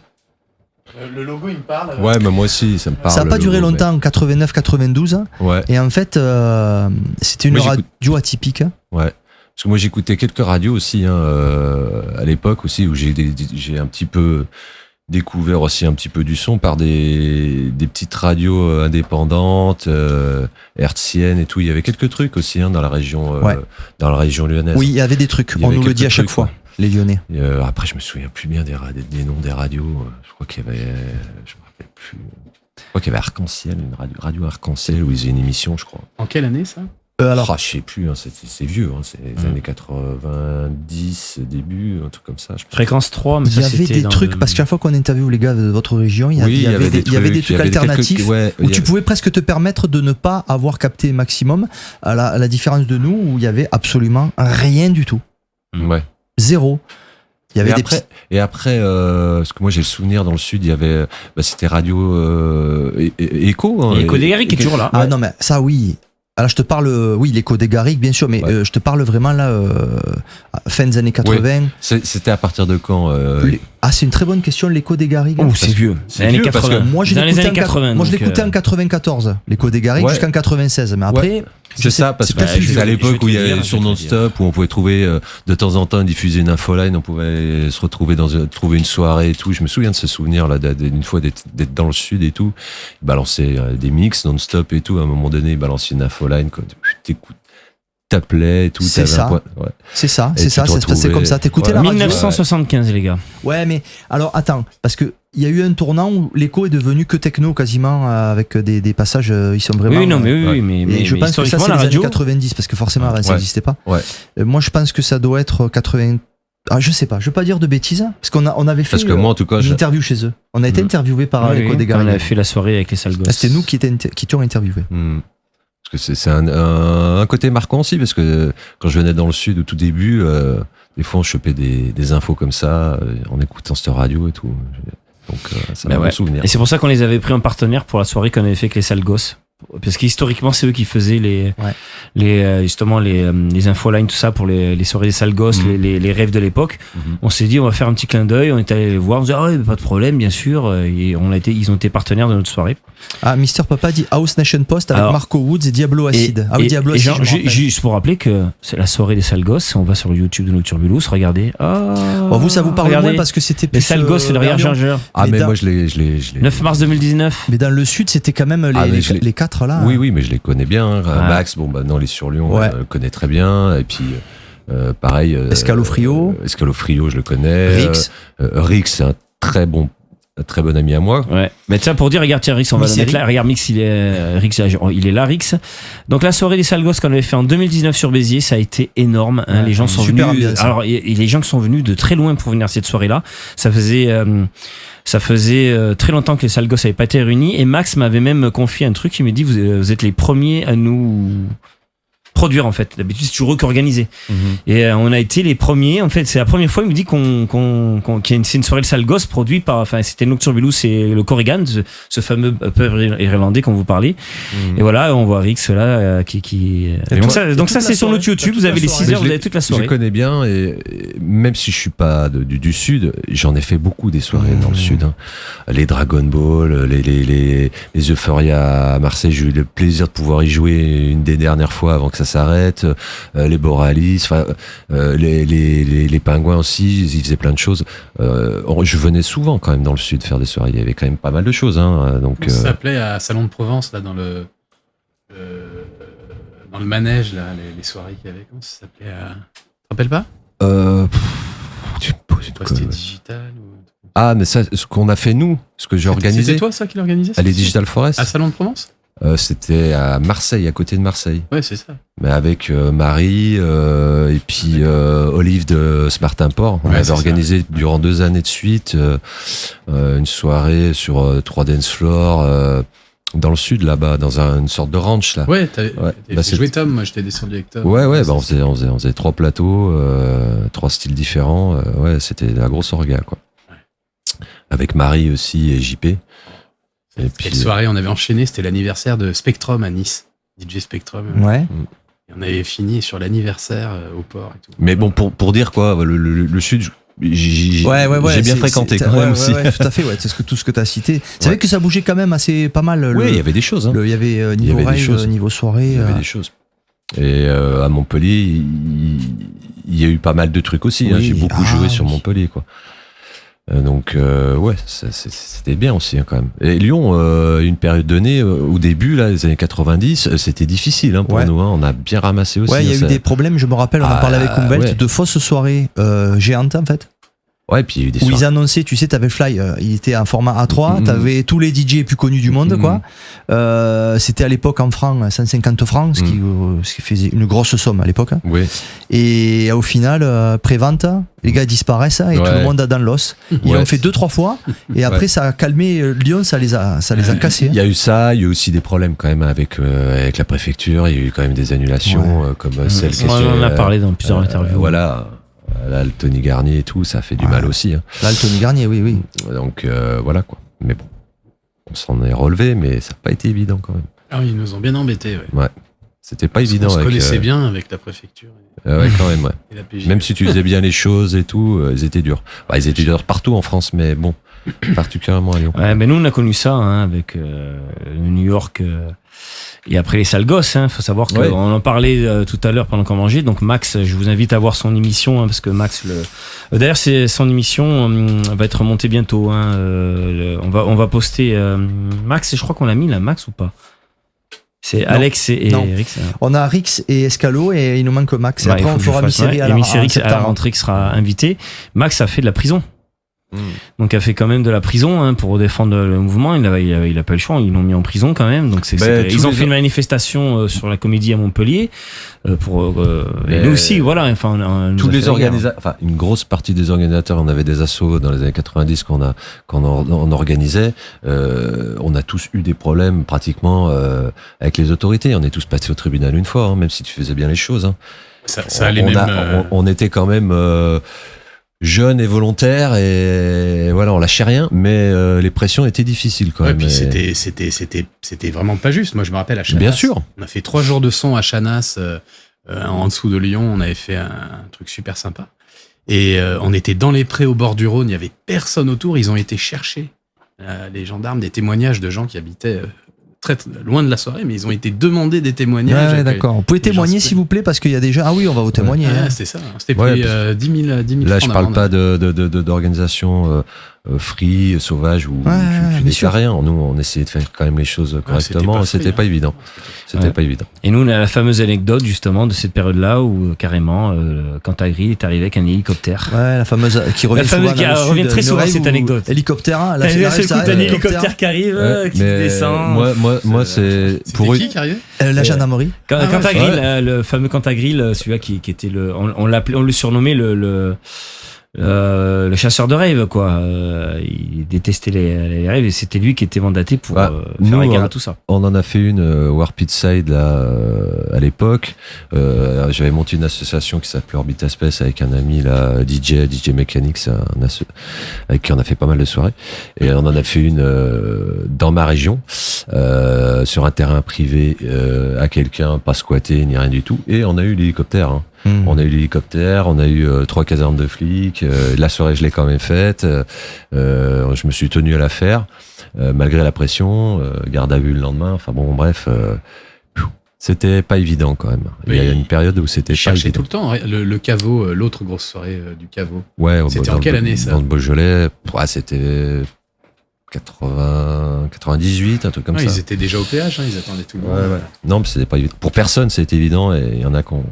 Le logo, il me parle. Ouais, mais moi aussi, ça me parle. Ça n'a pas le duré logo, longtemps, en 89-92. mais- Ouais. Et en fait, c'était une Moi, j'écoute- radio atypique. Ouais. Parce que moi j'écoutais quelques radios aussi hein, à l'époque aussi où j'ai un petit peu découvert aussi un petit peu du son par des petites radios indépendantes, hertziennes et tout. Il y avait quelques trucs aussi hein, dans la région lyonnaise. Oui, il y avait des trucs. Il y On avait nous le dit à quelques chaque trucs, fois, ouais. les Lyonnais. Et, après je me souviens plus bien des noms des radios. Je crois qu'il y avait, je me rappelle plus. Je crois qu'il y avait Arc-en-Ciel, une radio Arc-en-Ciel où ils faisaient une émission, je crois. En quelle année ça? Alors, Je sais plus, hein, c'est vieux, hein, c'est les années 90, début, un truc comme ça. Je pense. Fréquence 3, mais il y ça, avait c'était des dans trucs, le- parce qu'à chaque fois qu'on interviewe les gars de votre région, il y avait des trucs il y avait des alternatifs quelques- ouais, où tu pouvais presque te permettre de ne pas avoir capté maximum, à la différence de nous où il y avait absolument rien du tout. Ouais. Zéro. Il y avait et, des après, et après, parce que moi j'ai le souvenir dans le sud, il y avait, c'était radio Echo. Hein, Écho des Garrigues qui est toujours là. Ah non, mais ça oui. Alors je te parle, oui, l'écho des Garrigues, bien sûr, mais Ouais. je te parle vraiment là, fin des années 80. C'était à partir de quand Ah, c'est une très bonne question, l'écho des Garrigues. Oh, c'est vieux. c'est Les années vieux parce que 80. Moi, je Dans les l'écoutais années en 80. Moi, je donc, l'écoutais en 94, l'écho des Garrigues, Ouais. jusqu'en 96. Mais après, C'est ça, parce que c'était à l'époque où il y avait sur Non-Stop, où on pouvait trouver de temps en temps diffuser une infoline, on pouvait se retrouver trouver une soirée et tout. Je me souviens de ce souvenir là, d'une fois d'être dans le sud et tout, ils balançaient des mix Non-Stop et tout. À un moment donné, ils balançaient une infoline, quoi. T'écoutes, t'appelais et tout. C'est t'avais ça. un point- ouais. c'est ça, Et c'est tu ça, te ça se passait retrouvais- comme ça. T'écoutais Ouais. la radio. 1975, les gars. Ouais, mais alors attends, parce que il y a eu un tournant où l'écho est devenu que techno quasiment, avec des passages, ils sont vraiment. Oui, non, mais ouais. oui, mais, Et mais, je mais pense que ça historiquement, c'est la les radio. années 90, parce que forcément avant ça Ouais. n'existait pas. Ouais. Moi, je pense que ça doit être 80. Ah, je sais pas, je veux pas dire de bêtises, parce qu'on avait fait Parce que moi, en tout cas, une interview chez eux. On a été interviewé par l'écho des Quand on Garrigues. a fait la soirée avec les sales gosses. Ah, c'était nous qui t'ont interviewé. Parce que c'est un côté marquant aussi, parce que quand je venais dans le sud au tout début, des fois on chopait des infos comme ça, en écoutant cette radio et tout. Donc ça Bah m'a ouais. un souvenir. Et c'est pour ça qu'on les avait pris en partenaire pour la soirée qu'on avait fait avec les sales gosses. Parce qu'historiquement, c'est eux qui faisaient justement les infolines, tout ça pour les soirées des sales gosses, les rêves de l'époque. On s'est dit, on va faire un petit clin d'œil. On est allé les voir. On s'est dit, ah ouais, pas de problème, bien sûr. Et ils ont été partenaires de notre soirée. Ah, Mister Papa dit House Nation Post avec Alors, Marco Woods et Diablo Acid. Ah oui, Diablo et Acid. genre, je me rappelle. juste pour rappeler que c'est la soirée des sales gosses. On va sur le YouTube de Nocturbulous, regardez. Bon, vous, ça vous parle regardez. moins parce que c'était Les plus. sales gosses, c'est le vers regard Lyon. changeur. Ah, mais dans- moi je l'ai. 9 mars 2019. Mais dans le sud, c'était quand même Ah, mais je l'ai- les quatre là. Oui, mais je les connais bien. Hein. Ah. Max, bon, bah, non, les sur Lyon, Ouais. je le connais très bien. Et puis, pareil. Escalofrio. Escalofrio, je le connais. Rix. Rix, c'est un très bon ami à moi. Ouais. Mais tiens, pour dire, regarde, tiens, Rix, on va le Mix mettre là. Regarde, Mix, il est là, Rix. Donc, la soirée des sales gosses qu'on avait fait en 2019 sur Béziers, ça a été énorme. Hein. Ouais, Les gens sont super venus. ambiance. Alors, et les gens qui sont venus de très loin pour venir à cette soirée-là, ça faisait très longtemps que les sales gosses n'avaient pas été réunis. Et Max m'avait même confié un truc. Il m'a dit, vous êtes les premiers à nous produire en fait. D'habitude c'est toujours eux qui organisaient. Et on a été les premiers. En fait, c'est la première fois il me dit c'est une soirée de sale gosse produit par. Enfin, c'était Nocturbulus et le Corrigan, ce fameux peuple irlandais qu'on vous parlait. Et voilà, on voit Rix là qui. Donc ça c'est sur notre YouTube. Vous avez les 6 heures, vous avez toute la soirée. Je connais bien et même si je suis pas du sud, j'en ai fait beaucoup des soirées dans le sud. Hein. Les Dragon Ball, les Euphoria à Marseille, j'ai eu le plaisir de pouvoir y jouer une des dernières fois avant que ça s'arrête. Les Boralis, les Pingouins aussi, ils faisaient plein de choses. Je venais souvent quand même dans le sud faire des soirées. Il y avait quand même pas mal de choses. Hein, donc, ça s'appelait à Salon de Provence, là, dans le manège, là, les soirées qu'il y avait. Comment ça s'appelait Tu te rappelles pas C'était digital ou... Ah, mais ça, ce qu'on a fait nous, ce que j'ai organisé. C'était toi ça qui l'organisais? À les Digital Forest. À Salon de Provence? C'était à Marseille, à côté de Marseille. Ouais, c'est ça. Mais avec Marie et puis Olive de Smart Import. On avait organisé durant 2 années de suite une soirée sur 3 dance floors dans le sud, là-bas, dans une sorte de ranch, là. Ouais, t'avais joué Tom, moi j'étais descendu avec Tom. Ouais, on faisait 3 plateaux, 3 styles différents. Ouais, c'était la grosse orga, quoi. Ouais. Avec Marie aussi et JP. Et puis, soirée, on avait enchaîné, c'était l'anniversaire de Spectrum à Nice. DJ Spectrum. Ouais. Et on avait fini sur l'anniversaire au port et tout. Mais bon, pour dire quoi, le sud, j'ai bien fréquenté quand même aussi. Ouais, tout à fait, c'est tout ce que tu as cité. C'est vrai que ça bougeait quand même assez pas mal. Oui, il y avait des choses. Il y avait niveau rave, niveau soirée. Il y avait des choses. Et à Montpellier, il y a eu pas mal de trucs aussi. J'ai beaucoup joué sur Montpellier, quoi. Donc c'était bien aussi quand même. Et Lyon, une période donnée, au début là, les années 90, c'était difficile pour nous. On a bien ramassé aussi. Ouais, il y a eu des problèmes. Je me rappelle, on en parlait avec Humbelt, de fausses soirées géantes en fait. Ouais, puis il y a eu des où ils annonçaient, tu sais, t'avais Fly, il était en format A3, t'avais tous les DJ les plus connus du monde, quoi. C'était à l'époque en francs, 150 francs, ce qui faisait une grosse somme à l'époque. Oui. Et au final, pré-vente, les gars disparaissent et tout le monde a dans l'os. Ils l'ont fait 2-3 fois et après ça a calmé Lyon, ça les a cassés. Il y a eu ça, il y a eu aussi des problèmes quand même avec la préfecture, il y a eu quand même des annulations comme celle qui on en a parlé dans plusieurs interviews. Voilà. Là, le Tony Garnier et tout, ça a fait du mal aussi. Hein. Là, le Tony Garnier, oui. Donc, voilà, quoi. Mais bon, on s'en est relevé, mais ça n'a pas été évident quand même. Ah oui, ils nous ont bien embêtés, ouais. C'était pas évident. On se connaissait bien avec la préfecture. Ouais, quand même, ouais. Même si tu faisais bien les choses et tout, ils étaient durs. Ils étaient durs partout en France, mais bon, particulièrement à Lyon. Ouais, mais nous, on a connu ça avec New York. Et après les sales gosses, faut savoir qu'on en parlait tout à l'heure pendant qu'on mangeait. Donc Max, je vous invite à voir son émission parce que Max, d'ailleurs, son émission va être montée bientôt. On va poster Max. Et je crois qu'on l'a mis là, Max ou pas? C'est Alex et Rix. On a Rix et Escalo et il nous manque Max. Et après, on fera Misery à la rentrée qui sera invité. Max a fait de la prison. Donc a fait quand même de la prison pour défendre le mouvement. Il a pas le choix, ils l'ont mis en prison quand même. Donc ils ont fait une manifestation sur la Comédie à Montpellier et nous aussi, voilà. Enfin, tous les organisateurs, enfin une grosse partie des organisateurs, on avait des assos dans les années 90 qu'on organisait. On a tous eu des problèmes pratiquement avec les autorités. On est tous passés au tribunal une fois, même si tu faisais bien les choses. Ça allait on était quand même jeune et volontaire et voilà, on lâchait rien, mais les pressions étaient difficiles quand même. Puis c'était vraiment pas juste. Moi je me rappelle à Chanas. Bien sûr. On a fait 3 jours de son à Chanas, en dessous de Lyon. On avait fait un truc super sympa. Et on était dans les prés au bord du Rhône. Il y avait personne autour. Ils ont été chercher les gendarmes des témoignages de gens qui habitaient très loin de la soirée, mais ils ont été demandés des témoignages. Ouais, d'accord. Vous pouvez témoigner s'il vous plaît, parce qu'il y a déjà. Ah oui, on va vous témoigner. C'était ça. C'était pris 10 000 Là, je parle pas d'organisation free, sauvage, où tu déclares rien. Nous, on essayait de faire quand même les choses correctement. C'était pas évident. C'était pas évident. Et nous, on a la fameuse anecdote justement de cette période-là où carrément, Cantagril est arrivé avec un hélicoptère. Ouais, la fameuse qui revient souvent. Qui revient très souvent cette anecdote. Hélicoptère. Là, c'est un hélicoptère qui arrive, qui descend. Moi, c'est pour qui arrivait? La gendarmerie. Cantagril, le fameux Cantagril, celui-là qui était on le surnommait le chasseur de rêve, quoi. Il détestait les rêves et c'était lui qui était mandaté pour faire égard à tout ça. On en a fait une Warped Side là à l'époque. J'avais monté une association qui s'appelait Orbita Space avec un ami là, DJ Mechanics, avec qui on a fait pas mal de soirées. Et on en a fait une dans ma région, sur un terrain privé, à quelqu'un, pas squatté ni rien du tout. Et on a eu l'hélicoptère. Hein. On a eu l'hélicoptère, on a eu 3 casernes de flics. La soirée, je l'ai quand même faite. Je me suis tenu à la faire, malgré la pression. Garde à vue le lendemain. Enfin bon, bref, c'était pas évident quand même. Il y a une période où c'était pas évident. Tout le temps. Le caveau, l'autre grosse soirée du caveau. Ouais. C'était en quelle année ça? Dans le Beaujolais, c'était 98, un truc comme ça. Ils étaient déjà au péage, hein, ils attendaient tout le monde. Ouais. Non, mais c'était pas évident. Pour personne, c'était évident et il y en a qui ont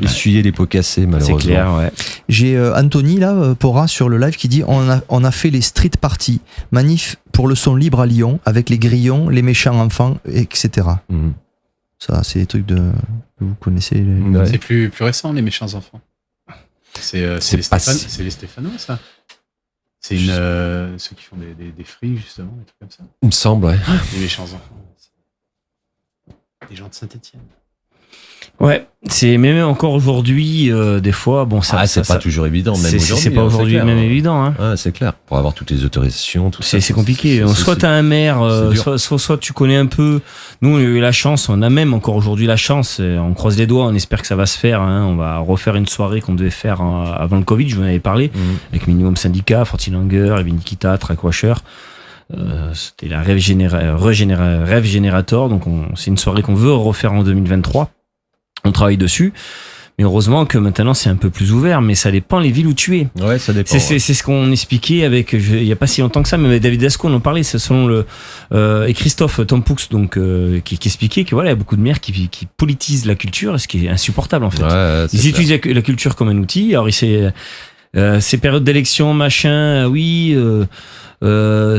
essuyé les pots cassés, malheureusement. C'est clair, ouais. J'ai Anthony, là, Pora, sur le live qui dit on a fait les street parties, manif pour le son libre à Lyon, avec les grillons, les méchants enfants, etc. Ça, c'est des trucs que vous connaissez. C'est plus récent, les méchants enfants. C'est les Stéphanois, ça. C'est ceux qui font des frigs, justement, des trucs comme ça. Il me semble, ouais. Les méchants enfants. Les gens de Saint-Étienne. Ouais, c'est même encore aujourd'hui, des fois, bon, ça. C'est pas toujours évident, même aujourd'hui. C'est pas aujourd'hui même évident, hein. Ouais, c'est clair. Pour avoir toutes les autorisations, tout ça. C'est compliqué. Soit t'as un maire, soit tu connais un peu. Nous, on a eu la chance, on a même encore aujourd'hui la chance. On croise les doigts, on espère que ça va se faire, hein. On va refaire une soirée qu'on devait faire avant le Covid, je vous en avais parlé, avec Minimum Syndicat, Fortinanger, Evin Nikita, Trackwasher. C'était la Rêve Générateur. Donc, c'est une soirée qu'on veut refaire en 2023. On travaille dessus, mais heureusement que maintenant c'est un peu plus ouvert, mais ça dépend les villes où tu es. Ouais, ça dépend. C'est ce qu'on expliquait avec, il y a pas si longtemps que ça, mais avec David Dasco, on en parlait, c'est selon et Christophe Tompoux, donc, qui expliquait que voilà, il y a beaucoup de maires qui politisent la culture, ce qui est insupportable en fait. Ouais, ils utilisent la culture comme un outil, alors ces périodes d'élection, machin, oui,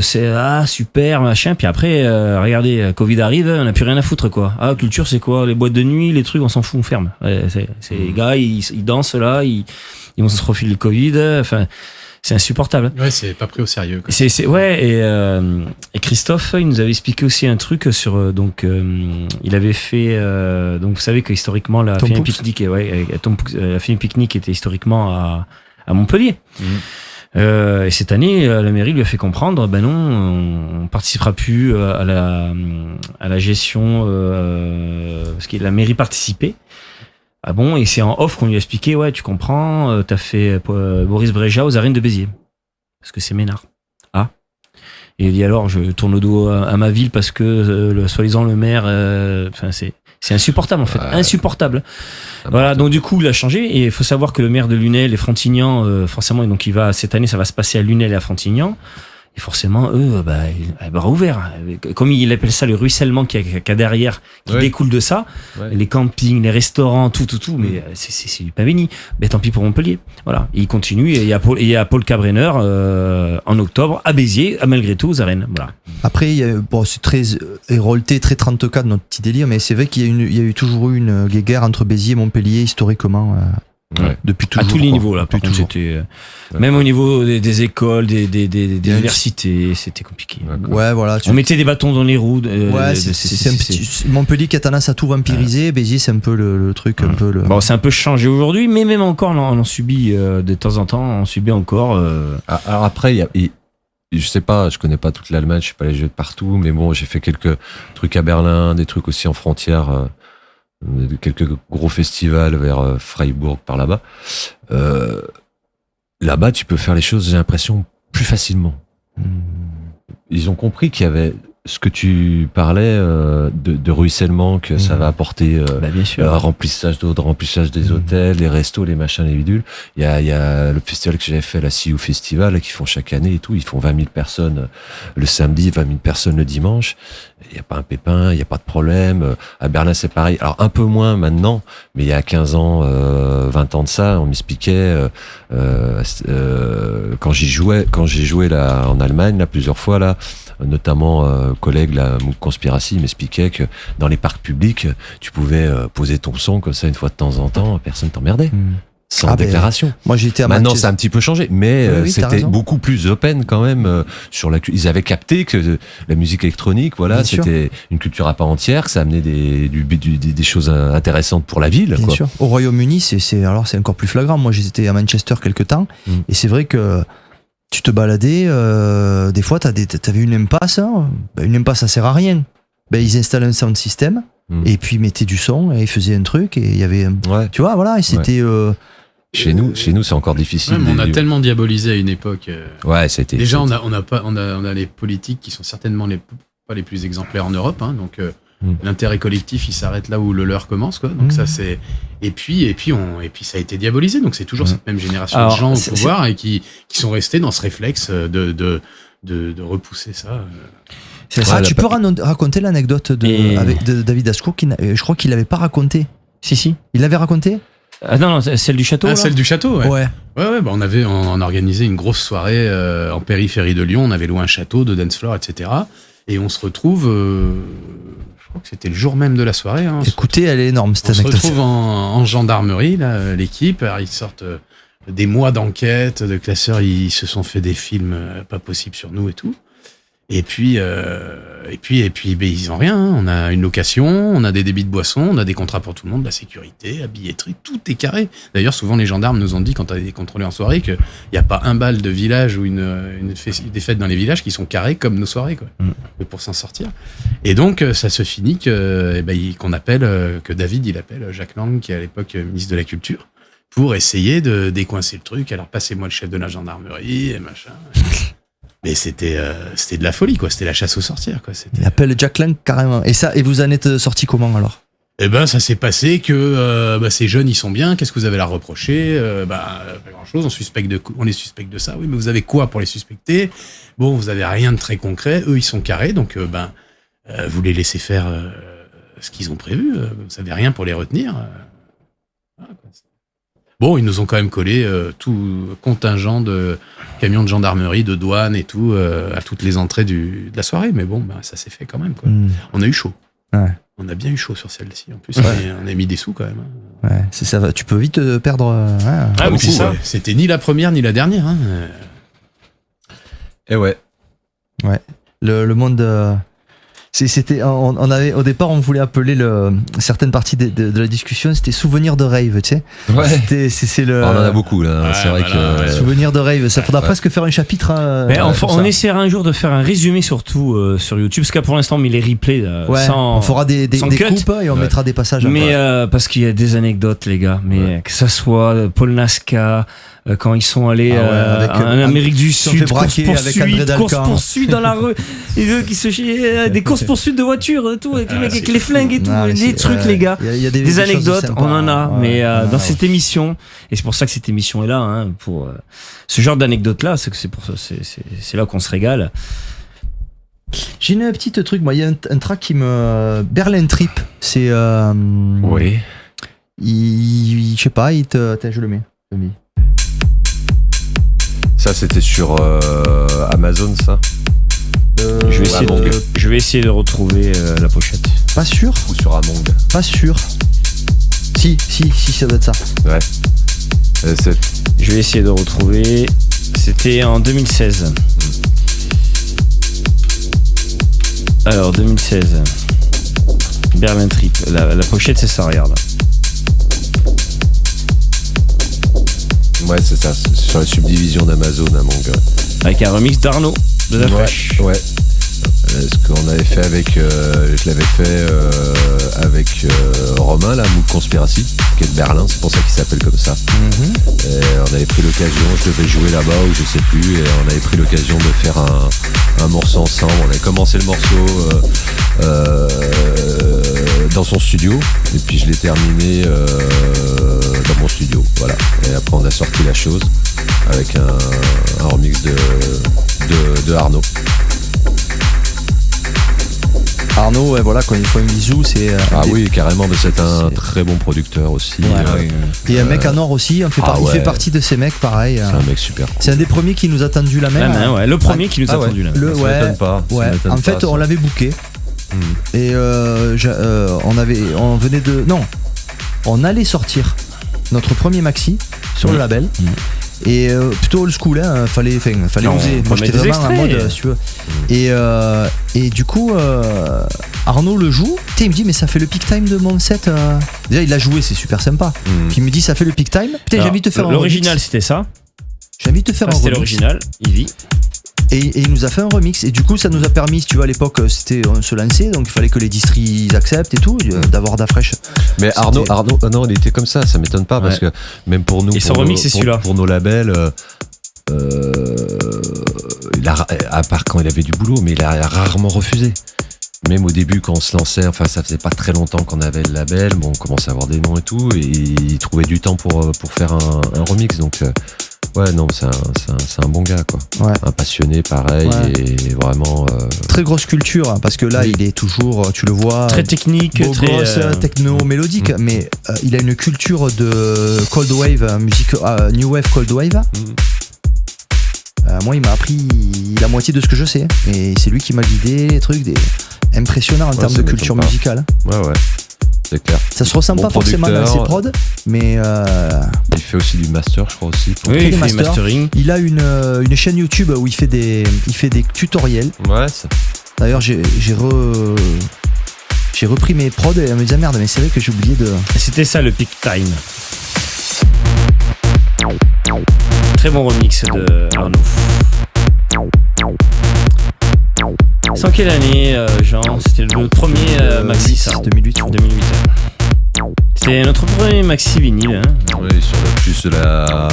c'est super machin, puis après regardez, Covid arrive, on n'a plus rien à foutre quoi. Culture c'est quoi? Les boîtes de nuit, les trucs, on s'en fout, on ferme. C'est les gars, ils dansent là, ils vont se refiler le Covid, enfin c'est insupportable. Ouais, c'est pas pris au sérieux quoi. Et Christophe, il nous avait expliqué aussi un truc sur il avait fait donc vous savez que historiquement la Film Picnic la Film Picnic était historiquement à Montpellier. Et cette année, la mairie lui a fait comprendre, ben non, on participera plus à la gestion, parce que la mairie participait. Ah bon, et c'est en off qu'on lui a expliqué, ouais, tu comprends, t'as fait Boris Brejcha aux arènes de Béziers. Parce que c'est Ménard. Et il dit alors, je tourne le dos à ma ville parce que, soi-disant, le maire, c'est insupportable en fait, insupportable. Voilà, donc du coup il a changé et il faut savoir que le maire de Lunel et Frontignan, forcément, donc cette année ça va se passer à Lunel et à Frontignan. Et forcément, eux, bras ouverts. Comme il appelle ça, le ruissellement qu'il y a derrière, qui découle de ça. Ouais. Les campings, les restaurants, tout. Mais c'est du pain béni. Mais tant pis pour Montpellier. Voilà. Et il continue. Et il y a Paul Cabrenner, en octobre, à Béziers, malgré tout, aux arènes. Voilà. Après, c'est très hérolté, très 34 notre petit délire, mais c'est vrai qu'il y a eu toujours eu une guéguerre entre Béziers et Montpellier, historiquement. Depuis toujours. À tous les niveaux, là. Par contre, c'était, même au niveau des écoles, des universités, c'était compliqué. Ouais, voilà. On mettait des bâtons dans les roues. C'est Montpellier qui a tendance à tout vampiriser. Béziers, c'est un peu le truc, un peu Bon, c'est un peu changé aujourd'hui, mais même encore, on en subit, de temps en temps, on subit encore, Alors après, je sais pas, je connais pas toute l'Allemagne, je suis pas allé jouer de partout, mais bon, j'ai fait quelques trucs à Berlin, des trucs aussi en frontière, quelques gros festivals vers Freiburg par là-bas. Là-bas, tu peux faire les choses, j'ai l'impression, plus facilement. Ils ont compris qu'il y avait ce que tu parlais de ruissellement, que ça va apporter remplissage d'eau, remplissage des hôtels, les restos, les machins, les bidules. Il y a le festival que j'avais fait, la CIU Festival, qui font chaque année et tout. Ils font 20 000 personnes le samedi, 20 000 personnes le dimanche. Il n'y a pas un pépin, il n'y a pas de problème. À Berlin, c'est pareil. Alors, un peu moins maintenant, mais il y a 15 ans, 20 ans de ça, on m'expliquait, quand j'ai joué là, en Allemagne, là, plusieurs fois, là, notamment collègue là, Mouk Conspiracy m'expliquait que dans les parcs publics tu pouvais poser ton son comme ça une fois de temps en temps, personne t'emmerdait. sans déclaration. Moi, j'étais à Maintenant, Manchester. ça a un petit peu changé, mais Oui, t'as c'était raison. beaucoup plus open quand même. Ils avaient capté que la musique électronique, voilà, Bien sûr. c'était une culture à part entière, que ça amenait des choses intéresses pour la ville. Bien quoi. sûr. Au Royaume-Uni, c'est encore plus flagrant. Moi, j'étais à Manchester quelque temps, et c'est vrai que tu te baladais, des fois, t'avais une impasse. Hein. Une impasse, ça sert à rien. Ils installent un sound system, et puis ils mettaient du son, et ils faisaient un truc, et il y avait, tu vois, voilà, et c'était. Chez nous, c'est encore difficile. Ouais, mais on a tellement diabolisé à une époque. Ouais, c'était. Déjà, on a les politiques qui sont certainement pas les plus exemplaires en Europe, hein, donc l'intérêt collectif, il s'arrête là où le leur commence, quoi. Donc ça, c'est. Et puis ça a été diabolisé. Donc c'est toujours cette même génération de gens au pouvoir et qui sont restés dans ce réflexe de repousser ça. C'est ça. Tu peux raconter l'anecdote de David Ascour, je crois qu'il l'avait pas raconté. Si. Il l'avait raconté. Ah non, celle du château. Celle du château, ouais. Ouais. On a organisé une grosse soirée en périphérie de Lyon. On avait loué un château de dance floor, etc. Et on se retrouve, je crois que c'était le jour même de la soirée. Hein, écoutez, elle est énorme cette anecdote. On se retrouve en gendarmerie, là, l'équipe. Alors, ils sortent des mois d'enquête, de classeurs. Ils se sont fait des films pas possibles sur nous et tout. Et puis, ils ont rien. Hein. On a une location, on a des débits de boissons, on a des contrats pour tout le monde, la sécurité, la billetterie, tout est carré. D'ailleurs, souvent les gendarmes nous ont dit quand on a des contrôlés en soirée qu'il n'y a pas un bal de village ou des fêtes dans les villages qui sont carrés comme nos soirées, quoi. Mais pour s'en sortir. Et donc, ça se finit que David, il appelle Jacques Lang, qui est à l'époque ministre de la Culture, pour essayer de décoincer le truc. Alors, passez-moi le chef de la gendarmerie et machin. Mais c'était de la folie, quoi. C'était la chasse aux sorcières, quoi. Il appelle Jack Lang carrément. Et vous en êtes sorti comment alors ? Eh ben, ça s'est passé que ces jeunes, ils sont bien. Qu'est-ce que vous avez à leur reprocher ? Pas grand-chose. On les suspecte de ça. Oui, mais vous avez quoi pour les suspecter ? Bon, vous avez rien de très concret. Eux, ils sont carrés, donc vous les laissez faire ce qu'ils ont prévu. Vous avez rien pour les retenir. Voilà, quoi. Bon, ils nous ont quand même collé tout contingent de camions de gendarmerie, de douane et tout, à toutes les entrées de la soirée. Mais bon, ça s'est fait quand même, quoi. On a eu chaud. Ouais. On a bien eu chaud sur celle-ci. En plus, Ouais. on a mis des sous quand même. Hein. Ouais, c'est ça. Tu peux vite perdre. Mais c'est ça. C'était ni la première ni la dernière. Hein. Et ouais. Ouais. Le monde. C'était. On avait au départ, on voulait appeler certaines parties de la discussion. C'était souvenir de rave, tu sais. Ouais. C'est le. On en a beaucoup là. C'est vrai que. Souvenir de rave. Ça faudra presque faire un chapitre. Mais on essaiera un jour de faire un résumé surtout sur YouTube, parce que pour l'instant, on met les replays sans. On fera des coupes et on mettra des passages. Mais parce qu'il y a des anecdotes, les gars. Mais que ça soit Paul Nasca, quand ils sont allés en Amérique du Sud, course-poursuite dans la rue, et eux qui se chient, des courses-poursuites de voitures, tout, avec les mecs avec les flingues et tout, des trucs, les gars. Il y a des anecdotes, sympas, on en a, mais dans cette émission, et c'est pour ça que cette émission est là, hein, pour ce genre d'anecdotes-là, c'est là qu'on se régale. J'ai une petite truc, moi, il y a un track qui me. Berlin Trip, c'est. Oui. Je sais pas, Attends, je le mets. Ça, c'était sur Amazon, ça. Je vais essayer de retrouver la pochette. Pas sûr. Ou sur Among. Pas sûr. Si, ça doit être ça. Ouais. Je vais essayer de retrouver. C'était en 2016. Alors, 2016. Berlin Trip. La pochette, c'est ça, regarde. Ouais, c'est ça. C'est sur la subdivision d'Amazon, Among. Avec un remix d'Arnaud de la Fresh. Ouais. Ce qu'on avait fait avec. Je l'avais fait avec Romain, là, Mood Conspiracy, qui est de Berlin, c'est pour ça qu'il s'appelle comme ça. Et on avait pris l'occasion, je devais jouer là-bas ou je sais plus, et on avait pris l'occasion de faire un morceau ensemble. On avait commencé le morceau dans son studio, et puis je l'ai terminé dans mon studio. Voilà. Et après, on a sorti la chose avec un remix de Arnaud. Arnaud, ouais, voilà, quand il faut un bisou, c'est. Oui, carrément, mais c'est un très bon producteur aussi. Et un mec à Nord aussi, il fait partie de ces mecs, pareil. C'est un mec super cool. C'est un des premiers qui nous a tendu la main. Ouais, le premier qui nous a tendu la main. Ça m'étonne pas. Ouais. En fait, on l'avait booké. Et on allait sortir notre premier maxi. sur le label. Et plutôt old school, hein, fallait Non, oser. on Moi met j'étais des vraiment en extraits. mode, si tu veux. Et du coup, Arnaud le joue. Il me dit, mais ça fait le peak time de mon set. Déjà, il l'a joué, c'est super sympa. Puis il me dit, ça fait le peak time. Putain, j'ai envie de te faire un l'original, remix. c'était ça. J'ai envie de te faire un C'était remix. l'original, Ivy. Et il nous a fait un remix. Et du coup, ça nous a permis, si tu vois, à l'époque, on se lançait, donc il fallait que les distris acceptent et tout, d'avoir d'Afresh. Mais Arnaud, non, il était comme ça m'étonne pas, parce que même pour nous, Et son remix, c'est celui-là. pour nos labels, à part quand il avait du boulot, mais il a rarement refusé. Même au début, quand on se lançait, enfin, ça faisait pas très longtemps qu'on avait le label, bon, on commençait à avoir des noms et tout, et il trouvait du temps pour faire un remix, donc ouais, non, c'est un bon gars, quoi. Ouais. Un passionné, pareil, et vraiment. Très grosse culture, hein, parce que là, il est toujours, tu le vois, Très technique, beau très. gosse, techno, mélodique, mais il a une culture de cold wave, musique, new wave, cold wave. Moi, il m'a appris la moitié de ce que je sais, et c'est lui qui m'a guidé, les trucs, impressionnants en termes de culture musicale. Ouais, c'est clair. Ça se ressent Bon pas forcément dans ses producteur. prods, mais Il fait aussi du master, je crois aussi. Oui, il fait master. du mastering. il a une chaîne YouTube où il fait des tutoriels. Ouais, D'ailleurs, j'ai repris mes prods et elle me disait merde, mais c'est vrai que j'ai oublié de. C'était ça le peak time. Très bon remix de Arnaud. C'est en quelle année, Jean? C'était le premier maxi, ça. 2008. 2008. C'était notre premier maxi vinyle. Hein. Oui, sur plus de la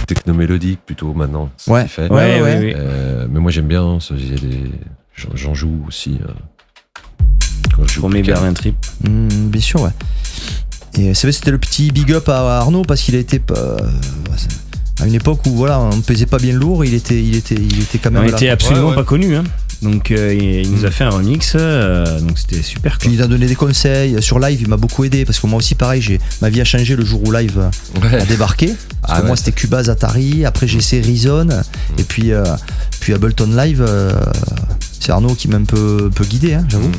techno-mélodique plutôt maintenant. c'est Ouais. ce qu'il fait. Ouais. Mais moi j'aime bien, j'en joue aussi. Quand je joue Premier plus calme. Berlin Trip. Bien sûr, ouais. Et c'est vrai, c'était le petit big up à Arnaud parce qu'il a été à une époque où voilà, on pesait pas bien lourd, il était quand même On là. était absolument Ouais. pas connus. Hein. Donc il nous a fait un remix, donc c'était super Puis cool. il a donné des conseils sur live, il m'a beaucoup aidé parce que moi aussi pareil, ma vie a changé le jour où live a débarqué. Parce que moi c'était Cubase, Atari, après j'ai essayé Reason et puis Ableton Live, c'est Arnaud qui m'a un peu guidé, hein, j'avoue.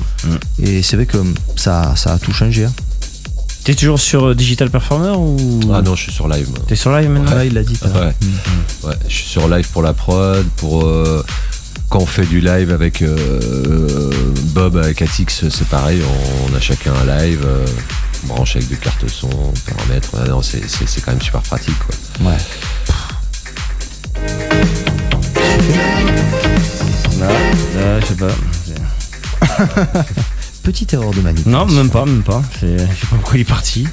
Et c'est vrai que ça a tout changé. Hein. T'es toujours sur Digital Performer ou Ah non, je suis sur live. Moi. T'es sur live maintenant? Ouais, il l'a dit. Ouais, je suis sur live pour la prod, pour quand on fait du live avec Bob, avec Atix, c'est pareil, on a chacun un live, on branche avec des cartes son, paramètres. Ouais, non, c'est quand même super pratique, quoi. Ouais. Je sais pas. Petite erreur de manip. Non, même pas. Je sais pas pourquoi il est parti.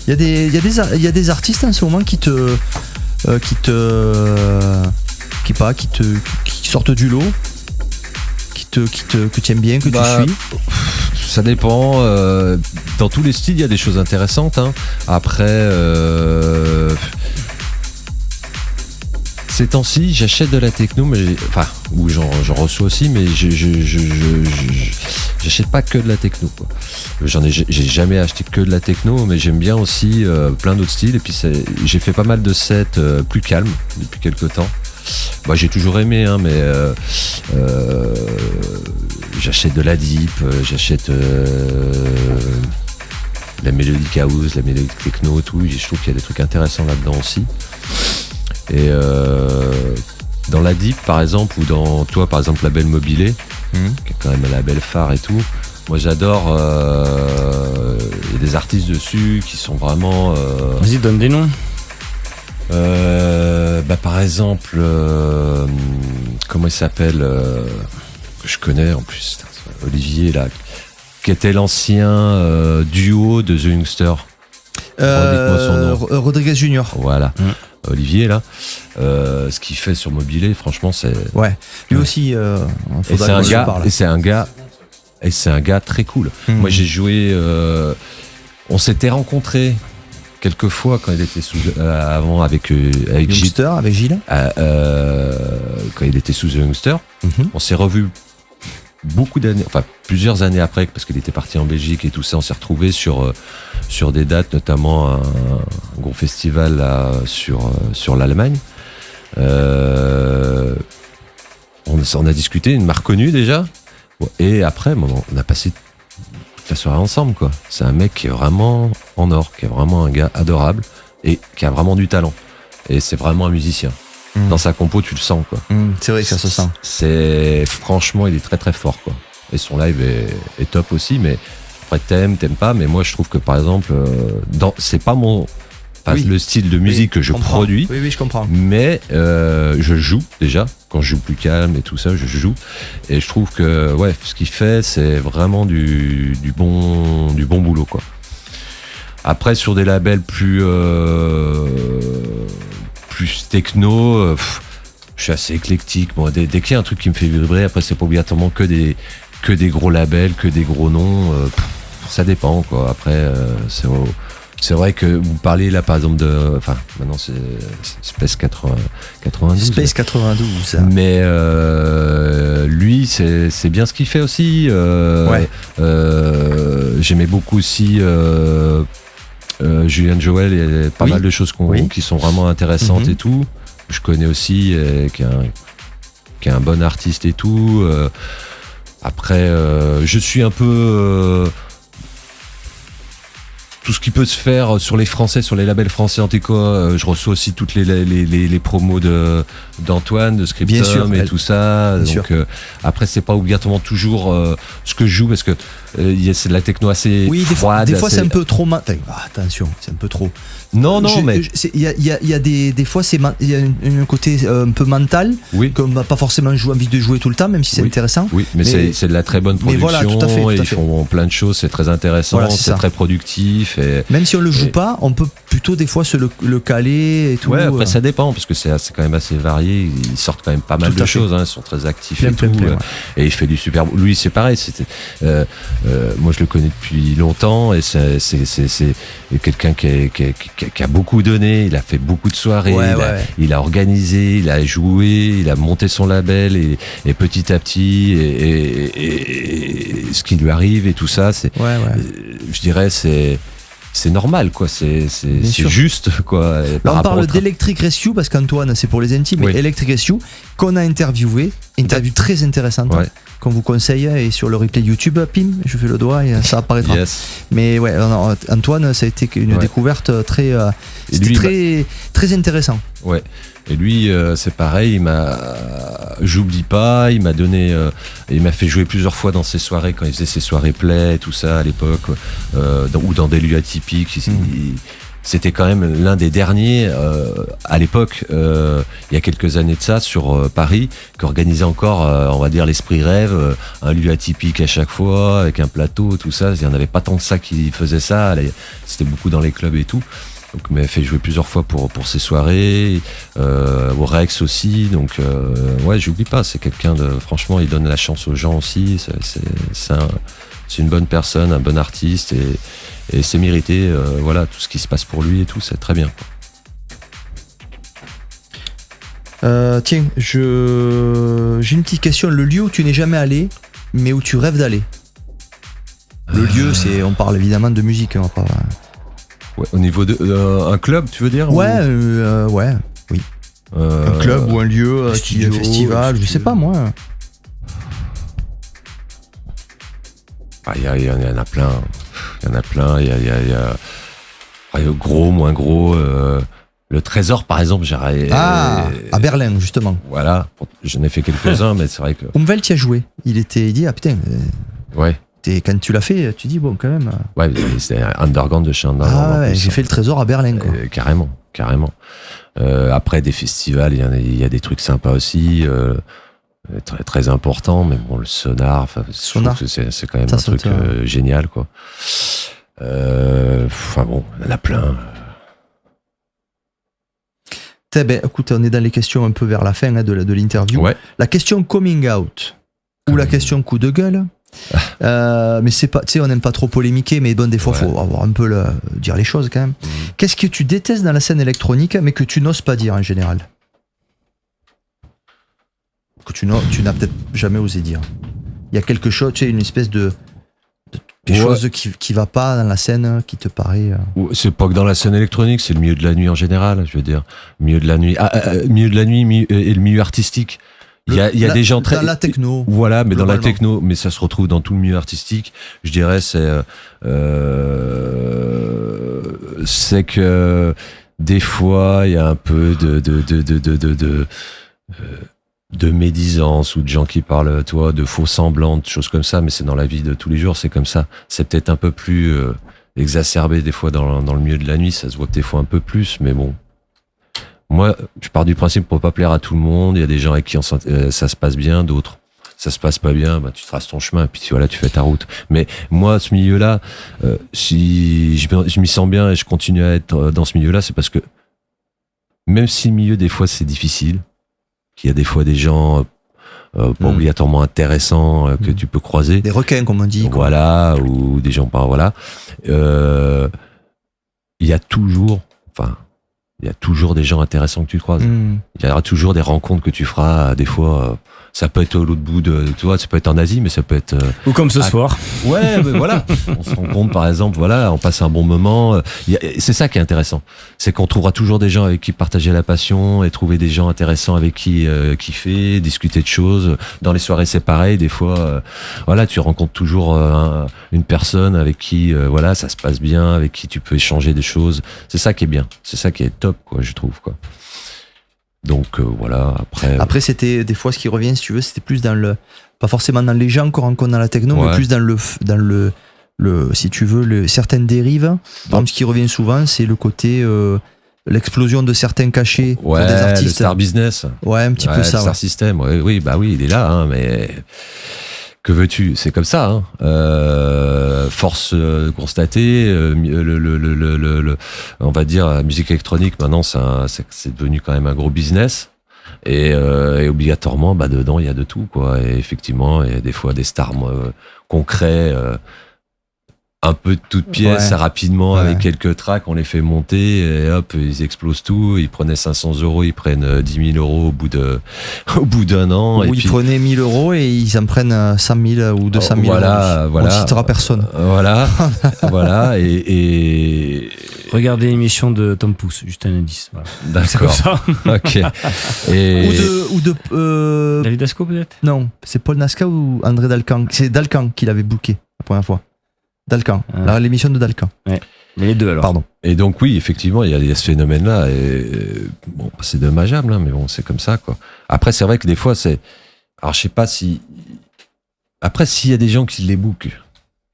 Il y a des artistes en ce moment qui sortent du lot, que tu aimes bien, que tu suis. Ça dépend. Dans tous les styles, il y a des choses intéressantes. Hein. Après, ces temps-ci, j'achète de la techno, mais ou j'en reçois aussi, mais j'achète pas que de la techno. Quoi. J'ai jamais acheté que de la techno, mais j'aime bien aussi plein d'autres styles. Et puis j'ai fait pas mal de sets plus calmes depuis quelques temps. Bah, j'ai toujours aimé, hein, mais j'achète de la deep, j'achète la mélodique house, la mélodique techno, tout. Je trouve qu'il y a des trucs intéressants là-dedans aussi. Et dans la deep, par exemple, ou dans toi, par exemple, Label Mobilé, qui est quand même un label phare et tout. Moi, j'adore. Il y a des artistes dessus qui sont vraiment. Vas-y, donne des noms. Par exemple, comment il s'appelle que je connais en plus, Olivier là, qui était l'ancien duo de The Youngster. Redites-moi son nom. Rodriguez Junior. Voilà. Olivier là, ce qu'il fait sur Mobilé, franchement, c'est. Ouais. Lui aussi. Et c'est un gars très cool. Moi, j'ai joué. On s'était rencontrés quelques fois quand il était avant avec Youngster, avec Gilles. Quand il était sous The Youngster. On s'est revus plusieurs années après, parce qu'il était parti en Belgique et tout ça. On s'est retrouvés sur des dates, notamment un gros festival là, sur l'Allemagne. On a discuté, il m'a reconnu déjà. Et après, on a passé la soirée ensemble, quoi. C'est un mec qui est vraiment en or, qui est vraiment un gars adorable et qui a vraiment du talent. Et c'est vraiment un musicien. Dans sa compo, tu le sens, quoi. C'est vrai que ça se sent. Franchement, il est très très fort, quoi. Et son live est top aussi, mais après t'aimes pas, mais moi je trouve que par exemple, c'est pas le style de musique que je produis. Oui, je comprends. Mais je joue déjà, quand je joue plus calme et tout ça, je joue. Et je trouve que ce qu'il fait, c'est vraiment du bon boulot, quoi. Après, sur des labels plus techno, je suis assez éclectique. Moi, dès qu'il y a un truc qui me fait vibrer, après c'est pas obligatoirement que des gros labels, que des gros noms. Ça dépend, quoi. Après, c'est vrai que vous parlez là par exemple maintenant c'est Space 92. Space 92. Ça. Mais lui, c'est bien ce qu'il fait aussi. J'aimais beaucoup aussi Julien Joel et pas mal de choses qui sont vraiment intéressantes et tout. Je connais aussi qui est un bon artiste et tout. Après, je suis un peu tout ce qui peut se faire sur les Français, sur les labels français Antico. Je reçois aussi toutes les promos d'Antoine, de Scriptum et tout ça. Donc après, c'est pas obligatoirement toujours ce que je joue parce que c'est de la techno assez froide. Des fois, c'est un peu trop. Attention, c'est un peu trop. Non, mais il y a des fois il y a un côté un peu mental qu'on n'a pas forcément envie de jouer tout le temps, même si c'est intéressant. Oui, mais c'est de la très bonne production. Voilà, tout à fait. Ils font plein de choses, c'est très intéressant, voilà, c'est très productif. Et même si on le joue pas, on peut plutôt des fois se le caler et tout. Ouais, après ça dépend parce que c'est quand même assez varié. Ils sortent quand même pas mal de choses. Ils sont très actifs et tout. Et il fait du super. Lui, c'est pareil. Moi, je le connais depuis longtemps et c'est quelqu'un qui a beaucoup donné. Il a fait beaucoup de soirées. Il a organisé, il a joué, il a monté son label et petit à petit et ce qui lui arrive et tout ça, je dirais c'est normal, quoi. C'est juste, quoi. Là, on parle d'Electric Rescue parce qu'Antoine, c'est pour les intimes, mais Electric Rescue qu'on a interview très intéressante. Qu'on vous conseille et sur le replay YouTube, pim, je fais le doigt et ça apparaîtra. Mais Antoine, ça a été une découverte très intéressant. Ouais. Et lui, c'est pareil, j'oublie pas, il m'a donné, il m'a fait jouer plusieurs fois dans ses soirées quand il faisait ses soirées play et tout ça à l'époque, ou dans des lieux atypiques. C'était quand même l'un des derniers à l'époque, il y a quelques années de ça, sur Paris, qui organisait encore, on va dire, l'Esprit Rêve, un lieu atypique à chaque fois, avec un plateau, tout ça. Il n'y en avait pas tant que ça qui faisait ça. C'était beaucoup dans les clubs et tout. Donc, il m'a fait jouer plusieurs fois pour ces soirées, au Rex aussi. Donc, j'oublie pas. C'est quelqu'un de, franchement, il donne la chance aux gens aussi. C'est une bonne personne, un bon artiste et c'est mérité. Tout ce qui se passe pour lui et tout, c'est très bien. Tiens, j'ai une petite question. Le lieu où tu n'es jamais allé, mais où tu rêves d'aller. Le lieu, on parle évidemment de musique. Hein, pas... au niveau d'un club, tu veux dire? Oui. Un club ou un lieu, un festival, je sais pas moi. Il y en a plein. Il y a gros, moins gros. Le Trésor, par exemple, à Berlin, justement. Voilà, j'en ai fait quelques-uns, mais c'est vrai que... Umwelt y a joué. Il dit, putain... Ouais. Quand tu l'as fait, tu dis, bon, quand même... Ouais, c'est underground de chez Underground. J'ai fait le Trésor à Berlin, quoi. Carrément. Après, des festivals, il y a des trucs sympas aussi... très, très important, mais bon, le Sonar, c'est quand même un truc génial, quoi. Bon, il y en a plein. Écoute, on est dans les questions un peu vers la fin de l'interview. Ouais. La question coming out ou la question coup de gueule. Mais c'est pas, on n'aime pas trop polémiquer, mais bon, des fois, faut avoir un peu dire les choses quand même. Qu'est-ce que tu détestes dans la scène électronique, mais que tu n'oses pas dire en général? Que tu n'as peut-être jamais osé dire. Il y a quelque chose, une espèce de quelque chose qui va pas dans la scène, qui te paraît... C'est pas que dans la scène électronique, c'est le milieu de la nuit en général, je veux dire. Milieu de la nuit et le milieu artistique. Il y a des gens très dans la techno. Voilà, mais dans la globalement. techno, mais ça se retrouve dans tout le milieu artistique. Je dirais c'est que des fois il y a un peu de médisance ou de gens qui parlent, toi, de faux semblants, de choses comme ça. Mais c'est dans la vie de tous les jours, c'est comme ça. C'est peut-être un peu plus exacerbé des fois dans le milieu de la nuit. Ça se voit des fois un peu plus, mais bon. Moi, je pars du principe pour pas plaire à tout le monde. Il y a des gens avec qui ça se passe bien, d'autres ça se passe pas bien. Bah, tu traces ton chemin, puis voilà, tu fais ta route. Mais moi, ce milieu-là, si je m'y sens bien et je continue à être dans ce milieu-là, c'est parce que même si le milieu des fois c'est difficile, qu'il y a des fois des gens pas obligatoirement intéressants que tu peux croiser, Des requins, comme on dit. quoi. voilà, ou des gens pas, voilà. Il y a toujours des gens intéressants que tu croises. Il y aura toujours des rencontres que tu feras, des fois, ça peut être à l'autre bout tu vois, ça peut être en Asie, mais ça peut être... Ou comme ce soir. Ouais, mais voilà. On se rencontre, par exemple, voilà, on passe un bon moment. C'est ça qui est intéressant. C'est qu'on trouvera toujours des gens avec qui partager la passion et trouver des gens intéressants avec qui kiffer, discuter de choses. Dans les soirées, c'est pareil. Des fois, voilà, tu rencontres toujours une personne avec qui, voilà, ça se passe bien, avec qui tu peux échanger des choses. C'est ça qui est bien. C'est ça qui est top, quoi, je trouve, quoi. Donc voilà, Après, c'était des fois ce qui revient, si tu veux, c'était plus dans le, pas forcément dans les gens qu'on rencontre dans la techno, Ouais. mais plus dans le si tu veux, certaines dérives. Par exemple, ce qui revient souvent, c'est le côté l'explosion de certains cachets pour des le artistes. star business. Ouais, un petit peu Le ça. star Ouais. system. Oui, bah oui, il est là, hein, mais que veux-tu ? C'est comme ça. Hein. Force de constater, on va dire, la musique électronique maintenant, c'est devenu quand même un gros business. Et obligatoirement, bah dedans, il y a de tout, quoi. Et effectivement, il y a des fois des stars qu'on crée un peu de toutes pièces, Ouais. rapidement, Ouais. avec quelques tracks, on les fait monter, et hop, ils explosent tout. Ils prenaient 500 €, ils prennent 10 000 € au bout d'un an. Où et ils puis, prenaient 1 000 € et ils en prennent 100 000 ou 200 000 voilà, €. voilà. On ne citera personne. Voilà, voilà, et Regardez l'émission de Tom Pouce, juste un indice. Voilà. C'est comme d'accord. ça. Ok. Et Ou de David Dasco, peut-être. non, c'est Paul Nasca ou André Dalcan. C'est Dalcan qui l'avait booké la première fois. Dalcan, Ah. l'émission de Dalcan. Mais les deux alors. Pardon. Et donc oui, effectivement, il y a ce phénomène-là. Et bon, c'est dommageable, hein, mais bon, c'est comme ça, quoi. Après, c'est vrai que des fois, alors je sais pas si. Après, s'il y a des gens qui les bookent.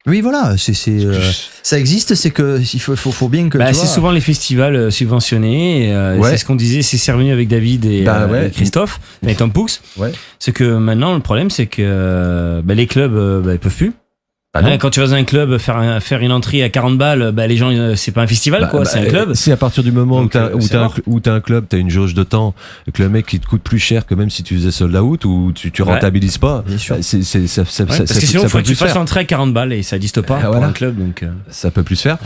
Oui, voilà, ça existe, c'est que il faut bien que. Bah, tu c'est vois, souvent les festivals subventionnés. Et, Ouais. C'est ce qu'on disait, c'est revenu avec David et Ouais. et Christophe, et Tom Pouce. Ouais. C'est que maintenant, le problème, c'est que les clubs, ils peuvent plus. Ah non. Quand tu vas dans un club faire une entrée à 40 balles, les gens, c'est pas un festival, quoi, c'est un club. Si à partir du moment Donc, c'est mort. où t'as un club, t'as une jauge de temps, et que le mec qui te coûte plus cher que même si tu faisais sold out ou tu Ouais. rentabilises pas, Bien sûr. bah, ça, Ouais, parce que sinon, il faut que tu fasses faire. l'entrée à 40 balles et ça n'existe pas pour Voilà. un club. Donc, Ça peut plus se faire.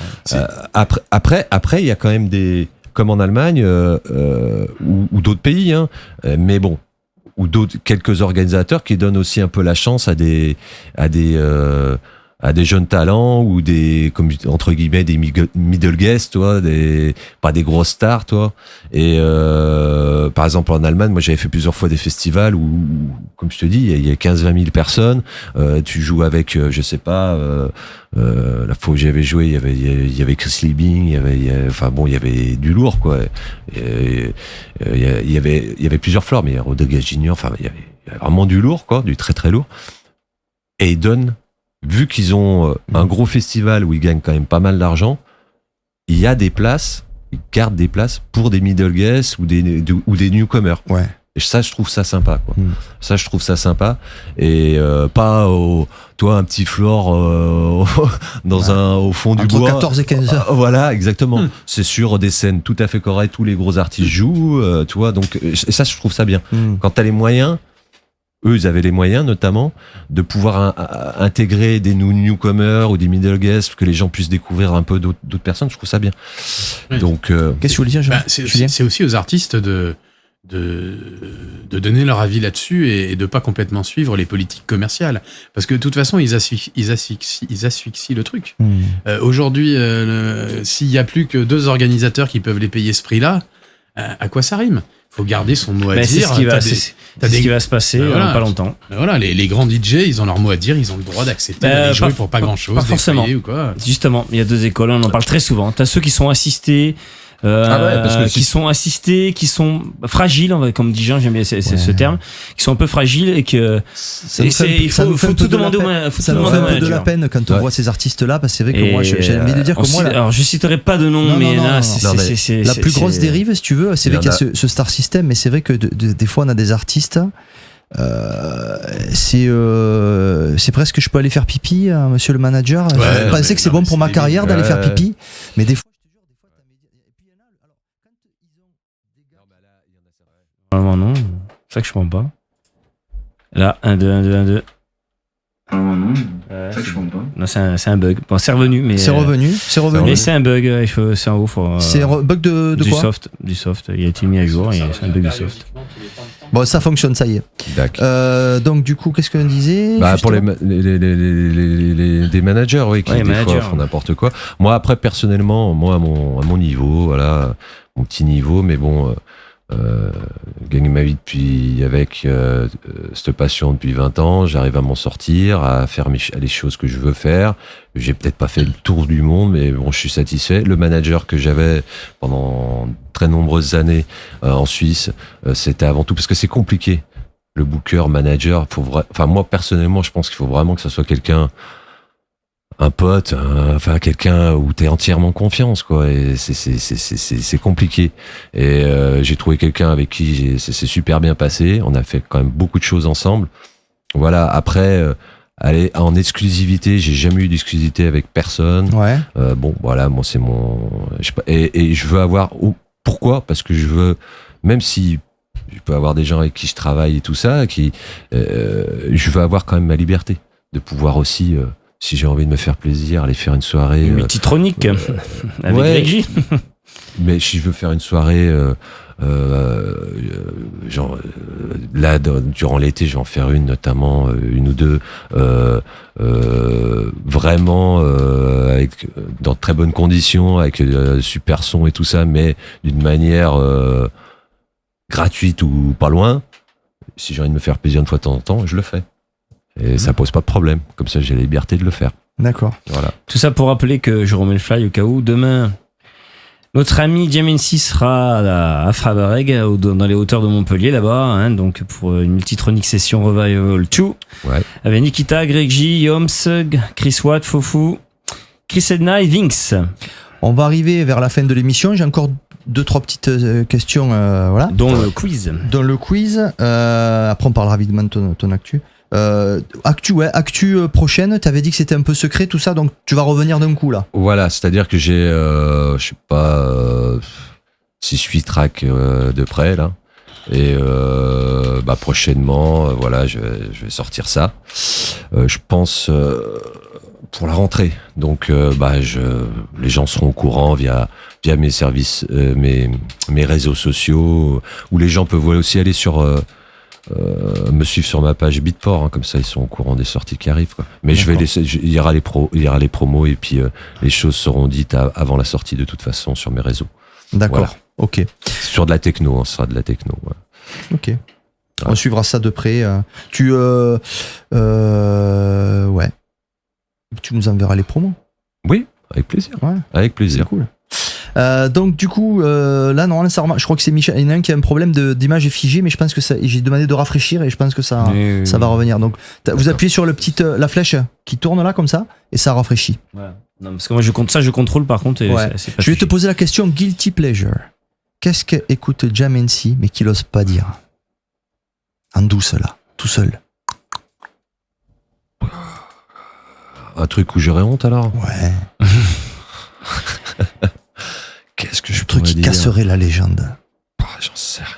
Après, il y a quand même comme en Allemagne ou d'autres pays, hein, mais bon, ou quelques organisateurs qui donnent aussi un peu la chance à des jeunes talents ou comme entre guillemets des middle guests, toi, pas des grosses stars, toi. Et par exemple en Allemagne, moi j'avais fait plusieurs fois des festivals où comme je te dis, il y a 15-20 000 personnes. Tu joues avec, je sais pas, la fois où j'avais joué, il y avait Chris Liebing, il y avait du lourd, quoi. Et, il y avait plusieurs fleurs, mais il y a Rodriguez Jr. Enfin, il y avait vraiment du lourd, quoi, du très très lourd. Et ils donnent, vu qu'ils ont un gros festival où ils gagnent quand même pas mal d'argent, il y a des places, ils gardent des places pour des middle guests ou des newcomers. Ouais. Et ça, je trouve ça sympa, quoi. Ça, je trouve ça sympa. Et pas toi, un petit floor au fond du entre bois. 14 et 15 heures. Voilà, exactement. C'est sur des scènes tout à fait correctes, tous les gros artistes jouent, tu vois. Donc, et ça, je trouve ça bien. Quand t'as les moyens, eux, ils avaient les moyens, notamment, de pouvoir intégrer des newcomers ou des middle guests, que les gens puissent découvrir un peu d'autres personnes. Je trouve ça bien. Oui. Donc, Qu'est-ce que tu voulais dire, Julien? C'est aussi aux artistes de donner leur avis là-dessus et de pas complètement suivre les politiques commerciales. Parce que de toute façon, ils asphyxient le truc. Aujourd'hui, s'il y a plus que 2 organisateurs qui peuvent les payer ce prix-là, à quoi ça rime ? faut garder son mot à Ben, c'est dire. ce qui va, T'as c'est des- ce t'as qui des- va se passer Ben voilà. pas longtemps. Voilà, les grands DJ, ils ont leur mot à dire, ils ont le droit d'accepter Ben, d'aller jouer pas- pour pas grand-chose, pas forcément. ou quoi. Justement, il y a deux écoles, on en parle très souvent. T'as ceux qui sont assistés, parce que qui sont assistés, qui sont fragiles, comme dit Jean, j'aime bien ce terme, qui sont un peu fragiles et que il faut tout demander au manager. Ça nous fait un peu de la peine quand on voit ces artistes-là, parce que c'est vrai que moi, j'ai envie de dire que moi, alors je citerai pas de nom, mais là, c'est la plus grosse dérive, si tu veux, c'est vrai qu'il y a a- ce star system, mais c'est vrai que des fois, on a des artistes. C'est presque je peux aller faire pipi, monsieur le manager. Ouais, je pensais que c'est bon pour ma carrière d'aller faire pipi, mais des fois. Normalement non, c'est ça que je comprends pas. Là, 1, 2, 1, 2, 1, 2. Non, c'est un bug. Bon, c'est revenu, mais. C'est revenu. Mais c'est un bug, c'est en haut. C'est un bug de du quoi? Du soft. Il a été mis à jour et c'est un bug du soft. Bon, ça fonctionne, ça y est. D'accord. Donc, du coup, qu'est-ce qu'on disait? Pour des managers, oui, qui Ouais, des managers. fois font n'importe quoi. Moi, après, personnellement, à mon niveau, voilà, mon petit niveau, mais bon, gagner ma vie avec cette passion depuis 20 ans, j'arrive à m'en sortir, à faire les choses que je veux faire. J'ai peut-être pas fait le tour du monde, mais bon, je suis satisfait. Le manager que j'avais pendant très nombreuses années en Suisse, c'était avant tout parce que c'est compliqué. Le booker, manager, moi personnellement, je pense qu'il faut vraiment que ça soit quelqu'un, un pote, quelqu'un où t'es entièrement confiance, quoi. Et c'est compliqué. Et j'ai trouvé quelqu'un avec qui c'est super bien passé. On a fait quand même beaucoup de choses ensemble. Voilà. Après, aller en exclusivité, j'ai jamais eu d'exclusivité avec personne. Ouais. Bon, voilà, moi c'est mon. Je sais pas, et je veux avoir. Pourquoi? Parce que je veux, même si je peux avoir des gens avec qui je travaille et tout ça, je veux avoir quand même ma liberté de pouvoir aussi. Si j'ai envie de me faire plaisir, aller faire une soirée. Une multitronique avec ouais, Greg J. Mais si je veux faire une soirée, là, durant l'été, je vais en faire une, notamment une ou deux, vraiment dans de très bonnes conditions, avec super son et tout ça, mais d'une manière gratuite ou pas loin. Si j'ai envie de me faire plaisir une fois de temps en temps, je le fais. Et ça pose pas de problème. Comme ça, j'ai la liberté de le faire. D'accord. Voilà. Tout ça pour rappeler que je remets le fly au cas où. Demain, notre ami Jamensi sera à Fabreg, dans les hauteurs de Montpellier, là-bas, donc pour une multitronic session Revival 2. Ouais. Avec Nikita, Greg J, Yoms, Chris Watt, Fofu, Chris Edna et Vinx. On va arriver vers la fin de l'émission. J'ai encore 2-3 petites questions. Voilà. Dont le quiz. Après, on parlera évidemment de ton actu. Actu prochaine, t'avais dit que c'était un peu secret tout ça, donc tu vas revenir d'un coup là. Voilà, c'est-à-dire que j'ai, je sais pas, 6-8 tracks de près là. Et prochainement, voilà, je vais sortir ça. Je pense pour la rentrée. Donc, les gens seront au courant via mes services, mes réseaux sociaux, où les gens peuvent aussi aller sur me suivre sur ma page Beatport, comme ça ils sont au courant des sorties qui arrivent, quoi. Mais je vais laisser, il y aura les promos et puis les choses seront dites avant la sortie de toute façon sur mes réseaux. D'accord. Voilà. Ok. Sur de la techno, ce sera de la techno. Ouais. Ok. Ouais. On suivra ça de près. Ouais. Tu nous enverras les promos. Oui, avec plaisir. Ouais. Avec plaisir. C'est cool. Donc du coup là non, je crois que c'est Michel. Il y en a un qui a un problème d'image est figée, mais je pense que j'ai demandé de rafraîchir et je pense que ça va revenir. Donc vous appuyez sur la flèche qui tourne là comme ça et ça rafraîchit. Ouais. Non, parce que moi je contrôle par contre. Et ouais. c'est pas je vais te poser la question guilty pleasure. Qu'est-ce que écoute Jamensi mais qu'il ose pas dire en douce là, tout seul? Un truc où j'aurais honte alors? Ouais. Qu'est-ce que je pourrais dire? Un truc qui casserait la légende. J'en sais rien.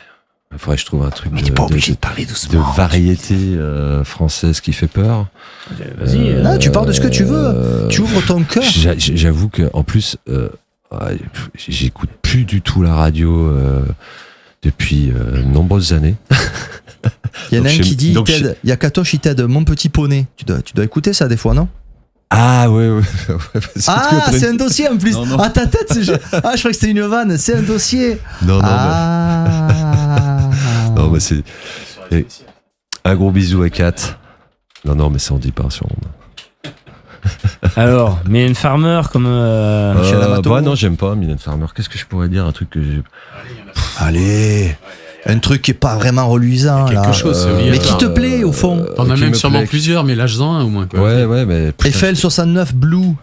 Il faudrait que je trouve un truc de parler de variété française qui fait peur. Vas-y. Là, tu parles de ce que tu veux. Tu ouvres ton cœur. J'avoue que en plus, j'écoute plus du tout la radio depuis nombreuses années. Il y en a un qui dit, il y a Katoche, il t'aide, Mon Petit Poney. Tu dois écouter ça des fois, non? Ah ouais. C'est un dossier en plus. Non. Ah ta tête, je crois que c'était une vanne. C'est un dossier. Non. mais c'est. Et un gros bisou à Kat. Non, mais ça on dit pas sur onde. Alors, Mylène Farmer comme. Bah non, j'aime pas Mylène Farmer. Qu'est-ce que je pourrais dire? Un truc que j'ai. Allez, un truc qui est pas vraiment reluisant. Quelque là. chose, c'est Mais obligatoire. qui te plaît au fond? T'en as qui même me sûrement plaît. plusieurs, mais lâche-en un au moins. Quoi. Ouais, mais. putain, Eiffel 69 Blue,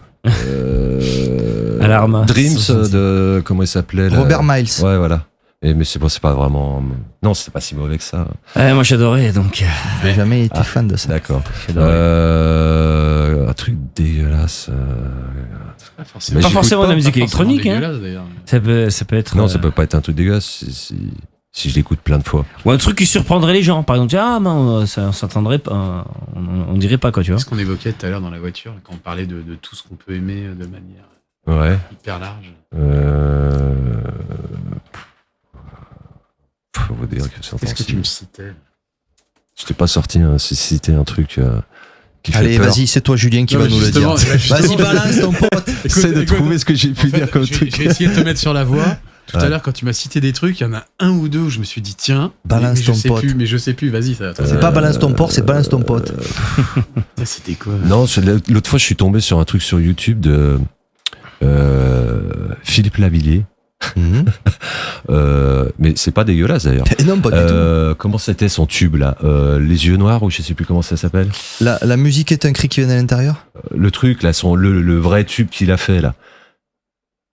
Alarme. Dreams de. Comment il s'appelait là Robert Miles. Ouais, voilà. Mais c'est bon, c'est pas vraiment. Non, c'est pas si mauvais que ça. Ouais, moi j'adorais donc. J'ai jamais été fan de ça. D'accord. J'adorais. Un truc dégueulasse. Pas Mais Pas j'écoute forcément de la pas. musique électronique, hein. Dégueulasse, d'ailleurs. Ça peut être. Non, ça peut pas être un truc dégueulasse si je l'écoute plein de fois. Ou un truc qui surprendrait les gens. Par exemple, non, ça on s'entendrait pas. On dirait pas quoi, tu vois. C'est ce qu'on évoquait tout à l'heure dans la voiture, quand on parlait de tout ce qu'on peut aimer de manière Ouais. hyper large. Faut vous dire que c'est Qu'est-ce que tu me citais? Je t'ai pas sorti citer un truc qui fait Allez, peur. vas-y, c'est toi Julien qui Non, va mais nous le dire. justement, Vas-y, balance ton pote. Essaye de trouver ce que j'ai pu En fait, dire comme j'ai truc. essayé de te mettre sur la voie. Tout Ouais. à l'heure, quand tu m'as cité des trucs, il y en a un ou deux où je me suis dit, tiens, Balance mais ton je sais pote. plus, mais je sais plus, vas-y. C'est pas balance ton porc, c'est balance ton pote. C'était quoi? Non, l'autre fois, je suis tombé sur un truc sur YouTube de Philippe Lavillier. Mhm. Mais c'est pas dégueulasse d'ailleurs. Et non, pas du tout. Comment c'était son tube là Les yeux noirs ou je sais plus comment ça s'appelle. La musique est un cri qui vient de l'intérieur. Le truc là, le vrai tube qu'il a fait là.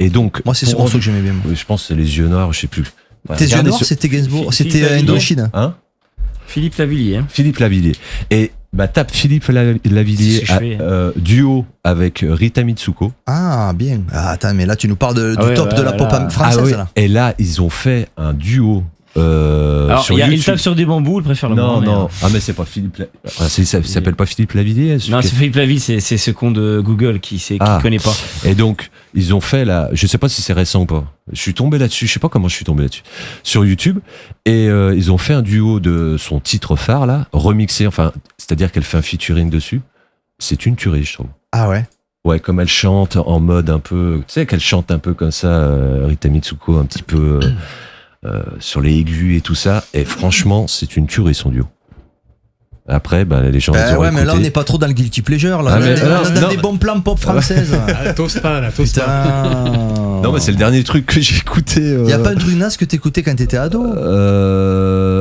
Et donc, Moi, c'est ce pour- morceau que j'aimais bien. Je pense que c'est les yeux noirs, je sais plus. Ouais, Tes yeux regardez noirs, sur- c'était Gainsbourg, Philippe c'était Lavillier. Indochine. Hein Philippe Lavillier. Hein. Philippe Lavillier. Et bah tape Philippe Lavillier C'est ce que je fais. duo avec Rita Mitsuko. Ah, bien. Ah, attends, mais là, tu nous parles du Ah ouais, top de la là, pop là. française, Ah ouais. là. Et là, ils ont fait un duo Alors, sur il YouTube. tape sur des bambous, il préfère le Non, moins, non. mais, Ah, mais c'est pas Philippe. Ah, ça s'appelle pas Philippe Lavillier. Non, c'est Philippe Lavillier, c'est ce con de Google qui connaît pas. Et donc, ils ont fait là. Je sais pas si c'est récent ou pas. Je suis tombé là-dessus. Je sais pas comment je suis tombé là-dessus. Sur YouTube. Et ils ont fait un duo de son titre phare là, remixé. Enfin, c'est-à-dire qu'elle fait un featuring dessus. C'est une tuerie, je trouve. Ah ouais. Ouais, comme elle chante en mode un peu. Tu sais qu'elle chante un peu comme ça, Rita Mitsuko, un petit peu sur les aigus et tout ça. Et franchement, c'est une tuerie son duo. Après, bah, les gens. ils ont Ouais, mais là, on écouté. n'est pas trop dans le guilty pleasure. Là. Ah, On mais est dans non. des bons plans pop françaises. Ah, t'oses pas, là, t'oses pas. Putain. Non, mais c'est le dernier truc que j'ai écouté. Y a pas un truc naze que t'écoutais quand t'étais ado?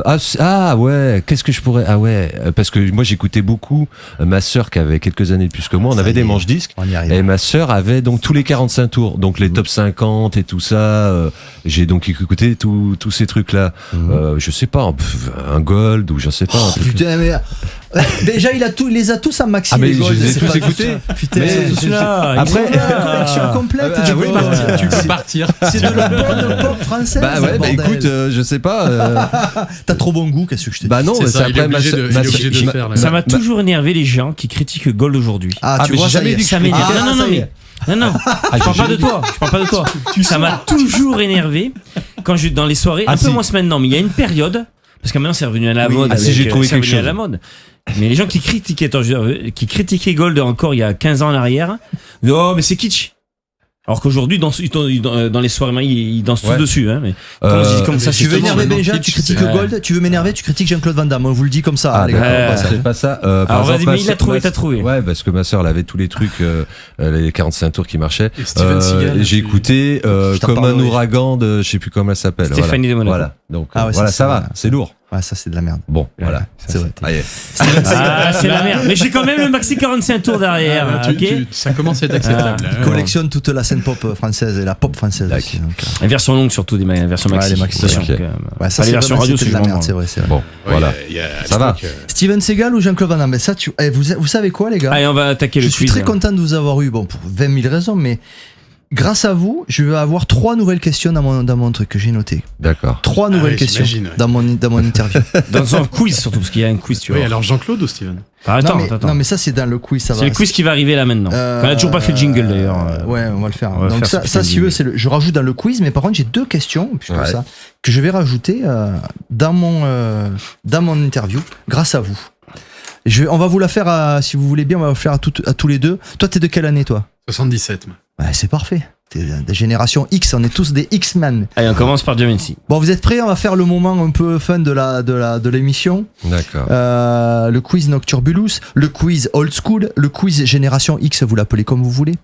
Ah ouais, qu'est-ce que je pourrais. Ah ouais, parce que moi j'écoutais beaucoup ma sœur qui avait quelques années de plus que moi. On Ça avait y des est, manches disques. On y arrive. Et ma sœur avait donc tous les 45 tours, donc les top 50 et tout ça. J'ai donc écouté tous ces trucs-là. Je sais pas, un gold ou je sais pas. un truc. Putain, mais. Déjà, il les a tous en maxi. Ah, mais les je Gold, les ai c'est tous pas- écoutés. Putain, Mais c'est je- tous là. Après- Ils ont la collection complète. Ah, des oui, Gold. bah, Tu peux partir. C'est de la bonne pop française. Bah ouais, bah bordel. écoute, je sais pas. T'as trop bon goût, qu'est-ce que je te dis? Bah non, C'est c'est ça, il est après obligé de- il est obligé de j'ai- le faire, là. Ça m'a toujours énervé les gens qui critiquent Gold aujourd'hui. Ah, tu mais vois, j'ai ça jamais y est. dit que Ça m'énerve. Ah, non, ça y mais. est. Non, je parle pas de toi. Je parle pas de toi. Ça m'a toujours énervé quand je dans les soirées. Ah, Un peu si. moins maintenant, mais il y a une période. Parce que maintenant c'est revenu à la mode. ah, si, avec, j'ai trouvé c'est quelque revenu à chose. la mode. Mais les gens qui critiquaient, qui critiquaient Gold encore il y a 15 ans en arrière, oh mais c'est kitsch. Alors qu'aujourd'hui dans les soirées, ils dansent tous Ouais. dessus. Hein, mais quand je dis comme ça, Tu veux c'est énerver justement, Benja, kitsch, tu critiques c'est- Gold. Tu veux m'énerver, tu critiques Jean-Claude Van Damme. On vous le dit comme ça, Ah, les gars. d'accord. c'est pas ça. Par Alors vas-y, exemple, mais il a trouvé, t'as trouvé. Ouais, parce que ma sœur, elle avait tous les trucs, les 45 tours qui marchaient. Et Steven Seagal, et j'ai tu- écouté Je t'en comme un parlerai. ouragan de, je sais plus comment elle s'appelle. Stéphanie de Monaco. Voilà. Donc Ah ouais, voilà, ça, ça c'est va, vrai. c'est lourd. Ouais, ça, c'est de la merde. Bon, voilà. C'est vrai. Allez. Ah, c'est la merde. Mais j'ai quand même le maxi 45 tours derrière. Ah, ok. ça commence à être acceptable. là. Il collectionne toute la scène pop française et la pop française aussi. Donc, La version longue surtout, des versions maxi. Ouais, les maxi, Attention, ok. donc, ouais, pas ça, les c'est versions vraiment, radio, c'était de la vraiment- merde, c'est vrai, c'est vrai. Bon, Ouais, voilà. il y a Ça ce va. truc, Steven Seagal ou Jean-Claude Van Damme? Mais ça, vous savez quoi, les gars? Allez, on va attaquer Je le suis quiz. très content de vous avoir eu, bon, pour 20 000 raisons, mais grâce à vous, je vais avoir 3 nouvelles questions dans mon truc que j'ai noté. D'accord. 3 nouvelles ouais, questions j'imagine, ouais. dans mon interview. Dans un quiz surtout, parce qu'il y a un quiz, tu vois. Oui, alors Jean-Claude ou Steven? Attends, non, mais, attends. non, mais ça, c'est dans le quiz, ça va. C'est le quiz qui va arriver là maintenant. On a toujours pas fait le jingle d'ailleurs. Ouais, on va le faire. on va Donc faire ça, ce ça putain de si tu veux, jingle. je rajoute dans le quiz, mais par contre, j'ai 2 questions puisque Ouais. ça, que je vais rajouter dans mon interview, grâce à vous. On va vous la faire, si vous voulez bien, on va la faire à tous les deux. Toi, t'es de quelle année, toi? 77, moi. Bah, c'est parfait. Des générations X, on est tous des X-Men. Allez, on commence par Diamensi. Bon, vous êtes prêts? On va faire le moment un peu fun de l'émission. D'accord. Le quiz Nocturbulus, le quiz Old School, le quiz Génération X, vous l'appelez comme vous voulez.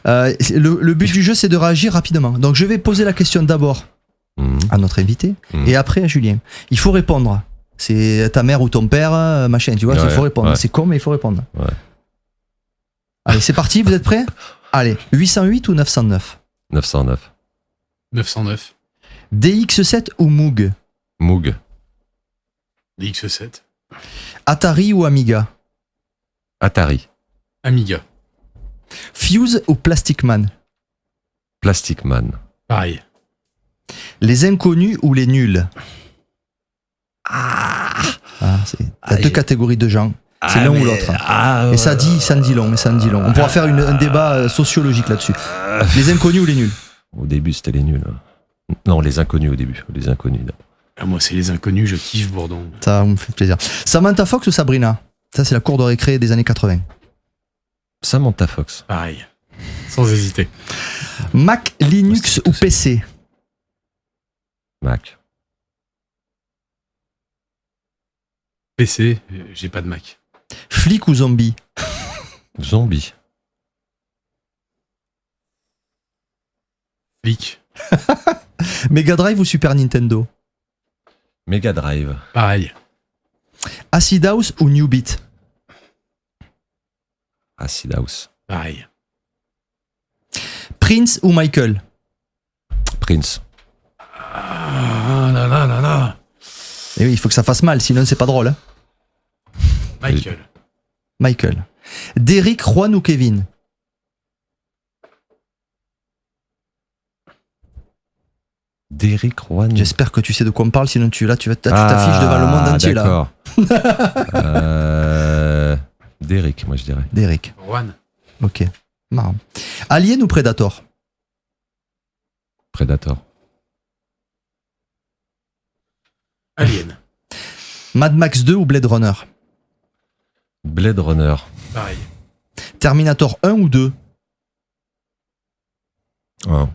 Le but du jeu, c'est de réagir rapidement. Donc, je vais poser la question d'abord à notre invité et après à Julien. Il faut répondre. C'est ta mère ou ton père, machin, tu vois, qu'il faut répondre. Ouais. C'est con, mais il faut répondre. Ouais. Allez, c'est parti, vous êtes prêts? Allez, 808 ou 909? 909. 909. DX7 ou Moog? Moog. DX7. Atari ou Amiga? Atari. Amiga. Fuse ou Plastic Man? Plastic Man. Pareil. Les inconnus ou les nuls? T'as deux catégories de gens. C'est l'un ou l'autre. Et ça en dit long. On pourra faire un débat sociologique là-dessus. Les inconnus ou les nuls? Au début, c'était les nuls. Non, les inconnus au début. Les inconnus. Moi, c'est les inconnus, je kiffe Bourdon. Ça me fait plaisir. Samantha Fox ou Sabrina? Ça, c'est la cour de récré des années 80. Samantha Fox. Pareil. Sans hésiter. Mac, Linux ou PC? Mac. PC, j'ai pas de Mac. Flic ou zombie? Zombie. Flic. Mega Drive ou Super Nintendo? Mega Drive. Pareil. Acid House ou New Beat? Acid House. Pareil. Prince ou Michael? Prince. Ah là là là là. Et oui, il faut que ça fasse mal, sinon c'est pas drôle. Hein. Michael. Derrick, Juan ou Kevin? Derrick, Juan. J'espère que tu sais de quoi on parle, sinon tu t'affiches devant le monde entier là. D'accord. Derrick, moi je dirais. Derrick. Juan. Ok, marrant. Alien ou Predator? Predator. Alien. Mad Max 2 ou Blade Runner? Blade Runner. Pareil. Terminator 1 ou 2? Oh.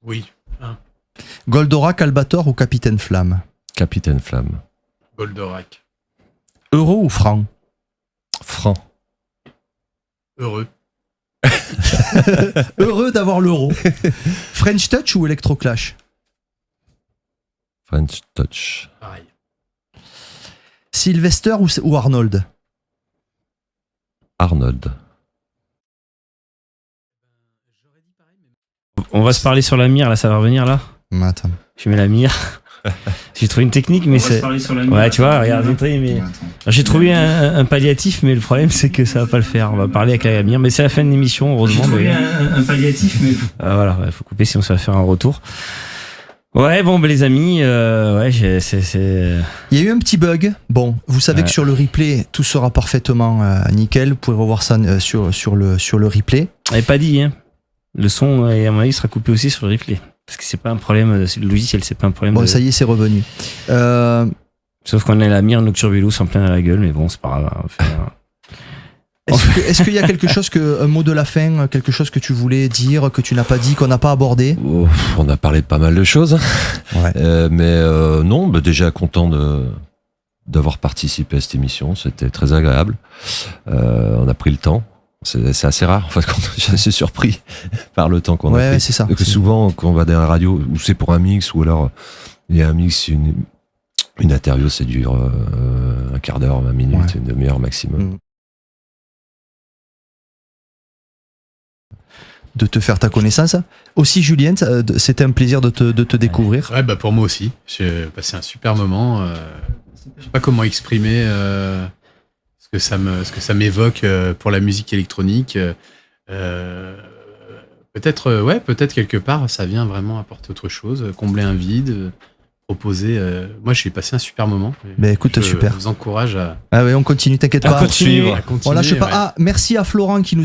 Oui. Goldorak, Albator ou Capitaine Flamme? Capitaine Flamme. Goldorak. Euro ou franc? Franc. Heureux. Heureux d'avoir l'euro. French Touch ou Electroclash? French Touch. Pareil. Sylvester ou Arnold? Arnold. On va se parler sur la mire, là, ça va revenir, là. Attends. Je mets la mire. J'ai trouvé une technique, mais c'est... Ouais, tu vois, regarde, mais... J'ai trouvé un palliatif, mais le problème, c'est que ça va pas le faire. On va parler avec la mire, mais c'est la fin de l'émission, heureusement. J'ai trouvé un palliatif, mais... voilà, il faut couper, sinon ça va faire un retour. Ouais, bon, les amis, ouais, c'est... Il y a eu un petit bug. Bon, vous savez que sur le replay, tout sera parfaitement nickel. Vous pouvez revoir ça sur le replay. Elle pas dit, hein. Le son, à mon avis, sera coupé aussi sur le replay. Parce que c'est pas un problème, le logiciel, c'est pas un problème. Bon, ça y est, c'est revenu. Sauf qu'on a la mire Nocturbulus en plein à la gueule, mais bon, c'est pas grave. Est-ce qu'il y a quelque chose un mot de la fin, quelque chose que tu voulais dire, que tu n'as pas dit, qu'on n'a pas abordé? On a parlé de pas mal de choses. Ouais. Non, déjà content d'avoir participé à cette émission. C'était très agréable. On a pris le temps. C'est assez rare. En fait, je suis assez surpris par le temps qu'on a pris. Ouais, c'est ça. Que souvent, quand on va dans la radio, ou c'est pour un mix, ou alors il y a un mix, une interview, ça dure un quart d'heure, 20 minutes, une demi-heure maximum. De te faire ta connaissance. Aussi, Julien, c'était un plaisir de te découvrir. Ouais, bah pour moi aussi. J'ai passé un super moment. Je sais pas comment exprimer ce que ça m'évoque pour la musique électronique. Peut-être quelque part, ça vient vraiment apporter autre chose, combler un vide, proposer. Moi, j'ai passé un super moment. Bah écoute, super. Je vous encourage à. Ah ouais, on continue, t'inquiète pas. Continue. On lâche pas. Ah, merci à Florent qui nous